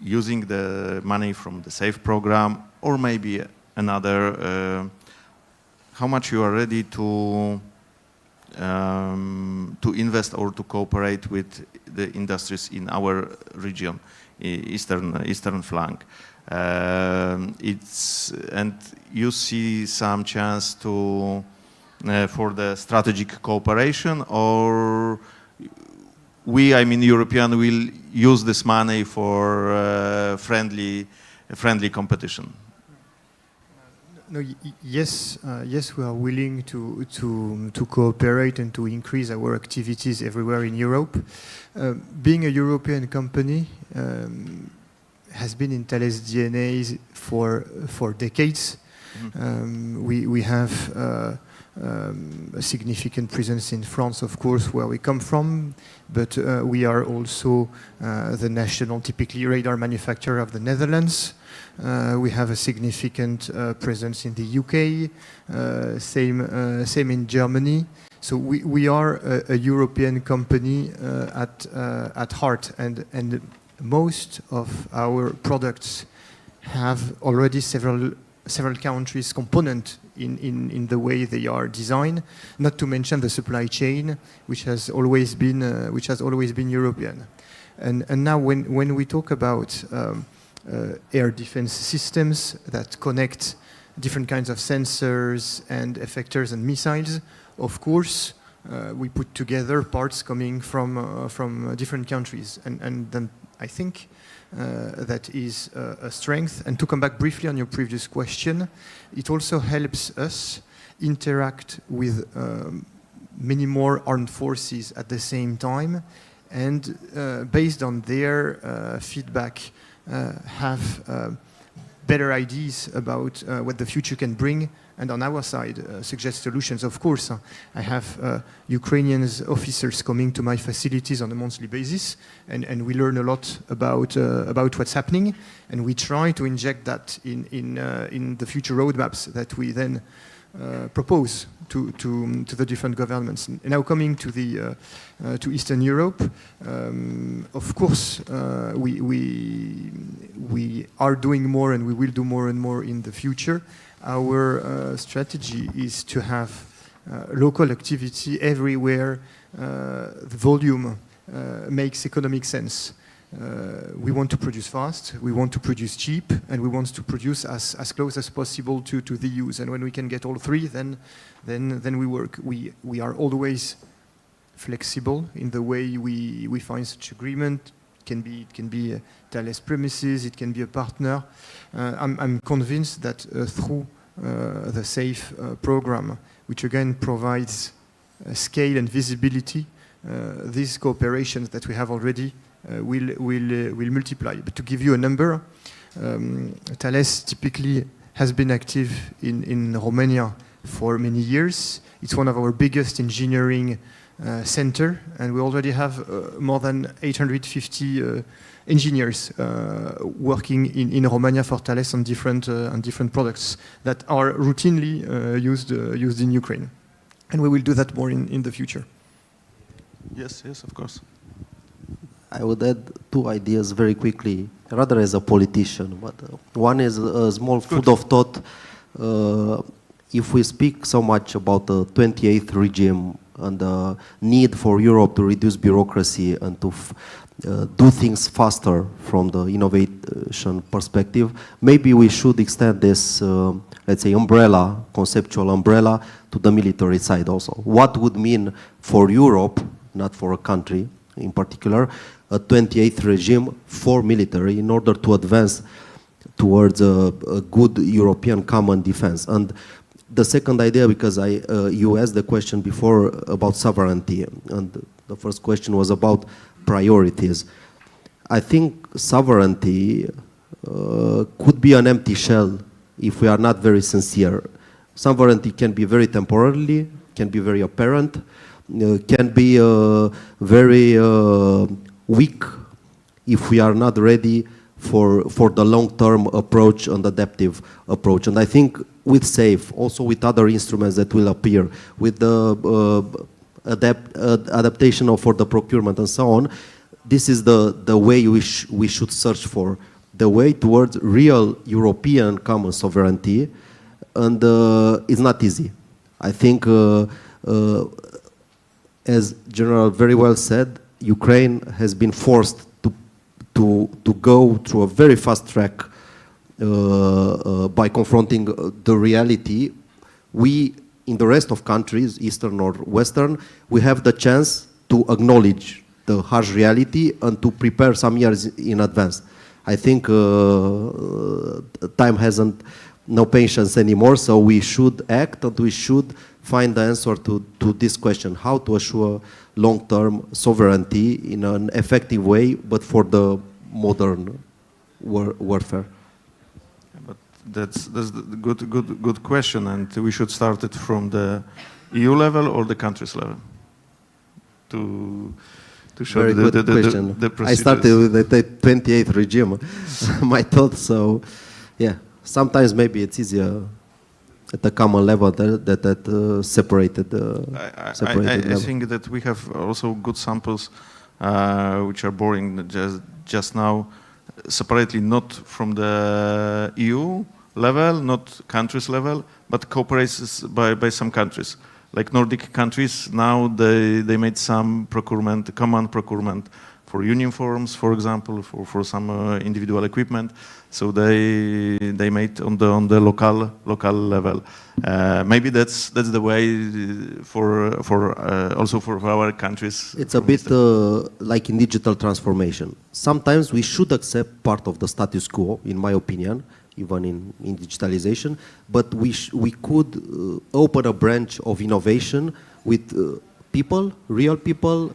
using the money from the SAFE program or maybe another, how much you are ready to invest or to cooperate with the industries in our region, eastern flank. And you see some chance to for the strategic cooperation, or we, I mean European, will use this money for friendly competition? No, yes, we are willing to cooperate and to increase our activities everywhere in Europe. Being a European company has been in Thales' DNA for decades. We have a significant presence in France, of course, where we come from, but we are also the national, typically radar manufacturer of the Netherlands. We have a significant presence in the UK, same in Germany. So we are a European company at heart, and most of our products have already several countries component in the way they are designed. Not to mention the supply chain, which has always been European. And now when we talk about air defense systems that connect different kinds of sensors and effectors and missiles, of course, we put together parts coming from different countries, and then I think that is a strength. And to come back briefly on your previous question, it also helps us interact with many more armed forces at the same time, and based on their feedback, have better ideas about what the future can bring, and on our side suggest solutions. Of course, I have Ukrainian officers coming to my facilities on a monthly basis, and we learn a lot about what's happening, and we try to inject that in the future roadmaps that we then propose to the different governments. And now coming to Eastern Europe, of course, we are doing more, and we will do more and more in the future. Our strategy is to have local activity everywhere the volume makes economic sense. We want to produce fast, we want to produce cheap, and we want to produce as close as possible to the use. And when we can get all three, then we work. We are always flexible in the way we find such agreement. It can be Thales premises, it can be a partner. I'm convinced that through the SAFE program, which again provides scale and visibility, these cooperations that we have already will multiply. But to give you a number, Thales typically has been active in Romania for many years. It's one of our biggest engineering center, and we already have more than 850 engineers working in Romania for Thales on different products that are routinely used in Ukraine. And we will do that more in the future. Yes, yes, of course. I would add two ideas very quickly, rather as a politician. But one is a small food of thought. If we speak so much about the 28th regime and the need for Europe to reduce bureaucracy and to do things faster from the innovation perspective, maybe we should extend this, let's say, umbrella, conceptual umbrella, to the military side also. What would mean for Europe, not for a country in particular, a 28th regime for military in order to advance towards a good European common defense? And the second idea, because you asked the question before about sovereignty, and the first question was about priorities. I think sovereignty could be an empty shell if we are not very sincere. Sovereignty can be very temporarily, can be very apparent, can be very weak if we are not ready for the long-term approach and adaptive approach. And I think with SAFE, also with other instruments that will appear, with the adaptation for the procurement and so on, this is the way we should search for, the way towards real European common sovereignty, and it's not easy. I think, as General very well said, Ukraine has been forced to go through a very fast track by confronting the reality. We, in the rest of countries, Eastern or Western, we have the chance to acknowledge the harsh reality and to prepare some years in advance. I think time hasn't no patience anymore, so we should act and we should find the answer to this question: how to assure long-term sovereignty in an effective way, but for the modern warfare. But that's the good question, and we should start it from the EU level or the countries level to show Very good question. the procedures. I started with the 28th regime, my thoughts. So, yeah, sometimes maybe it's easier at the common level that separated. I think that we have also good samples which are boring just now, separately, not from the EU level, not countries level, but cooperations by some countries. Like Nordic countries, now they made some procurement, common procurement for uniforms, for example, for some individual equipment. So they made on the local level. Maybe that's the way for also for our countries. It's a bit like in digital transformation. Sometimes we should accept part of the status quo, in my opinion, even in digitalization, but we could open a branch of innovation with people, real people,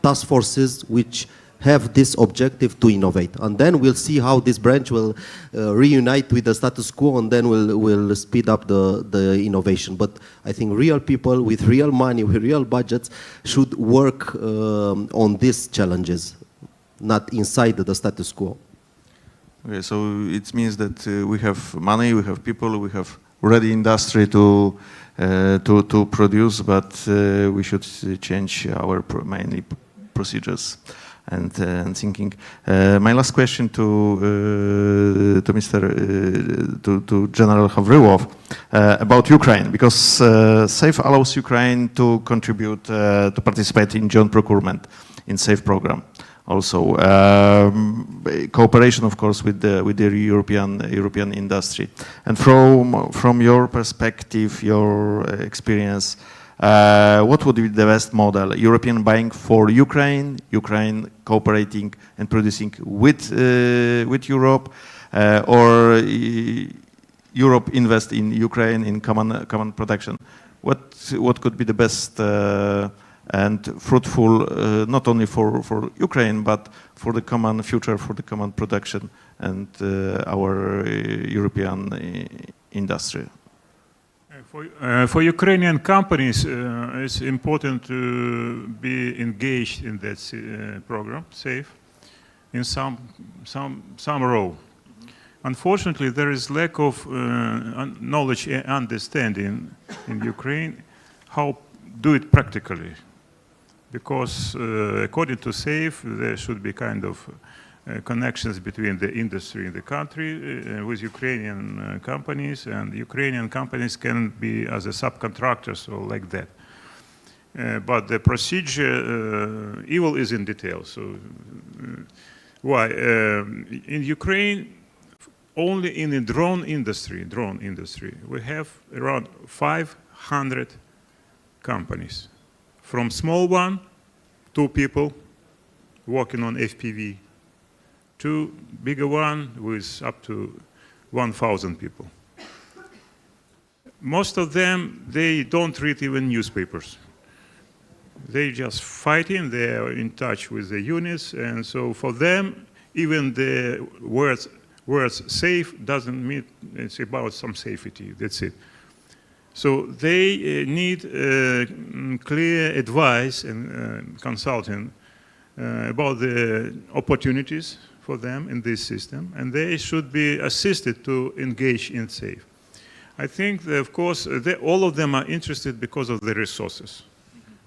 task forces which have this objective to innovate. And then we'll see how this branch will reunite with the status quo, and then we'll speed up the innovation. But I think real people with real money, with real budgets, should work on these challenges, not inside the status quo. Okay, so it means that we have money, we have people, we have ready industry to produce, but we should change our mainly procedures and thinking. My last question to General Havrylov about Ukraine, because SAFE allows Ukraine to contribute to participate in joint procurement in SAFE program. Also, cooperation, of course, with the European industry. And from your perspective, your experience, what would be the best model? European buying for Ukraine, Ukraine cooperating and producing with Europe, or Europe invest in Ukraine in common production? What could be the best and fruitful, not only for Ukraine, but for the common future, for the common production and our European industry? For Ukrainian companies, it's important to be engaged in that program, SAFE, in some role. Unfortunately, there is lack of knowledge and understanding in Ukraine how do it practically. Because according to SAFE, there should be kind of connections between the industry in the country with Ukrainian companies, and Ukrainian companies can be as a subcontractors or like that. But the procedure, evil is in detail. So why? In Ukraine, only in the drone industry, we have around 500 companies. From small one, 2 people working on FPV, to bigger one with up to 1,000 people. Most of them, they don't read even newspapers. They just fighting, they are in touch with the units, and so for them, even the words safe doesn't mean it's about some safety, that's it. So they need clear advice and consulting about the opportunities for them in this system, and they should be assisted to engage in SAFE. I think that, of course, all of them are interested because of the resources.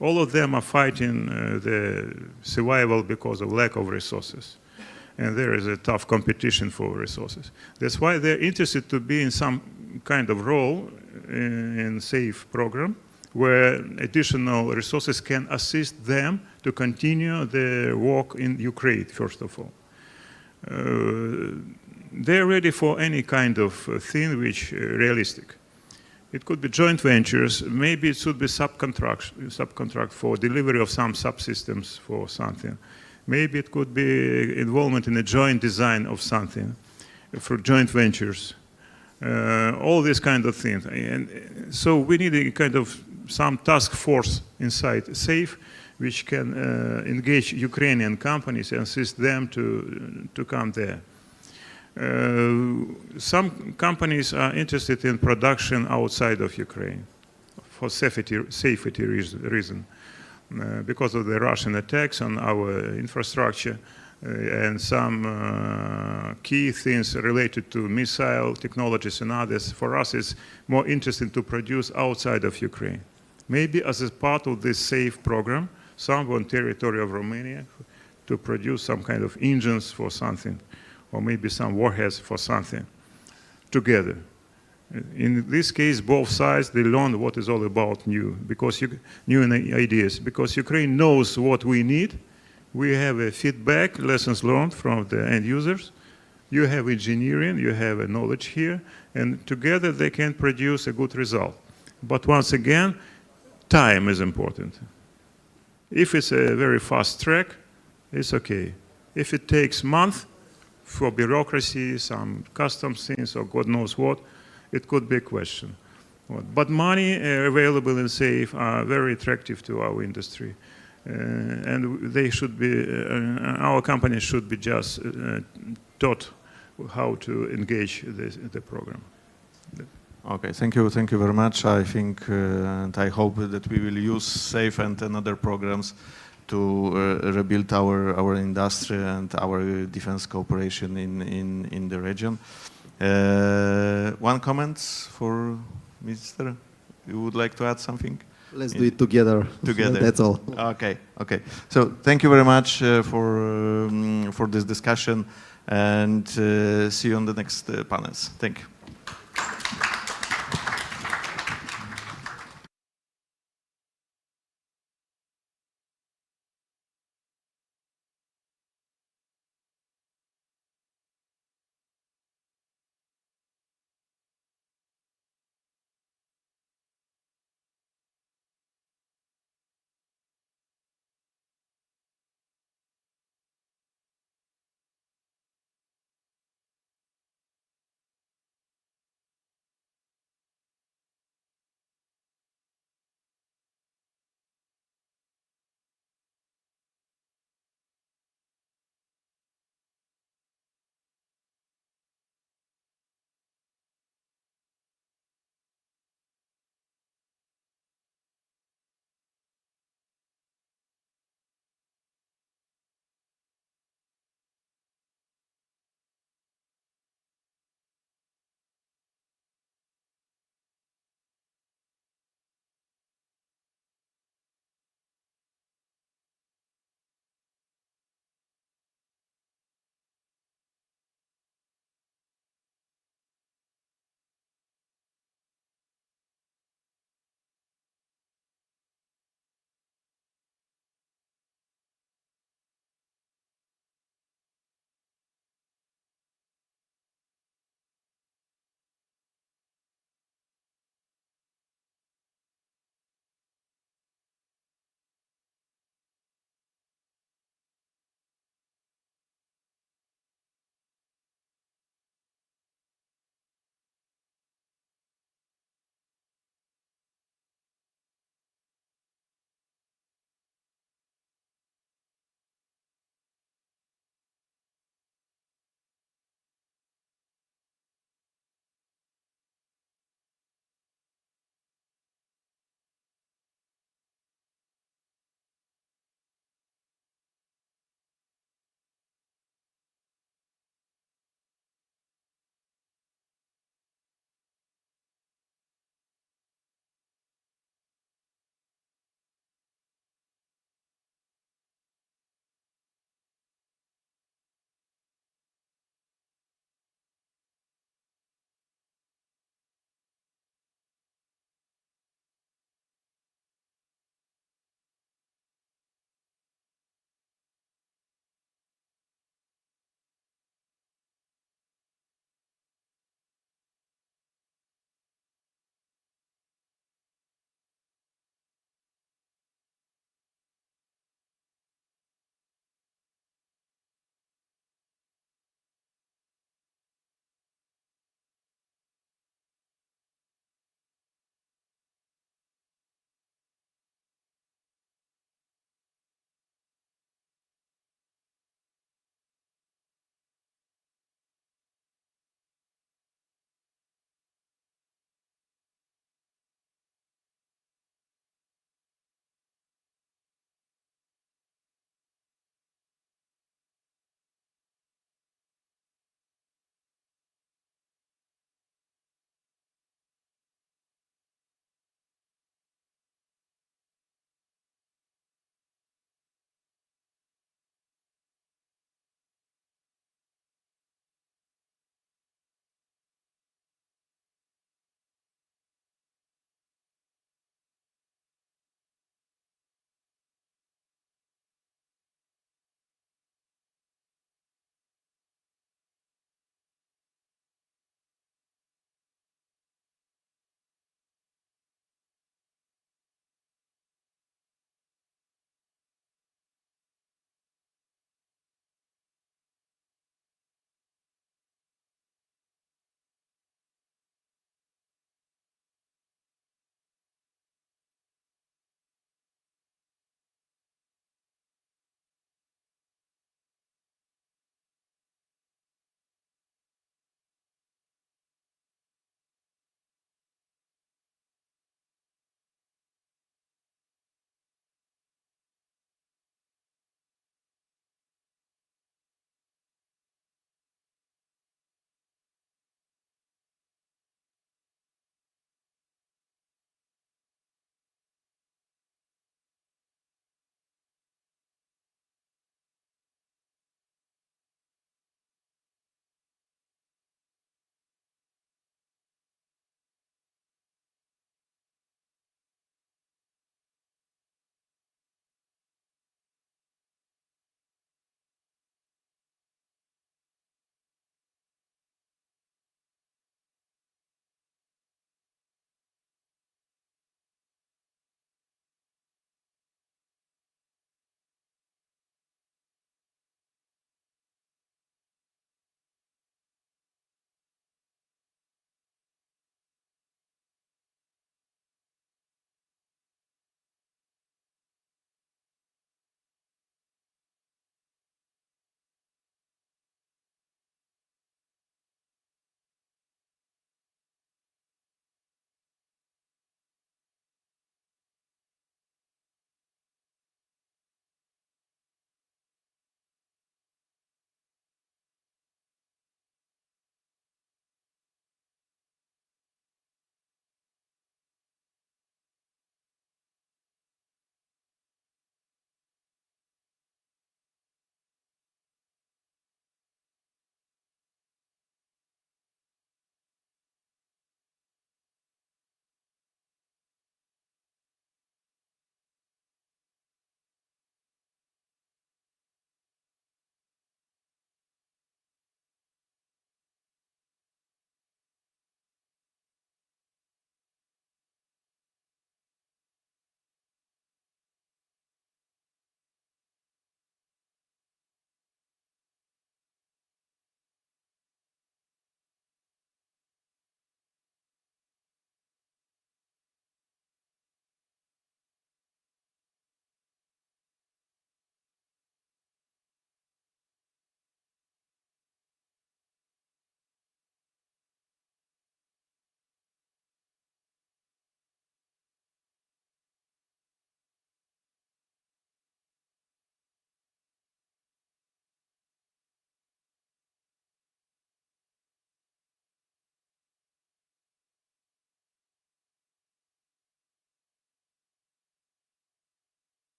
All of them are fighting the survival because of lack of resources. And there is a tough competition for resources. That's why they're interested to be in some kind of role in SAFE program, where additional resources can assist them to continue their work in Ukraine, first of all. They're ready for any kind of thing which realistic. It could be joint ventures, maybe it should be subcontract for delivery of some subsystems for something. Maybe it could be involvement in a joint design of something for joint ventures. All these kind of things. And so we need a kind of some task force inside SAFE which can engage Ukrainian companies and assist them to come there. Some companies are interested in production outside of Ukraine for safety reason. Because of the Russian attacks on our infrastructure and some key things related to missile technologies and others, for us it's more interesting to produce outside of Ukraine. Maybe as a part of this SAFE program, some on territory of Romania to produce some kind of engines for something, or maybe some warheads for something together. In this case, both sides, they learn what is all about new ideas, because Ukraine knows what we need. We have a feedback, lessons learned from the end users. You have engineering, you have a knowledge here, and together they can produce a good result. But once again, time is important. If it's a very fast track, it's okay. If it takes months for bureaucracy, some customs things, or God knows what, it could be a question. But money available in SAFE are very attractive to our industry. And they should be, our company should be just taught how to engage the program. Okay, thank you very much. I think and I hope that we will use SAFE and other programs to rebuild our industry and our defense cooperation in the region. One comment for Minister? You would like to add something? Let's do it together. Together. That's all. Okay. So thank you very much for this discussion, and see you on the next panels. Thank you.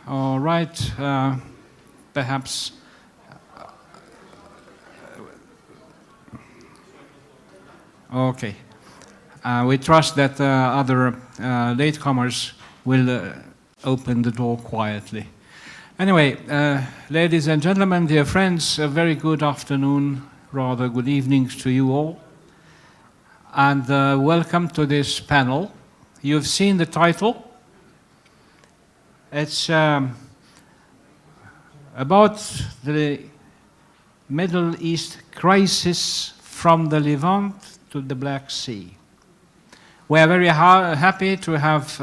All right. Perhaps. Okay. We trust that other latecomers will open the door quietly. Anyway, ladies and gentlemen, dear friends, a very good afternoon, rather good evening to you all. And welcome to this panel. You've seen the title. It's about the Middle East crisis from the Levant to the Black Sea. We are very happy to have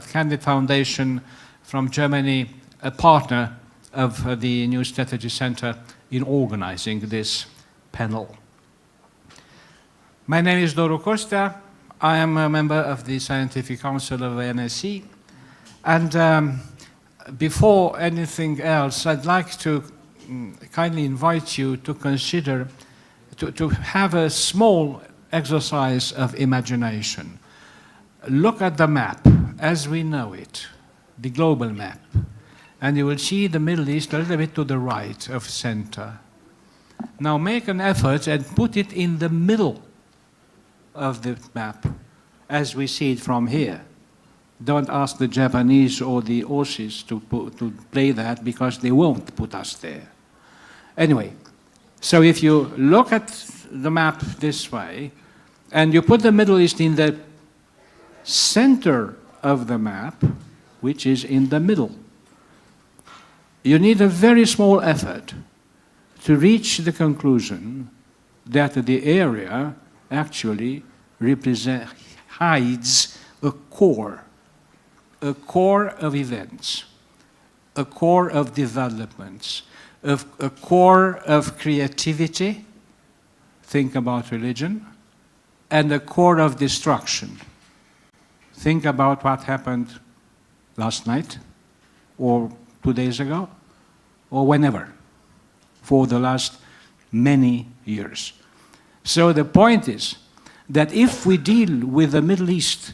Candid Foundation from Germany, a partner of the New Strategy Center in organizing this panel. My name is Doro Costa. I am a member of the Scientific Council of NSC. And before anything else, I'd like to kindly invite you to consider, to have a small exercise of imagination. Look at the map as we know it, the global map, and you will see the Middle East a little bit to the right of center. Now make an effort and put it in the middle of the map as we see it from here. Don't ask the Japanese or the Aussies to play that, because they won't put us there. Anyway, so if you look at the map this way, and you put the Middle East in the center of the map, which is in the middle, you need a very small effort to reach the conclusion that the area actually hides a core of events, a core of developments, a core of creativity, think about religion, and a core of destruction. Think about what happened last night, or 2 days ago, or whenever, for the last many years. So the point is that if we deal with the Middle East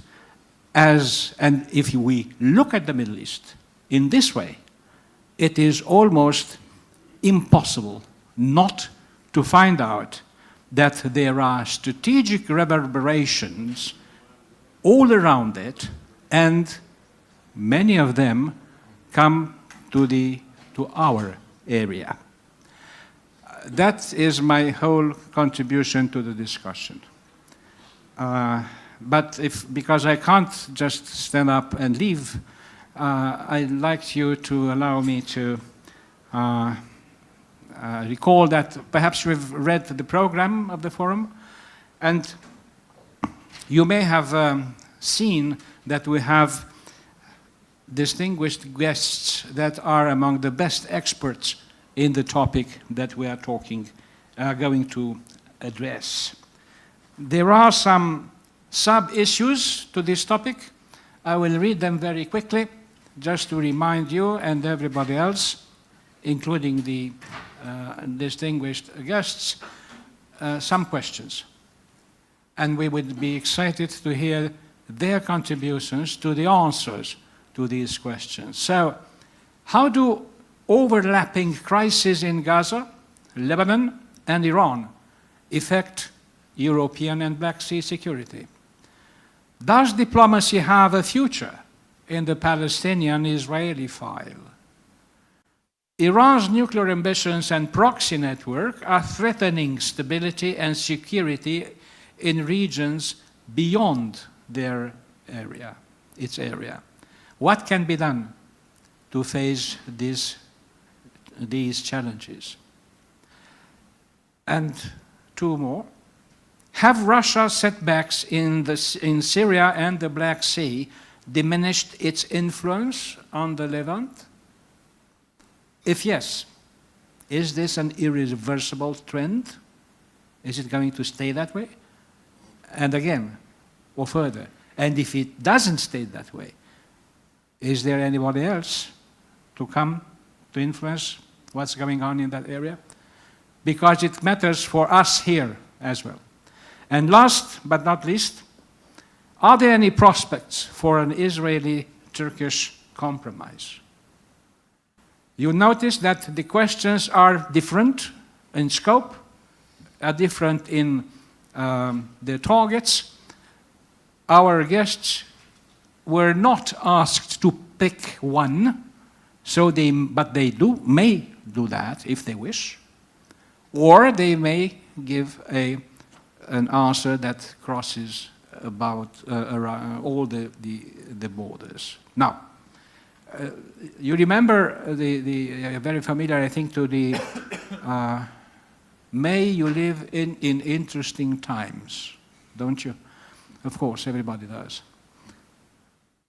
and if we look at the Middle East in this way, it is almost impossible not to find out that there are strategic reverberations all around it, and many of them come to our area. That is my whole contribution to the discussion. But because I can't just stand up and leave, I'd like you to allow me to recall that perhaps you've read the program of the forum, and you may have seen that we have distinguished guests that are among the best experts in the topic that we are going to address. There are some sub-issues to this topic. I will read them very quickly, just to remind you and everybody else, including the distinguished guests, some questions. And we would be excited to hear their contributions to the answers to these questions. So, how do overlapping crises in Gaza, Lebanon, and Iran affect European and Black Sea security? Does diplomacy have a future in the Palestinian-Israeli file? Iran's nuclear ambitions and proxy network are threatening stability and security in regions beyond their area, its area. What can be done to face these challenges? And two more. Have Russia's setbacks in Syria and the Black Sea diminished its influence on the Levant? If yes, is this an irreversible trend? Is it going to stay that way? And again, or further, and if it doesn't stay that way, is there anybody else to come to influence what's going on in that area? Because it matters for us here as well. And last but not least, are there any prospects for an Israeli-Turkish compromise? You notice that the questions are different in scope, are different in the targets. Our guests were not asked to pick one, but they may do that if they wish, or they may give an answer that crosses about around all the borders. Now, you remember the very familiar, I think, to the may you live in interesting times, don't you? Of course, everybody does.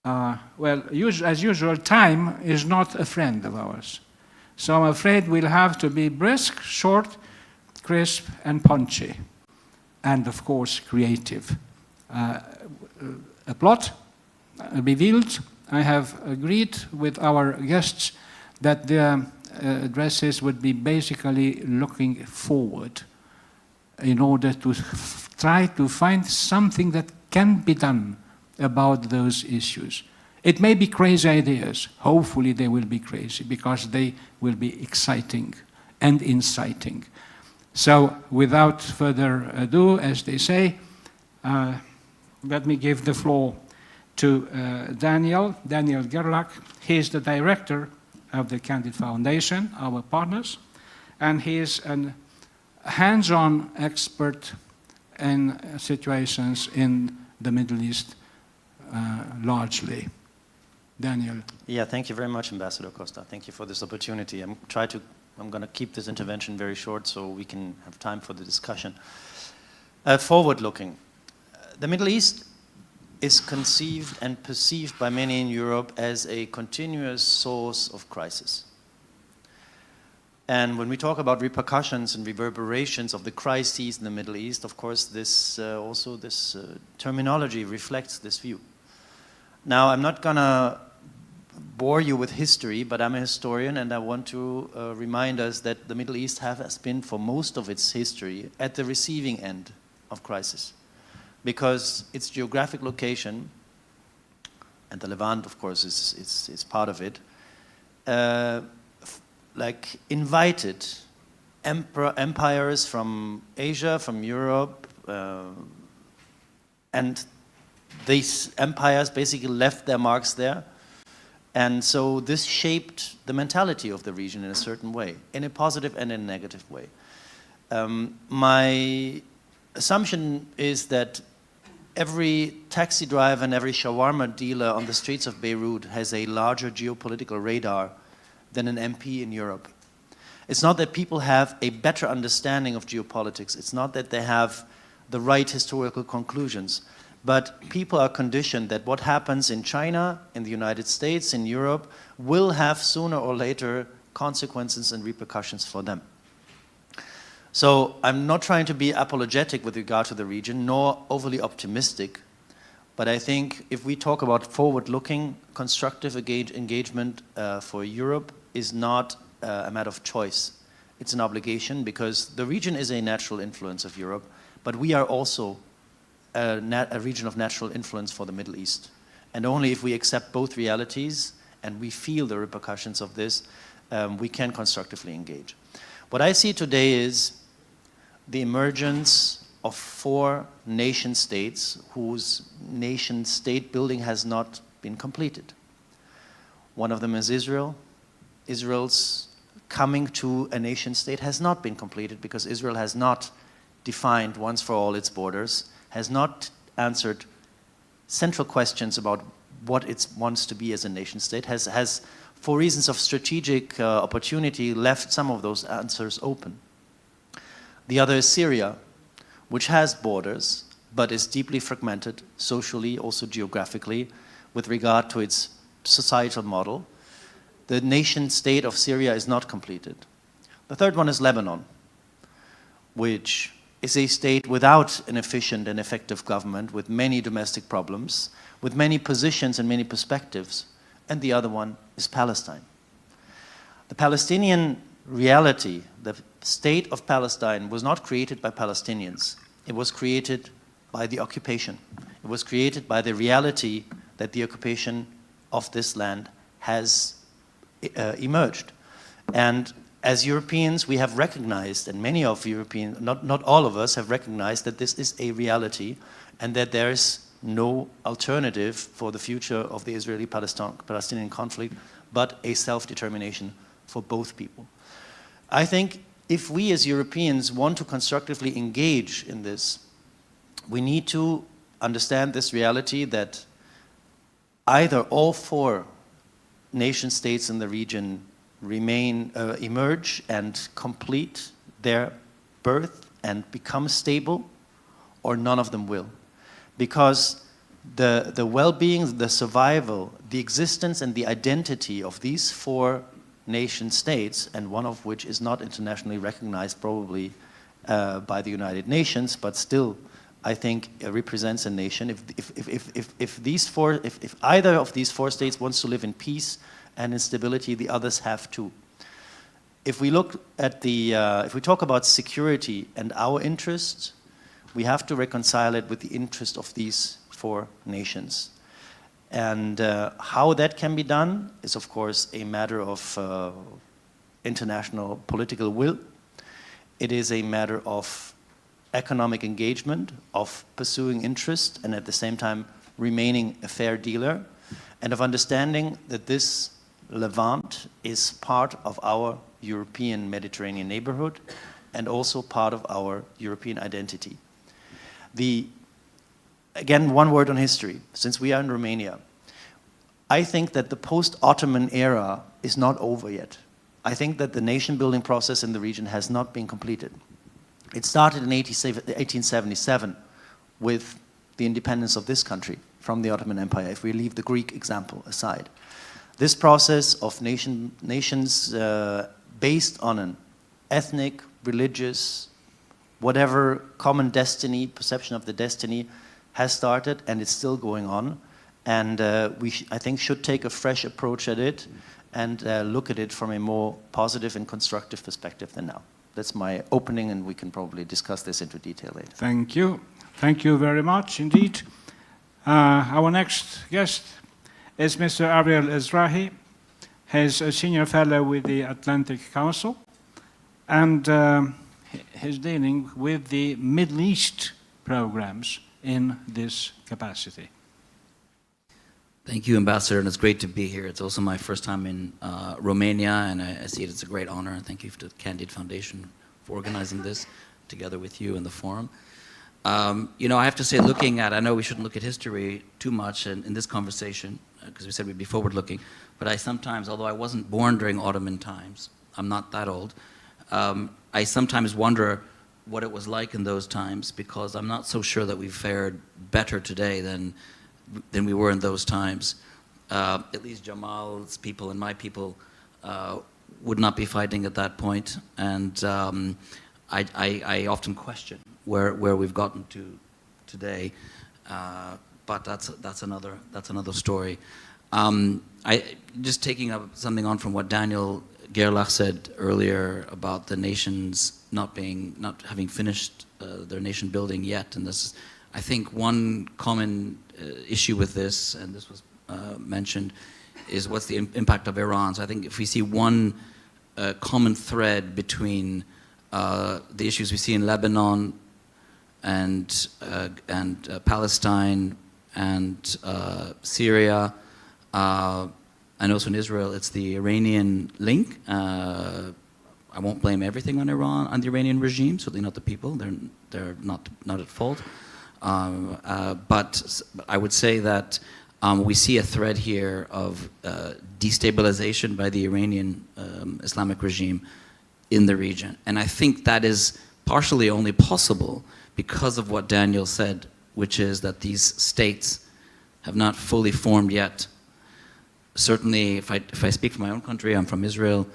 Well, as usual, time is not a friend of ours. So I'm afraid we'll have to be brisk, short, crisp, and punchy. And of course, creative. A plot revealed. I have agreed with our guests that their addresses would be basically looking forward in order to try to find something that can be done about those issues. It may be crazy ideas. Hopefully they will be crazy because they will be exciting and inciting. So without further ado, as they say, let me give the floor to Daniel Gerlach. He is the director of the Candid Foundation, our partners, and he is a hands-on expert in situations in the Middle East largely. Daniel. Yeah, thank you very much, Ambassador Costa. Thank you for this opportunity. I'm going to keep this intervention very short so we can have time for the discussion. Forward-looking. The Middle East is conceived and perceived by many in Europe as a continuous source of crisis. And when we talk about repercussions and reverberations of the crises in the Middle East, of course, this terminology reflects this view. Now, I'm not going to bore you with history, but I'm a historian, and I want to remind us that the Middle East has been, for most of its history, at the receiving end of crisis, because its geographic location, and the Levant, of course, is part of it, like invited empires from Asia, from Europe, and these empires basically left their marks there. And so this shaped the mentality of the region in a certain way, in a positive and in a negative way. My assumption is that every taxi driver and every shawarma dealer on the streets of Beirut has a larger geopolitical radar than an MP in Europe. It's not that people have a better understanding of geopolitics. It's not that they have the right historical conclusions. But people are conditioned that what happens in China, in the United States, in Europe, will have sooner or later consequences and repercussions for them. So I'm not trying to be apologetic with regard to the region, nor overly optimistic. But I think if we talk about forward-looking, constructive engagement for Europe is not a matter of choice. It's an obligation because the region is a natural influence of Europe, but we are also a region of natural influence for the Middle East. And only if we accept both realities and we feel the repercussions of this, we can constructively engage. What I see today is the emergence of 4 nation states whose nation state building has not been completed. One of them is Israel. Israel's coming to a nation state has not been completed because Israel has not defined once for all its borders, has not answered central questions about what it wants to be as a nation state, has for reasons of strategic opportunity, left some of those answers open. The other is Syria, which has borders, but is deeply fragmented socially, also geographically, with regard to its societal model. The nation state of Syria is not completed. The third one is Lebanon, which is a state without an efficient and effective government, with many domestic problems, with many positions and many perspectives. And the other one is Palestine. The Palestinian reality, the state of Palestine, was not created by Palestinians. It was created by the occupation. It was created by the reality that the occupation of this land has emerged. And as Europeans, we have recognized, and many of Europeans, not all of us, have recognized that this is a reality and that there is no alternative for the future of the Israeli-Palestinian conflict but a self-determination for both people. I think if we as Europeans want to constructively engage in this, we need to understand this reality that either all four nation states in the region emerge and complete their birth and become stable, or none of them will. Because the well-being, the survival, the existence and the identity of these four nation states, and one of which is not internationally recognized probably by the United Nations, but still I think represents a nation. If either of these four states wants to live in peace and in stability, the others have to. If we look at if we talk about security and our interests, we have to reconcile it with the interest of these four nations. And how that can be done is, of course, a matter of international political will. It is a matter of economic engagement, of pursuing interest, and at the same time remaining a fair dealer, and of understanding that this Levant is part of our European Mediterranean neighborhood and also part of our European identity. Again, one word on history, since we are in Romania. I think that the post-Ottoman era is not over yet. I think that the nation-building process in the region has not been completed. It started in 1877 with the independence of this country from the Ottoman Empire, if we leave the Greek example aside. This process of nations based on an ethnic, religious, whatever common destiny, perception of the destiny, has started and it's still going on. And I think should take a fresh approach at it and look at it from a more positive and constructive perspective than now. That's my opening, and we can probably discuss this into detail later. Thank you. Thank you very much indeed. Our next guest is Mr. Ariel Ezrahi. He's a senior fellow with the Atlantic Council, and he's dealing with the Middle East programs in this capacity. Thank you, Ambassador, and it's great to be here. It's also my first time in Romania, and I see it as a great honor. And thank you to the Candide Foundation for organizing this, together with you and the forum. You know, I have to say, I know we shouldn't look at history too much in this conversation, because we said we'd be forward-looking, but I sometimes, although I wasn't born during Ottoman times, I'm not that old, I sometimes wonder what it was like in those times, because I'm not so sure that we've fared better today than we were in those times. At least Jamal's people and my people would not be fighting at that point, and I often question where we've gotten to today, but that's another story. Just taking up something on from what Daniel Gerlach said earlier about the nations not having finished their nation building yet, and this, I think one common issue with this, and this was mentioned, is what's the impact of Iran. So I think if we see one common thread between the issues we see in Lebanon and Palestine and Syria, and also in Israel, it's the Iranian link. I won't blame everything on Iran, on the Iranian regime, certainly not the people, they're not at fault. But I would say that we see a thread here of destabilization by the Iranian Islamic regime in the region. And I think that is partially only possible because of what Daniel said, which is that these states have not fully formed yet. Certainly, if I speak for my own country, I'm from Israel,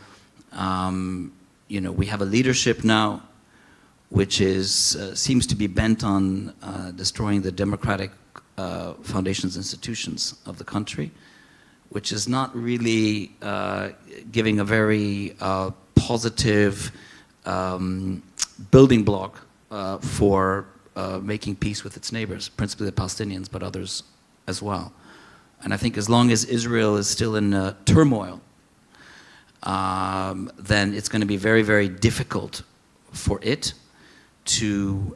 you know, we have a leadership now which seems to be bent on destroying the democratic foundations, institutions of the country, which is not really giving a very positive building block for making peace with its neighbors, principally the Palestinians, but others as well. And I think as long as Israel is still in turmoil, then it's going to be very, very difficult for it to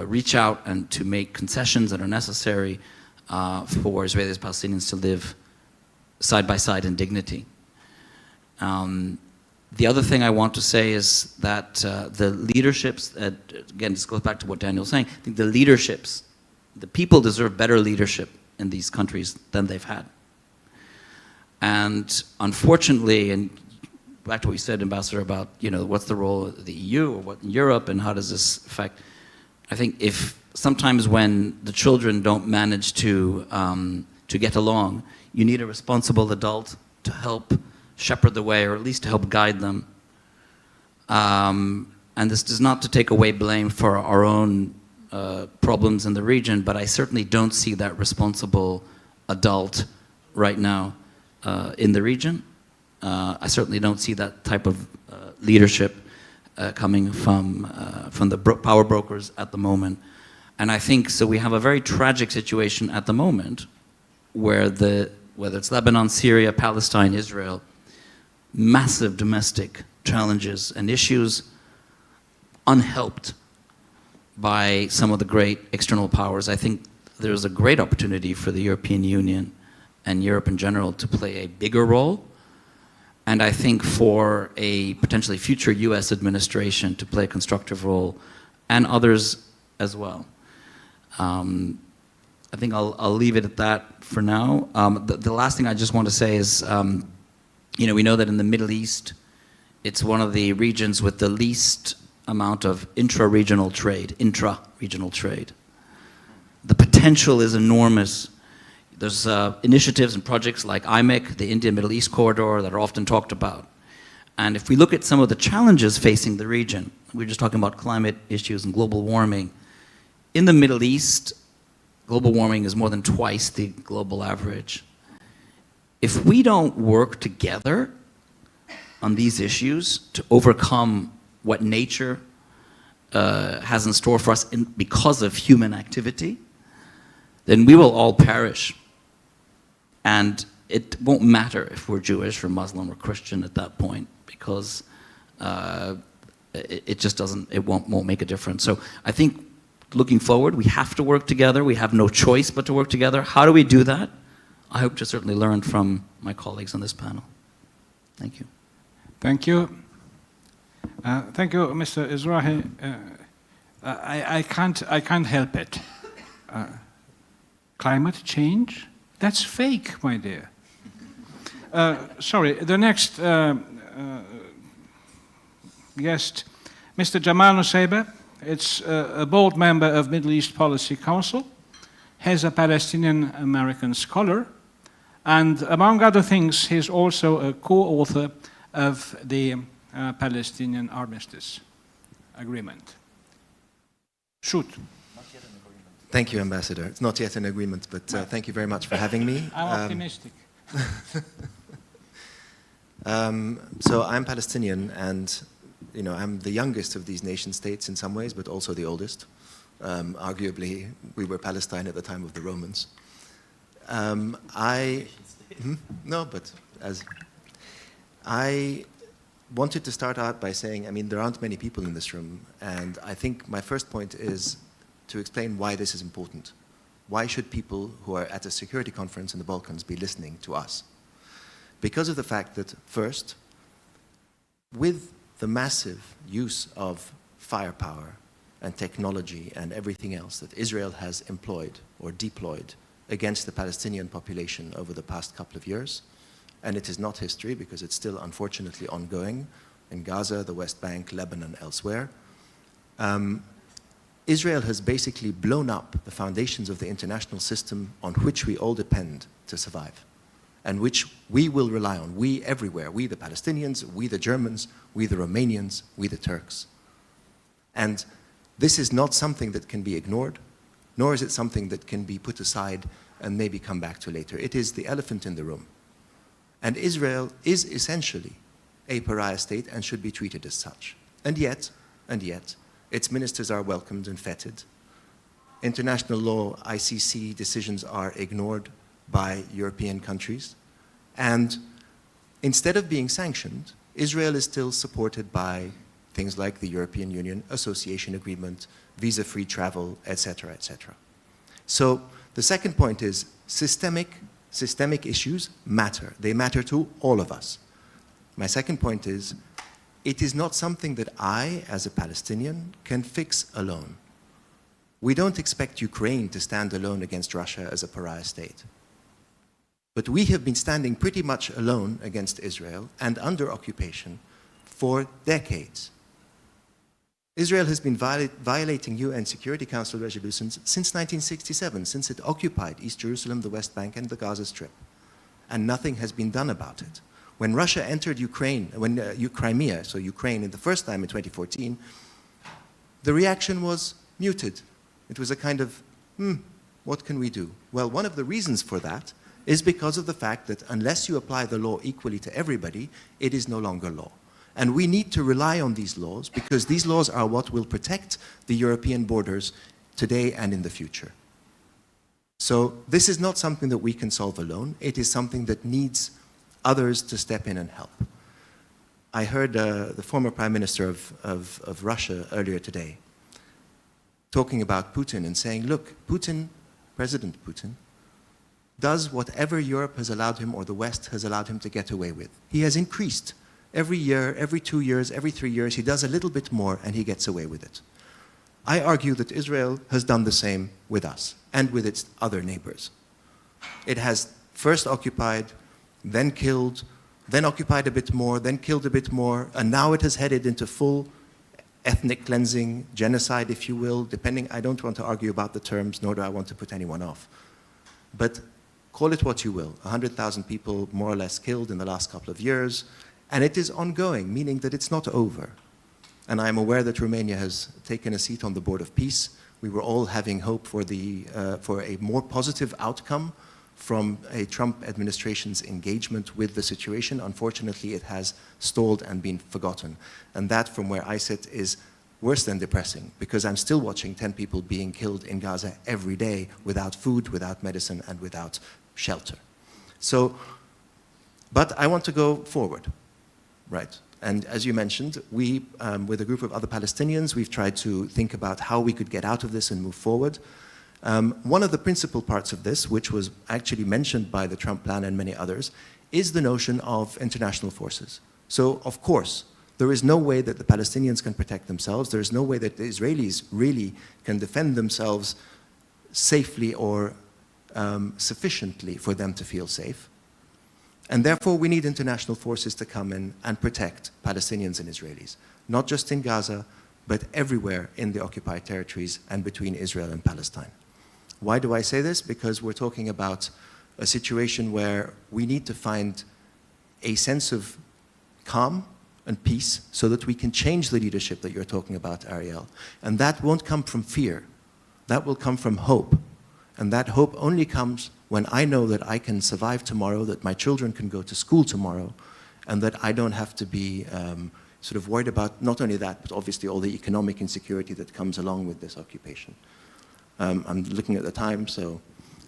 reach out and to make concessions that are necessary for Israelis and Palestinians to live side by side in dignity. The other thing I want to say is that the leaderships, again, this goes back to what Daniel was saying, I think the leaderships, the people deserve better leadership in these countries than they've had. And unfortunately, and back to what you said, Ambassador, about, you know, what's the role of the EU or what in Europe and how does this affect, I think if sometimes when the children don't manage to get along, you need a responsible adult to help shepherd the way, or at least to help guide them. And this is not to take away blame for our own problems in the region, but I certainly don't see that responsible adult right now in the region. I certainly don't see that type of leadership coming from the power brokers at the moment. And I think, so we have a very tragic situation at the moment where whether it's Lebanon, Syria, Palestine, Israel, massive domestic challenges and issues unhelped by some of the great external powers. I think there's a great opportunity for the European Union and Europe in general to play a bigger role. And I think for a potentially future US administration to play a constructive role, and others as well. I think I'll leave it at that for now. The last thing I just want to say is, you know, we know that in the Middle East, it's one of the regions with the least amount of intra-regional trade. The potential is enormous. There's initiatives and projects like IMEC, the India-Middle East corridor, that are often talked about. And if we look at some of the challenges facing the region, we were just talking about climate issues and global warming. In the Middle East, global warming is more than twice the global average. If we don't work together on these issues to overcome what nature has in store for us because of human activity, then we will all perish. And it won't matter if we're Jewish or Muslim or Christian at that point, because it just doesn't, it won't make a difference. So I think looking forward, we have to work together. We have no choice but to work together. How do we do that? I hope to certainly learn from my colleagues on this panel. Thank you. Thank you. Thank you, Mr. Izrahi. I can't help it. Climate change? That's fake, my dear. Sorry, the next guest, Mr. Jamal Nusseibeh. It's a board member of Middle East Policy Council. He's a Palestinian-American scholar. And among other things, he's also a co-author of the Palestinian Armistice Agreement. Shoot. Thank you, Ambassador. It's not yet an agreement, but thank you very much for having me. I'm optimistic. So I'm Palestinian, and you know, I'm the youngest of these nation states in some ways, but also the oldest. Arguably, we were Palestine at the time of the Romans. No, but as I wanted to start out by saying, I mean, there aren't many people in this room, and I think my first point is to explain why this is important. Why should people who are at a security conference in the Balkans be listening to us? Because of the fact that, first, with the massive use of firepower and technology and everything else that Israel has employed or deployed against the Palestinian population over the past couple of years, and it is not history because it's still unfortunately ongoing in Gaza, the West Bank, Lebanon, elsewhere, Israel has basically blown up the foundations of the international system on which we all depend to survive, and which we will rely on, we everywhere, we the Palestinians, we the Germans, we the Romanians, we the Turks. And this is not something that can be ignored, nor is it something that can be put aside and maybe come back to later. It is the elephant in the room. And Israel is essentially a pariah state and should be treated as such. And yet, its ministers are welcomed and feted. International law, ICC decisions are ignored by European countries. And Instead of being sanctioned, Israel is still supported by things like the European Union Association Agreement, visa-free travel, etc., etc. So the second point is systemic issues matter. They matter to all of us. My second point is, it is not something that I, as a Palestinian, can fix alone. We don't expect Ukraine to stand alone against Russia as a pariah state. But we have been standing pretty much alone against Israel and under occupation for decades. Israel has been violating UN Security Council resolutions since 1967, since it occupied East Jerusalem, the West Bank, and the Gaza Strip. And nothing has been done about it. When Russia entered Ukraine, Crimea, so Ukraine, in the first time in 2014, the reaction was muted. It was a kind of, what can we do? Well, one of the reasons for that is because of the fact that unless you apply the law equally to everybody, it is no longer law. And we need to rely on these laws because these laws are what will protect the European borders today and in the future. So this is not something that we can solve alone. It is something that needs others to step in and help. I heard the former Prime Minister of Russia earlier today talking about Putin and saying, look, President Putin, does whatever Europe has allowed him or the West has allowed him to get away with. He has increased. Every year, every 2 years, every 3 years, he does a little bit more and he gets away with it. I argue that Israel has done the same with us and with its other neighbors. It has first occupied, then killed, then occupied a bit more, then killed a bit more, and now it has headed into full ethnic cleansing, genocide, if you will, depending. I don't want to argue about the terms, nor do I want to put anyone off. But call it what you will, 100,000 people more or less killed in the last couple of years, and it is ongoing, meaning that it's not over. And I'm aware that Romania has taken a seat on the Board of Peace. We were all having hope for a more positive outcome from a Trump administration's engagement with the situation. Unfortunately, it has stalled and been forgotten. And that, from where I sit, is worse than depressing, because I'm still watching 10 people being killed in Gaza every day without food, without medicine, and without shelter. So, but I want to go forward, right? And as you mentioned, we, with a group of other Palestinians, we've tried to think about how we could get out of this and move forward. One of the principal parts of this, which was actually mentioned by the Trump plan and many others, is the notion of international forces. So, of course, there is no way that the Palestinians can protect themselves. There is no way that the Israelis really can defend themselves safely or sufficiently for them to feel safe. And therefore, we need international forces to come in and protect Palestinians and Israelis, not just in Gaza, but everywhere in the occupied territories and between Israel and Palestine. Why do I say this? Because we're talking about a situation where we need to find a sense of calm and peace so that we can change the leadership that you're talking about, Ariel. And that won't come from fear. That will come from hope. And that hope only comes when I know that I can survive tomorrow, that my children can go to school tomorrow, and that I don't have to be sort of worried about not only that, but obviously all the economic insecurity that comes along with this occupation. I'm looking at the time, so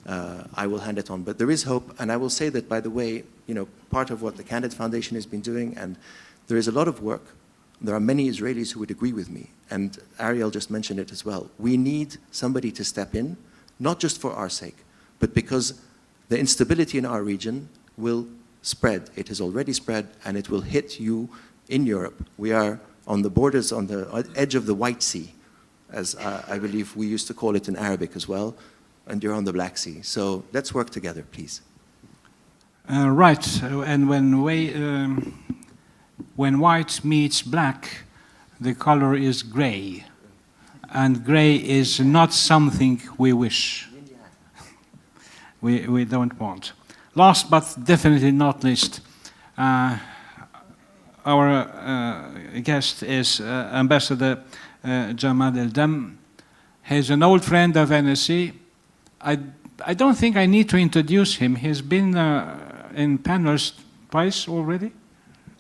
I will hand it on. But there is hope, and I will say that, by the way, you know, part of what the Candid Foundation has been doing, and there is a lot of work. There are many Israelis who would agree with me, and Ariel just mentioned it as well. We need somebody to step in, not just for our sake, but because the instability in our region will spread. It has already spread, and it will hit you in Europe. We are on the borders, on the edge of the White Sea, as I believe we used to call it in Arabic as well, and you're on the Black Sea. So let's work together, please. Right, and when white meets black, the color is gray, and gray is not something we wish. We don't want. Last but definitely not least, our guest is Ambassador Jamal Eldem. He's an old friend of NSC. I don't think I need to introduce him. He's been in panels twice already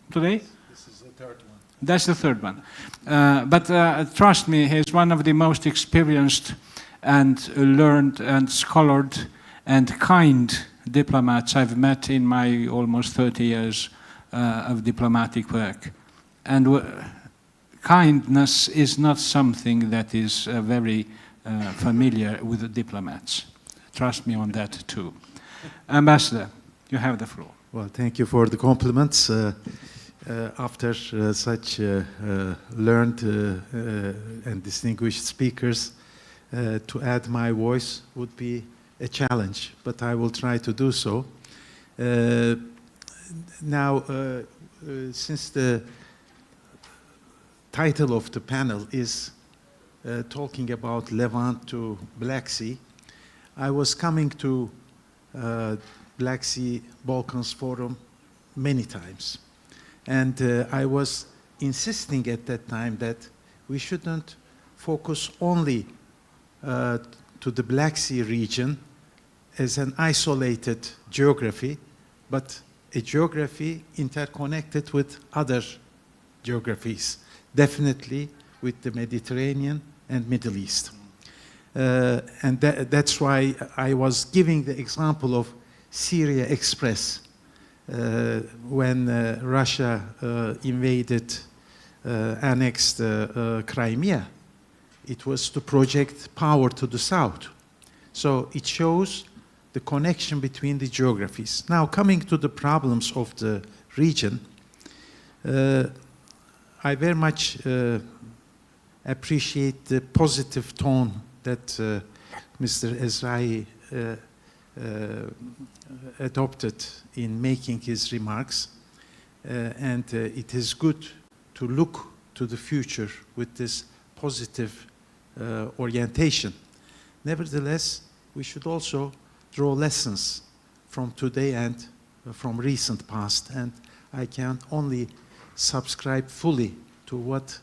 today. This is the third one. That's the third one. But trust me, he's one of the most experienced and learned and scholared and kind diplomats I've met in my almost 30 years of diplomatic work. And kindness is not something that is very familiar with the diplomats. Trust me on that too. Ambassador, you have the floor. Well, thank you for the compliments. After such learned and distinguished speakers, to add my voice would be a challenge, but I will try to do so. Now, since the title of the panel is talking about Levant to Black Sea, I was coming to Black Sea Balkans Forum many times. And I was insisting at that time that we shouldn't focus only to the Black Sea region as an isolated geography, but a geography interconnected with other geographies, definitely with the Mediterranean and Middle East. And that's why I was giving the example of Syria Express. When Russia invaded, annexed Crimea, it was to project power to the south. So it shows the connection between the geographies. Now, coming to the problems of the region, I very much appreciate the positive tone that Mr. Ezrahi adopted in making his remarks, and it is good to look to the future with this positive orientation. Nevertheless, we should also draw lessons from today and from recent past, and I can only subscribe fully to what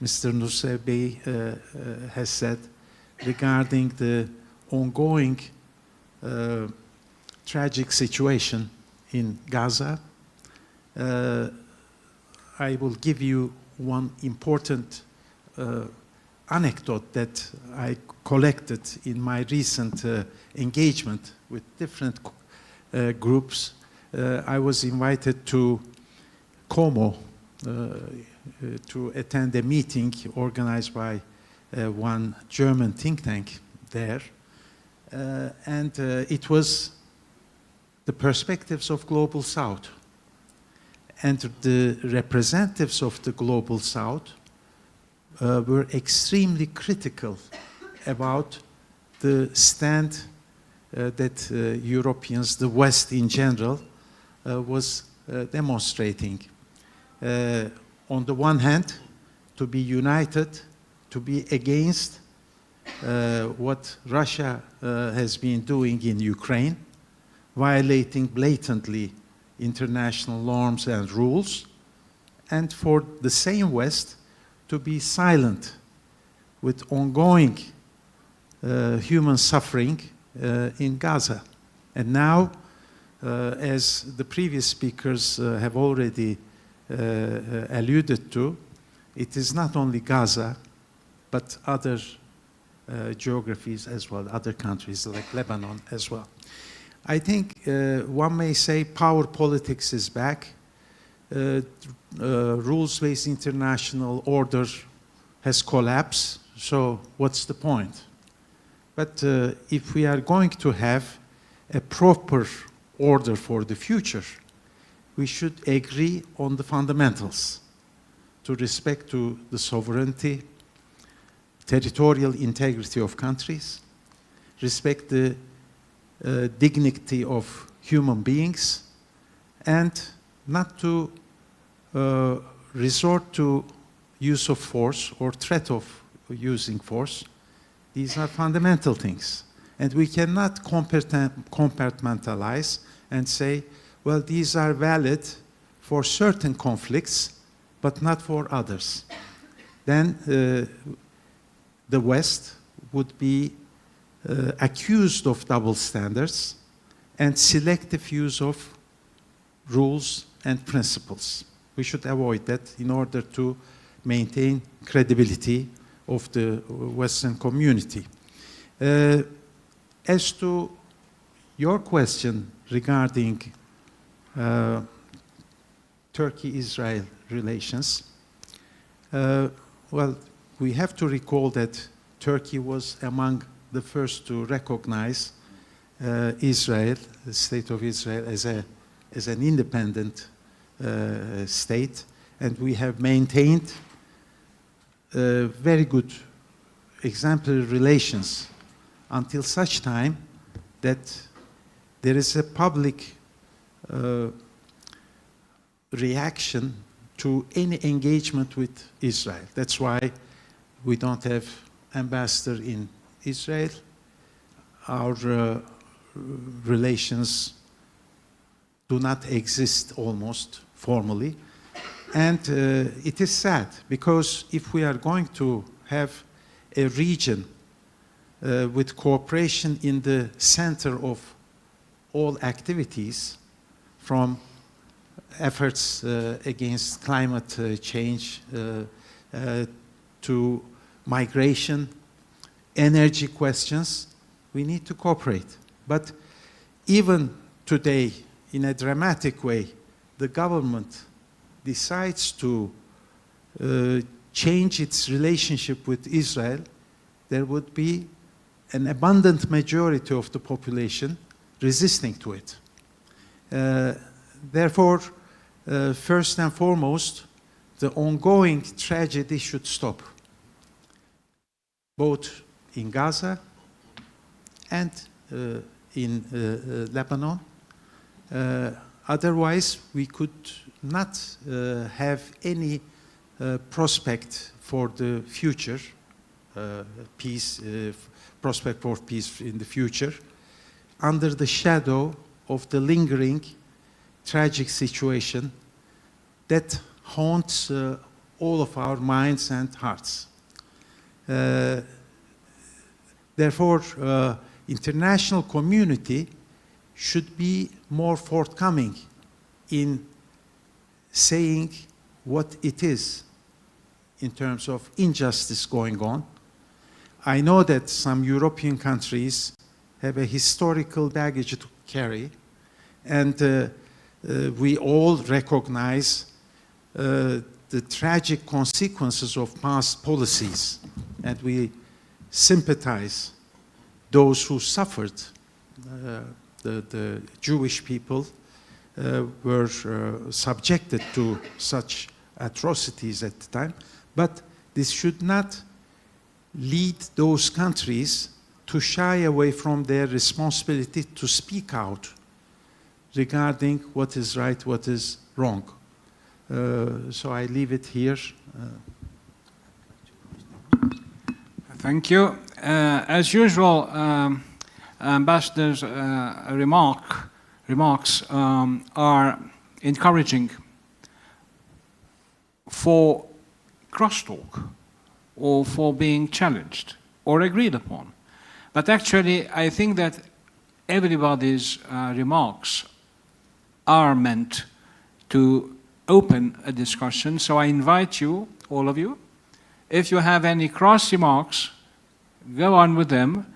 Mr. Nusayr Bey has said regarding the ongoing tragic situation in Gaza. I will give you one important anecdote that I collected in my recent engagement with different groups. I was invited to Como to attend a meeting organized by one German think tank there. And it was the perspectives of Global South. And the representatives of the Global South were extremely critical about the stand that Europeans, the West in general, was demonstrating. On the one hand, to be united, to be against what Russia has been doing in Ukraine, violating blatantly international norms and rules, and for the same West to be silent with ongoing human suffering in Gaza. And now, as the previous speakers have already alluded to, it is not only Gaza, but other geographies as well, other countries like Lebanon as well. I think one may say power politics is back. Rules-based international order has collapsed, so what's the point? But if we are going to have a proper order for the future, we should agree on the fundamentals to respect to the sovereignty, territorial integrity of countries, respect the dignity of human beings, and not to resort to use of force or threat of using force. These are fundamental things. And we cannot compartmentalize and say, well, these are valid for certain conflicts, but not for others. Then the West would be accused of double standards and selective use of rules and principles. We should avoid that in order to maintain credibility of the Western community. As to your question regarding Turkey-Israel relations. Well, we have to recall that Turkey was among the first to recognize Israel, the state of Israel, as an independent state, and we have maintained very good exemplary relations until such time that there is a public reaction to any engagement with Israel. That's why we don't have ambassador in Israel. Our relations do not exist almost formally. And it is sad, because if we are going to have a region with cooperation in the center of all activities, from efforts against climate change to migration, energy questions, we need to cooperate. But even today, in a dramatic way, the government decides to change its relationship with Israel, there would be an abundant majority of the population resisting to it. Therefore, first and foremost, the ongoing tragedy should stop, both in Gaza and in Lebanon. Otherwise, we could not have any prospect for the future, peace, prospect for peace in the future, under the shadow of the lingering tragic situation that haunts all of our minds and hearts. Therefore, international community should be more forthcoming in saying what it is in terms of injustice going on. I know that some European countries have a historical baggage to carry, and we all recognize the tragic consequences of past policies, and we sympathize those who suffered. The Jewish people were subjected to such atrocities at the time, but this should not lead those countries to shy away from their responsibility to speak out regarding what is right, what is wrong. So I leave it here. Thank you. As usual, Ambassador's remarks are encouraging for crosstalk or for being challenged or agreed upon. But actually, I think that everybody's remarks are meant to open a discussion. So I invite you, all of you, if you have any cross remarks, go on with them,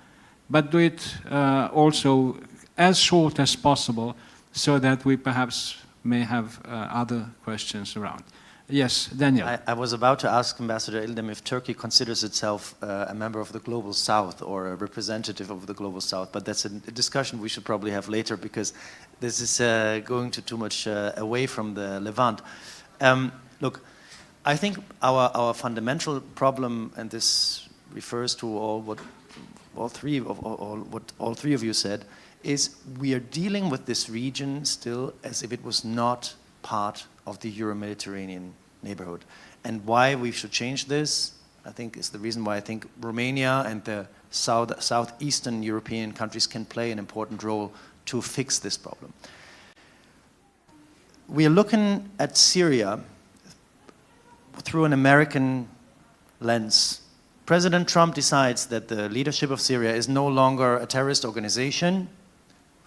but do it also as short as possible so that we perhaps may have other questions around. Yes, Daniel. I was about to ask Ambassador Ildem if Turkey considers itself a member of the Global South or a representative of the Global South, but that's a discussion we should probably have later, because this is going to too much away from the Levant. Look, I think our fundamental problem, and this refers to what all three of you said, is we are dealing with this region still as if it was not part of the Euro-Mediterranean neighborhood. And why we should change this, I think, is the reason why I think Romania and the southeastern European countries can play an important role to fix this problem. We are looking at Syria through an American lens. President Trump decides that the leadership of Syria is no longer a terrorist organization.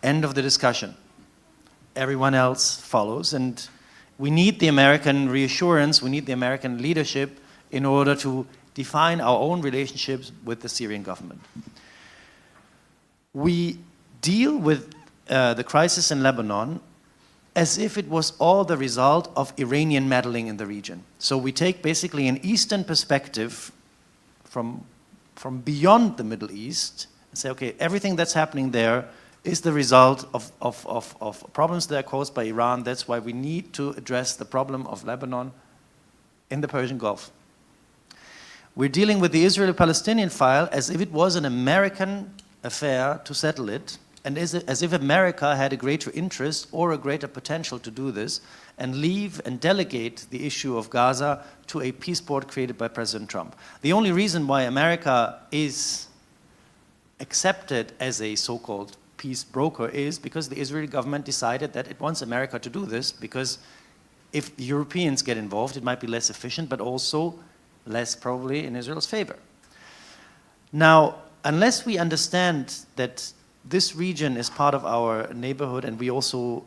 End of the discussion. Everyone else follows, and we need the American reassurance, we need the American leadership in order to define our own relationships with the Syrian government. We deal with the crisis in Lebanon as if it was all the result of Iranian meddling in the region. So we take basically an Eastern perspective from beyond the Middle East and say, okay, everything that's happening there is the result of problems that are caused by Iran. That's why we need to address the problem of Lebanon in the Persian Gulf. We're dealing with the Israeli-Palestinian file as if it was an American affair to settle it, and as if America had a greater interest or a greater potential to do this, and leave and delegate the issue of Gaza to a peace board created by President Trump. The only reason why America is accepted as a so-called peace broker is because the Israeli government decided that it wants America to do this, because if the Europeans get involved, it might be less efficient, but also less probably in Israel's favor. Now, unless we understand that this region is part of our neighborhood, and we also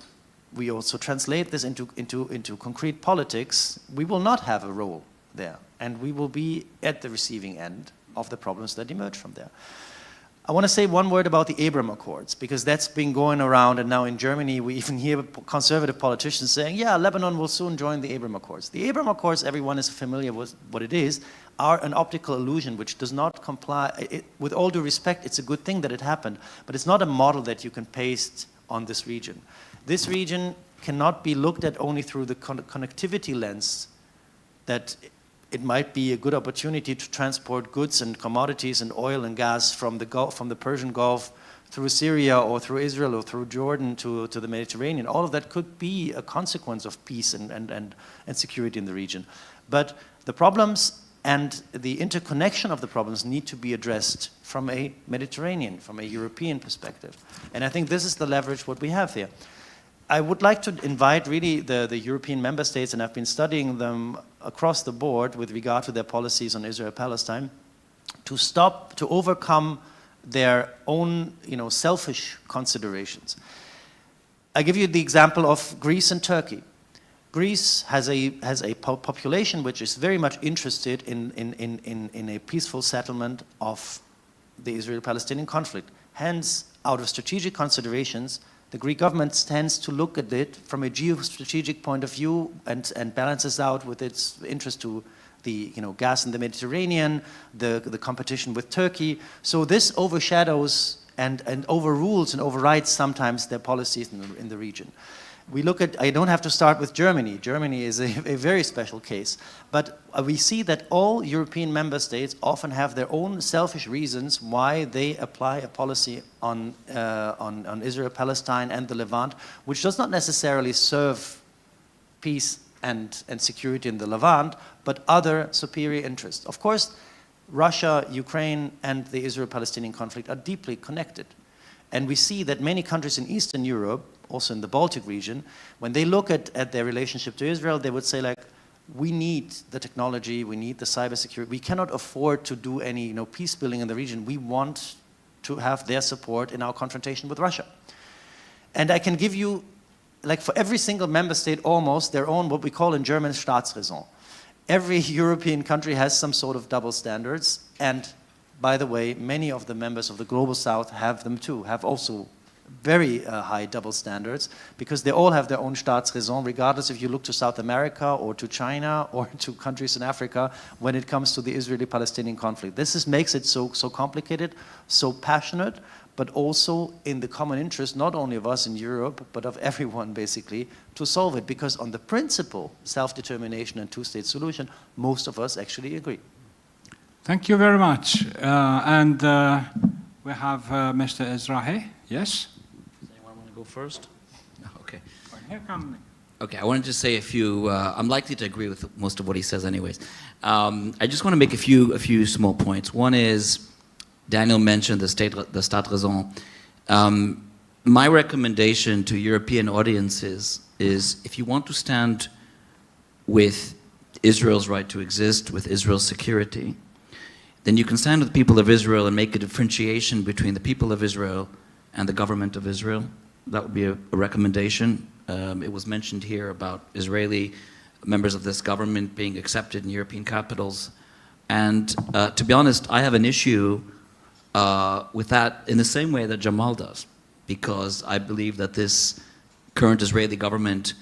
translate this into concrete politics, we will not have a role there, and we will be at the receiving end of the problems that emerge from there. I want to say one word about the Abraham Accords, because that's been going around, and now in Germany we even hear conservative politicians saying, yeah, Lebanon will soon join the Abraham Accords. The Abraham Accords, everyone is familiar with what it is, are an optical illusion which does not comply. With all due respect, it's a good thing that it happened, but it's not a model that you can paste on this region. This region cannot be looked at only through the connectivity lens that it might be a good opportunity to transport goods and commodities and oil and gas from the Gulf, from the Persian Gulf through Syria or through Israel or through Jordan to the Mediterranean. All of that could be a consequence of peace and security in the region. But the problems and the interconnection of the problems need to be addressed from a Mediterranean, from a European perspective. And I think this is the leverage what we have here. I would like to invite really the European member states, and I've been studying them across the board with regard to their policies on Israel-Palestine, to overcome their own, selfish considerations. I give you the example of Greece and Turkey. Greece has a population which is very much interested in a peaceful settlement of the Israeli-Palestinian conflict. Hence, out of strategic considerations, the Greek government tends to look at it from a geostrategic point of view and balances out with its interest to the gas in the Mediterranean, the competition with Turkey. So this overshadows and overrules and overrides sometimes their policies in the region. We look at, I don't have to start with Germany. Germany is a very special case. But we see that all European member states often have their own selfish reasons why they apply a policy on Israel-Palestine and the Levant, which does not necessarily serve peace and security in the Levant, but other superior interests. Of course, Russia, Ukraine, and the Israel-Palestinian conflict are deeply connected. And we see that many countries in Eastern Europe, also in the Baltic region, when they look at their relationship to Israel, they would say, like, we need the technology, we need the cybersecurity. We cannot afford to do any peace building in the region. We want to have their support in our confrontation with Russia. And I can give you, like, for every single member state, almost their own, what we call in German, Staatsräson. Every European country has some sort of double standards, and by the way, many of the members of the Global South have them too, have also very high double standards, because they all have their own Staatsräson, regardless if you look to South America or to China or to countries in Africa when it comes to the Israeli-Palestinian conflict. This makes it so complicated, so passionate, but also in the common interest, not only of us in Europe, but of everyone basically, to solve it. Because on the principle, self-determination and two-state solution, most of us actually agree. Thank you very much. We have Mr. Ezrahi. Yes? Does anyone want to go first? No, okay. Here come. Okay, I wanted to say a few. I'm likely to agree with most of what he says, anyways. I just want to make a few small points. One is, Daniel mentioned the Staatsräson. My recommendation to European audiences is, if you want to stand with Israel's right to exist, with Israel's security, then you can stand with the people of Israel and make a differentiation between the people of Israel and the government of Israel. That would be a recommendation. It was mentioned here about Israeli members of this government being accepted in European capitals. And to be honest, I have an issue with that in the same way that Jamal does, because I believe that this current Israeli government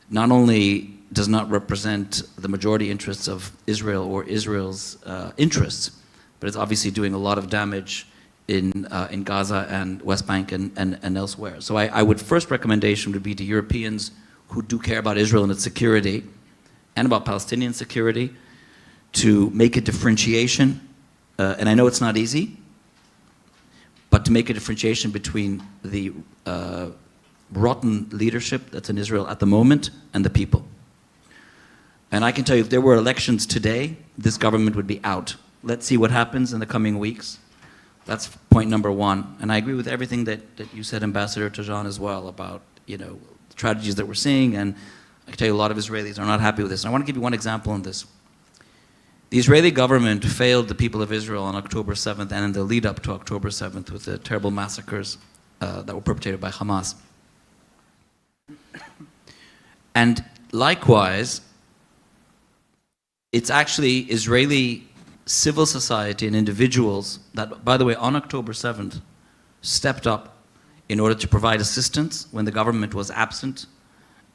not only does not represent the majority interests of Israel or Israel's interests, but it's obviously doing a lot of damage in Gaza and West Bank and elsewhere. So I would first recommendation would be to Europeans who do care about Israel and its security and about Palestinian security to make a differentiation, and I know it's not easy, but to make a differentiation between the rotten leadership that's in Israel at the moment and the people. And I can tell you, if there were elections today, this government would be out. Let's see what happens in the coming weeks. That's point number one. And I agree with everything that you said, Ambassador Tajan, as well, about, you know, the tragedies that we're seeing. And I can tell you a lot of Israelis are not happy with this. And I want to give you one example on this. The Israeli government failed the people of Israel on October 7th and in the lead up to October 7th with the terrible massacres that were perpetrated by Hamas. And likewise, it's actually Israeli civil society and individuals that, by the way, on October 7th, stepped up in order to provide assistance when the government was absent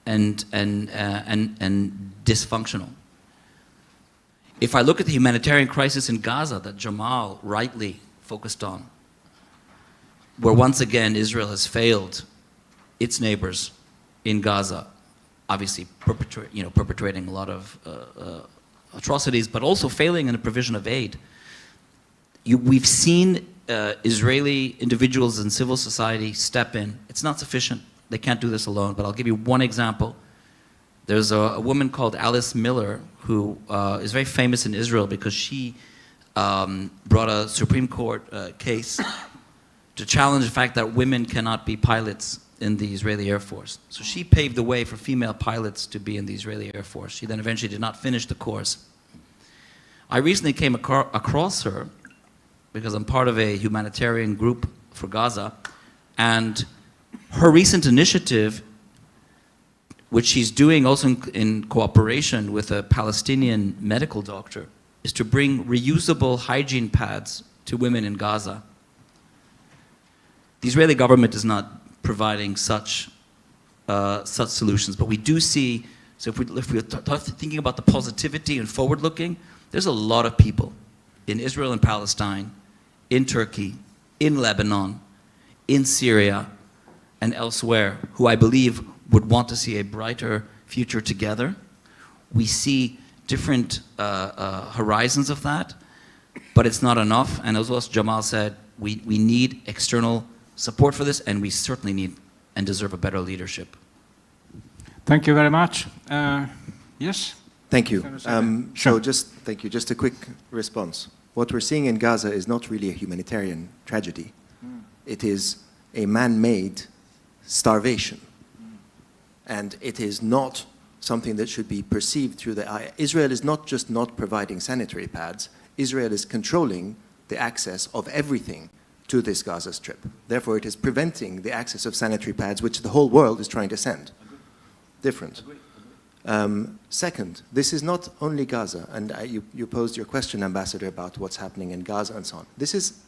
and dysfunctional. If I look at the humanitarian crisis in Gaza that Jamal rightly focused on, where once again Israel has failed its neighbors in Gaza, obviously perpetrating a lot of atrocities, but also failing in the provision of aid. We've seen Israeli individuals and civil society step in. It's not sufficient. They can't do this alone, but I'll give you one example. There's a woman called Alice Miller who is very famous in Israel because she brought a Supreme Court case to challenge the fact that women cannot be pilots in the Israeli Air Force. So she paved the way for female pilots to be in the Israeli Air Force. She then eventually did not finish the course. I recently came across her because I'm part of a humanitarian group for Gaza, and her recent initiative, which she's doing also in cooperation with a Palestinian medical doctor, is to bring reusable hygiene pads to women in Gaza. The Israeli government is not providing such solutions, but we do see, so if we're thinking about the positivity and forward-looking, there's a lot of people in Israel and Palestine, in Turkey, in Lebanon, in Syria, and elsewhere, who I believe would want to see a brighter future together. We see different horizons of that, but it's not enough. And as also Jamal said, we need external support for this, and we certainly need and deserve a better leadership. Thank you very much. Yes? Thank you. So thank you. Just a quick response. What we're seeing in Gaza is not really a humanitarian tragedy. It is a man-made starvation. And it is not something that should be perceived through the eye. Israel is not just not providing sanitary pads. Israel is controlling the access of everything to this Gaza Strip. Therefore, it is preventing the access of sanitary pads, which the whole world is trying to send. Different. Second, this is not only Gaza, and you posed your question, Ambassador, about what's happening in Gaza and so on. This is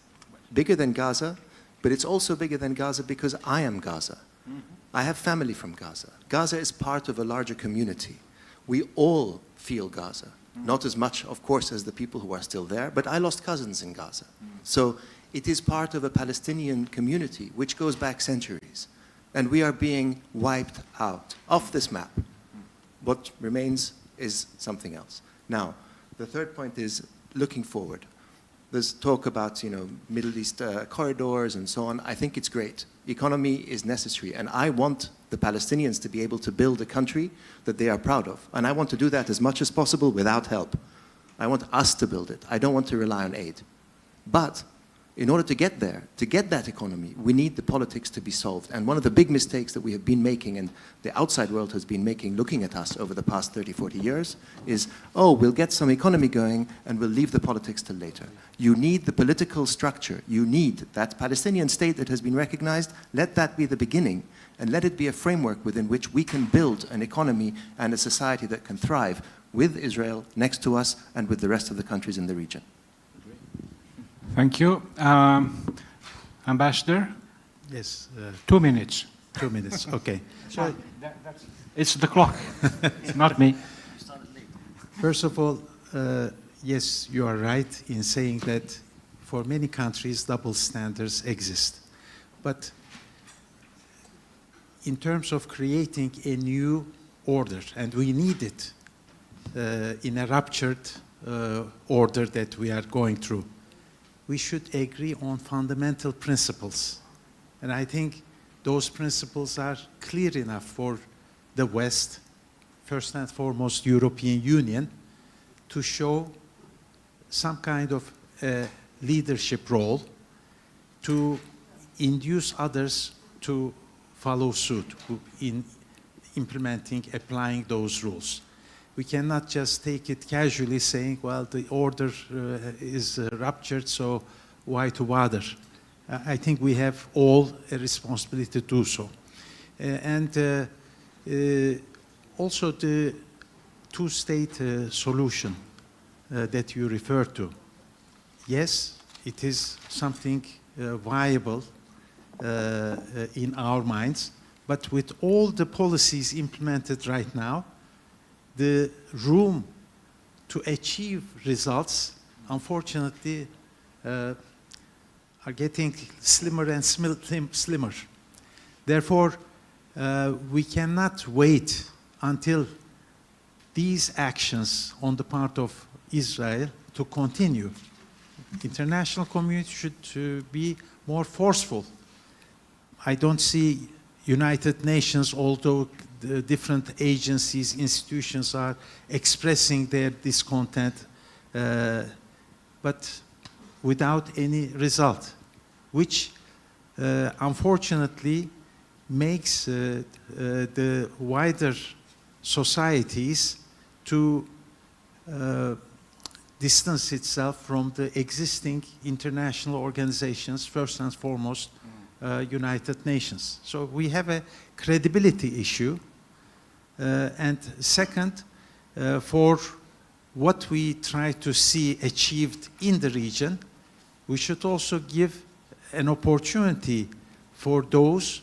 bigger than Gaza, but it's also bigger than Gaza because I am Gaza. I have family from Gaza. Gaza is part of a larger community. We all feel Gaza. Not as much, of course, as the people who are still there, but I lost cousins in Gaza. So it is part of a Palestinian community which goes back centuries. And we are being wiped out off this map. What remains is something else. Now, the third point is looking forward. There's talk about, Middle East corridors and so on. I think it's great. Economy is necessary. And I want the Palestinians to be able to build a country that they are proud of. And I want to do that as much as possible without help. I want us to build it. I don't want to rely on aid. But in order to get there, to get that economy, we need the politics to be solved. And one of the big mistakes that we have been making, and the outside world has been making, looking at us over the past 30, 40 years, is, oh, we'll get some economy going and we'll leave the politics till later. You need the political structure. You need that Palestinian state that has been recognized. Let that be the beginning, and let it be a framework within which we can build an economy and a society that can thrive with Israel next to us and with the rest of the countries in the region. Thank you. Ambassador? Yes. 2 minutes. 2 minutes, okay. So it's the clock, not me. First of all, yes, you are right in saying that for many countries, double standards exist. But in terms of creating a new order, and we need it in a ruptured order that we are going through, we should agree on fundamental principles. And I think those principles are clear enough for the West, first and foremost European Union, to show some kind of leadership role to induce others to follow suit in implementing, applying those rules. We cannot just take it casually saying, well, the order is ruptured, so why to bother? I think we have all a responsibility to do so. Also the two-state solution that you refer to. Yes, it is something viable in our minds, but with all the policies implemented right now, the room to achieve results, unfortunately, are getting slimmer and slimmer. Therefore, we cannot wait until these actions on the part of Israel to continue. International community should be more forceful. I don't see United Nations, although the different agencies, institutions are expressing their discontent, but without any result, which unfortunately makes the wider societies to distance itself from the existing international organizations, first and foremost, United Nations. So we have a credibility issue. And second, for what we try to see achieved in the region, we should also give an opportunity for those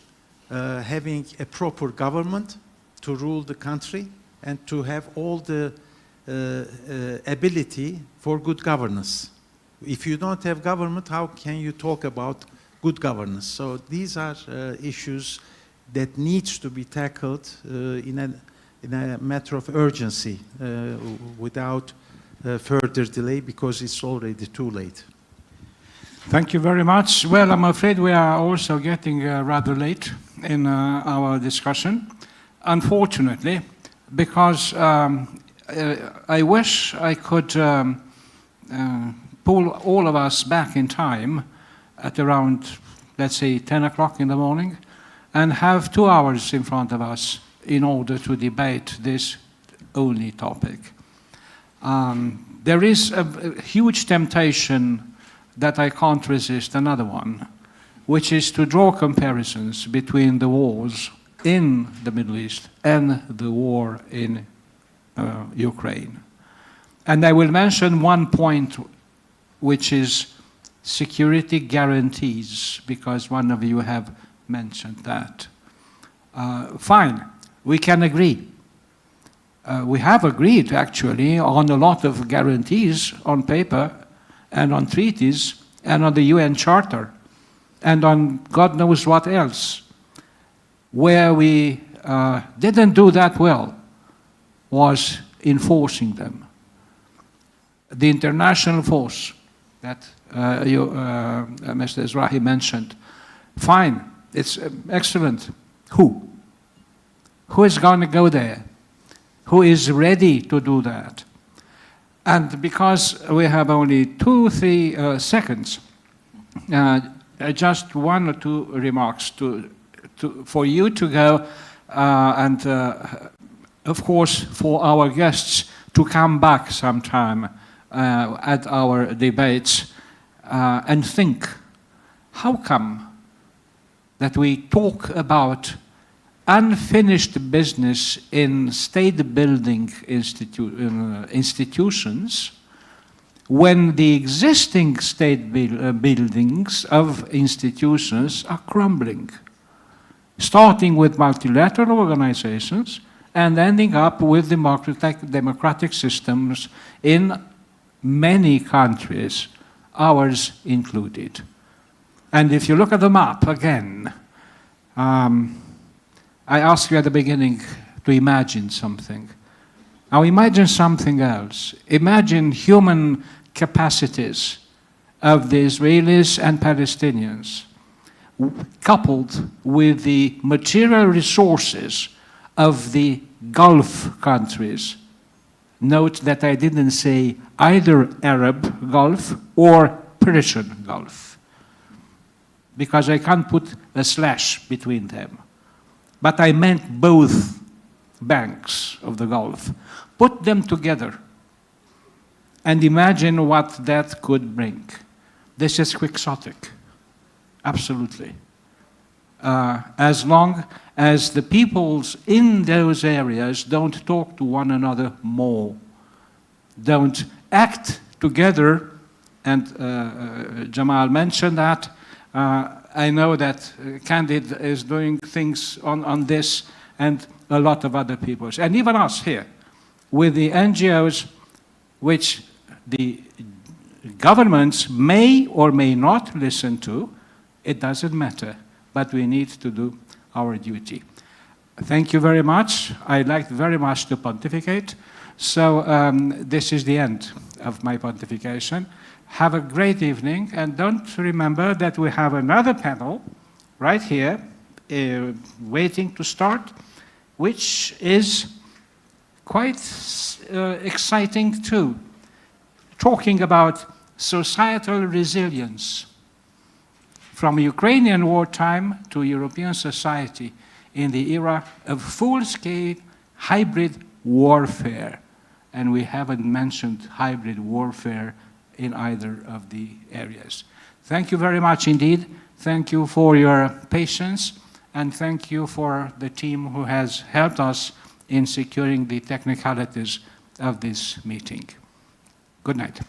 having a proper government to rule the country and to have all the ability for good governance. If you don't have government, how can you talk about good governance? So these are issues that needs to be tackled in a matter of urgency without further delay, because it's already too late. Thank you very much. Well, I'm afraid we are also getting rather late in our discussion, unfortunately, because I wish I could pull all of us back in time at around, let's say, 10 o'clock in the morning and have 2 hours in front of us in order to debate this only topic. There is a huge temptation that I can't resist, another one, which is to draw comparisons between the wars in the Middle East and the war in Ukraine. And I will mention one point, which is security guarantees, because one of you have mentioned that. Fine, we can agree. We have agreed, actually, on a lot of guarantees on paper and on treaties and on the UN Charter and on God knows what else. Where we didn't do that well was enforcing them. The international force that Mr. Ezrahi mentioned, fine, it's excellent. Who? Who is going to go there? Who is ready to do that? And because we have only 2-3 seconds, just 1 or 2 remarks for you to go and, of course, for our guests to come back sometime at our debates and think, how come that we talk about unfinished business in state-building institutions when the existing state buildings of institutions are crumbling? starting with multilateral organizations and ending up with democratic systems in many countries, ours included. And if you look at the map again, I asked you at the beginning to imagine something. Now imagine something else. Imagine human capacities of the Israelis and Palestinians coupled with the material resources of the Gulf countries. Note that I didn't say either Arab Gulf or Persian Gulf, because I can't put a slash between them. But I meant both banks of the Gulf. Put them together and imagine what that could bring. This is quixotic, absolutely. As long as the peoples in those areas don't talk to one another more, don't act together, and Jamal mentioned that. I know that Candid is doing things on this, and a lot of other people, and even us here, with the NGOs, which the governments may or may not listen to. It doesn't matter, but we need to do our duty. Thank you very much. I liked very much to pontificate. So this is the end of my pontification. Have a great evening, and don't remember that we have another panel right here waiting to start, which is quite exciting too, talking about societal resilience from Ukrainian wartime to European society in the era of full-scale hybrid warfare. And we haven't mentioned hybrid warfare in either of the areas. Thank you very much indeed. Thank you for your patience, and thank you for the team who has helped us in securing the technicalities of this meeting. Good night.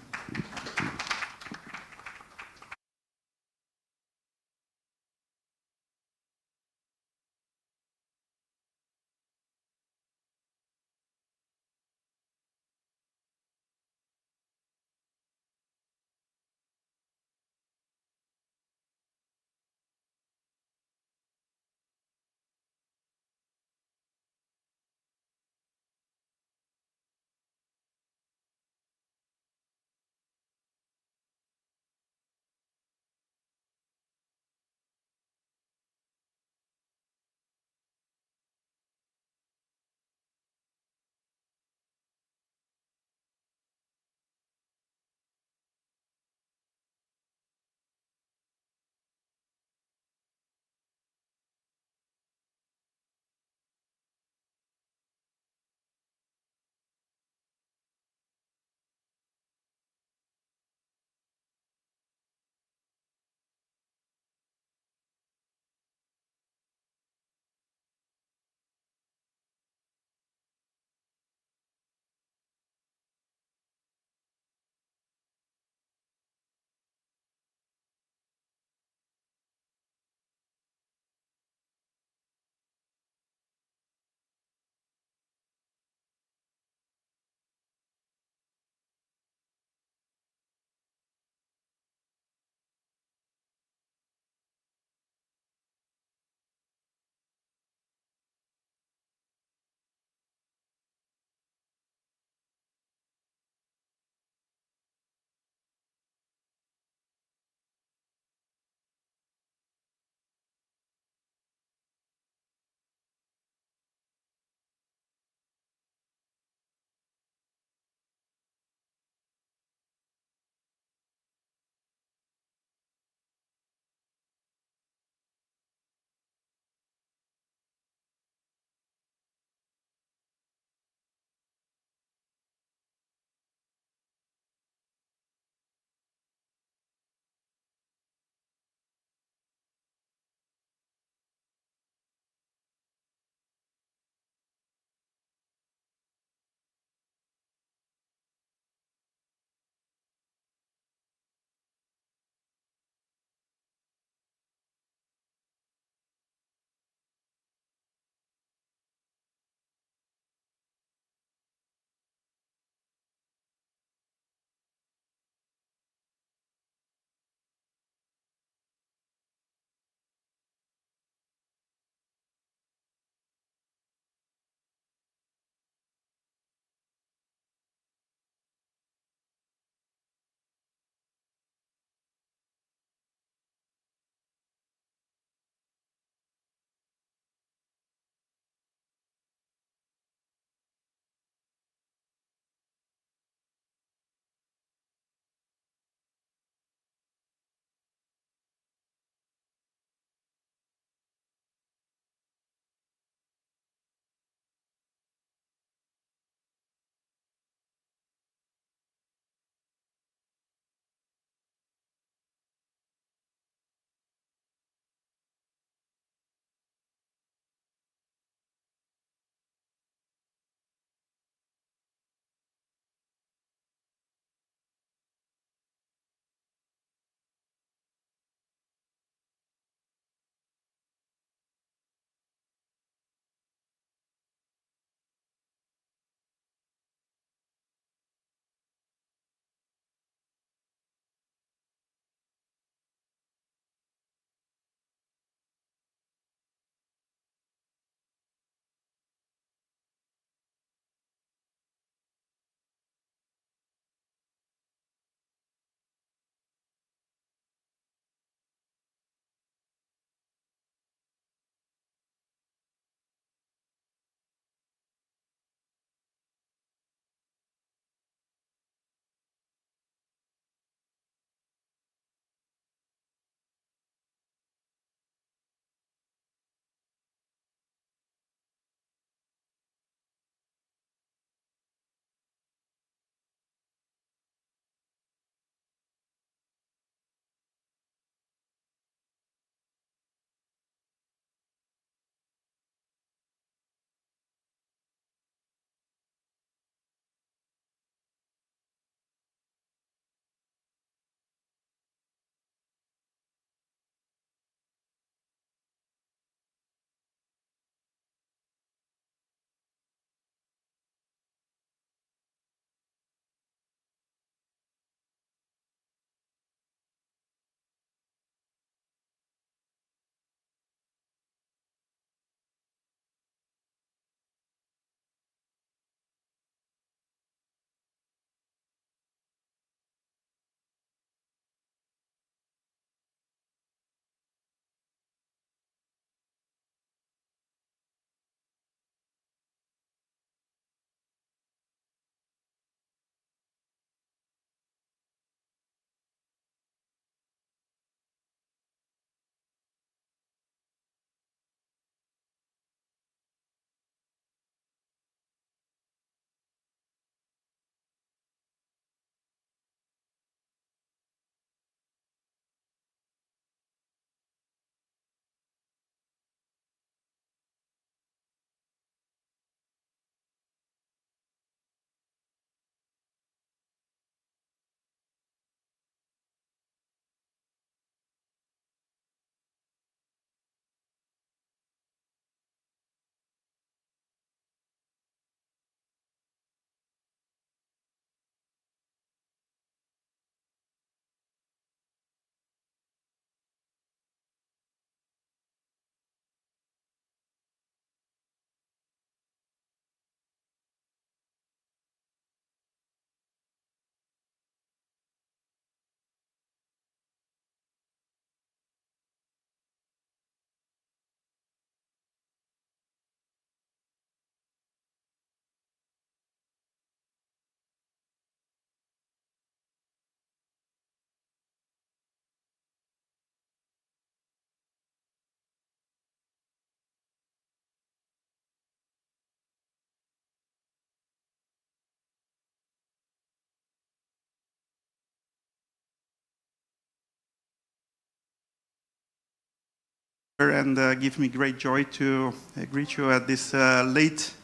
And gives me great joy to greet you at this late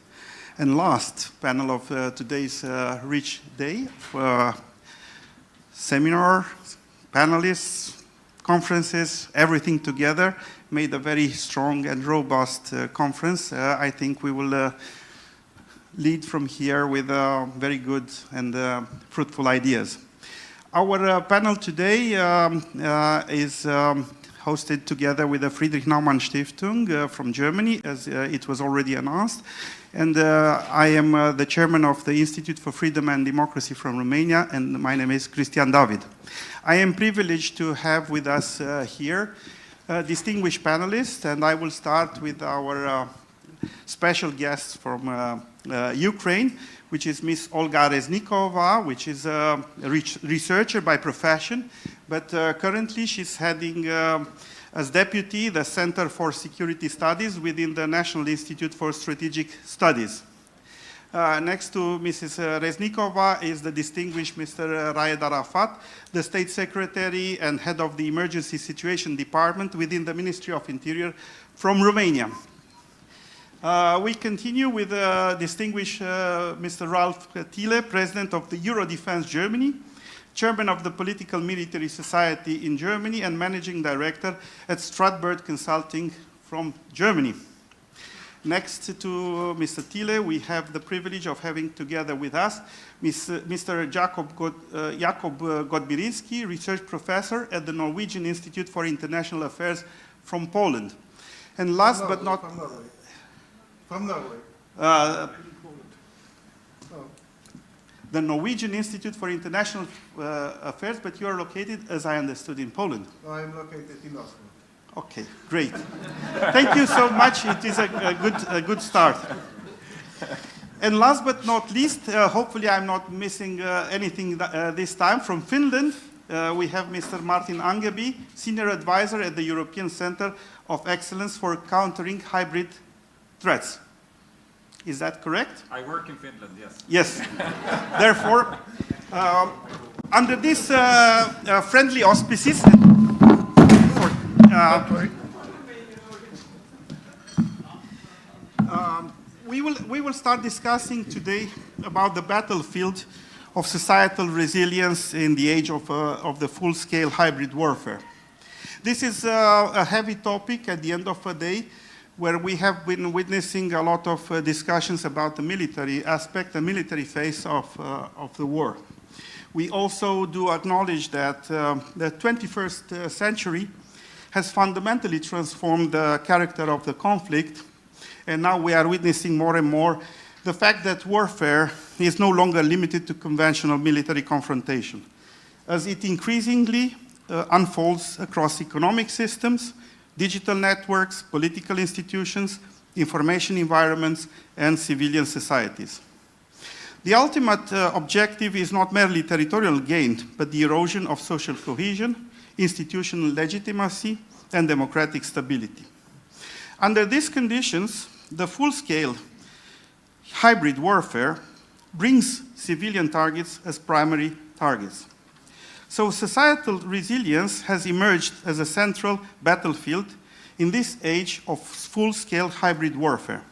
and last panel of today's rich day. Seminar, panelists, conferences, everything together made a very strong and robust conference. I think we will lead from here with very good and fruitful ideas. Our panel today is hosted together with the Friedrich Naumann Stiftung from Germany, as it was already announced. And I am the chairman of the Institute for Freedom and Democracy from Romania, and my name is Cristian David. I am privileged to have with us here distinguished panelists, and I will start with our special guest from Ukraine, which is Ms. Olga Reznikova, which is a researcher by profession, but currently she's heading as deputy the Center for Security Studies within the National Institute for Strategic Studies. Next to Mrs. Reznikova is the distinguished Mr. Raed Arafat, the State Secretary and Head of the Emergency Situation Department within the Ministry of Interior from Romania. We continue with distinguished Mr. Ralph Thiele, President of the Eurodefense Germany, Chairman of the Political Military Society in Germany, and Managing Director at Stratbird Consulting from Germany. Next to Mr. Thiele, we have the privilege of having together with us Mr. Jakob Godbirinski, Research Professor at the Norwegian Institute for International Affairs from Poland. And last but not... From Norway. The Norwegian Institute for International Affairs, but you are located, as I understood, in Poland. No, I am located in Oslo. Okay, great. Thank you so much. It is a good start. And last but not least, hopefully I'm not missing anything this time, from Finland, we have Mr. Martin Angeby, Senior Advisor at the European Center of Excellence for Countering Hybrid Threats. Is that correct? I work in Finland, yes. Yes. Therefore, under these friendly auspices, we will start discussing today about the battlefield of societal resilience in the age of the full-scale hybrid warfare. This is a heavy topic at the end of the day, where we have been witnessing a lot of discussions about the military aspect, the military phase of the war. We also do acknowledge that the 21st century has fundamentally transformed the character of the conflict, and now we are witnessing more and more the fact that warfare is no longer limited to conventional military confrontation, as it increasingly unfolds across economic systems, digital networks, political institutions, information environments, and civilian societies. The ultimate objective is not merely territorial gain, but the erosion of social cohesion, institutional legitimacy, and democratic stability. Under these conditions, the full-scale hybrid warfare brings civilian targets as primary targets. So societal resilience has emerged as a central battlefield in this age of full-scale hybrid warfare.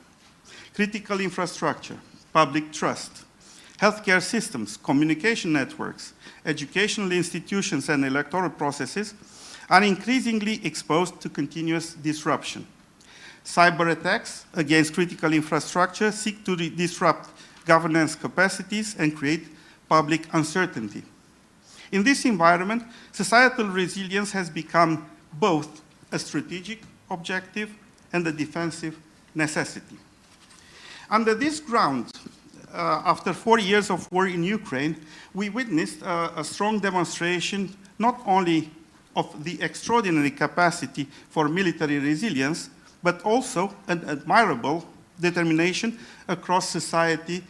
Critical infrastructure, public trust, healthcare systems, communication networks, educational institutions, and electoral processes are increasingly exposed to continuous disruption. Cyber attacks against critical infrastructure seek to disrupt governance capacities and create public uncertainty. In this environment, societal resilience has become both a strategic objective and a defensive necessity. Under this ground, after 4 years of war in Ukraine, we witnessed a strong demonstration not only of the extraordinary capacity for military resilience, but also an admirable determination across society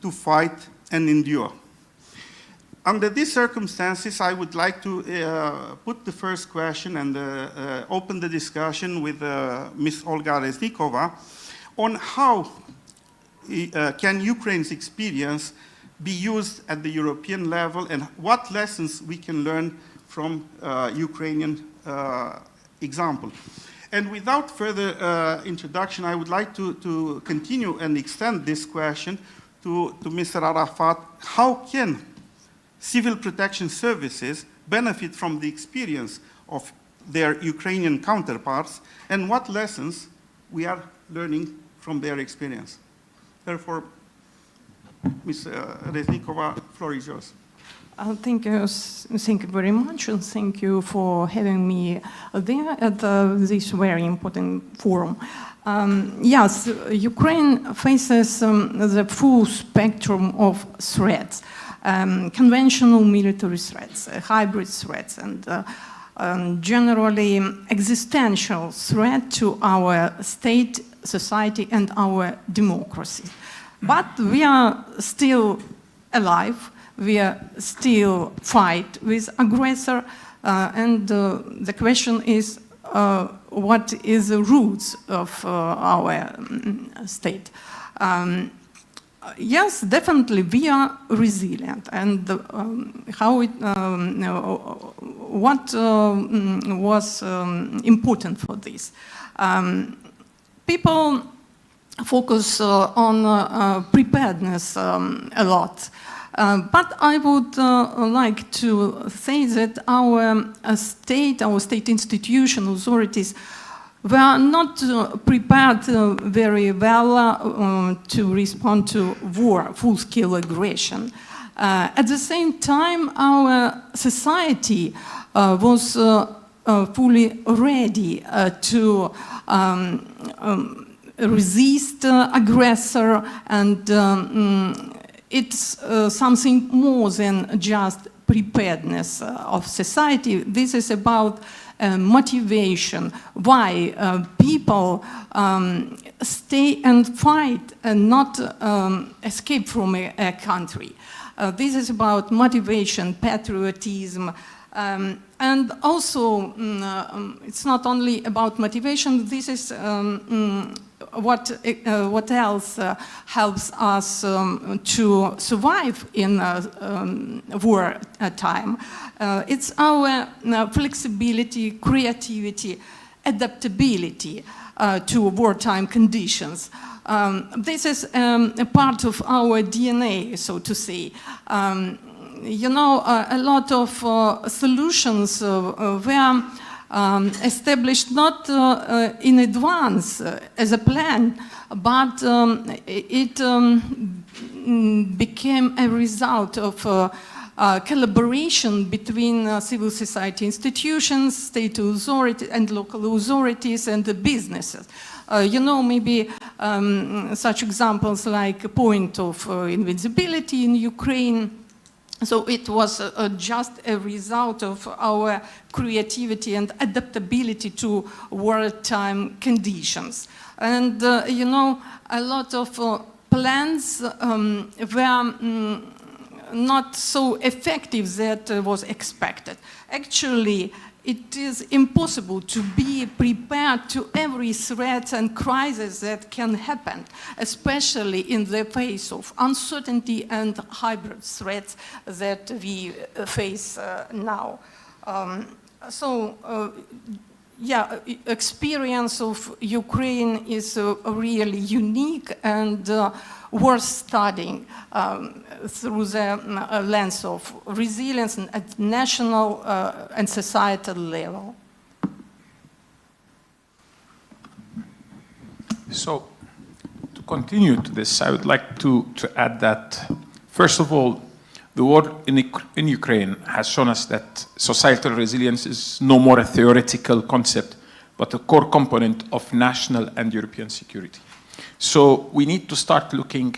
to fight and endure. Under these circumstances, I would like to put the first question and open the discussion with Ms. Olga Reznikova on how can Ukraine's experience be used at the European level, and what lessons we can learn from Ukrainian example. And without further introduction, I would like to continue and extend this question to Mr. Arafat. How can civil protection services benefit from the experience of their Ukrainian counterparts, and what lessons we are learning from their experience? Therefore, Ms. Reznikova, floor is yours. Thank you very much, and thank you for having me there at this very important forum. Yes, Ukraine faces the full spectrum of threats, conventional military threats, hybrid threats, and generally existential threat to our state, society, and our democracy. But we are still alive. We are still fight with aggressor, and the question is, what is the roots of our state? Yes, definitely we are resilient, and how it, what was important for this? People focus on preparedness a lot. But I would like to say that our state institution authorities were not prepared very well to respond to war, full-scale aggression. At the same time, our society was fully ready to resist aggressor, and it's something more than just preparedness of society. This is about motivation, why people stay and fight and not escape from a country. This is about motivation, patriotism, and also it's not only about motivation. This is what else helps us to survive in war time. It's our flexibility, creativity, adaptability to wartime conditions. This is a part of our DNA, so to say. You know, a lot of solutions were established not in advance as a plan, but it became a result of collaboration between civil society institutions, state authorities, and local authorities, and the businesses. You know, maybe such examples like point of invincibility in Ukraine. So it was just a result of our creativity and adaptability to wartime conditions. And, you know, a lot of plans were not so effective that was expected. Actually, it is impossible to be prepared to every threat and crisis that can happen, especially in the face of uncertainty and hybrid threats that we face now. Yeah, experience of Ukraine is really unique and worth studying through the lens of resilience at national and societal level. So, to continue to this, I would like to add that, first of all, the war in Ukraine has shown us that societal resilience is no more a theoretical concept, but a core component of national and European security. So we need to start looking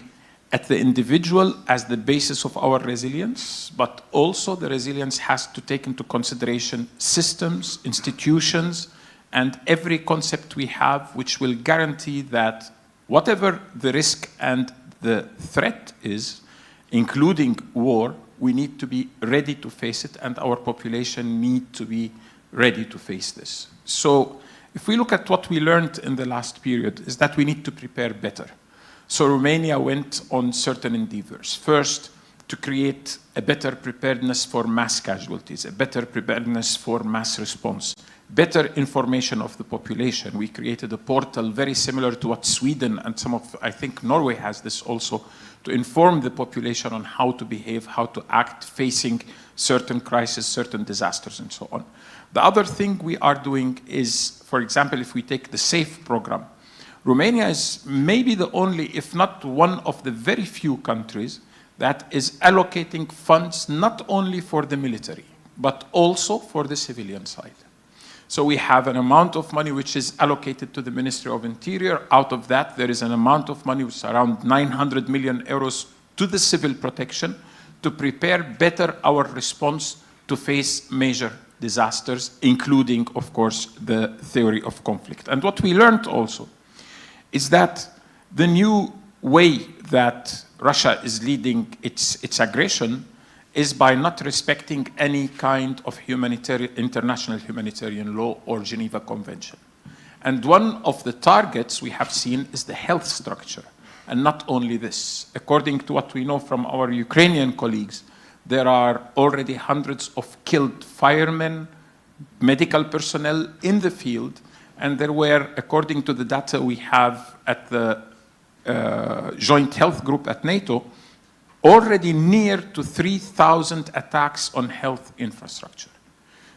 at the individual as the basis of our resilience, but also the resilience has to take into consideration systems, institutions, and every concept we have which will guarantee that whatever the risk and the threat is, including war, we need to be ready to face it, and our population need to be ready to face this. So if we look at what we learned in the last period, is that we need to prepare better. So Romania went on certain endeavors. First, to create a better preparedness for mass casualties, a better preparedness for mass response. better information of the population. We created a portal very similar to what Sweden and I think Norway has this also, to inform the population on how to behave, how to act facing certain crises, certain disasters, and so on. The other thing we are doing is, for example, if we take the SAFE program, Romania is maybe the only, if not one of the very few countries that is allocating funds not only for the military, but also for the civilian side. So we have an amount of money which is allocated to the Ministry of Interior. Out of that, there is an amount of money which is around 900 million euros to the civil protection to prepare better our response to face major disasters, including, of course, the theory of conflict. And what we learned also is that the new way that Russia is leading its aggression is by not respecting any kind of international humanitarian law or Geneva Convention. And one of the targets we have seen is the health structure. And not only this, according to what we know from our Ukrainian colleagues, there are already hundreds of killed firemen, medical personnel in the field, and there were, according to the data we have at the Joint Health Group at NATO, already near to 3,000 attacks on health infrastructure.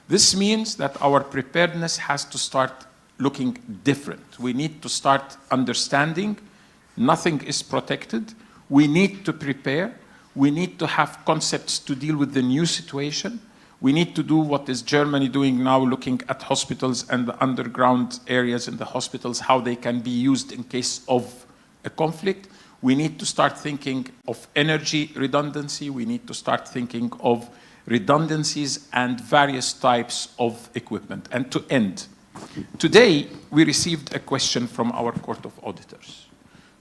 This means that our preparedness has to start looking different. We need to start understanding nothing is protected. We need to prepare. We need to have concepts to deal with the new situation. We need to do what is Germany doing now, looking at hospitals and the underground areas in the hospitals, how they can be used in case of a conflict. We need to start thinking of energy redundancy. We need to start thinking of redundancies and various types of equipment. And to end, today we received a question from our Court of Auditors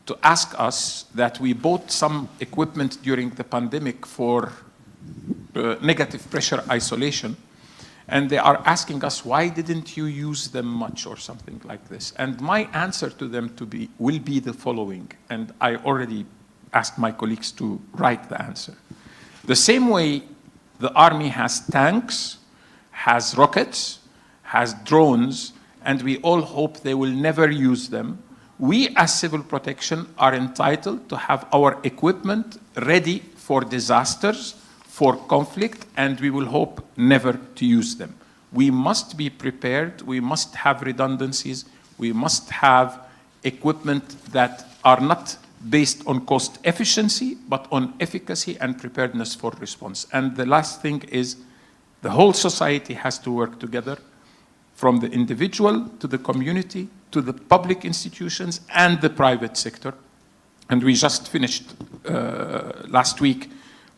to ask us that we bought some equipment during the pandemic for negative pressure isolation, and they are asking us, why didn't you use them much or something like this? And my answer to them will be the following, and I already asked my colleagues to write the answer. The same way the army has tanks, has rockets, has drones, and we all hope they will never use them, we as civil protection are entitled to have our equipment ready for disasters, for conflict, and we will hope never to use them. We must be prepared, we must have redundancies, we must have equipment that are not based on cost efficiency, but on efficacy and preparedness for response. And the last thing is, the whole society has to work together, from the individual to the community, to the public institutions and the private sector. And we just finished last week,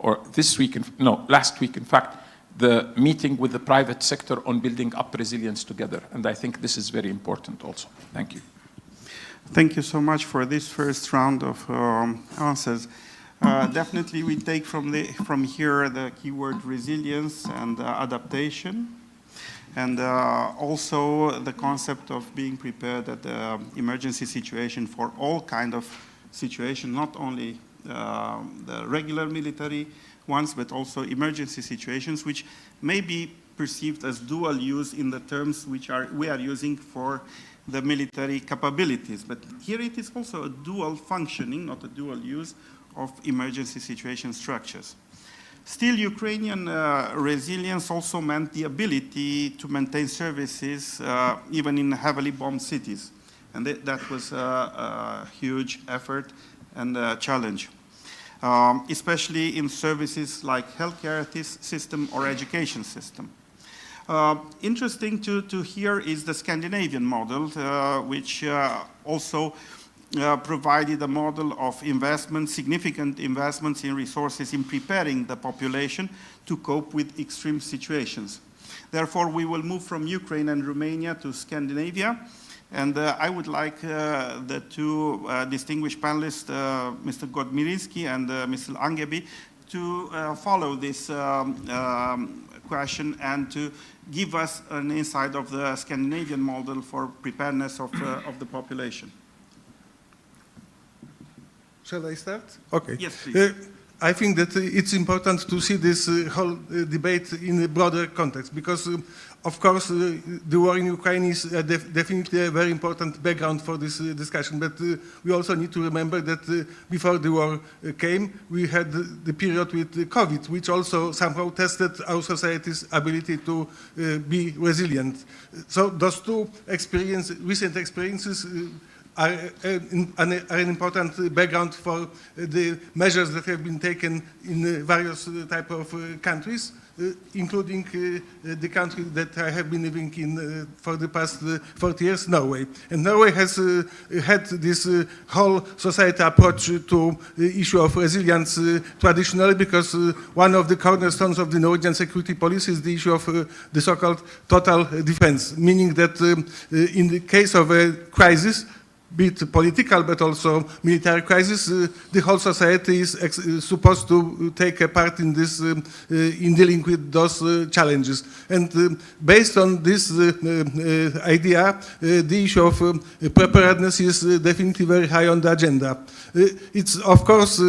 in fact, the meeting with the private sector on building up resilience together. And I think this is very important also. Thank you. Thank you so much for this first round of answers. Definitely we take from here the keyword resilience and adaptation, and also the concept of being prepared at the emergency situation for all kind of situation, not only the regular military ones, but also emergency situations, which may be perceived as dual use in the terms which we are using for the military capabilities. But here it is also a dual functioning, not a dual use of emergency situation structures. Still, Ukrainian resilience also meant the ability to maintain services even in heavily bombed cities. And that was a huge effort and a challenge, especially in services like healthcare system or education system. Interesting to hear is the Scandinavian model, which also provided a model of investment, significant investments in resources in preparing the population to cope with extreme situations. Therefore, we will move from Ukraine and Romania to Scandinavia. And I would like the two distinguished panelists, Mr. Godmirinski and Mr. Angeby, to follow this question and to give us an insight of the Scandinavian model for preparedness of the population. Shall I start? Okay. Yes, please. I think that it's important to see this whole debate in a broader context because, of course, the war in Ukraine is definitely a very important background for this discussion. But we also need to remember that before the war came, we had the period with COVID, which also somehow tested our society's ability to be resilient. So those two recent experiences are an important background for the measures that have been taken in various type of countries, including the country that I have been living in for the past 40 years, Norway. And Norway has had this whole society approach to the issue of resilience traditionally because one of the cornerstones of the Norwegian security policy is the issue of the so-called total defense, meaning that in the case of a crisis, be it political but also military crisis, the whole society is supposed to take a part in this, in dealing with those challenges. And based on this idea, the issue of preparedness is definitely very high on the agenda. It's of course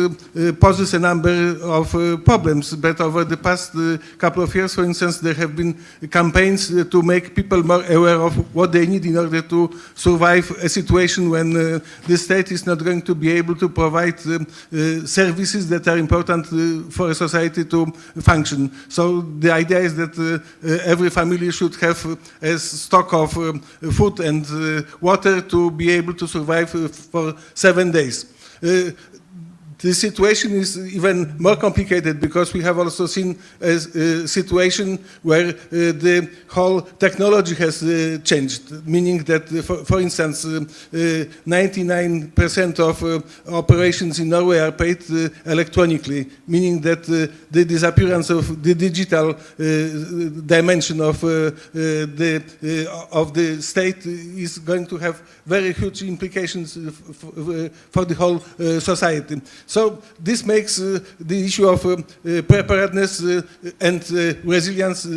poses a number of problems, but over the past couple of years, for instance, there have been campaigns to make people more aware of what they need in order to survive a situation when the state is not going to be able to provide services that are important for a society to function. So the idea is that every family should have a stock of food and water to be able to survive for 7 days. The situation is even more complicated because we have also seen a situation where the whole technology has changed, meaning that, for instance, 99% of operations in Norway are paid electronically, meaning that the disappearance of the digital dimension of the state is going to have very huge implications for the whole society. So this makes the issue of preparedness and resilience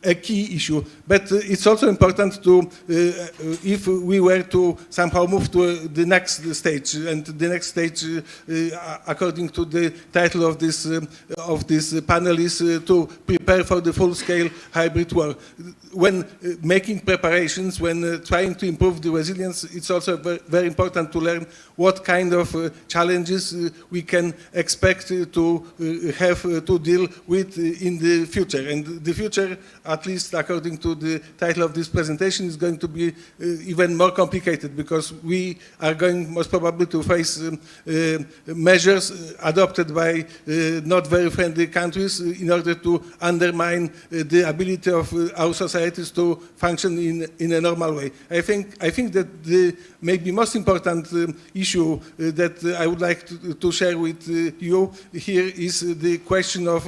a key issue. But it's also important to, if we were to somehow move to the next stage, and the next stage, according to the title of this panel, is to prepare for the full-scale hybrid war. When making preparations, when trying to improve the resilience, it's also very important to learn what kind of challenges we can expect to have to deal with in the future. And the future, at least according to the title of this presentation, is going to be even more complicated because we are going most probably to face measures adopted by not very friendly countries in order to undermine the ability of our societies to function in a normal way. I think that the maybe most important issue that I would like to share with you here is the question of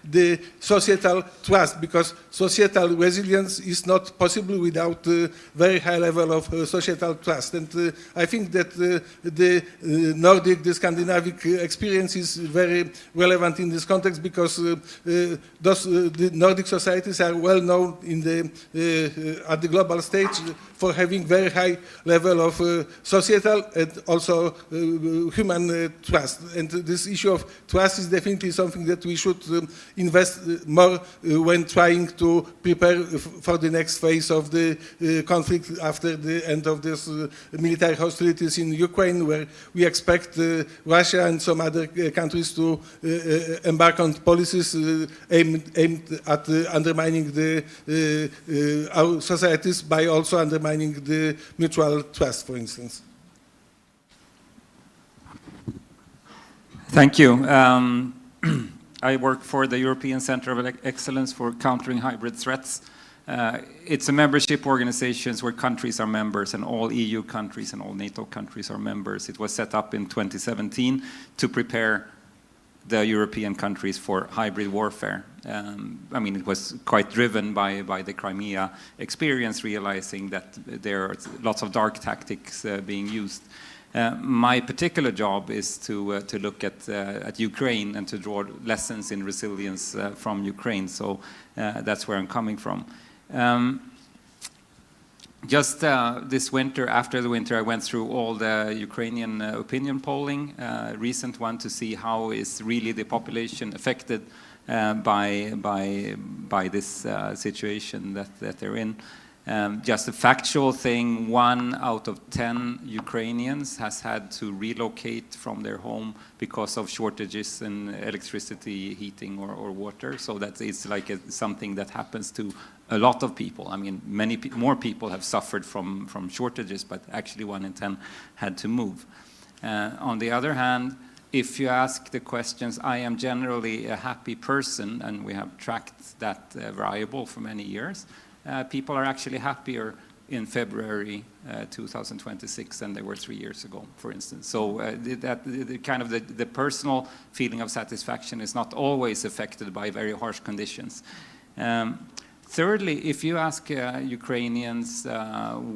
the societal trust, because societal resilience is not possible without a very high level of societal trust. And I think that the Nordic, the Scandinavic experience is very relevant in this context because the Nordic societies are well known in at the global stage for having very high level of societal and also human trust. And this issue of trust is definitely something that we should invest more when trying to prepare for the next phase of the conflict after the end of this military hostilities in Ukraine, where we expect Russia and some other countries to embark on policies aimed at undermining our societies by also undermining the mutual trust, for instance. Thank you. I work for the European Center of Excellence for Countering Hybrid Threats. It's a membership organization where countries are members, and all EU countries and all NATO countries are members. It was set up in 2017 to prepare the European countries for hybrid warfare. I mean, it was quite driven by the Crimea experience, realizing that there are lots of dark tactics being used. My particular job is to look at Ukraine and to draw lessons in resilience from Ukraine. So that's where I'm coming from. Just this winter, after the winter, I went through all the Ukrainian opinion polling, recent one, to see how is really the population affected by this situation that they're in. Just a factual thing, 1 out of 10 Ukrainians has had to relocate from their home because of shortages in electricity, heating, or water. So that is like something that happens to a lot of people. I mean, more people have suffered from shortages, but actually 1 in 10 had to move. On the other hand, if you ask the questions, I am generally a happy person, and we have tracked that variable for many years. People are actually happier in February 2026 than they were 3 years ago, for instance. So the personal feeling of satisfaction is not always affected by very harsh conditions. Thirdly, if you ask Ukrainians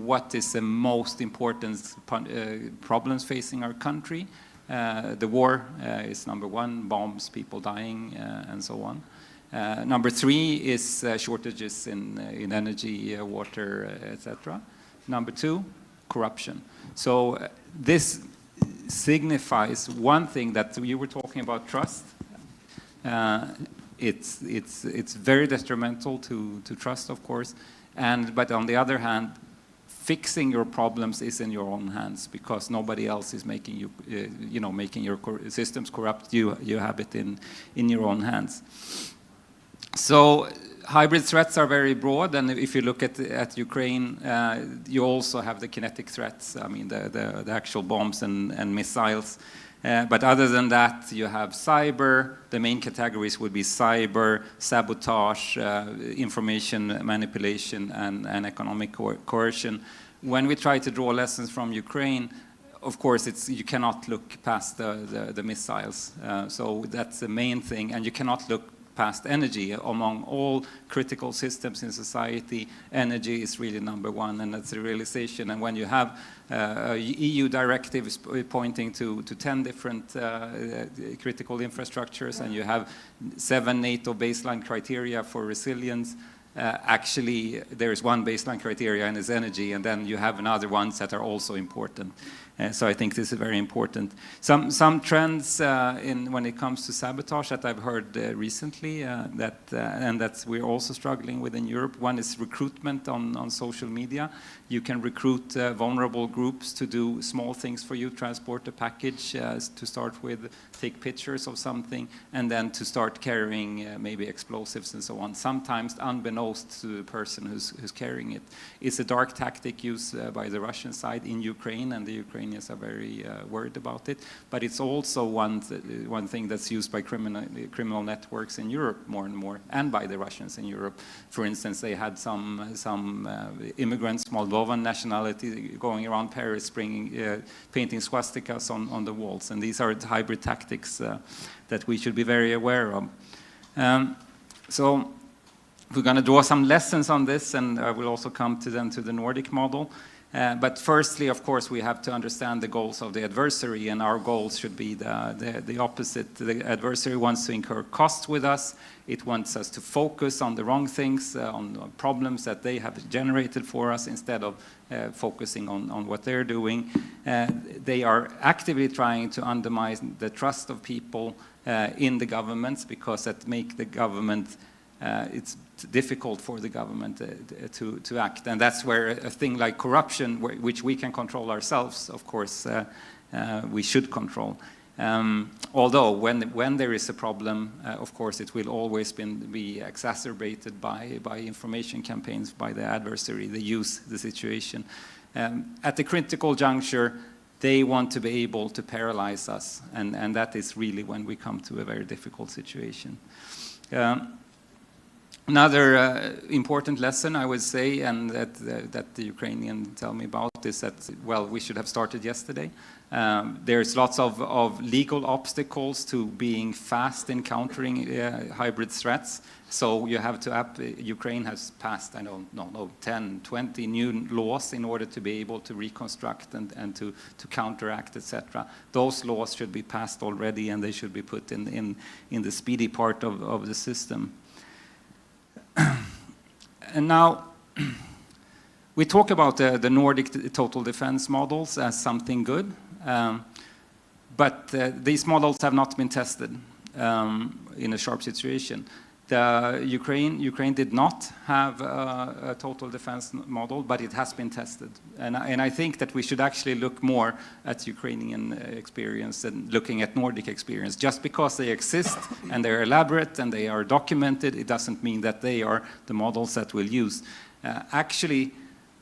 what is the most important problems facing our country, the war is number 1, bombs, people dying, and so on. Number 3 is shortages in energy, water, etc. Number 2, corruption. So this signifies one thing, that you were talking about trust. It's very detrimental to trust, of course, but on the other hand, fixing your problems is in your own hands, because nobody else is making you, making your systems corrupt. You have it in your own hands. So hybrid threats are very broad, and if you look at Ukraine, you also have the kinetic threats. I mean, the actual bombs and missiles. But other than that, you have cyber. The main categories would be cyber, sabotage, information manipulation, and economic coercion. When we try to draw lessons from Ukraine, of course, you cannot look past the missiles. So that's the main thing, and you cannot look past energy. Among all critical systems in society, energy is really number 1, and that's a realization. And when you have EU directives pointing to 10 different critical infrastructures, and you have 7 NATO baseline criteria for resilience, actually there is one baseline criteria, and it's energy, and then you have another ones that are also important. So I think this is very important. Some trends when it comes to sabotage that I've heard recently, and that we're also struggling with in Europe. One is recruitment on social media. You can recruit vulnerable groups to do small things for you, transport a package to start with, take pictures of something, and then to start carrying maybe explosives and so on, sometimes unbeknownst to the person who's carrying it. It's a dark tactic used by the Russian side in Ukraine, and the Ukrainians are very worried about it. But it's also one thing that's used by criminal networks in Europe more and more, and by the Russians in Europe. For instance, they had some immigrants, Moldovan nationality, going around Paris painting swastikas on the walls. And these are hybrid tactics that we should be very aware of. So we're going to draw some lessons on this, and I will also come to the Nordic model. But firstly, of course, we have to understand the goals of the adversary, and our goals should be the opposite. The adversary wants to incur costs with us. It wants us to focus on the wrong things, on problems that they have generated for us, instead of focusing on what they're doing. They are actively trying to undermine the trust of people in the governments, because that make the government it's difficult for the government to act. And that's where a thing like corruption, which we can control ourselves, of course, we should control. Although when there is a problem, of course, it will always be exacerbated by information campaigns by the adversary. They use the situation. At the critical juncture, they want to be able to paralyze us, and that is really when we come to a very difficult situation. Another important lesson, I would say, and that the Ukrainians tell me about, is that, well, we should have started yesterday. There's lots of legal obstacles to being fast in countering hybrid threats. So you have to, Ukraine has passed, I don't know, 10, 20 new laws in order to be able to reconstruct and to counteract, etc. Those laws should be passed already, and they should be put in the speedy part of the system. And now, we talk about the Nordic total defense models as something good, but these models have not been tested in a sharp situation. Ukraine did not have a total defense model, but it has been tested. And I think that we should actually look more at Ukrainian experience and looking at Nordic experience. Just because they exist and they're elaborate and they are documented, it doesn't mean that they are the models that we'll use. Actually,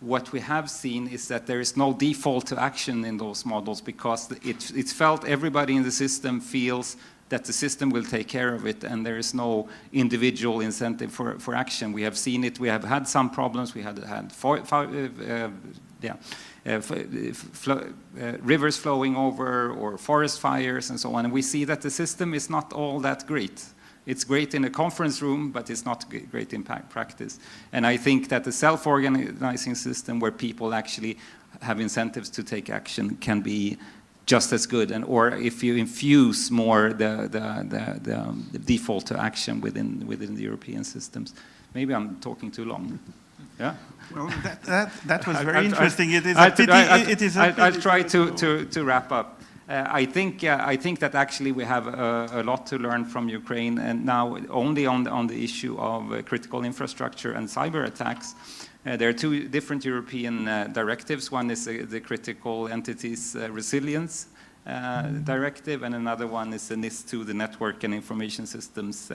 what we have seen is that there is no default to action in those models because it's felt everybody in the system feels that the system will take care of it, and there is no individual incentive for action. We have seen it. We have had some problems. We had rivers flowing over or forest fires and so on. And we see that the system is not all that great. It's great in a conference room, but it's not great in practice. And I think that the self-organizing system where people actually have incentives to take action can be just as good, and or if you infuse more the default to action within the European systems. Maybe I'm talking too long. Yeah. Well, that was very interesting. It is a pity. I'll try to wrap up. I think that actually we have a lot to learn from Ukraine, and now only on the issue of critical infrastructure and cyber attacks. There are two different European directives. One is the Critical Entities Resilience Directive, and another one is the NIS2, the Network and Information Systems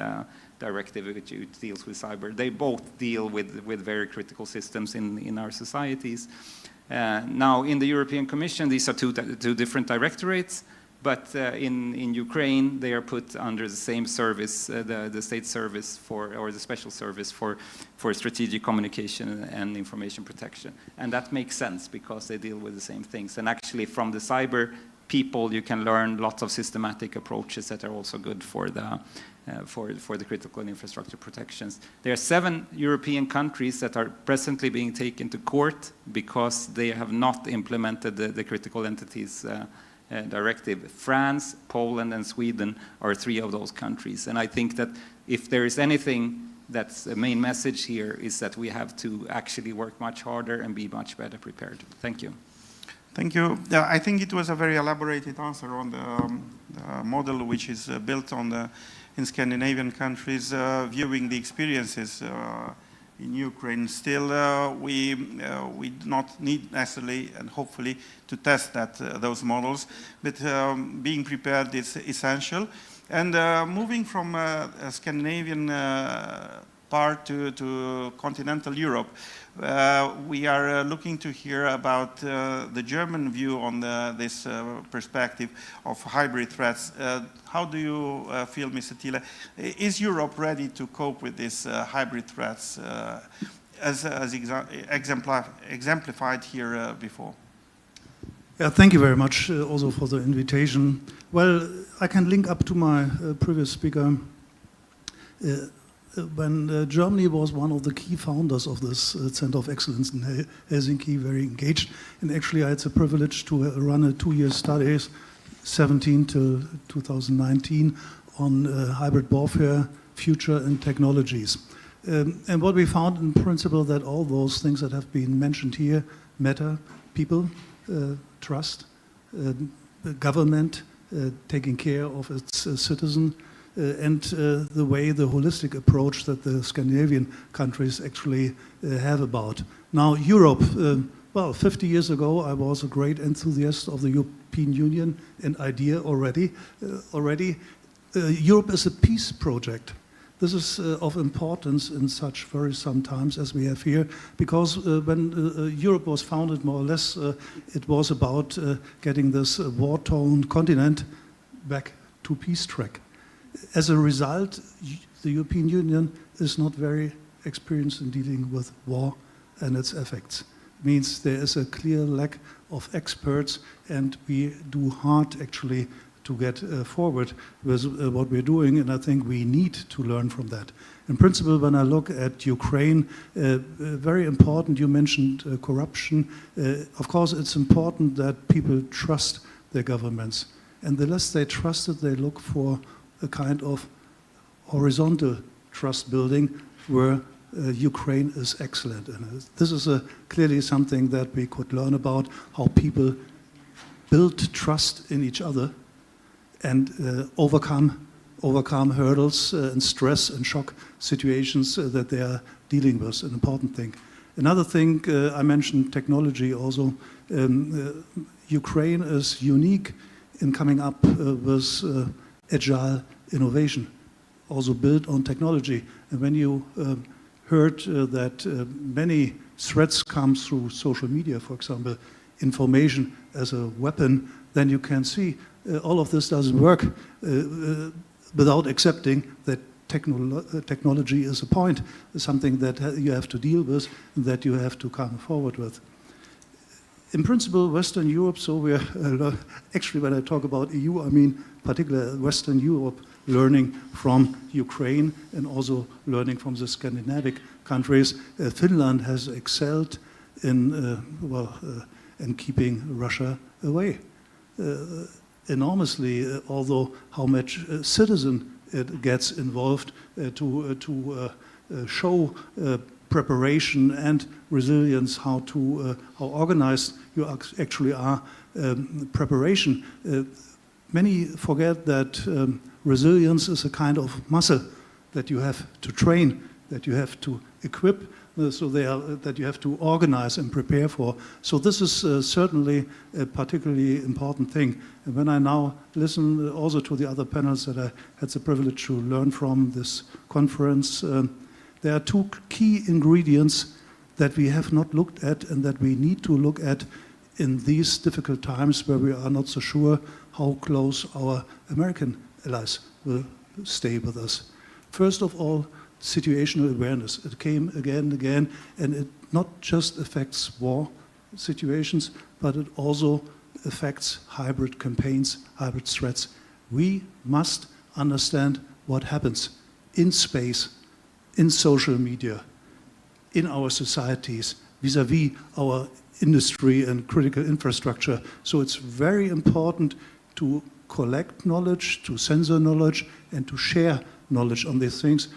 Directive, which deals with cyber. They both deal with very critical systems in our societies. Now, in the European Commission, these are two different directorates. But in Ukraine, they are put under the same service, the state service or the special service for strategic communication and information protection. And that makes sense because they deal with the same things. And actually, from the cyber people, you can learn lots of systematic approaches that are also good for the critical infrastructure protections. There are 7 European countries that are presently being taken to court because they have not implemented the critical entities directive. France, Poland, and Sweden are 3 of those countries. And I think that if there is anything that's the main message here is that we have to actually work much harder and be much better prepared. Thank you. Thank you. I think it was a very elaborated answer on the model which is built on in Scandinavian countries, viewing the experiences in Ukraine. Still, we do not need necessarily and hopefully to test those models, but being prepared is essential. And moving from a Scandinavian part to continental Europe, we are looking to hear about the German view on this perspective of hybrid threats. How do you feel, Mr. Thiele? Is Europe ready to cope with these hybrid threats as exemplified here before? Yeah, thank you very much also for the invitation. Well, I can link up to my previous speaker. When Germany was one of the key founders of this Center of Excellence in Helsinki, very engaged, and actually I had the privilege to run a 2-year studies, 17 till 2019, on hybrid warfare, future and technologies. And what we found in principle that all those things that have been mentioned here matter: people, trust, government, taking care of its citizen, and the way, the holistic approach that the Scandinavian countries actually have about. Now, Europe, well, 50 years ago, I was a great enthusiast of the European Union and idea already. Europe is a peace project. This is of importance in such very some times as we have here, because when Europe was founded, more or less, it was about getting this war-torn continent back to peace track. As a result, the European Union is not very experienced in dealing with war and its effects. It means there is a clear lack of experts, and we do hard actually to get forward with what we're doing, and I think we need to learn from that. In principle, when I look at Ukraine, very important, you mentioned corruption. Of course, it's important that people trust their governments, and the less they trust it, they look for a kind of horizontal trust building where Ukraine is excellent in it. This is clearly something that we could learn about, how people build trust in each other and overcome hurdles and stress and shock situations that they are dealing with, an important thing. Another thing, I mentioned technology also. Ukraine is unique in coming up with agile innovation, also built on technology. And when you heard that many threats come through social media, for example, information as a weapon, then you can see all of this doesn't work without accepting that technology is a point, something that you have to deal with, and that you have to come forward with. In principle, Western Europe, so we're, actually when I talk about EU, I mean particularly Western Europe, learning from Ukraine and also learning from the Scandinavian countries. Finland has excelled in, in keeping Russia away enormously, although how much citizen it gets involved to show preparation and resilience, how organized you actually are, preparation. Many forget that resilience is a kind of muscle that you have to train, that you have to equip, that you have to organize and prepare for. So this is certainly a particularly important thing. And when I now listen also to the other panels that I had the privilege to learn from this conference, there are two key ingredients that we have not looked at and that we need to look at in these difficult times where we are not so sure how close our American allies will stay with us. First of all, situational awareness. It came again and again, and it not just affects war situations, but it also affects hybrid campaigns, hybrid threats. We must understand what happens in space, in social media, in our societies, vis-à-vis our industry and critical infrastructure. So it's very important to collect knowledge, to censor knowledge, and to share knowledge on these things,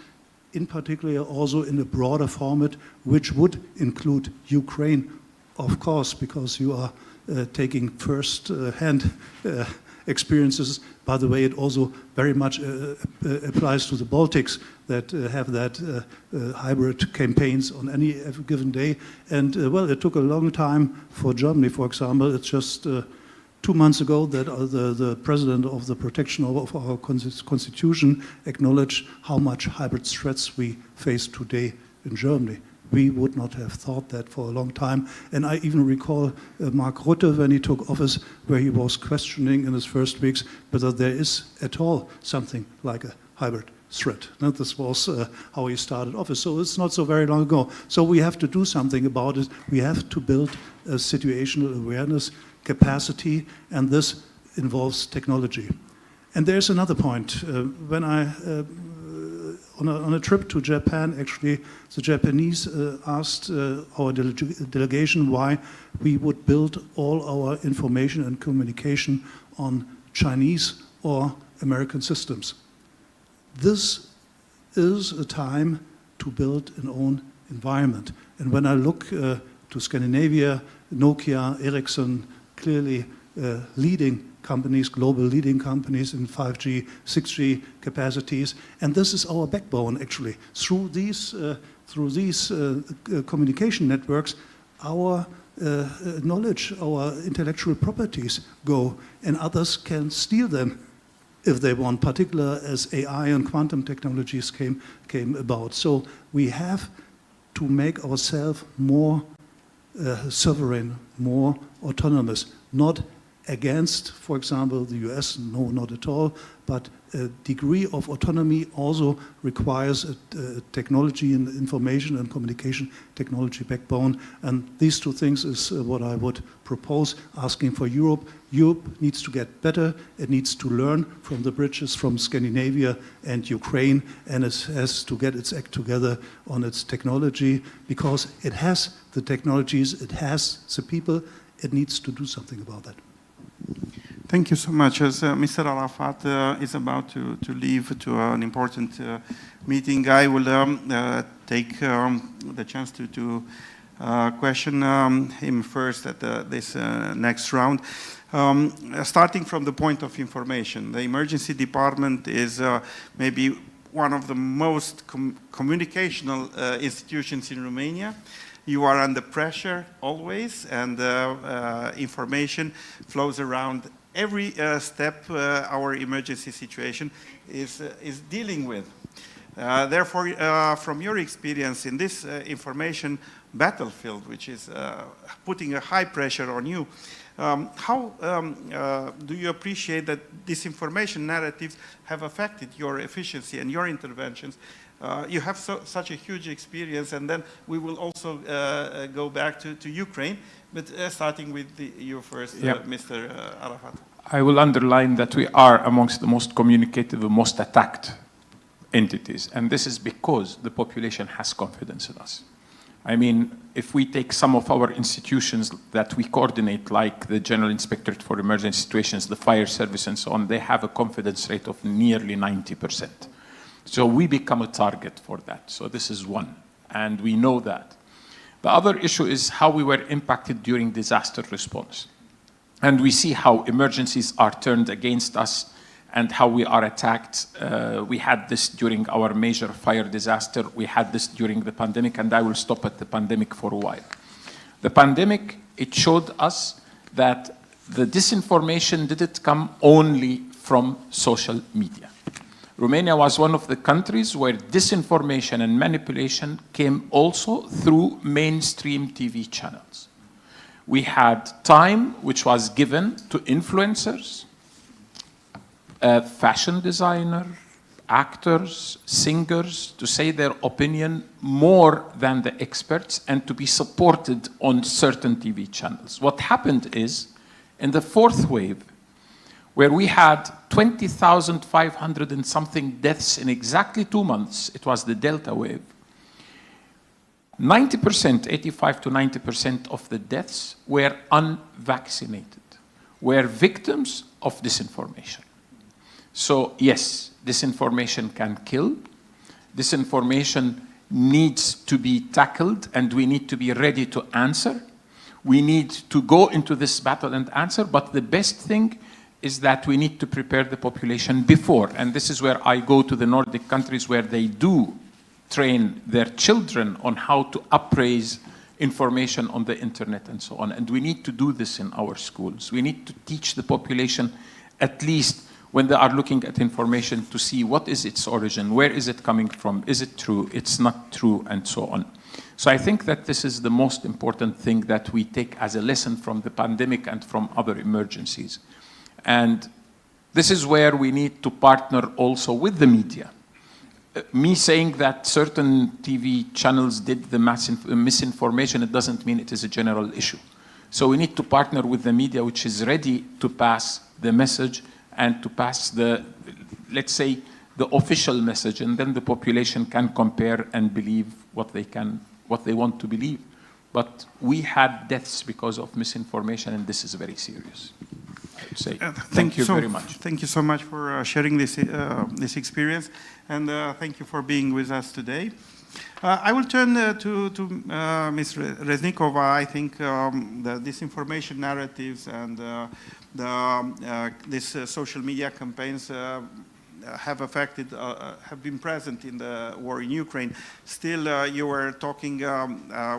in particular also in a broader format, which would include Ukraine, of course, because you are taking first-hand experiences. By the way, it also very much applies to the Baltics that have that hybrid campaigns on any given day. And well, it took a long time for Germany, for example. It's just 2 months ago that the president of the protection of our constitution acknowledged how much hybrid threats we face today in Germany. We would not have thought that for a long time. And I even recall Mark Rutte when he took office, where he was questioning in his first weeks whether there is at all something like a hybrid threat. Now, this was how he started office. So it's not so very long ago. So we have to do something about it. We have to build a situational awareness capacity, and this involves technology. And there's another point. When I on a trip to Japan, actually, the Japanese asked our delegation why we would build all our information and communication on Chinese or American systems. This is a time to build an own environment. And when I look to Scandinavia, Nokia, Ericsson, clearly leading companies, global leading companies in 5G, 6G capacities, and this is our backbone actually. Through these communication networks, our knowledge, our intellectual properties go, and others can steal them if they want, particularly as AI and quantum technologies came about. So we have to make ourselves more sovereign, more autonomous, not against, for example, the US, no, not at all, but a degree of autonomy also requires a technology and information and communication technology backbone. And these two things is what I would propose, asking for Europe. Europe needs to get better. It needs to learn from the bridges from Scandinavia and Ukraine, and it has to get its act together on its technology, because it has the technologies, it has the people. It needs to do something about that. Thank you so much. As Mr. Arafat is about to leave to an important meeting, I will take the chance to question him first at this next round. Starting from the point of information, the emergency department is maybe one of the most communicational institutions in Romania. You are under pressure always, and information flows around every step our emergency situation is dealing with. Therefore, from your experience in this information battlefield, which is putting a high pressure on you, how do you appreciate that disinformation narratives have affected your efficiency and your interventions? You have such a huge experience, and then we will also go back to Ukraine, but starting with you first, Mr. Arafat. I will underline that we are amongst the most communicative and most attacked entities, and this is because the population has confidence in us. I mean, if we take some of our institutions that we coordinate, like the General Inspectorate for Emergency Situations, the fire service and so on, they have a confidence rate of nearly 90%. So we become a target for that. So this is one, and we know that. The other issue is how we were impacted during disaster response. And we see how emergencies are turned against us and how we are attacked. We had this during our major fire disaster. We had this during the pandemic, and I will stop at the pandemic for a while. The pandemic, it showed us that the disinformation didn't come only from social media. Romania was one of the countries where disinformation and manipulation came also through mainstream TV channels. We had time which was given to influencers, fashion designer, actors, singers, to say their opinion more than the experts and to be supported on certain TV channels. What happened is, in the fourth wave, where we had 20,500 and something deaths in exactly 2 months, it was the Delta wave, 90%, 85 to 90% of the deaths were unvaccinated, were victims of disinformation. So yes, disinformation can kill. Disinformation needs to be tackled, and we need to be ready to answer. We need to go into this battle and answer, but the best thing is that we need to prepare the population before. And this is where I go to the Nordic countries, where they do train their children on how to appraise information on the internet and so on. And we need to do this in our schools. We need to teach the population, at least when they are looking at information, to see what is its origin, where is it coming from, is it true, it's not true, and so on. So I think that this is the most important thing that we take as a lesson from the pandemic and from other emergencies. And this is where we need to partner also with the media. Me saying that certain TV channels did the misinformation, it doesn't mean it is a general issue. So we need to partner with the media, which is ready to pass the message and to pass the, let's say, the official message, and then the population can compare and believe what they want to believe. But we had deaths because of misinformation, and this is very serious, I would say. Thank you very much. Thank you so much for sharing this experience, and thank you for being with us today. I will turn to Ms. Reznikova. I think the disinformation narratives and these social media campaigns have affected, have been present in the war in Ukraine. Still, you were talking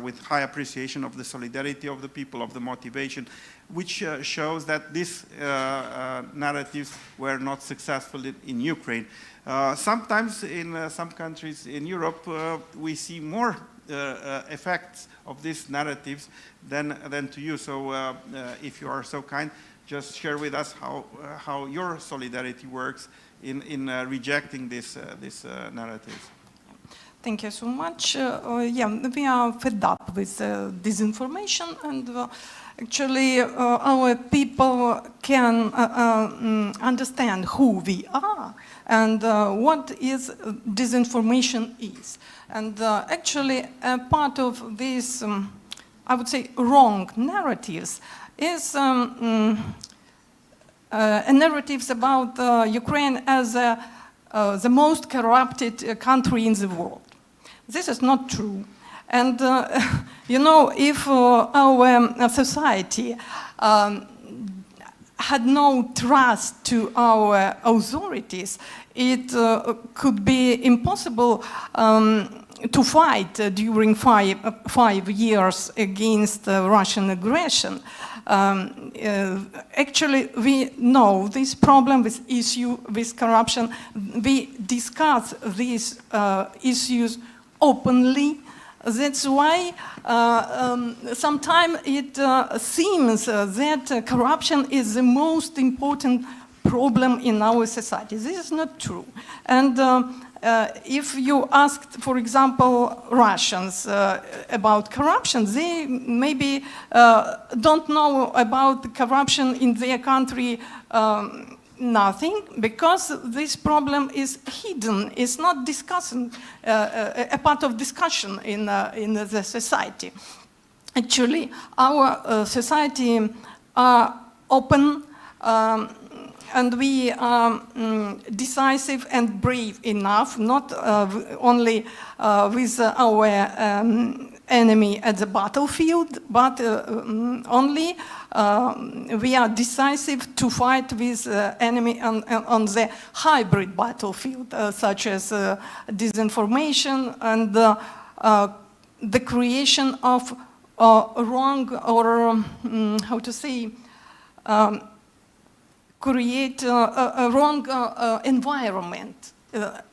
with high appreciation of the solidarity of the people, of the motivation, which shows that these narratives were not successful in Ukraine. Sometimes in some countries in Europe, we see more effects of these narratives than to you. So if you are so kind, just share with us how your solidarity works in rejecting this narratives. Thank you so much. Yeah, we are fed up with disinformation, and actually our people can understand who we are and what is disinformation is. And actually part of these, I would say, wrong narratives is narratives about Ukraine as the most corrupted country in the world. This is not true. And, you know, if our society had no trust to our authorities, it could be impossible to fight during five years against Russian aggression. Actually, we know this problem, this issue, with corruption. We discuss these issues openly. That's why sometimes it seems that corruption is the most important problem in our society. This is not true. And if you asked, for example, Russians about corruption, they maybe don't know about corruption in their country nothing, because this problem is hidden. It's not discussed, a part of discussion in the society. Actually, our society are open, and we are decisive and brave enough, not only with our enemy at the battlefield, but only we are decisive to fight with enemy on the hybrid battlefield, such as disinformation and the creation of wrong, or how to say, create a wrong environment,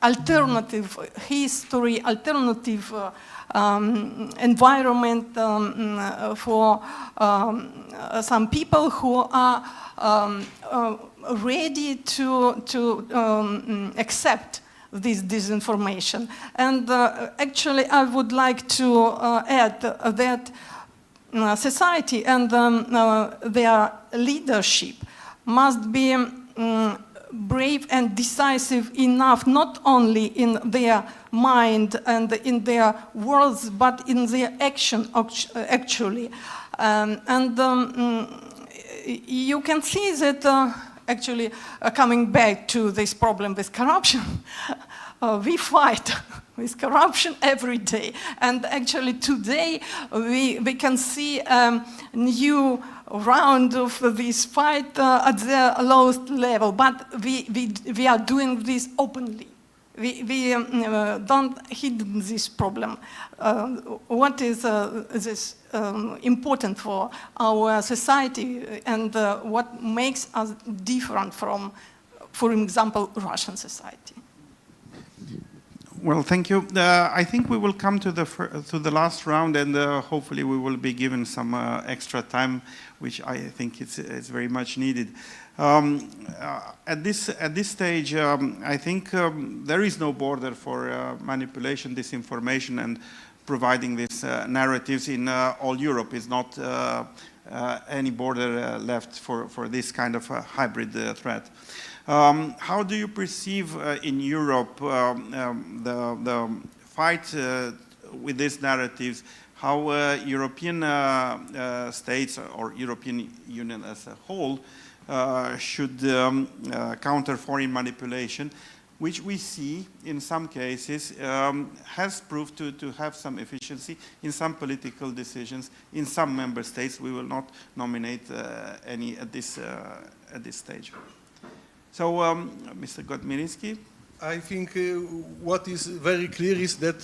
alternative history, alternative environment for some people who are ready to accept this disinformation. And actually, I would like to add that society and their leadership must be brave and decisive enough, not only in their mind and in their words, but in their action, actually. You can see that, actually, coming back to this problem with corruption, we fight with corruption every day. And actually today we can see a new round of this fight at the lowest level, but we are doing this openly. We don't hide this problem. What is this important for our society, and what makes us different from, for example, Russian society? Well, thank you. I think we will come to the last round, and hopefully we will be given some extra time, which I think it's very much needed. At this stage, I think there is no border for manipulation, disinformation, and providing these narratives in all Europe. Is not any border left for this kind of hybrid threat. How do you perceive in Europe the fight with these narratives? How European states or European Union as a whole should counter foreign manipulation, which we see in some cases has proved to have some efficiency in some political decisions in some member states? We will not nominate any at this stage. So, Mr. Godmirinski? I think what is very clear is that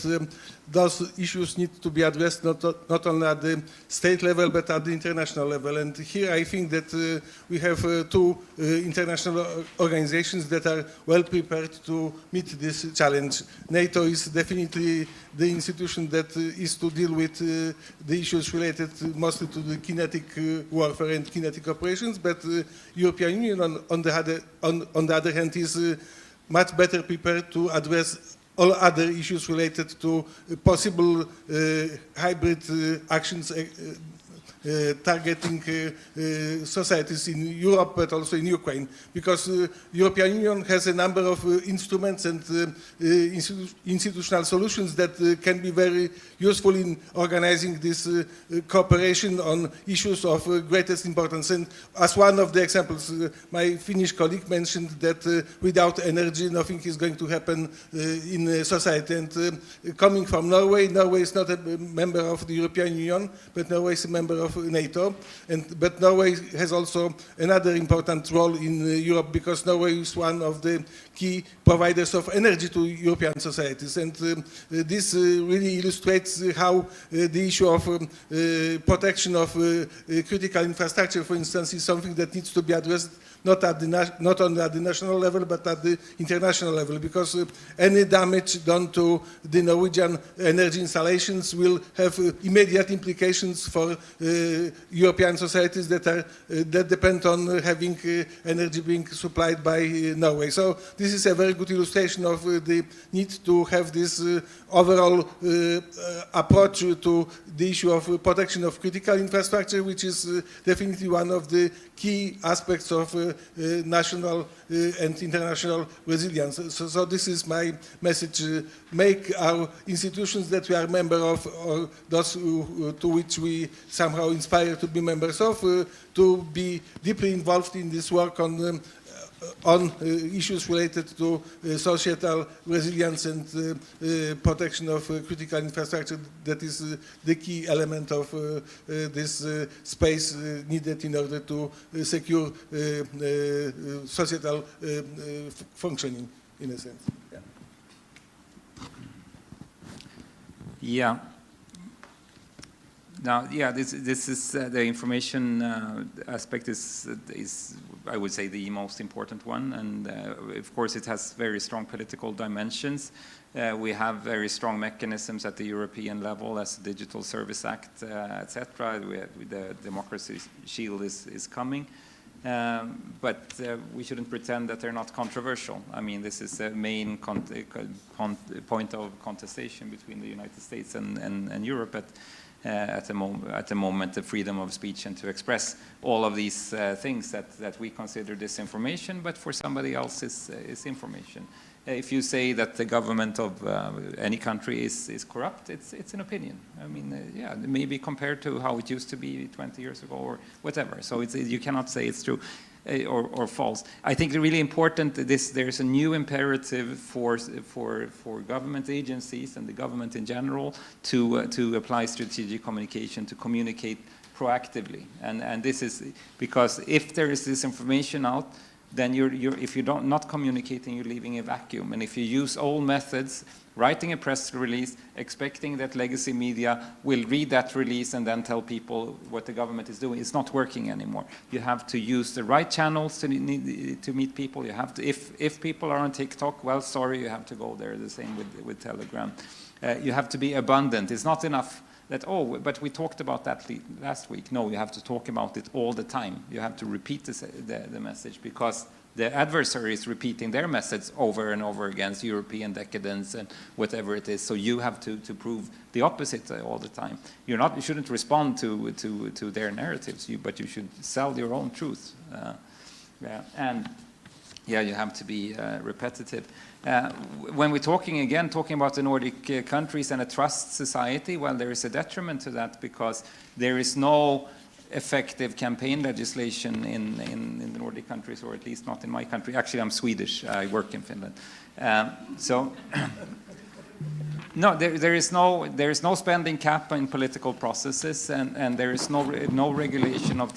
those issues need to be addressed not only at the state level, but at the international level. And here I think that we have two international organizations that are well prepared to meet this challenge. NATO is definitely the institution that is to deal with the issues related mostly to the kinetic warfare and kinetic operations, but the European Union, on the other hand, is much better prepared to address all other issues related to possible hybrid actions targeting societies in Europe, but also in Ukraine, because European Union has a number of instruments and institutional solutions that can be very useful in organizing this cooperation on issues of greatest importance. And as one of the examples, my Finnish colleague mentioned that without energy, nothing is going to happen in society. And coming from Norway, Norway is not a member of the European Union, but Norway is a member of NATO. But Norway has also another important role in Europe, because Norway is one of the key providers of energy to European societies. And this really illustrates how the issue of protection of critical infrastructure, for instance, is something that needs to be addressed not only at the national level, but at the international level, because any damage done to the Norwegian energy installations will have immediate implications for European societies that depend on having energy being supplied by Norway. So this is a very good illustration of the need to have this overall approach to the issue of protection of critical infrastructure, which is definitely one of the key aspects of national and international resilience. So this is my message. Make our institutions that we are member of, or those to which we somehow inspire to be members of, to be deeply involved in this work on issues related to societal resilience and protection of critical infrastructure. That is the key element of this space needed in order to secure societal functioning, in a sense. Yeah. Now, yeah, this is the information aspect is I would say the most important one, and of course it has very strong political dimensions. We have very strong mechanisms at the European level, as the Digital Service Act, etc. The Democracy Shield is coming. But we shouldn't pretend that they're not controversial. I mean, this is a main point of contestation between the United States and Europe at the moment, the freedom of speech and to express all of these things that we consider disinformation, but for somebody else is information. If you say that the government of any country is corrupt, it's an opinion. I mean, yeah, maybe compared to how it used to be 20 years ago or whatever. So you cannot say it's true or false. I think it's really important that there's a new imperative for government agencies and the government in general to apply strategic communication, to communicate proactively. And this is because if there is this information out, then if you're not communicating, you're leaving a vacuum. And if you use old methods, writing a press release, expecting that legacy media will read that release and then tell people what the government is doing, it's not working anymore. You have to use the right channels to meet people. You have to, if people are on TikTok, well, sorry, you have to go there. The same with Telegram. You have to be abundant. It's not enough that, oh, but we talked about that last week. No, you have to talk about it all the time. You have to repeat the message, because the adversary is repeating their message over and over against European decadence and whatever it is. So you have to prove the opposite all the time. You shouldn't respond to their narratives, but you should sell your own truth. And yeah, you have to be repetitive. When we're talking about the Nordic countries and a trust society, well, there is a detriment to that, because there is no effective campaign legislation in the Nordic countries, or at least not in my country. Actually, I'm Swedish. I work in Finland. So no, there is no spending cap in political processes, and there is no regulation of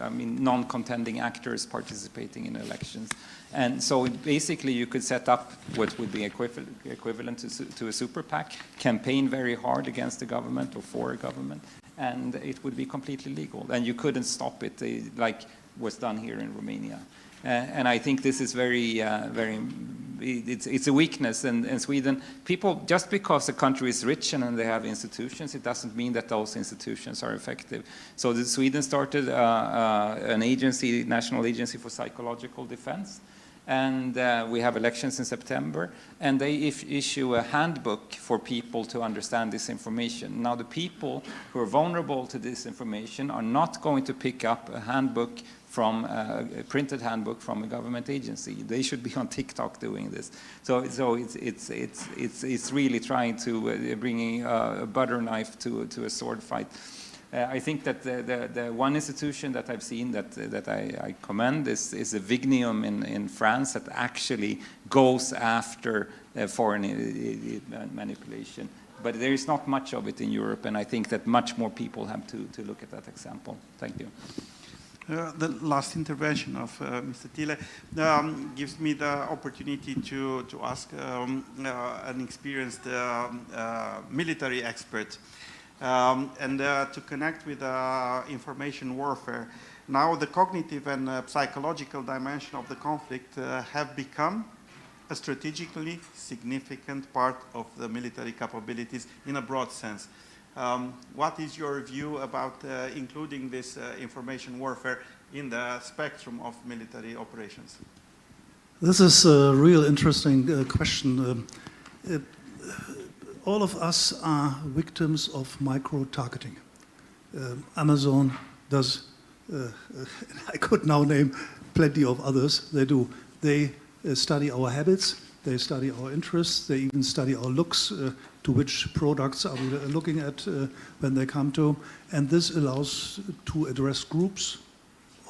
non-contending actors participating in elections. And so basically you could set up what would be equivalent to a super PAC, campaign very hard against the government or for a government, and it would be completely legal. And you couldn't stop it like was done here in Romania. And I think this is it's a weakness in Sweden. People, just because a country is rich and they have institutions, it doesn't mean that those institutions are effective. So Sweden started an agency, National Agency for Psychological Defense. and we have elections in September, and they issue a handbook for people to understand this information. Now, the people who are vulnerable to this information are not going to pick up a handbook from a printed handbook from a government agency. They should be on TikTok doing this. So it's really trying to bring a butter knife to a sword fight. I think that the one institution that I've seen that I commend is the Vigneum in France, that actually goes after foreign manipulation. But there is not much of it in Europe, and I think that much more people have to look at that example. Thank you. The last intervention of Mr. Thiele gives me the opportunity to ask an experienced military expert and to connect with information warfare. Now the cognitive and psychological dimension of the conflict have become a strategically significant part of the military capabilities in a broad sense. What is your view about including this information warfare in the spectrum of military operations? This is a real interesting question. All of us are victims of micro-targeting. Amazon does, I could now name plenty of others, they do. They study our habits, they study our interests, they even study our looks, to which products are we looking at when they come to, and this allows to address groups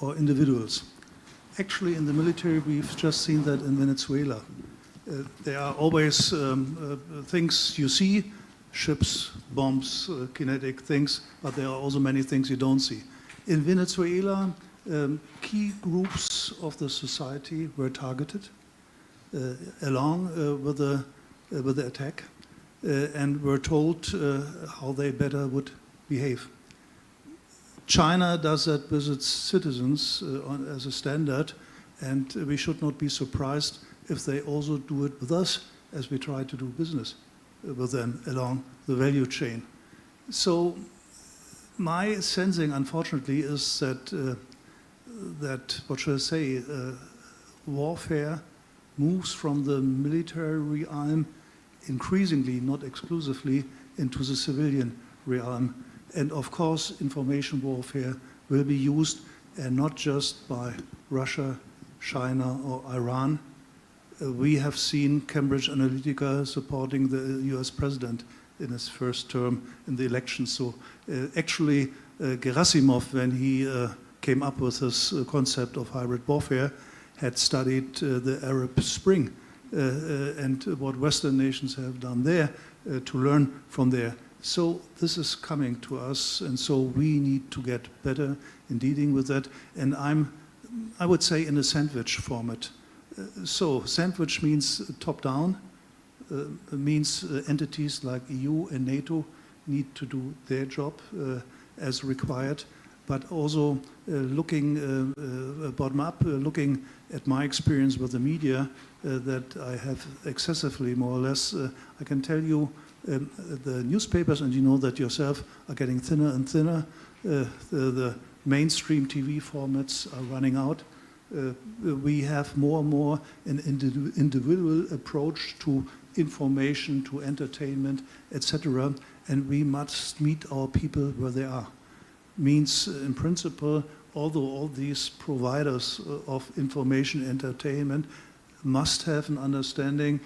or individuals. Actually, in the military, we've just seen that in Venezuela. There are always things you see, ships, bombs, kinetic things, but there are also many things you don't see. In Venezuela, key groups of the society were targeted along with the attack and were told how they better would behave. China does that with its citizens as a standard, and we should not be surprised if they also do it with us as we try to do business with them along the value chain. So my sensing, unfortunately, is that, what should I say, warfare moves from the military realm increasingly, not exclusively, into the civilian realm. And of course, information warfare will be used, and not just by Russia, China, or Iran. We have seen Cambridge Analytica supporting the US president in his first term in the election. So actually, Gerasimov, when he came up with this concept of hybrid warfare, had studied the Arab Spring and what Western nations have done there to learn from there. So this is coming to us, and so we need to get better in dealing with that. And I would say, in a sandwich format. So sandwich means top-down, means entities like EU and NATO need to do their job as required, but also looking bottom-up, looking at my experience with the media that I have excessively, more or less. I can tell you the newspapers, and you know that yourself, are getting thinner and thinner. The mainstream TV formats are running out. We have more and more an individual approach to information, to entertainment, etc. And we must meet our people where they are. Means, in principle, although all these providers of information, entertainment, must have an understanding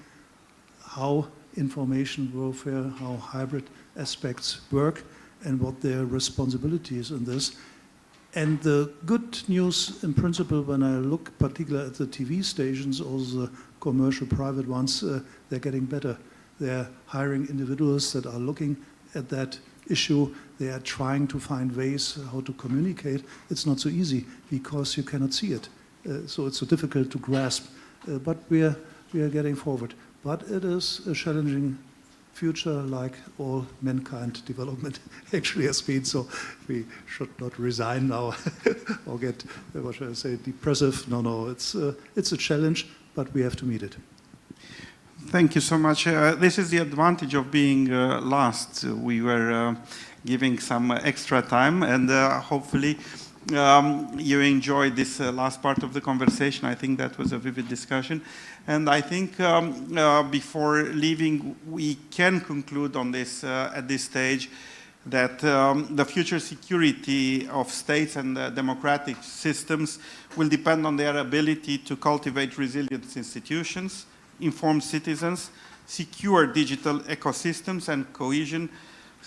how information warfare, how hybrid aspects work, and what their responsibility is in this. And the good news, in principle, when I look particularly at the TV stations, also the commercial private ones, they're getting better. They're hiring individuals that are looking at that issue. They are trying to find ways how to communicate. It's not so easy because you cannot see it. So it's so difficult to grasp. But we are getting forward. But it is a challenging future, like all mankind development actually has been. So we should not resign now or get, what should I say, depressive. No, it's a challenge, but we have to meet it. Thank you so much. This is the advantage of being last. We were giving some extra time, and hopefully you enjoyed this last part of the conversation. I think that was a vivid discussion. And I think before leaving, we can conclude on this at this stage that the future security of states and democratic systems will depend on their ability to cultivate resilient institutions, informed citizens, secure digital ecosystems, and cohesion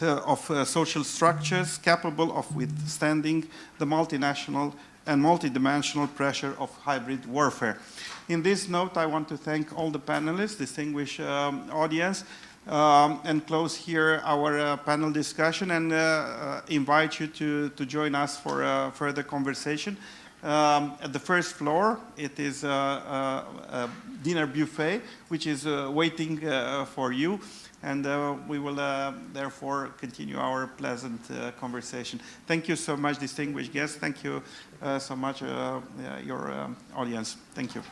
of social structures capable of withstanding the multinational and multidimensional pressure of hybrid warfare. In this note, I want to thank all the panelists, distinguished audience, and close here our panel discussion and invite you to join us for a further conversation. At the first floor, it is a dinner buffet, which is waiting for you, and we will therefore continue our pleasant conversation. Thank you so much, distinguished guests. Thank you so much, your audience. Thank you.